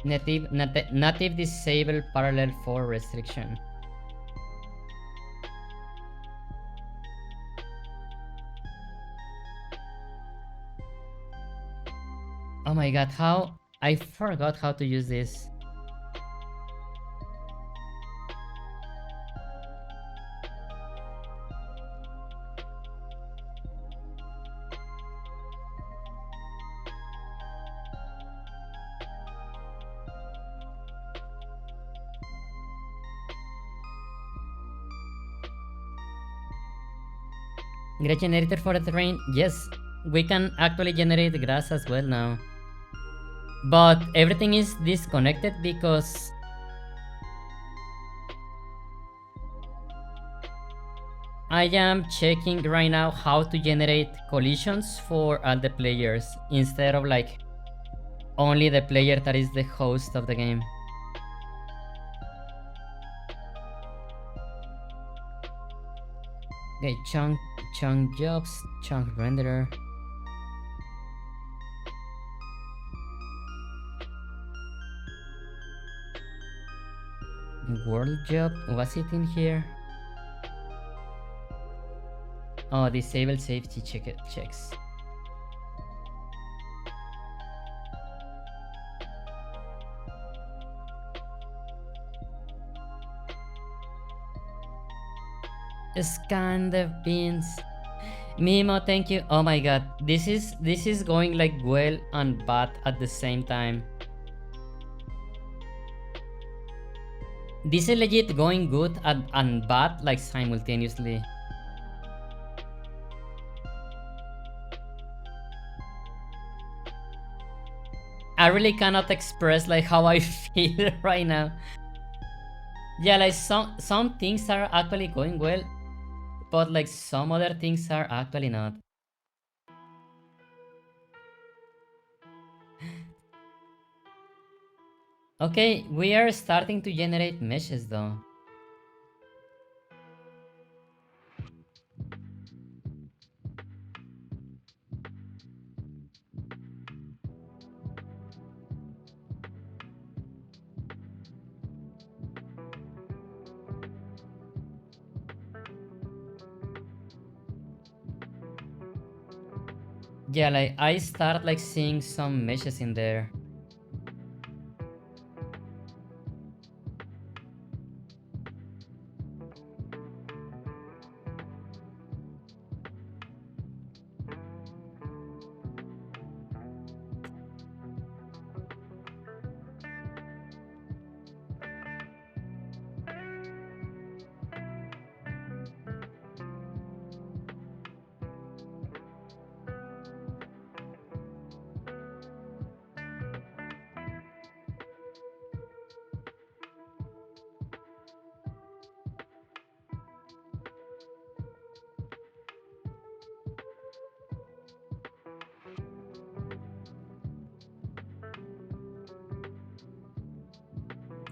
Native disable parallel 4 restriction. Oh my god, how? I forgot how to use this. Great generator for the terrain. Yes, we can actually generate grass as well now. But everything is disconnected because I am checking right now how to generate collisions for all the players instead of like only the player that is the host of the game. Okay, chunk jobs, chunk renderer. World job, was it in here? Oh, disable safety checks. Scan the bins. Mimo, thank you. Oh my god, this is going like well and bad at the same time. This is legit going good and bad like simultaneously. I really cannot express like how I feel right now. Yeah, like some things are actually going well, but like some other things are actually not. Okay, we are starting to generate meshes though. Yeah, like I start like seeing some meshes in there.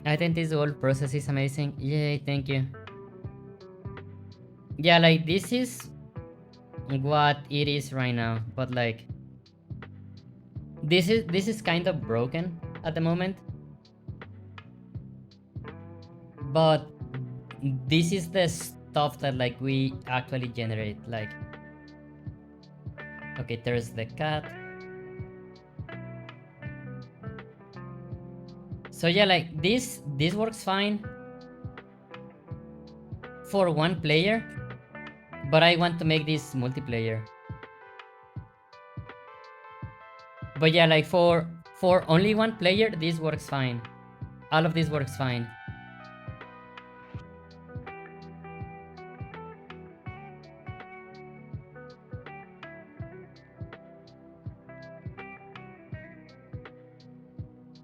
I think this whole process is amazing. Yay, thank you. Yeah, like this is what it is right now, but like this is kind of broken at the moment. But this is the stuff that like we actually generate. Like, okay, there's the cat. So yeah, like this works fine for one player, but I want to make this multiplayer. But yeah, like for only one player, this works fine. All of this works fine.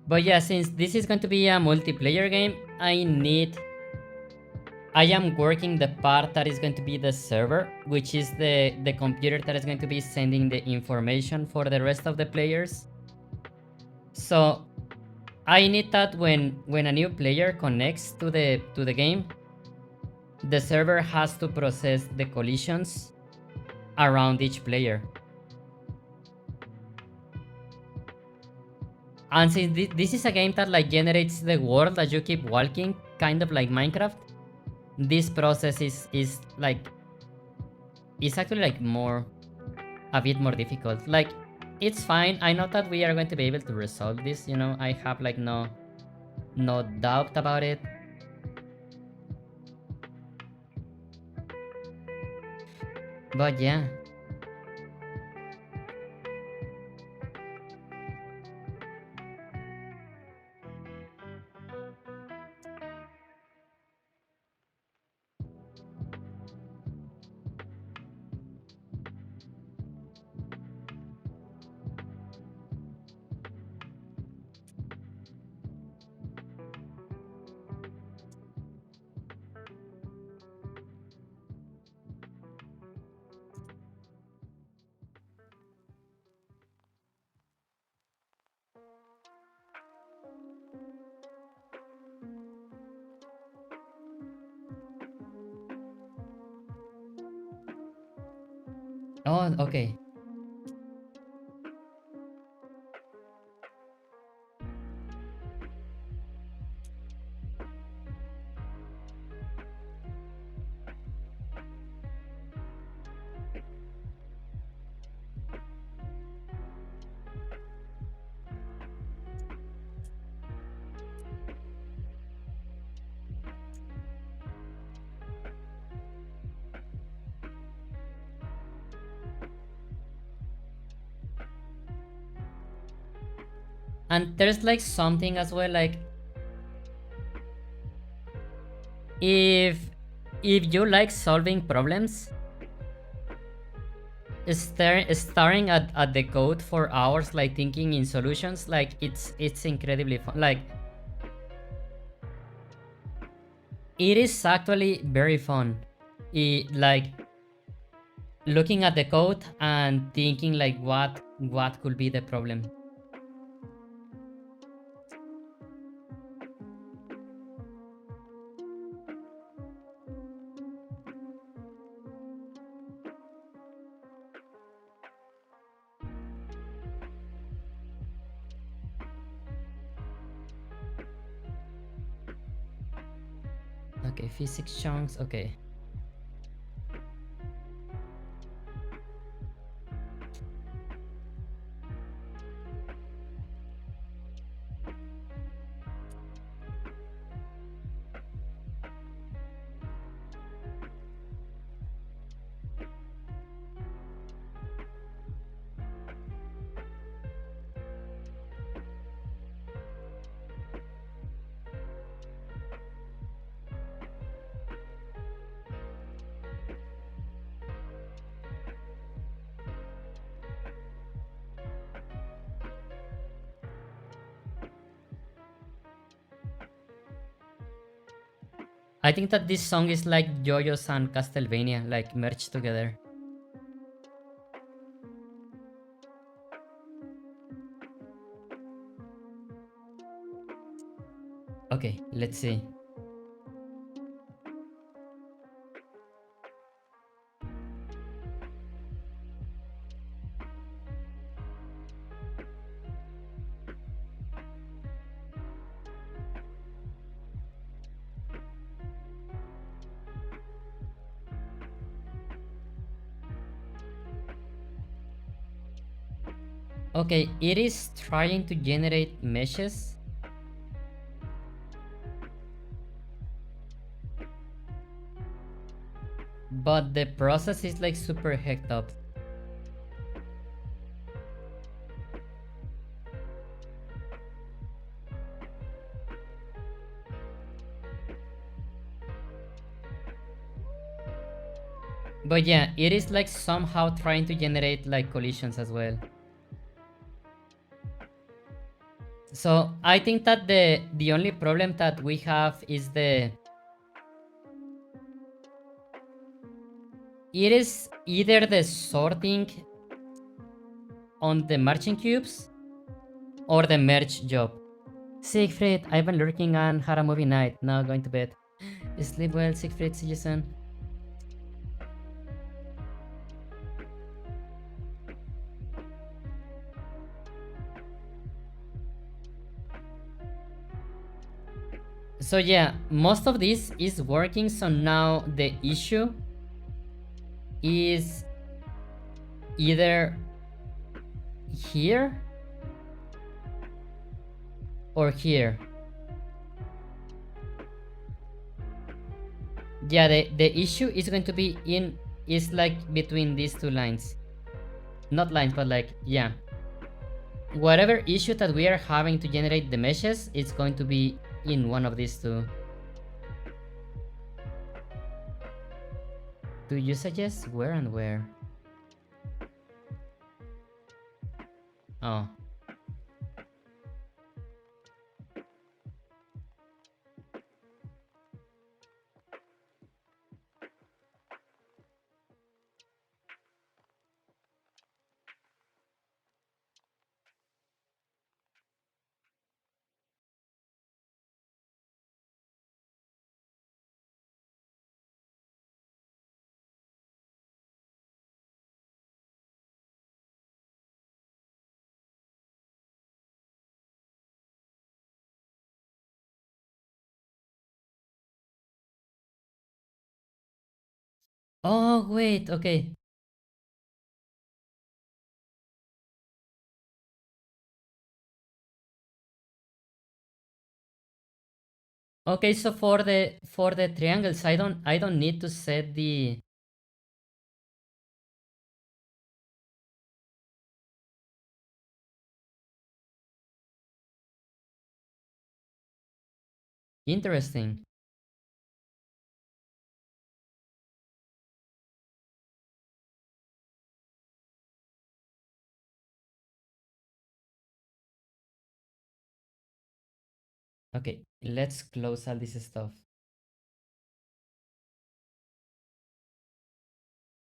But yeah, since this is going to be a multiplayer game, I am working the part that is going to be the server, which is the computer that is going to be sending the information for the rest of the players. So I need that when a new player connects to the game, the server has to process the collisions around each player. And since this is a game that like generates the world as you keep walking, kind of like Minecraft, this process is like it's actually like a bit more difficult. Like it's fine. I know that we are going to be able to resolve this, I have like no doubt about it. But yeah. Oh, okay. And there's like something as well, like if you like solving problems, staring at the code for hours, like thinking in solutions, like it's incredibly fun. Like it is actually very fun. Like looking at the code and thinking like what could be the problem. Okay, physics chunks. Okay. I think that this song is like JoJo's and Castlevania, like merged together. Okay, let's see. Okay, it is trying to generate meshes. But the process is like super hecked up. But yeah, it is like somehow trying to generate like collisions as well. So I think that the only problem that we have is it is either the sorting on the marching cubes or the merge job. Siegfried, I've been lurking and had a movie night. Now going to bed. Sleep well, Siegfried. See you soon. So yeah, most of this is working. So now the issue is either here or here. Yeah, the issue is going to be is like between these two lines. Not lines, but like, yeah. Whatever issue that we are having to generate the meshes, it's going to be in one of these two. Do you suggest where and where? Oh. Oh, wait, okay. Okay, so for the triangles, I don't need to set the interesting. Okay, let's close all this stuff.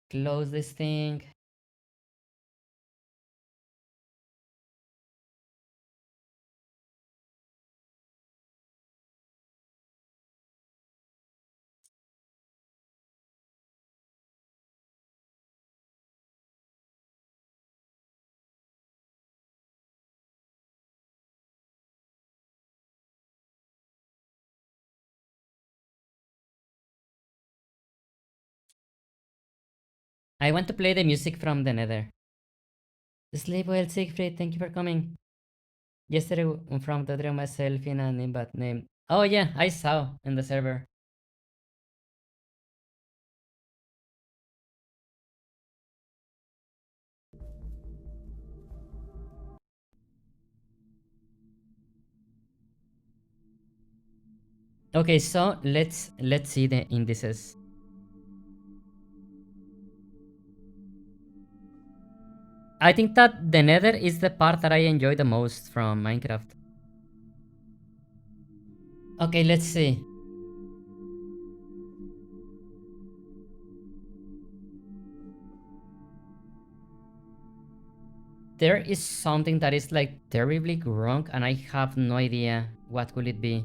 Close this thing. I want to play the music from the Nether. Sleep well, Siegfried. Thank you for coming. Yesterday, from the dream myself in an bad name. Oh yeah, I saw in the server. Okay, so let's see the indices. I think that the Nether is the part that I enjoy the most from Minecraft. Okay, let's see. There is something that is like terribly wrong and I have no idea what could it be.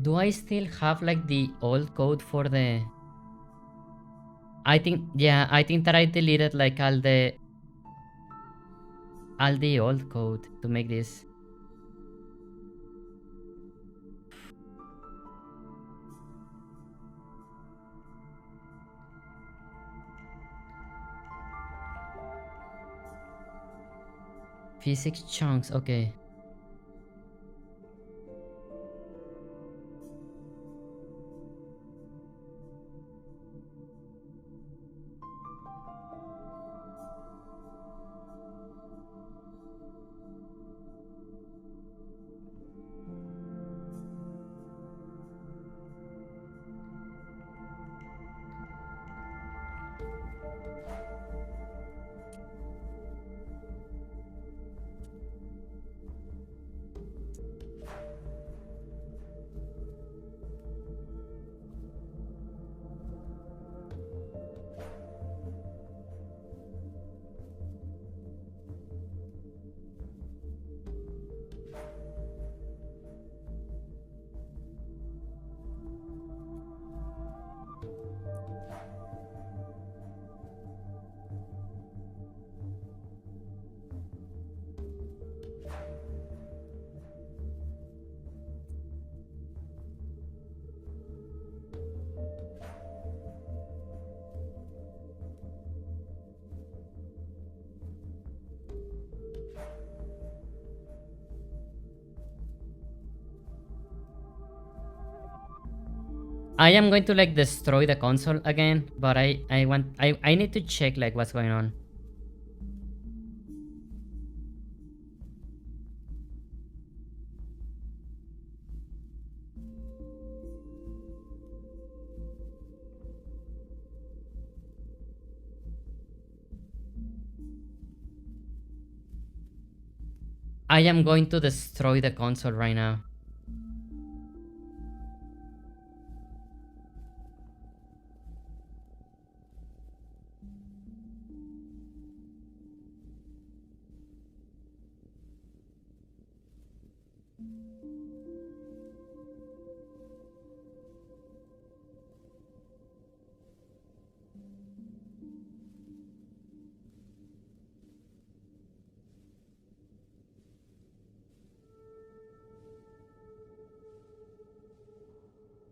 Do I still have like the old code for the... I think, yeah, I think that I deleted like all the old code to make this. Physics chunks, okay. I am going to like destroy the console again, but I need to check like what's going on. I am going to destroy the console right now.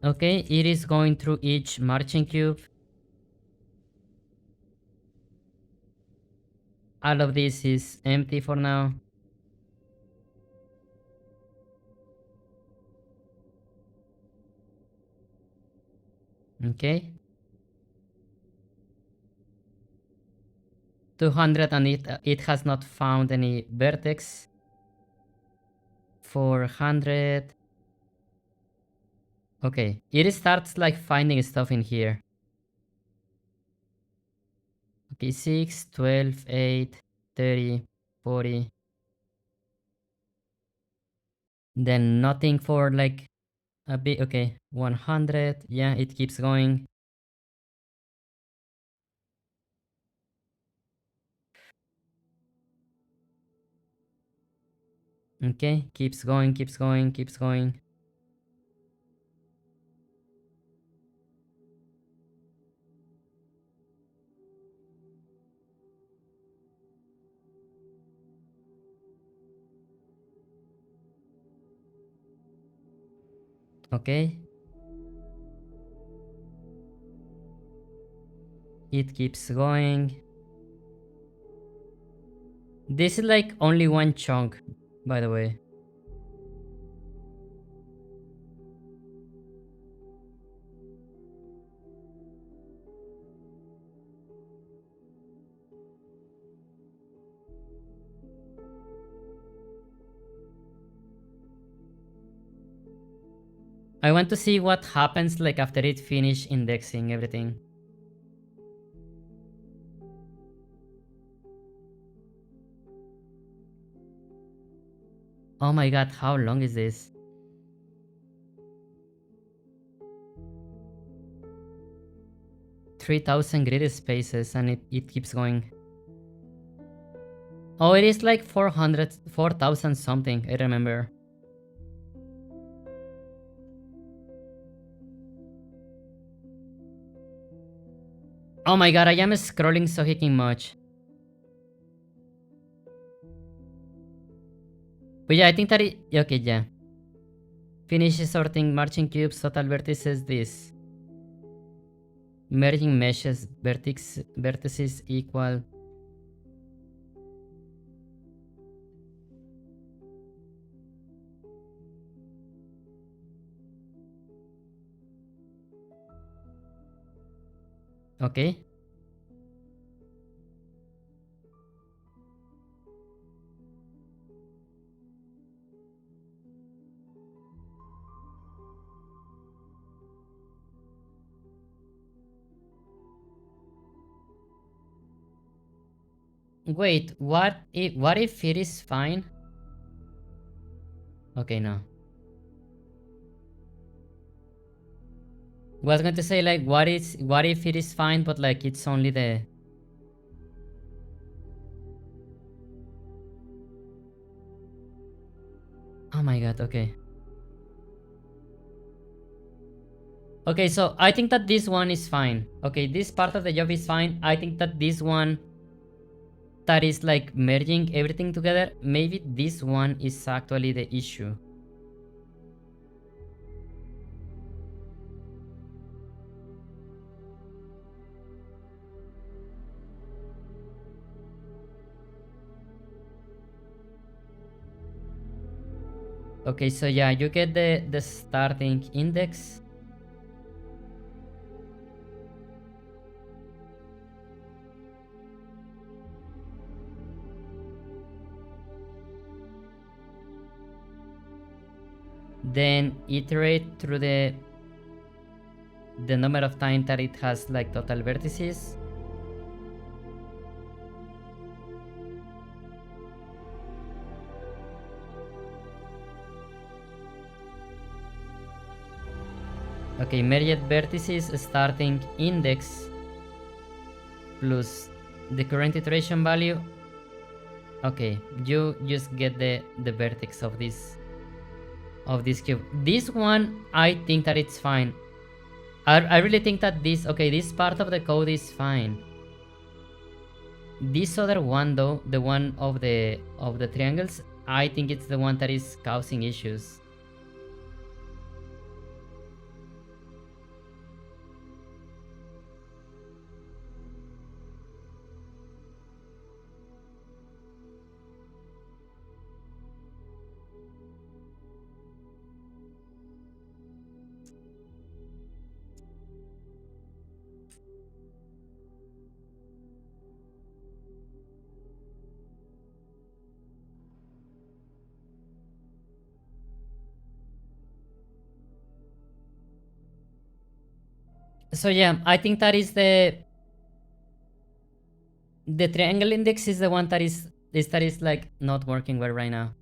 Okay, it is going through each marching cube. All of this is empty for now. Okay. 200 and it has not found any vertex. 400. Okay, it starts like finding stuff in here. Okay, 6, 12, 8, 30, 40. Then nothing for like a bit. Okay, 100. Yeah, it keeps going. Okay, keeps going, keeps going, keeps going. Okay. It keeps going. This is like only one chunk, by the way. I want to see what happens like after it finish indexing everything. Oh my god, how long is this? 3000 grid spaces and it keeps going. Oh, it is like 400, 4000 something, I remember. Oh my god, I am scrolling so hicking much. But yeah, I think that it... Okay, yeah. Finish sorting marching cubes, total vertices, this. Merging meshes, vertices equal. Okay. Wait, what if it is fine? Okay, no. Was going to say like what if it is fine but like it's only the... Oh my god, okay. Okay, so I think that this one is fine. Okay, this part of the job is fine. I think that this one that is like merging everything together, maybe this one is actually the issue. Okay, so yeah, you get the starting index. Then iterate through the number of times that it has like total vertices. Okay, merged vertices starting index plus the current iteration value. Okay, you just get the vertex of this cube. This one, I think that it's fine. I really think that this part of the code is fine. This other one though, the one of the triangles, I think it's the one that is causing issues. So yeah, I think that is the triangle index is the one that is like not working well right now.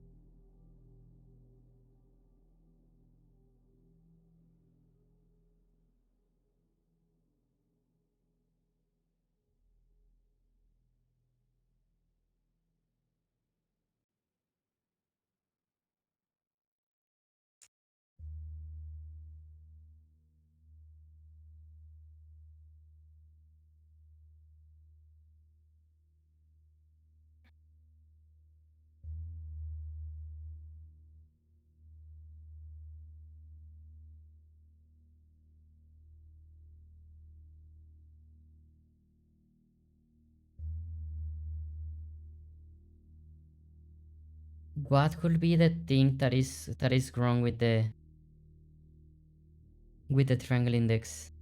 What could be the thing that is wrong with the triangle index?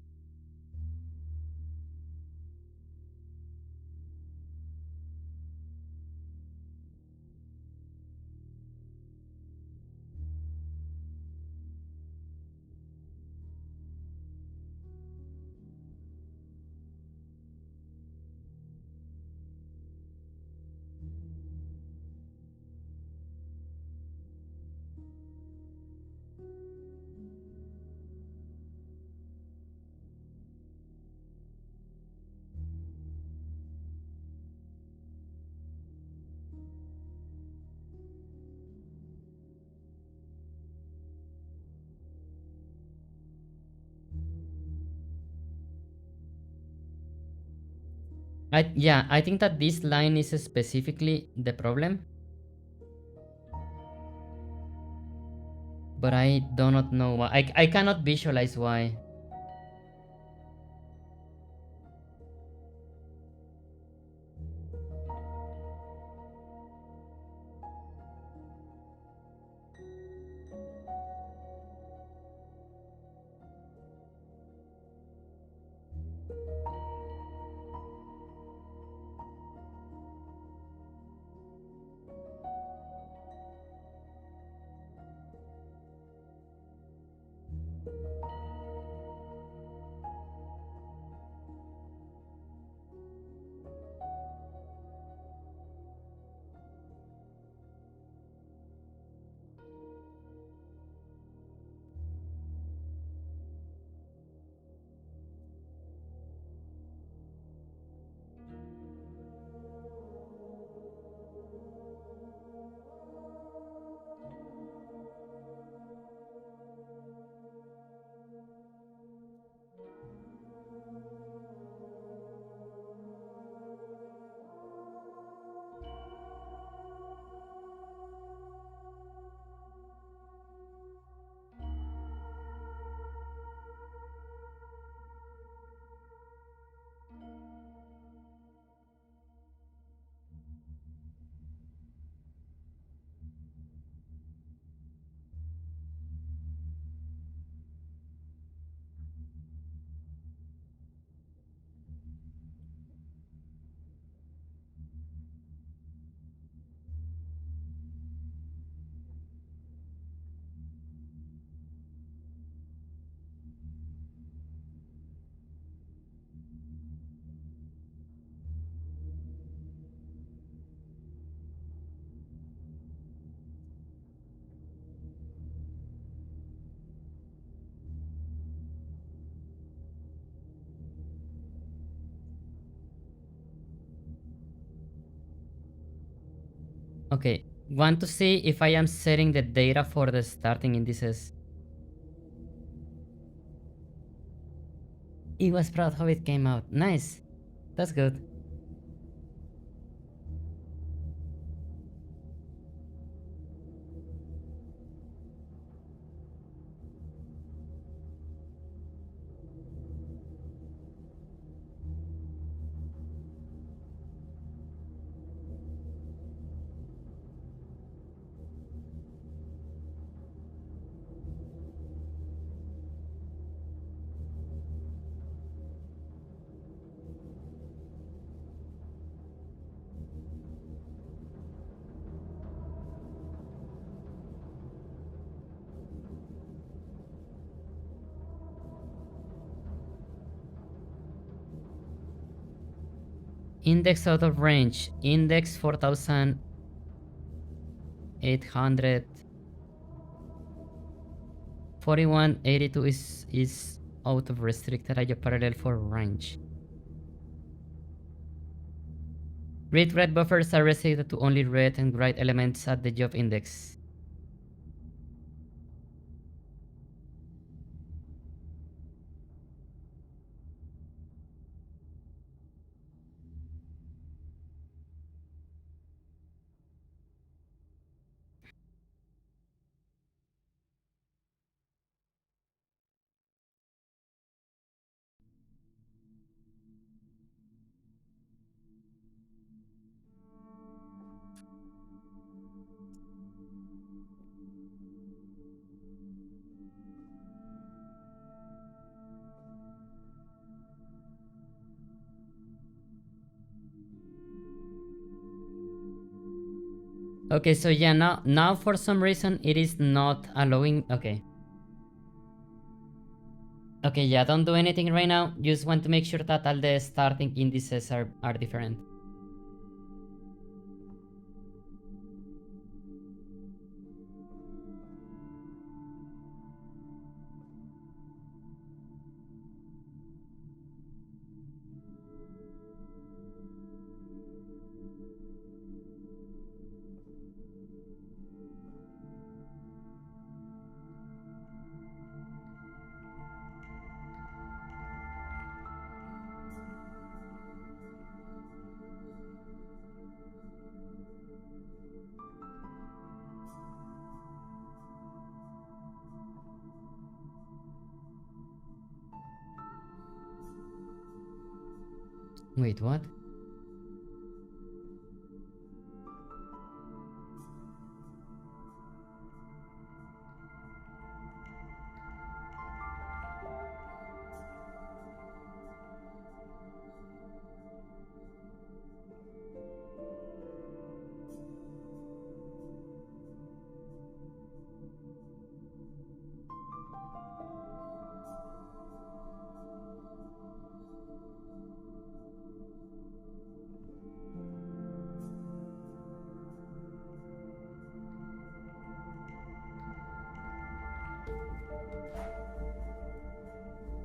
I think that this line is specifically the problem, but I do not know why. I cannot visualize why. Okay, want to see if I am setting the data for the starting indices. He was proud how it came out. Nice. That's good. Index out of range. Index 4800. 4182 is out of restricted radio parallel for range. Read red buffers are restricted to only red and white elements at the job index. Okay, so yeah, now for some reason it is not allowing. Okay. Okay, yeah, don't do anything right now. Just want to make sure that all the starting indices are different. Wait, what?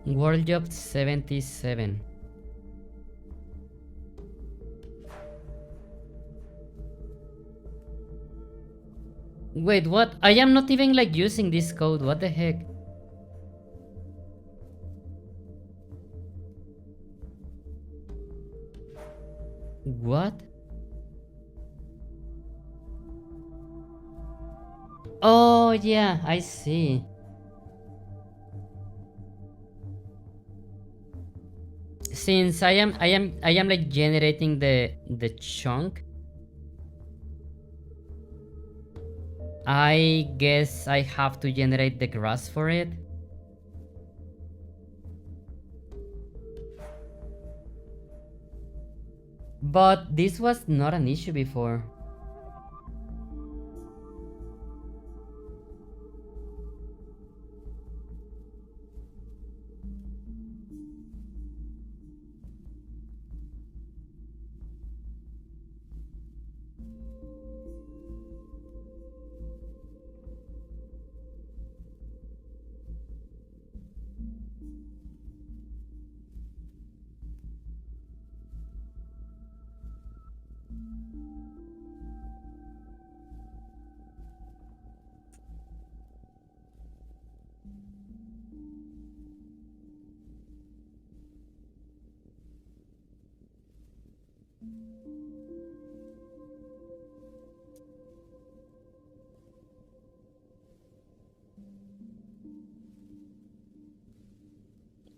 World Job 77. Wait, what? I am not even like using this code. What the heck? What? Oh yeah, I see. Since I am like generating the chunk, I guess I have to generate the grass for it. But this was not an issue before.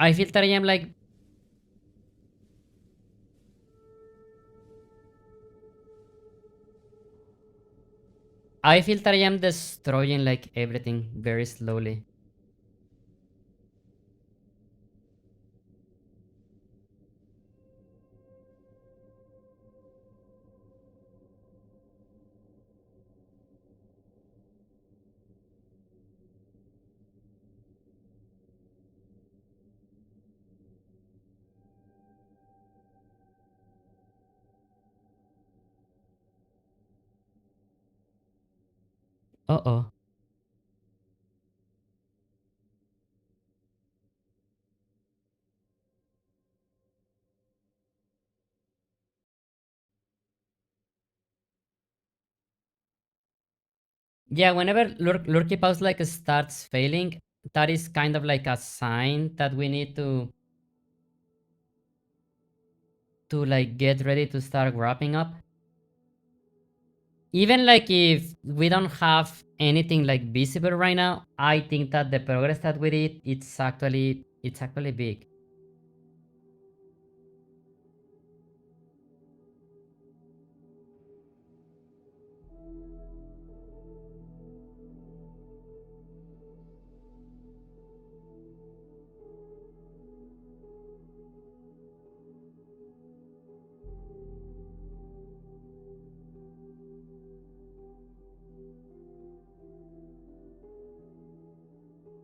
I feel that I am like I feel that I am destroying like everything very slowly. Uh-oh. Yeah, whenever Lurky Pause like starts failing, that is kind of like a sign that we need to like get ready to start wrapping up. Even like if we don't have anything like visible right now, I think that the progress that we did it's actually big.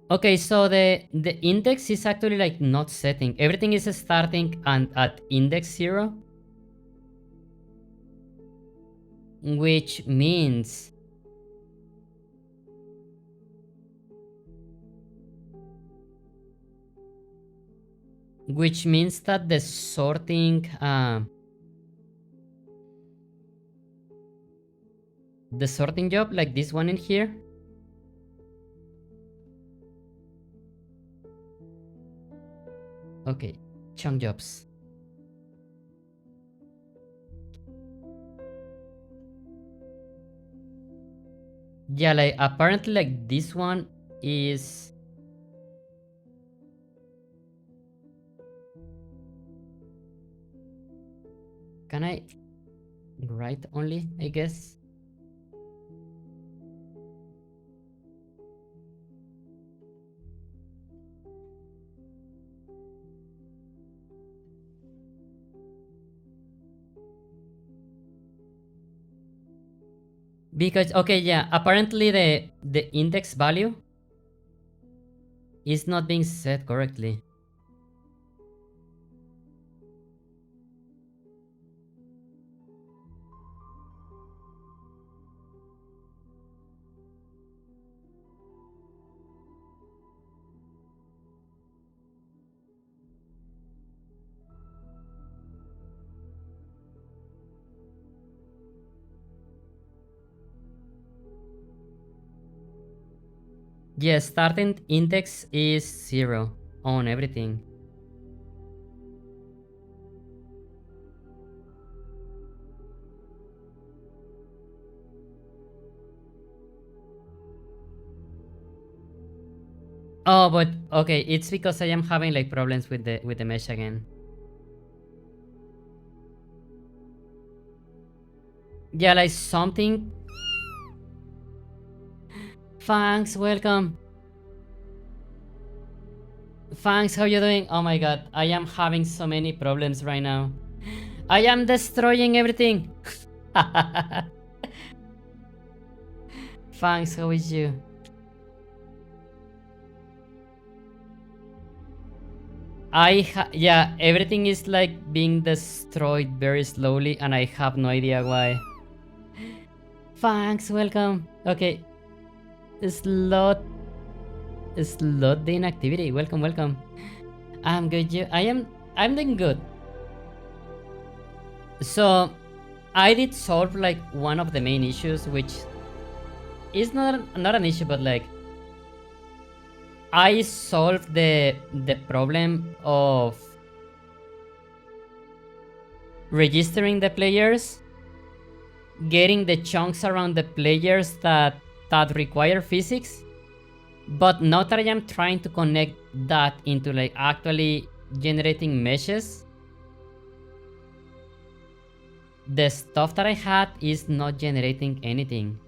Okay, so the index is actually like not setting. Everything is starting and at index 0, which means that the sorting job, like this one in here. Okay, chunk jobs. Yeah, like apparently like this one is... Can I write only, I guess? Because, okay, yeah, apparently the index value is not being set correctly. Yeah, starting index is 0 on everything. Oh, but okay, it's because I am having like problems with the mesh again. Yeah, like something. Thanks, welcome. Thanks, how you doing? Oh my god, I am having so many problems right now. I am destroying everything. Thanks, how is you? Yeah, everything is like being destroyed very slowly and I have no idea why. Thanks, welcome. Okay, slot the inactivity. Welcome, welcome. I'm good. I'm doing good. So I did solve like one of the main issues, which is not an issue, but like I solved the problem of registering the players, getting the chunks around the players that require physics, but now that I am trying to connect that into like actually generating meshes, the stuff that I had is not generating anything.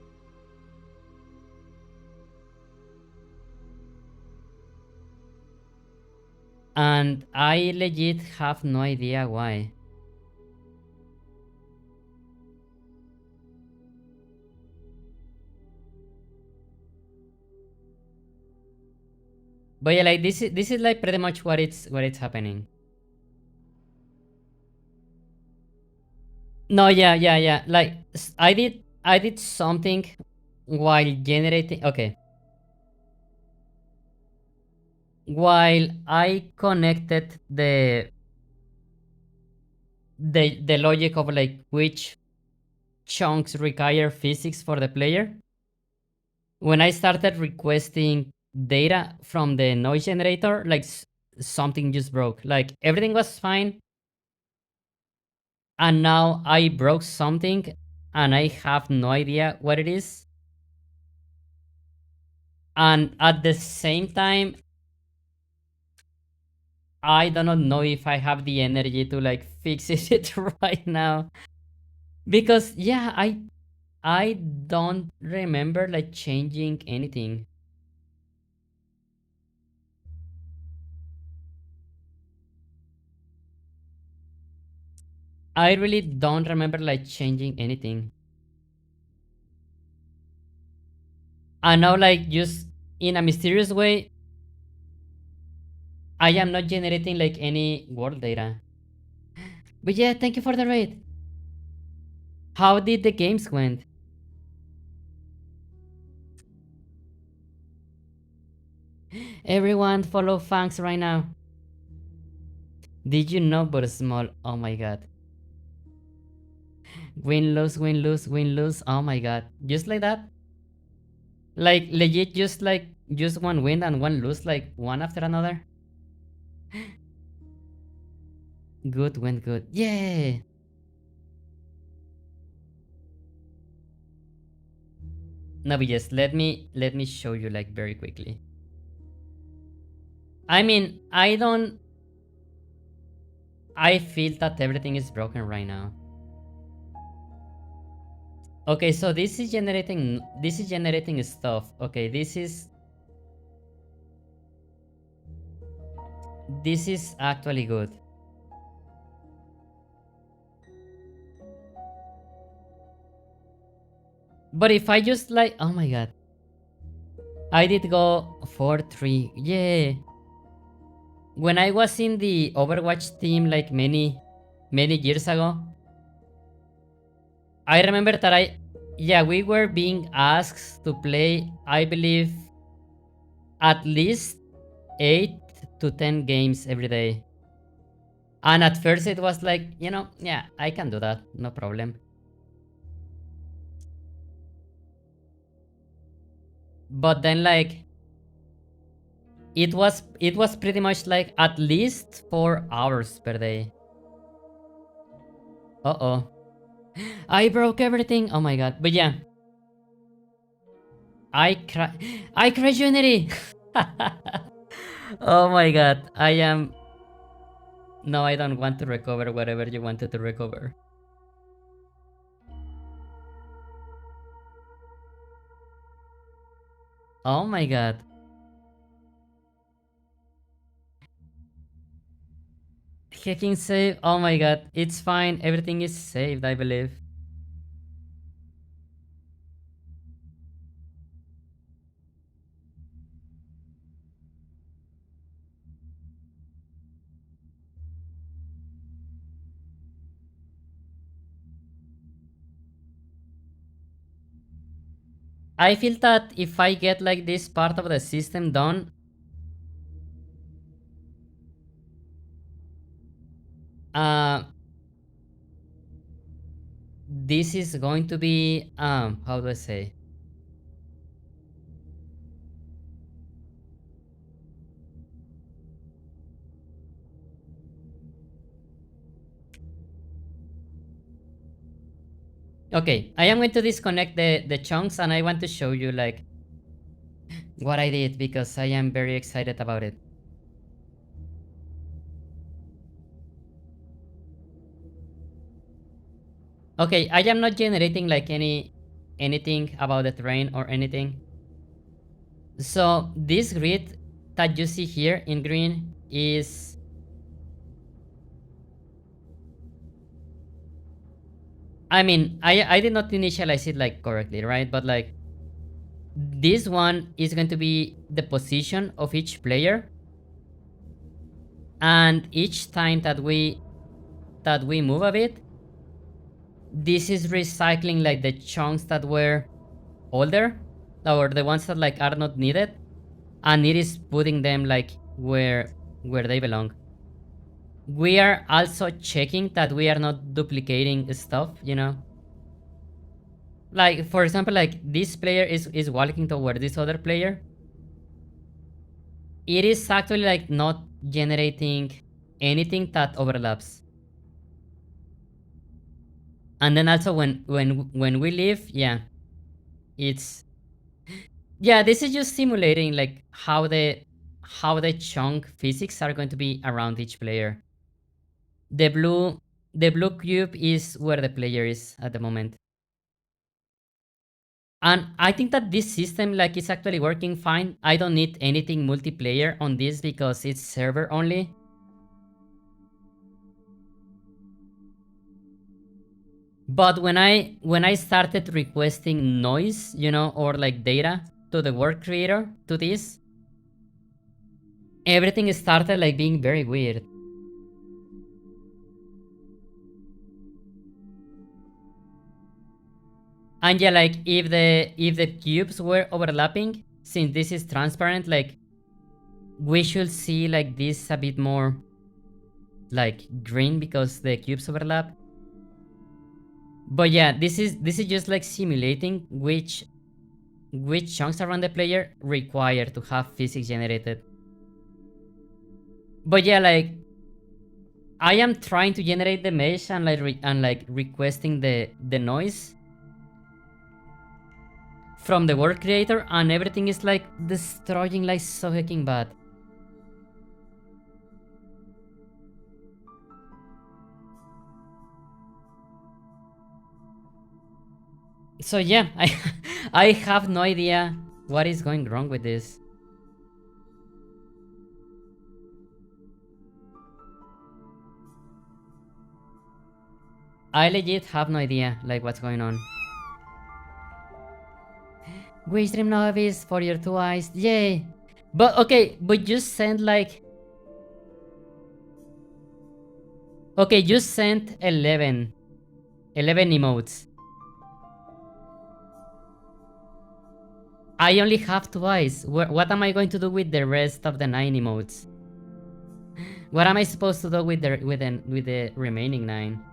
And I legit have no idea why. But yeah, like this is like pretty much what it's happening. No, yeah. Like I did something while generating. Okay, while I connected the logic of like which chunks require physics for the player. When I started requesting data from the noise generator, like something just broke. Like everything was fine, and now I broke something, and I have no idea what it is. And at the same time, I do not know if I have the energy to like fix it right now. Because yeah, I don't remember like changing anything. I really don't remember like changing anything. And now like just in a mysterious way, I am not generating like any world data. But yeah, thank you for the raid. How did the games went? Everyone follow Fangs right now. Did you know but small? Oh my god. Win lose, win lose, win lose. Oh my god. Just like that? Like legit just one win and one lose like one after another? Good went good. Yeah. No, but yes, let me show you like very quickly. I mean, I feel that everything is broken right now. Okay, so this is generating stuff. Okay, this is actually good. But if I just like, oh my god, I did go 4-3. Yeah. When I was in the Overwatch team like many years ago, I remember that yeah, we were being asked to play, I believe, at least 8 to 10 games every day. And at first it was like, yeah, I can do that, no problem. But then like it was pretty much like at least 4 hours per day. Uh-oh. I broke everything. Oh my god. But yeah, I crashed Unity. Oh my god. No, I don't want to recover whatever you wanted to recover. Oh my god. Hacking save. Oh my god. It's fine. Everything is saved, I believe. I feel that if I get like this part of the system done, uh this is going to be how do I say? Okay, I am going to disconnect the chunks and I want to show you like what I did because I am very excited about it. Okay, I am not generating like anything about the terrain or anything. So this grid that you see here in green is, I mean, I did not initialize it like correctly, right? But like this one is going to be the position of each player, and each time that we move a bit, this is recycling like the chunks that were older or the ones that like are not needed, and it is putting them like where they belong. We are also checking that we are not duplicating stuff. Like for example, like this player is walking toward this other player. It is actually like not generating anything that overlaps. And then also when we leave, yeah, it's, yeah, this is just simulating like how the chunk physics are going to be around each player. The blue cube is where the player is at the moment. And I think that this system like is actually working fine. I don't need anything multiplayer on this because it's server only. But when I started requesting noise, or like data to the world creator to this, everything started like being very weird. And yeah, like if the cubes were overlapping, since this is transparent, like we should see like this a bit more like green because the cubes overlap. But yeah, this is just like simulating which chunks around the player require to have physics generated. But yeah, like I am trying to generate the mesh and like requesting the noise from the world creator, and everything is like destroying like so hecking bad. So yeah, I have no idea what is going wrong with this. I legit have no idea like what's going on. Wish Dream Novice for your two eyes, yay! But okay, but just send like okay, just send 11 emotes. I only have two eyes. What am I going to do with the rest of the 9 emotes? What am I supposed to do with the remaining 9?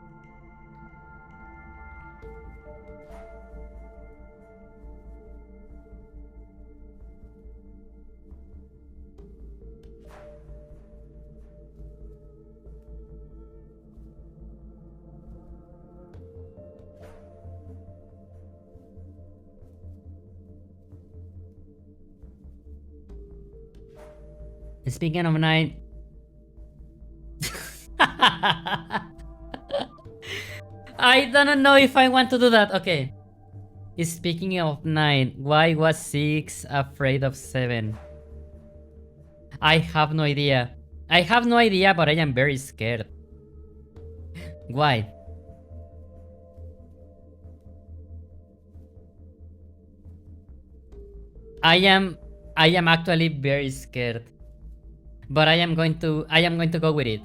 Speaking of 9, I don't know if I want to do that. Okay. Speaking of 9, why was 6 afraid of 7? I have no idea. I have no idea, but I am very scared. Why? I am I am actually very scared. But I am going to go with it.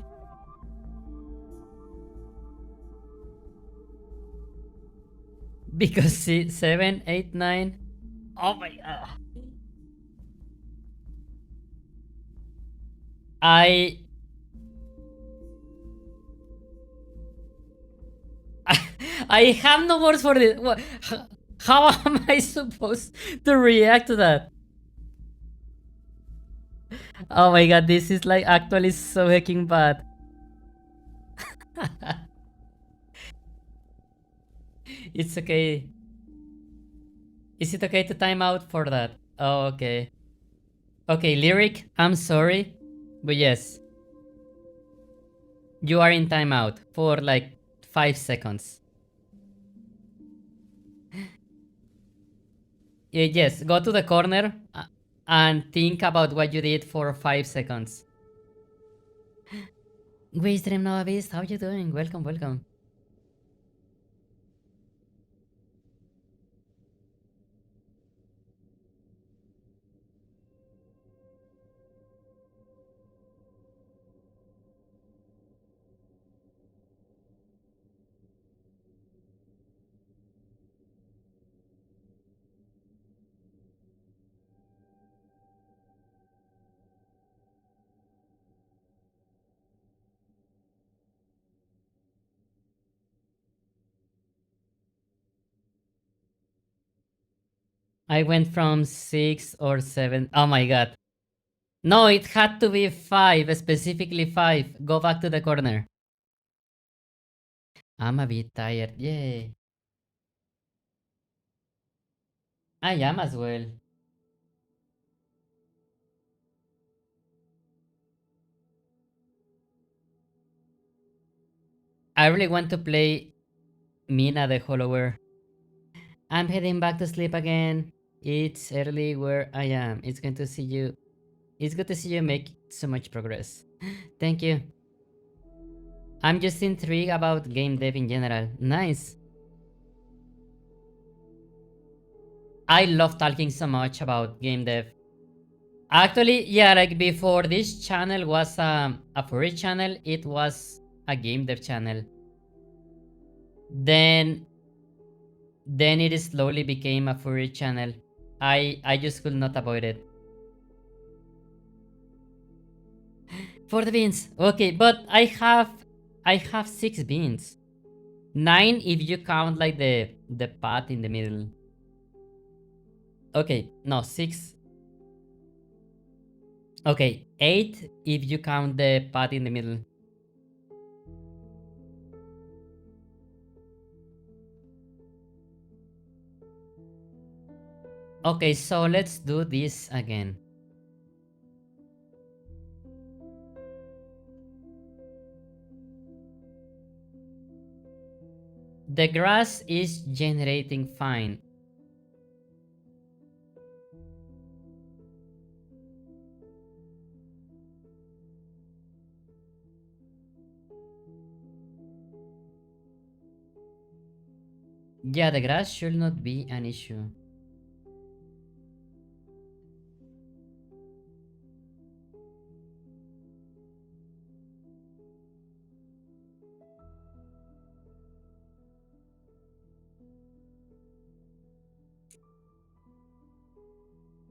Because 7, 8, 9. Oh my god. I I have no words for this. How am I supposed to react to that? Oh my god, this is like actually so hecking bad. It's okay. Is it okay to time out for that? Oh, okay. Okay, Lyric, I'm sorry. But yes, you are in timeout for like 5 seconds. Yes, go to the corner and think about what you did for 5 seconds. Wisdom Novice, how you doing? Welcome, welcome. I went from 6 or 7. Oh my god. No, it had to be 5, specifically 5. Go back to the corner. I'm a bit tired. Yay. I am as well. I really want to play Mina the Hollower. I'm heading back to sleep again. It's early where I am. It's good to see you. It's good to see you make so much progress. Thank you. I'm just intrigued about game dev in general. Nice. I love talking so much about game dev. Actually, yeah, like before this channel was a furry channel, it was a game dev channel. Then it slowly became a furry channel. I just could not avoid it. For the beans. Okay, but I have 6 beans. 9 if you count like the path in the middle. Okay, no, 6. Okay, 8 if you count the path in the middle. Okay, so let's do this again. The grass is generating fine. Yeah, the grass should not be an issue.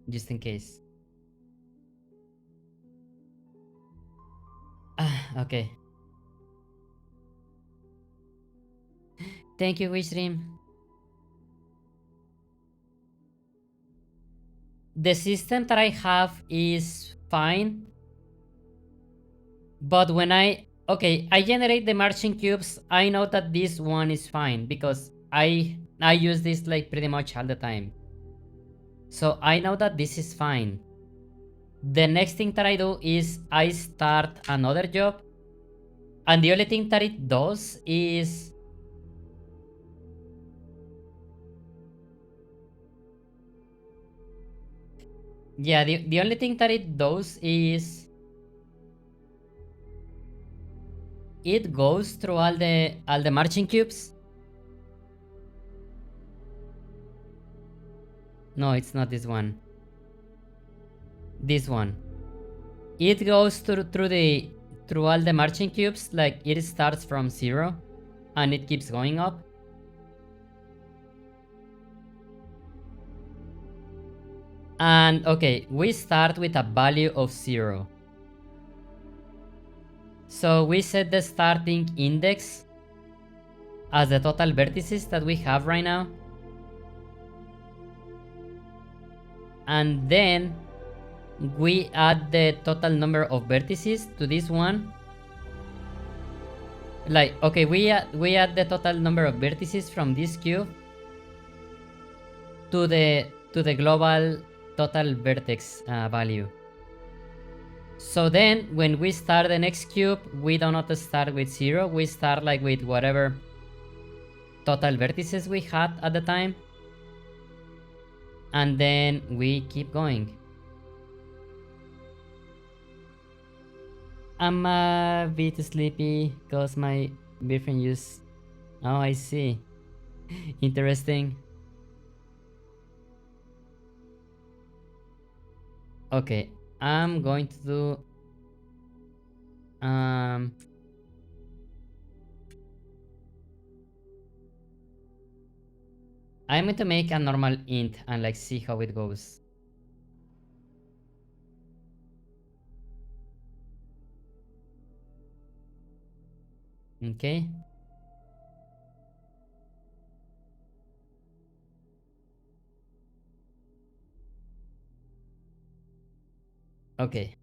Just in case. Okay. Thank you, Wishstream. The system that I have is fine, but when I generate the marching cubes, I know that this one is fine because I use this like pretty much all the time. So I know that this is fine. The next thing that I do is I start another job, and the only thing that it does is, yeah, the only thing that it does is it goes through all the marching cubes. No, it's not this one. This one. It goes through all the marching cubes, like it starts from 0 and it keeps going up. And okay, we start with a value of 0. So we set the starting index as the total vertices that we have right now. And then we add the total number of vertices to this one. Like, okay, we add the total number of vertices from this cube to the global total vertex value. So then when we start the next cube, we do not start with 0, we start like with whatever total vertices we had at the time, and then we keep going. I'm a bit sleepy because my boyfriend used... Oh, I see. Interesting. Okay, I'm going to do... I'm going to make a normal int and like see how it goes. Okay. Okay.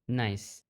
Nice.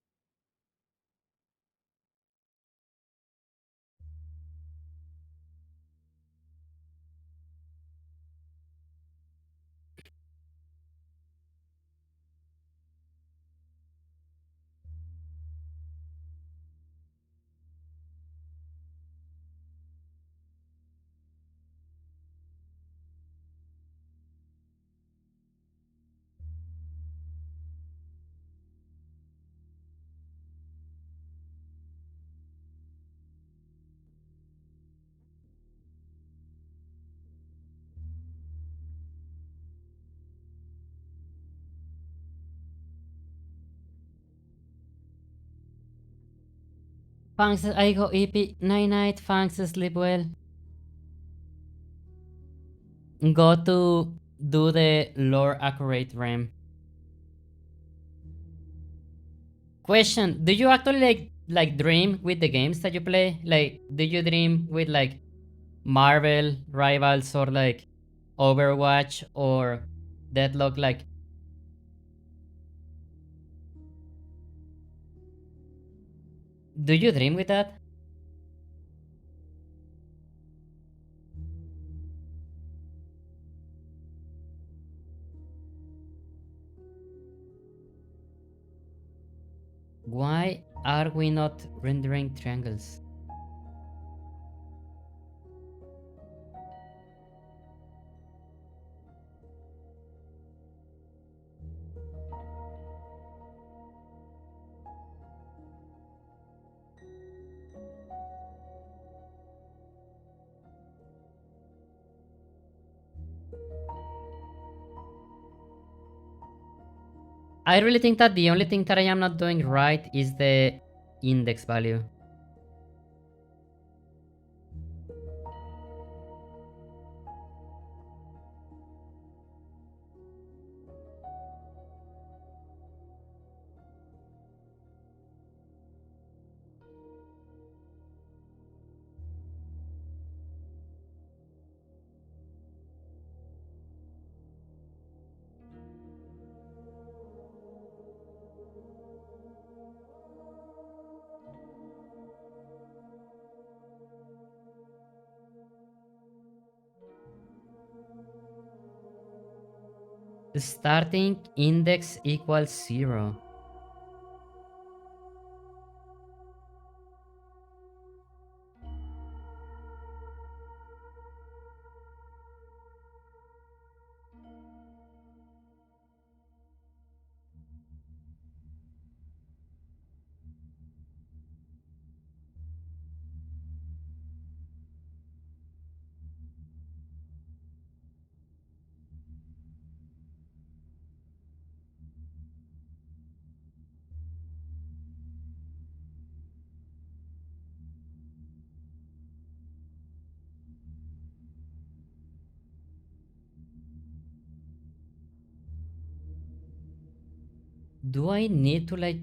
Thanks, I go EP. Night night, thanks, sleep well. Go to do the lore accurate RAM. Question: do you actually like dream with the games that you play? Like, do you dream with like Marvel rivals or like Overwatch or Deadlock? Like, do you dream with that? Why are we not rendering triangles? I really think that the only thing that I am not doing right is the index value. Starting index equals 0. Do I need to like...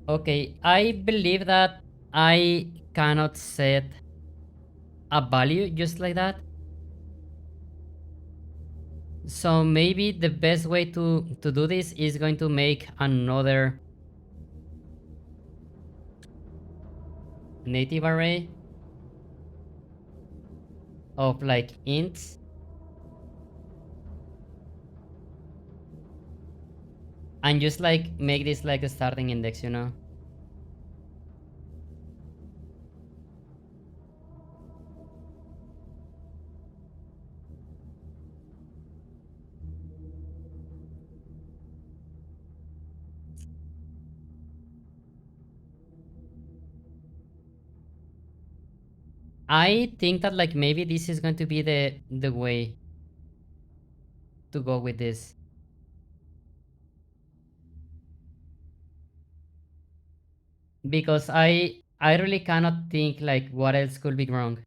Okay, I believe that I cannot set a value just like that. So maybe the best way to do this is going to make another native array of like ints and just like make this like a starting index, you know? I think that like maybe this is going to be the way to go with this. Because I really cannot think like what else could be wrong.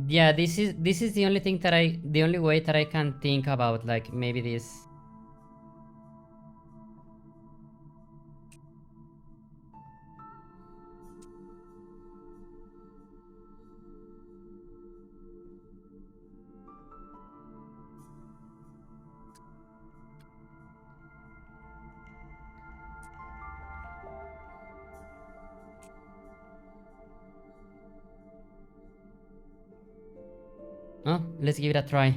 Yeah, this is the only thing that the only way that I can think about, like maybe this. Oh, let's give it a try.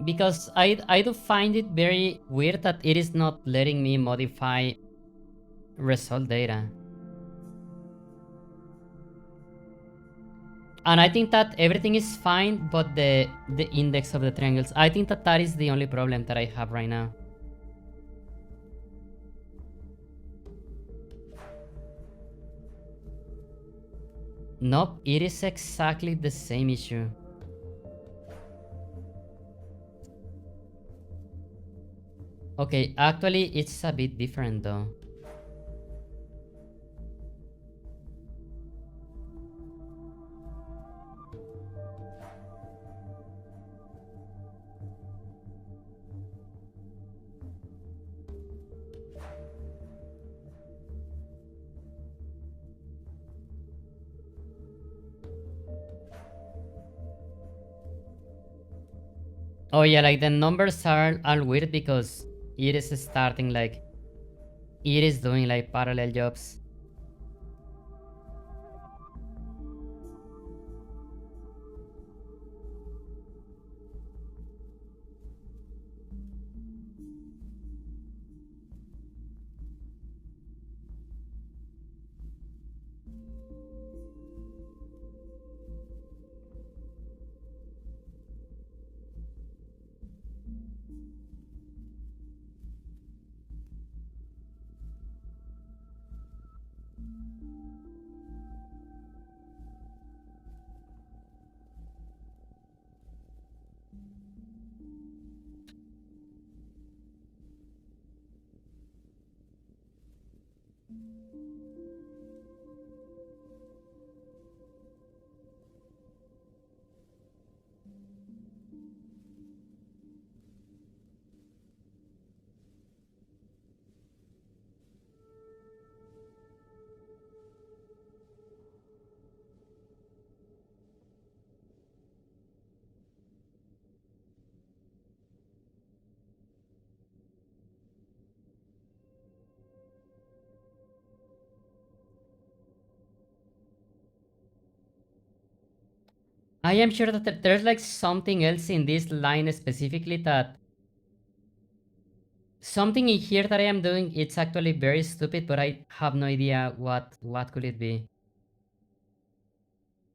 Because I do find it very weird that it is not letting me modify result data. And I think that everything is fine, but the index of the triangles. I think that that is the only problem that I have right now. Nope, it is exactly the same issue. Okay, actually it's a bit different though. Oh yeah, like the numbers are weird because it is starting like it is doing like parallel jobs. I am sure that there's like something else in this line specifically that something in here that I am doing, it's actually very stupid, but I have no idea what could it be.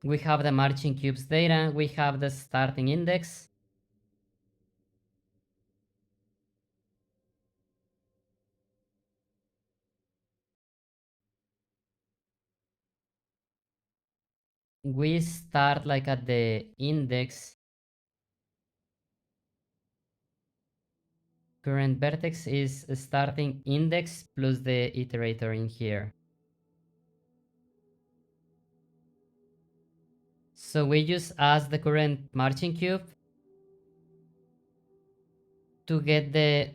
We have the marching cubes data, we have the starting index. We start like at the index. Current vertex is starting index plus the iterator in here. So we just ask the current marching cube to get the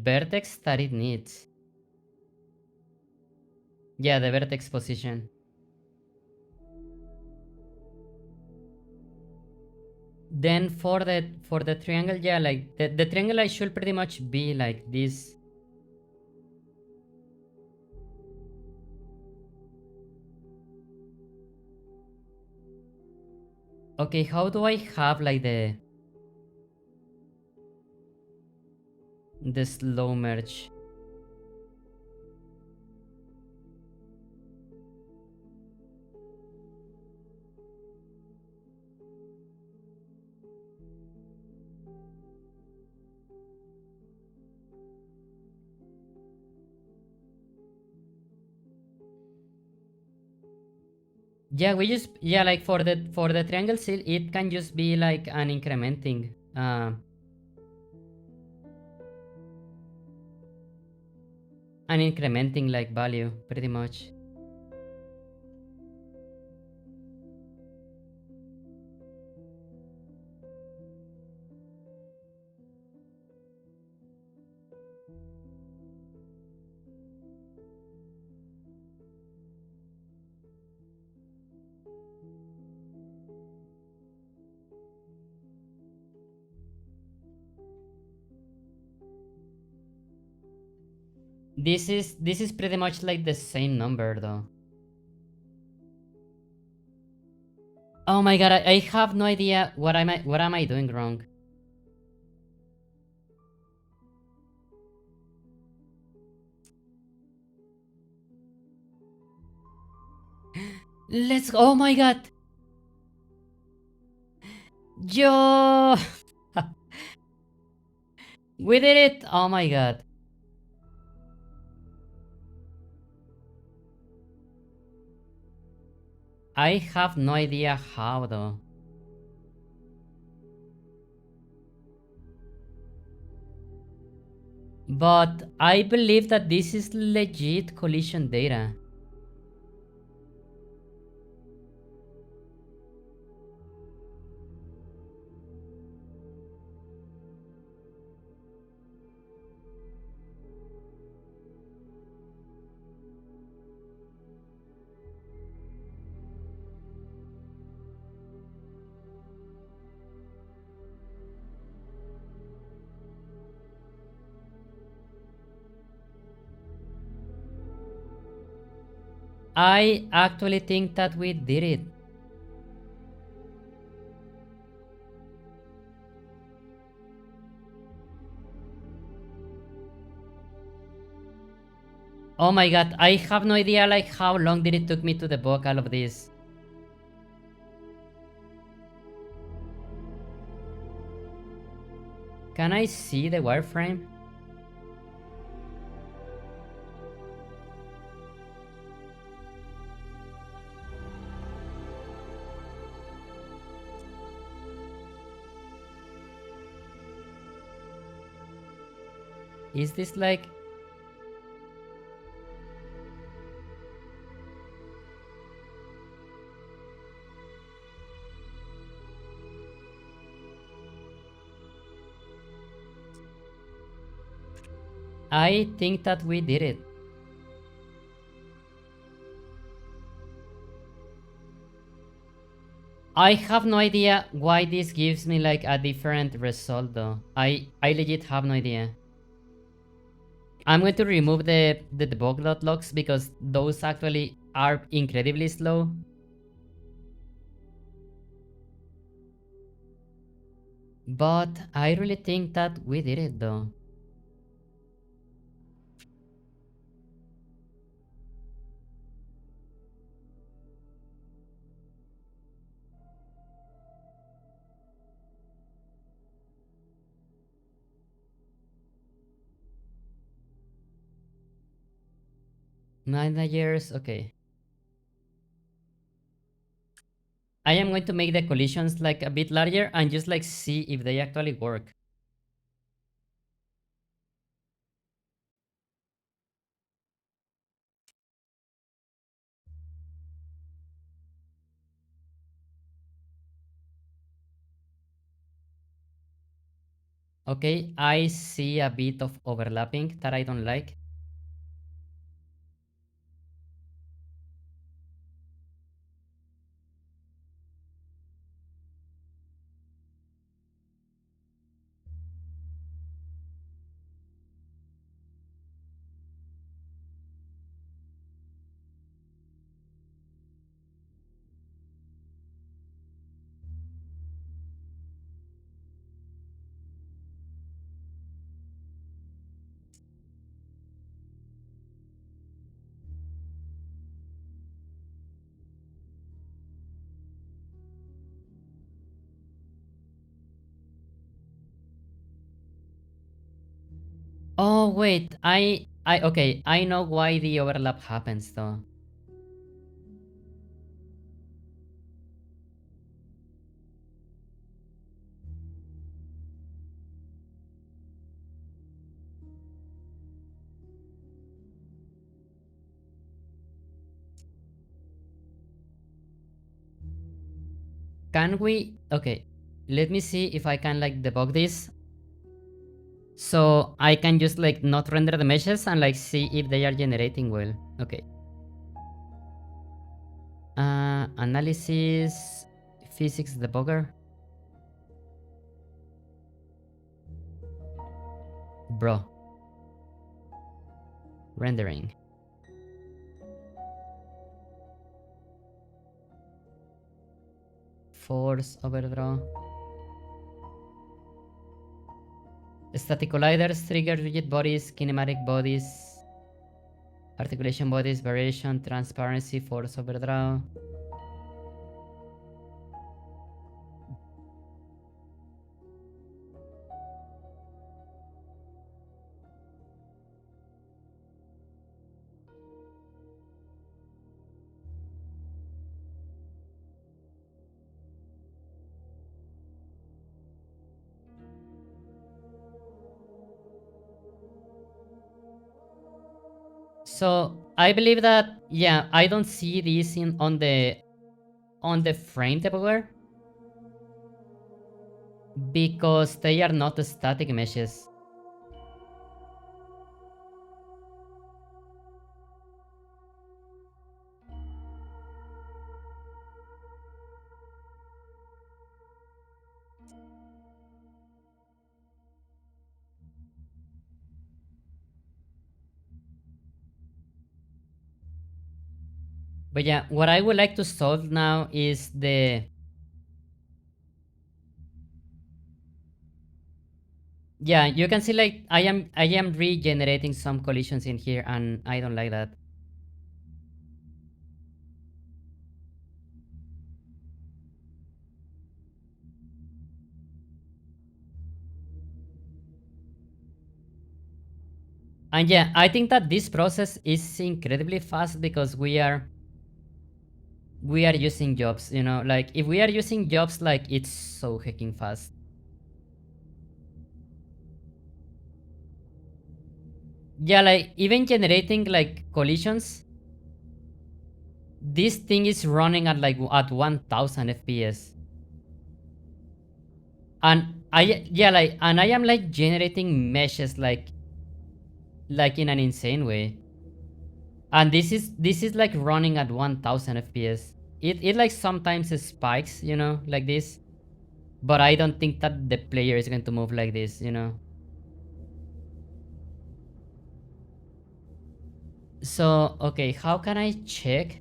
vertex that it needs. Yeah, the vertex position. Then for the triangle, yeah, like the triangle I should pretty much be like this. Okay, how do I have like the slow merge? Yeah, we just yeah, like for the triangle seal, it can just be like an incrementing like value pretty much. This is pretty much like the same number though. Oh my god, I have no idea what am I doing wrong. Let's go. Oh my god. Yo. We did it. Oh my god. I have no idea how though. But I believe that this is legit collision data. I actually think that we did it. Oh my god, I have no idea like how long did it took me to debug all of this. Can I see the wireframe? Is this like... I think that we did it. I have no idea why this gives me like a different result though. I legit have no idea. I'm going to remove the debug.logs because those actually are incredibly slow. But I really think that we did it though. Managers, okay. I am going to make the collisions like a bit larger and just like see if they actually work. Okay, I see a bit of overlapping that I don't like. Oh wait, okay, I know why the overlap happens though. Can we... Okay, let me see if I can like debug this. So I can just like not render the meshes and like see if they are generating well. Okay. Analysis, physics debugger. Bro. Rendering. Force overdraw. Static colliders, trigger rigid bodies, kinematic bodies, articulation bodies, variation, transparency, force overdraw. So I believe that yeah, I don't see this in on the frame debugger because they are not static meshes. But yeah, what I would like to solve now is the yeah, you can see like I am regenerating some collisions in here and I don't like that. And yeah, I think that this process is incredibly fast because we are using jobs, you know, like if we are using jobs, like it's so hecking fast. Yeah, like even generating like collisions, this thing is running at like at 1000 FPS. And I am like generating meshes like in an insane way. And this is like running at 1000 FPS. It like sometimes spikes, you know, like this. But I don't think that the player is going to move like this, you know. So okay, how can I check?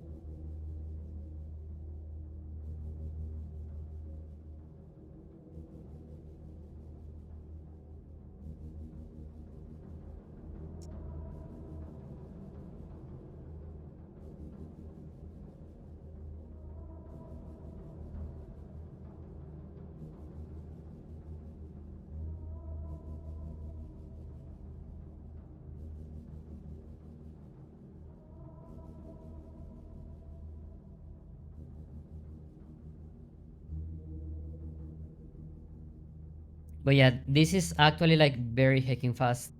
But yeah, this is actually like very hacking fast.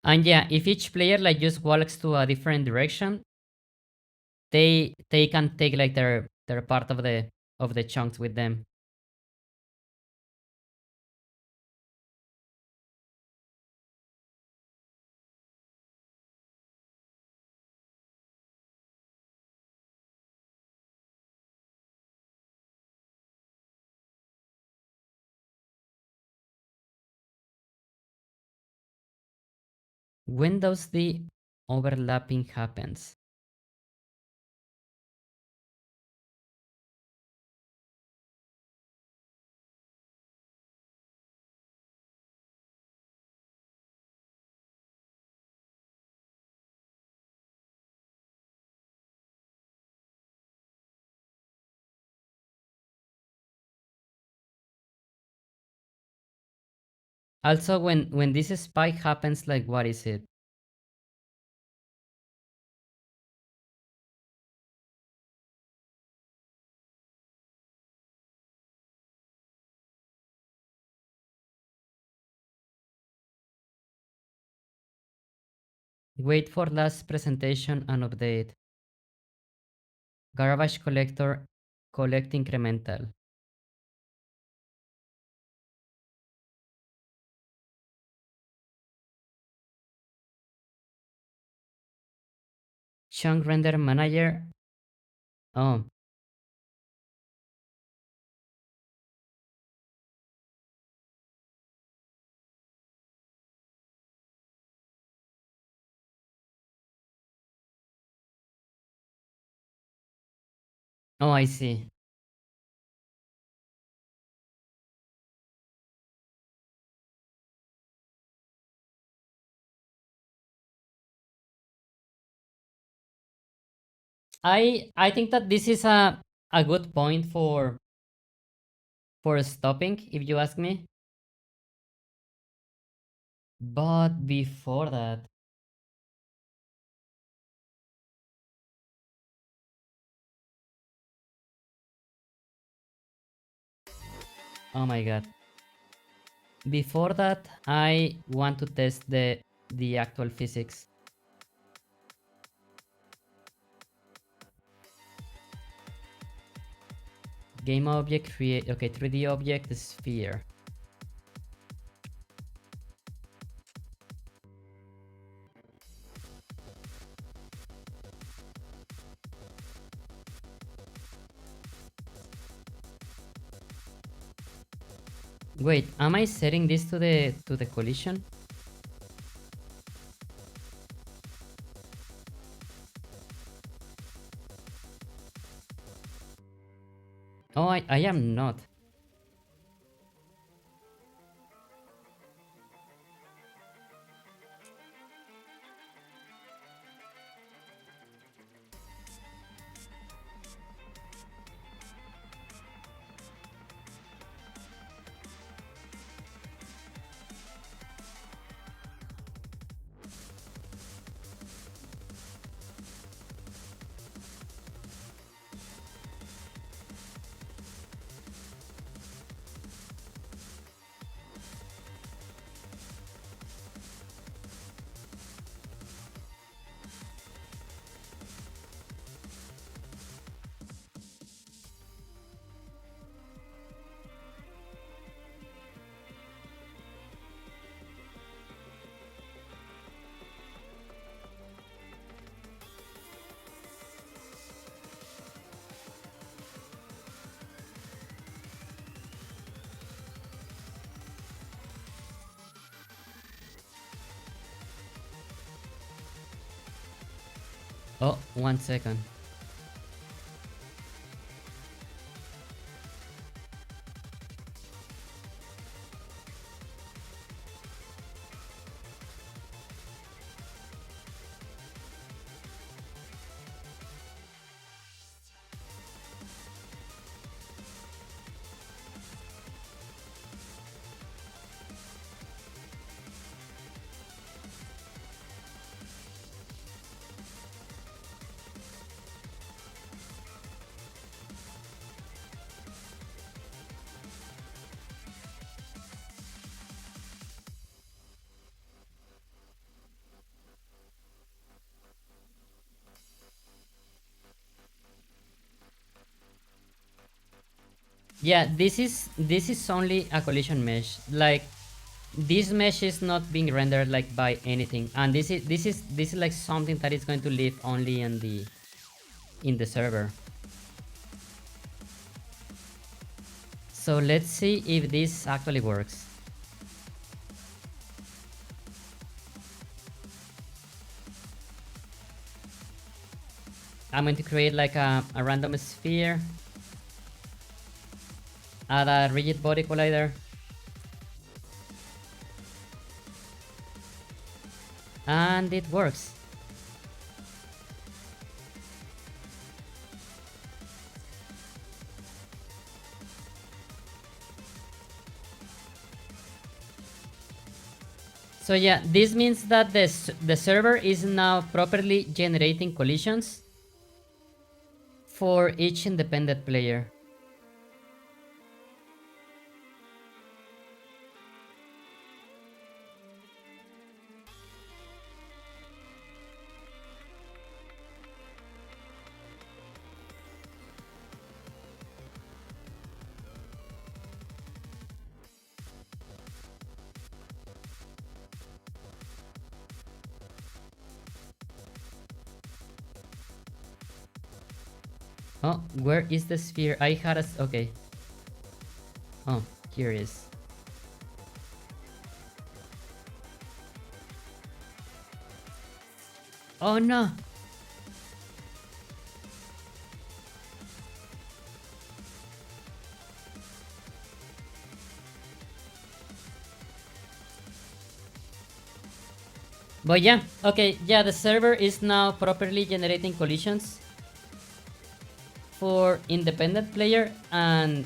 And yeah, if each player like just walks to a different direction, they can take like their part of the chunks with them. When does the overlapping happens? Also, when this spike happens, like what is it? Wait for last presentation and update. Garbage collector collect incremental. Chunk render manager. Oh, oh, I see. I think that this is a good point for stopping, if you ask me. But before that, oh my god. Before that, I want to test the actual physics. Game object create, okay, 3D object sphere. Wait, am I setting this to the collision? Oh, I am not. Oh, 1 second. Yeah, this is only a collision mesh. Like this mesh is not being rendered like by anything, and this is like something that is going to live only in the server. So let's see if this actually works. I'm going to create like a random sphere, add a rigid body collider, and it works. So yeah, this means that the server is now properly generating collisions for each independent player. Oh, where is the sphere? I had a... Okay. Oh, here it is. Oh no! But yeah, okay, yeah, the server is now properly generating collisions for independent player, and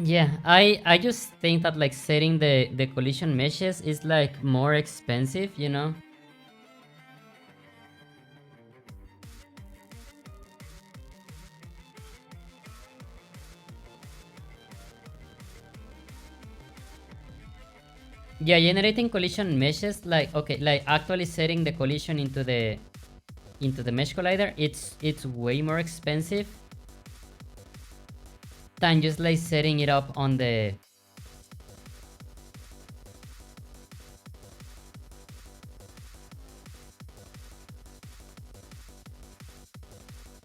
yeah, I just think that like setting the collision meshes is like more expensive, you know? Yeah, generating collision meshes, like okay, like actually setting the collision into the mesh collider, it's way more expensive than just like setting it up on the...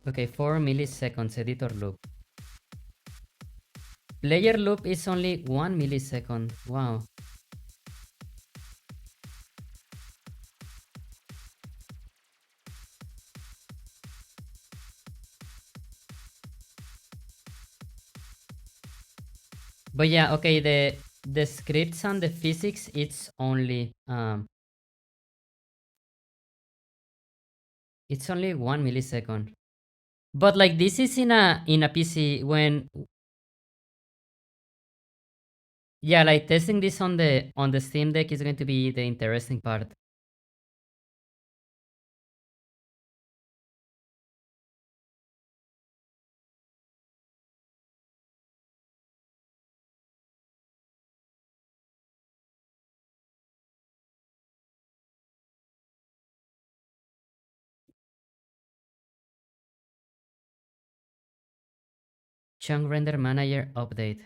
Okay, 4 milliseconds editor loop. Player loop is only 1 millisecond. Wow. But yeah, okay, the scripts and the physics, it's only 1 millisecond. But like this is in a PC when... Yeah, like testing this on the Steam Deck is going to be the interesting part. Chunk render manager update.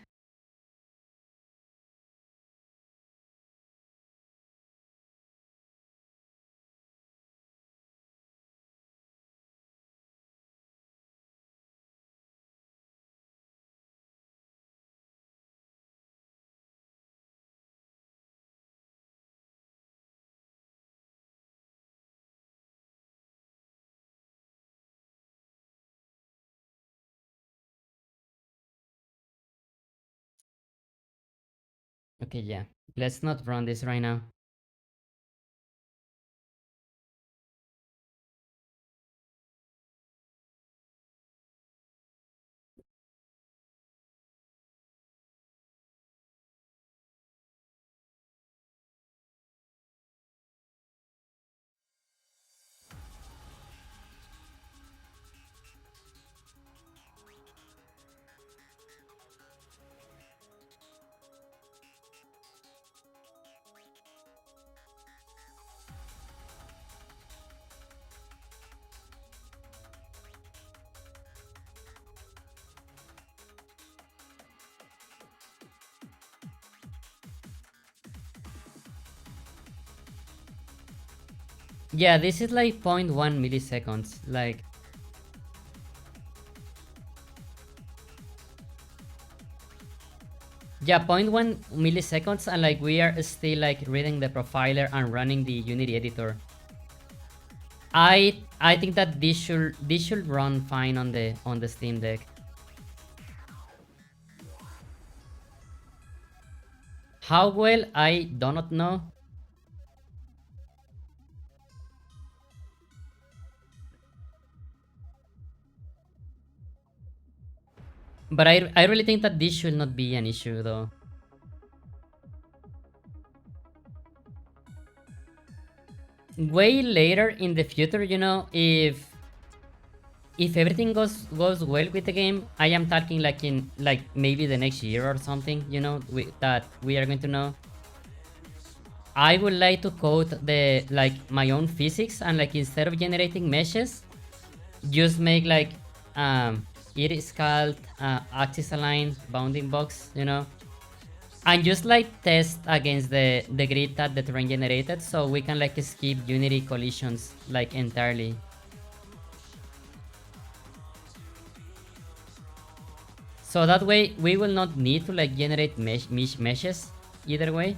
Okay, yeah. Let's not run this right now. Yeah, this is like 0.1 milliseconds. Like... Yeah, 0.1 milliseconds, and like we are still like reading the profiler and running the Unity editor. I think that this should run fine on the Steam Deck. How well, I do not know. But I really think that this should not be an issue though. Way later in the future, you know, if everything goes well with the game, I am talking like in like maybe the next year or something, you know, that we are going to know. I would like to code the like my own physics, and like instead of generating meshes, just make like it is called axis aligned bounding box, you know, and just like test against the grid that the terrain generated, so we can like skip Unity collisions like entirely. So that way we will not need to like generate meshes either way.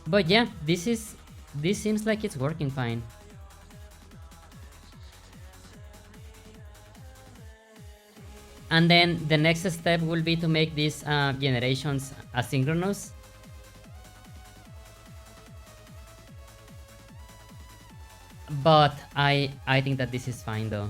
But yeah, this seems like it's working fine. And then the next step will be to make these generations asynchronous. But I think that this is fine though.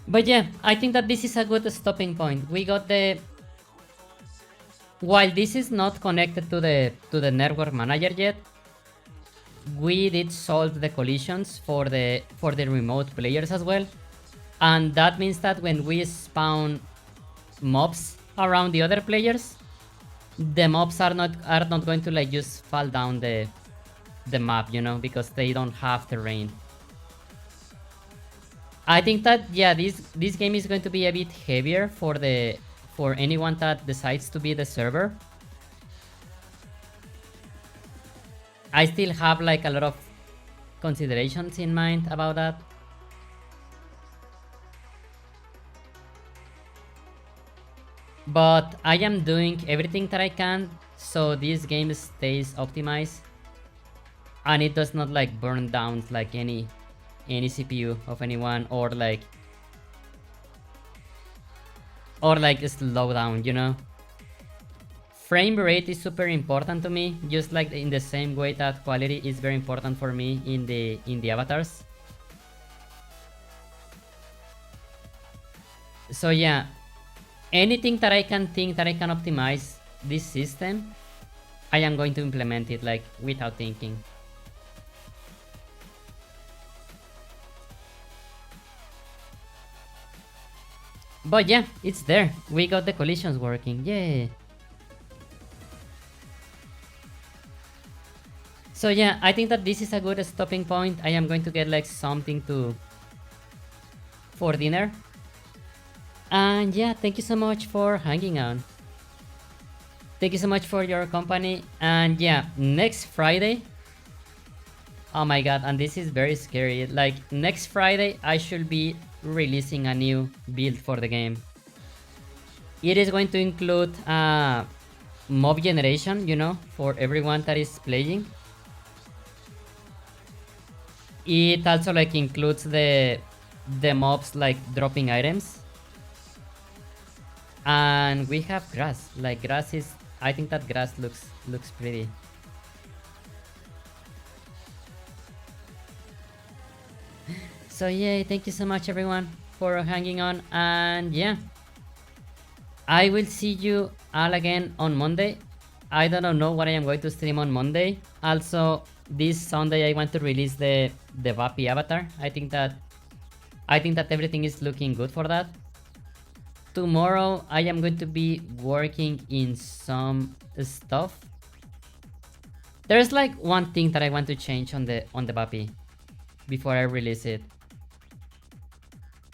But yeah, I think that this is a good stopping point. We got the... While this is not connected to the network manager yet, we did solve the collisions for the remote players as well. And that means that when we spawn mobs around the other players, the mobs are not going to like just fall down the map, you know, because they don't have terrain. I think that yeah, this game is going to be a bit heavier for anyone that decides to be the server. I still have like a lot of considerations in mind about that. But I am doing everything that I can so this game stays optimized and it does not like burn down like any CPU of anyone or like slow down, you know. Frame rate is super important to me, just like in the same way that quality is very important for me in the avatars. So yeah, anything that I can think that I can optimize this system, I am going to implement it like without thinking. But yeah, it's there. We got the collisions working. Yay! So yeah, I think that this is a good stopping point. I am going to get like something for dinner. And yeah, thank you so much for hanging on. Thank you so much for your company. And yeah, next Friday. Oh my god, and this is very scary. Like next Friday, I should be releasing a new build for the game. It is going to include mob generation, you know, for everyone that is playing. It also like includes the mobs like dropping items. And we have grass. Like grass is, I think that grass looks pretty. So yeah, thank you so much everyone for hanging on, and yeah, I will see you all again on Monday. I don't know what I am going to stream on Monday. Also, this Sunday I want to release the Vappy avatar. I think that everything is looking good for that. Tomorrow I am going to be working in some stuff. There's like one thing that I want to change on the Vappy before I release it.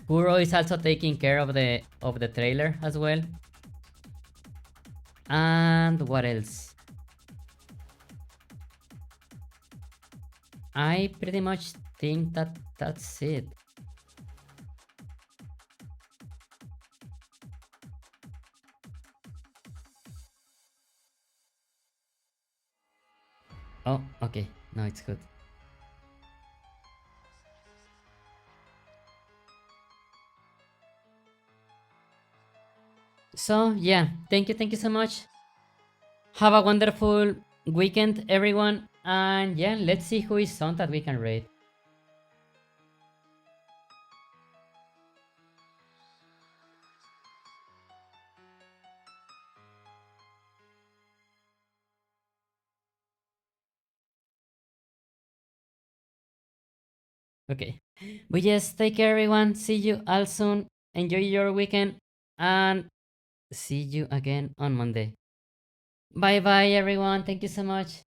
Kuro is also taking care of the trailer as well. And what else? I pretty much think that that's it. Oh, okay. No, it's good. So yeah, thank you so much. Have a wonderful weekend, everyone. And yeah, let's see who is on that we can raid. Okay. But yes, take care, everyone. See you all soon. Enjoy your weekend and see you again on Monday. Bye bye, everyone. Thank you so much.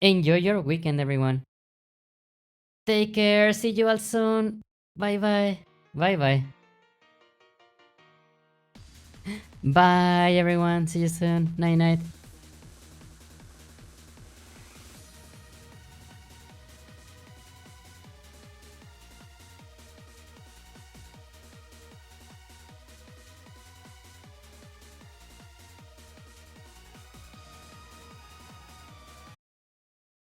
Enjoy your weekend, everyone. Take care. See you all soon. Bye bye. Bye bye. Bye, everyone. See you soon. Night night.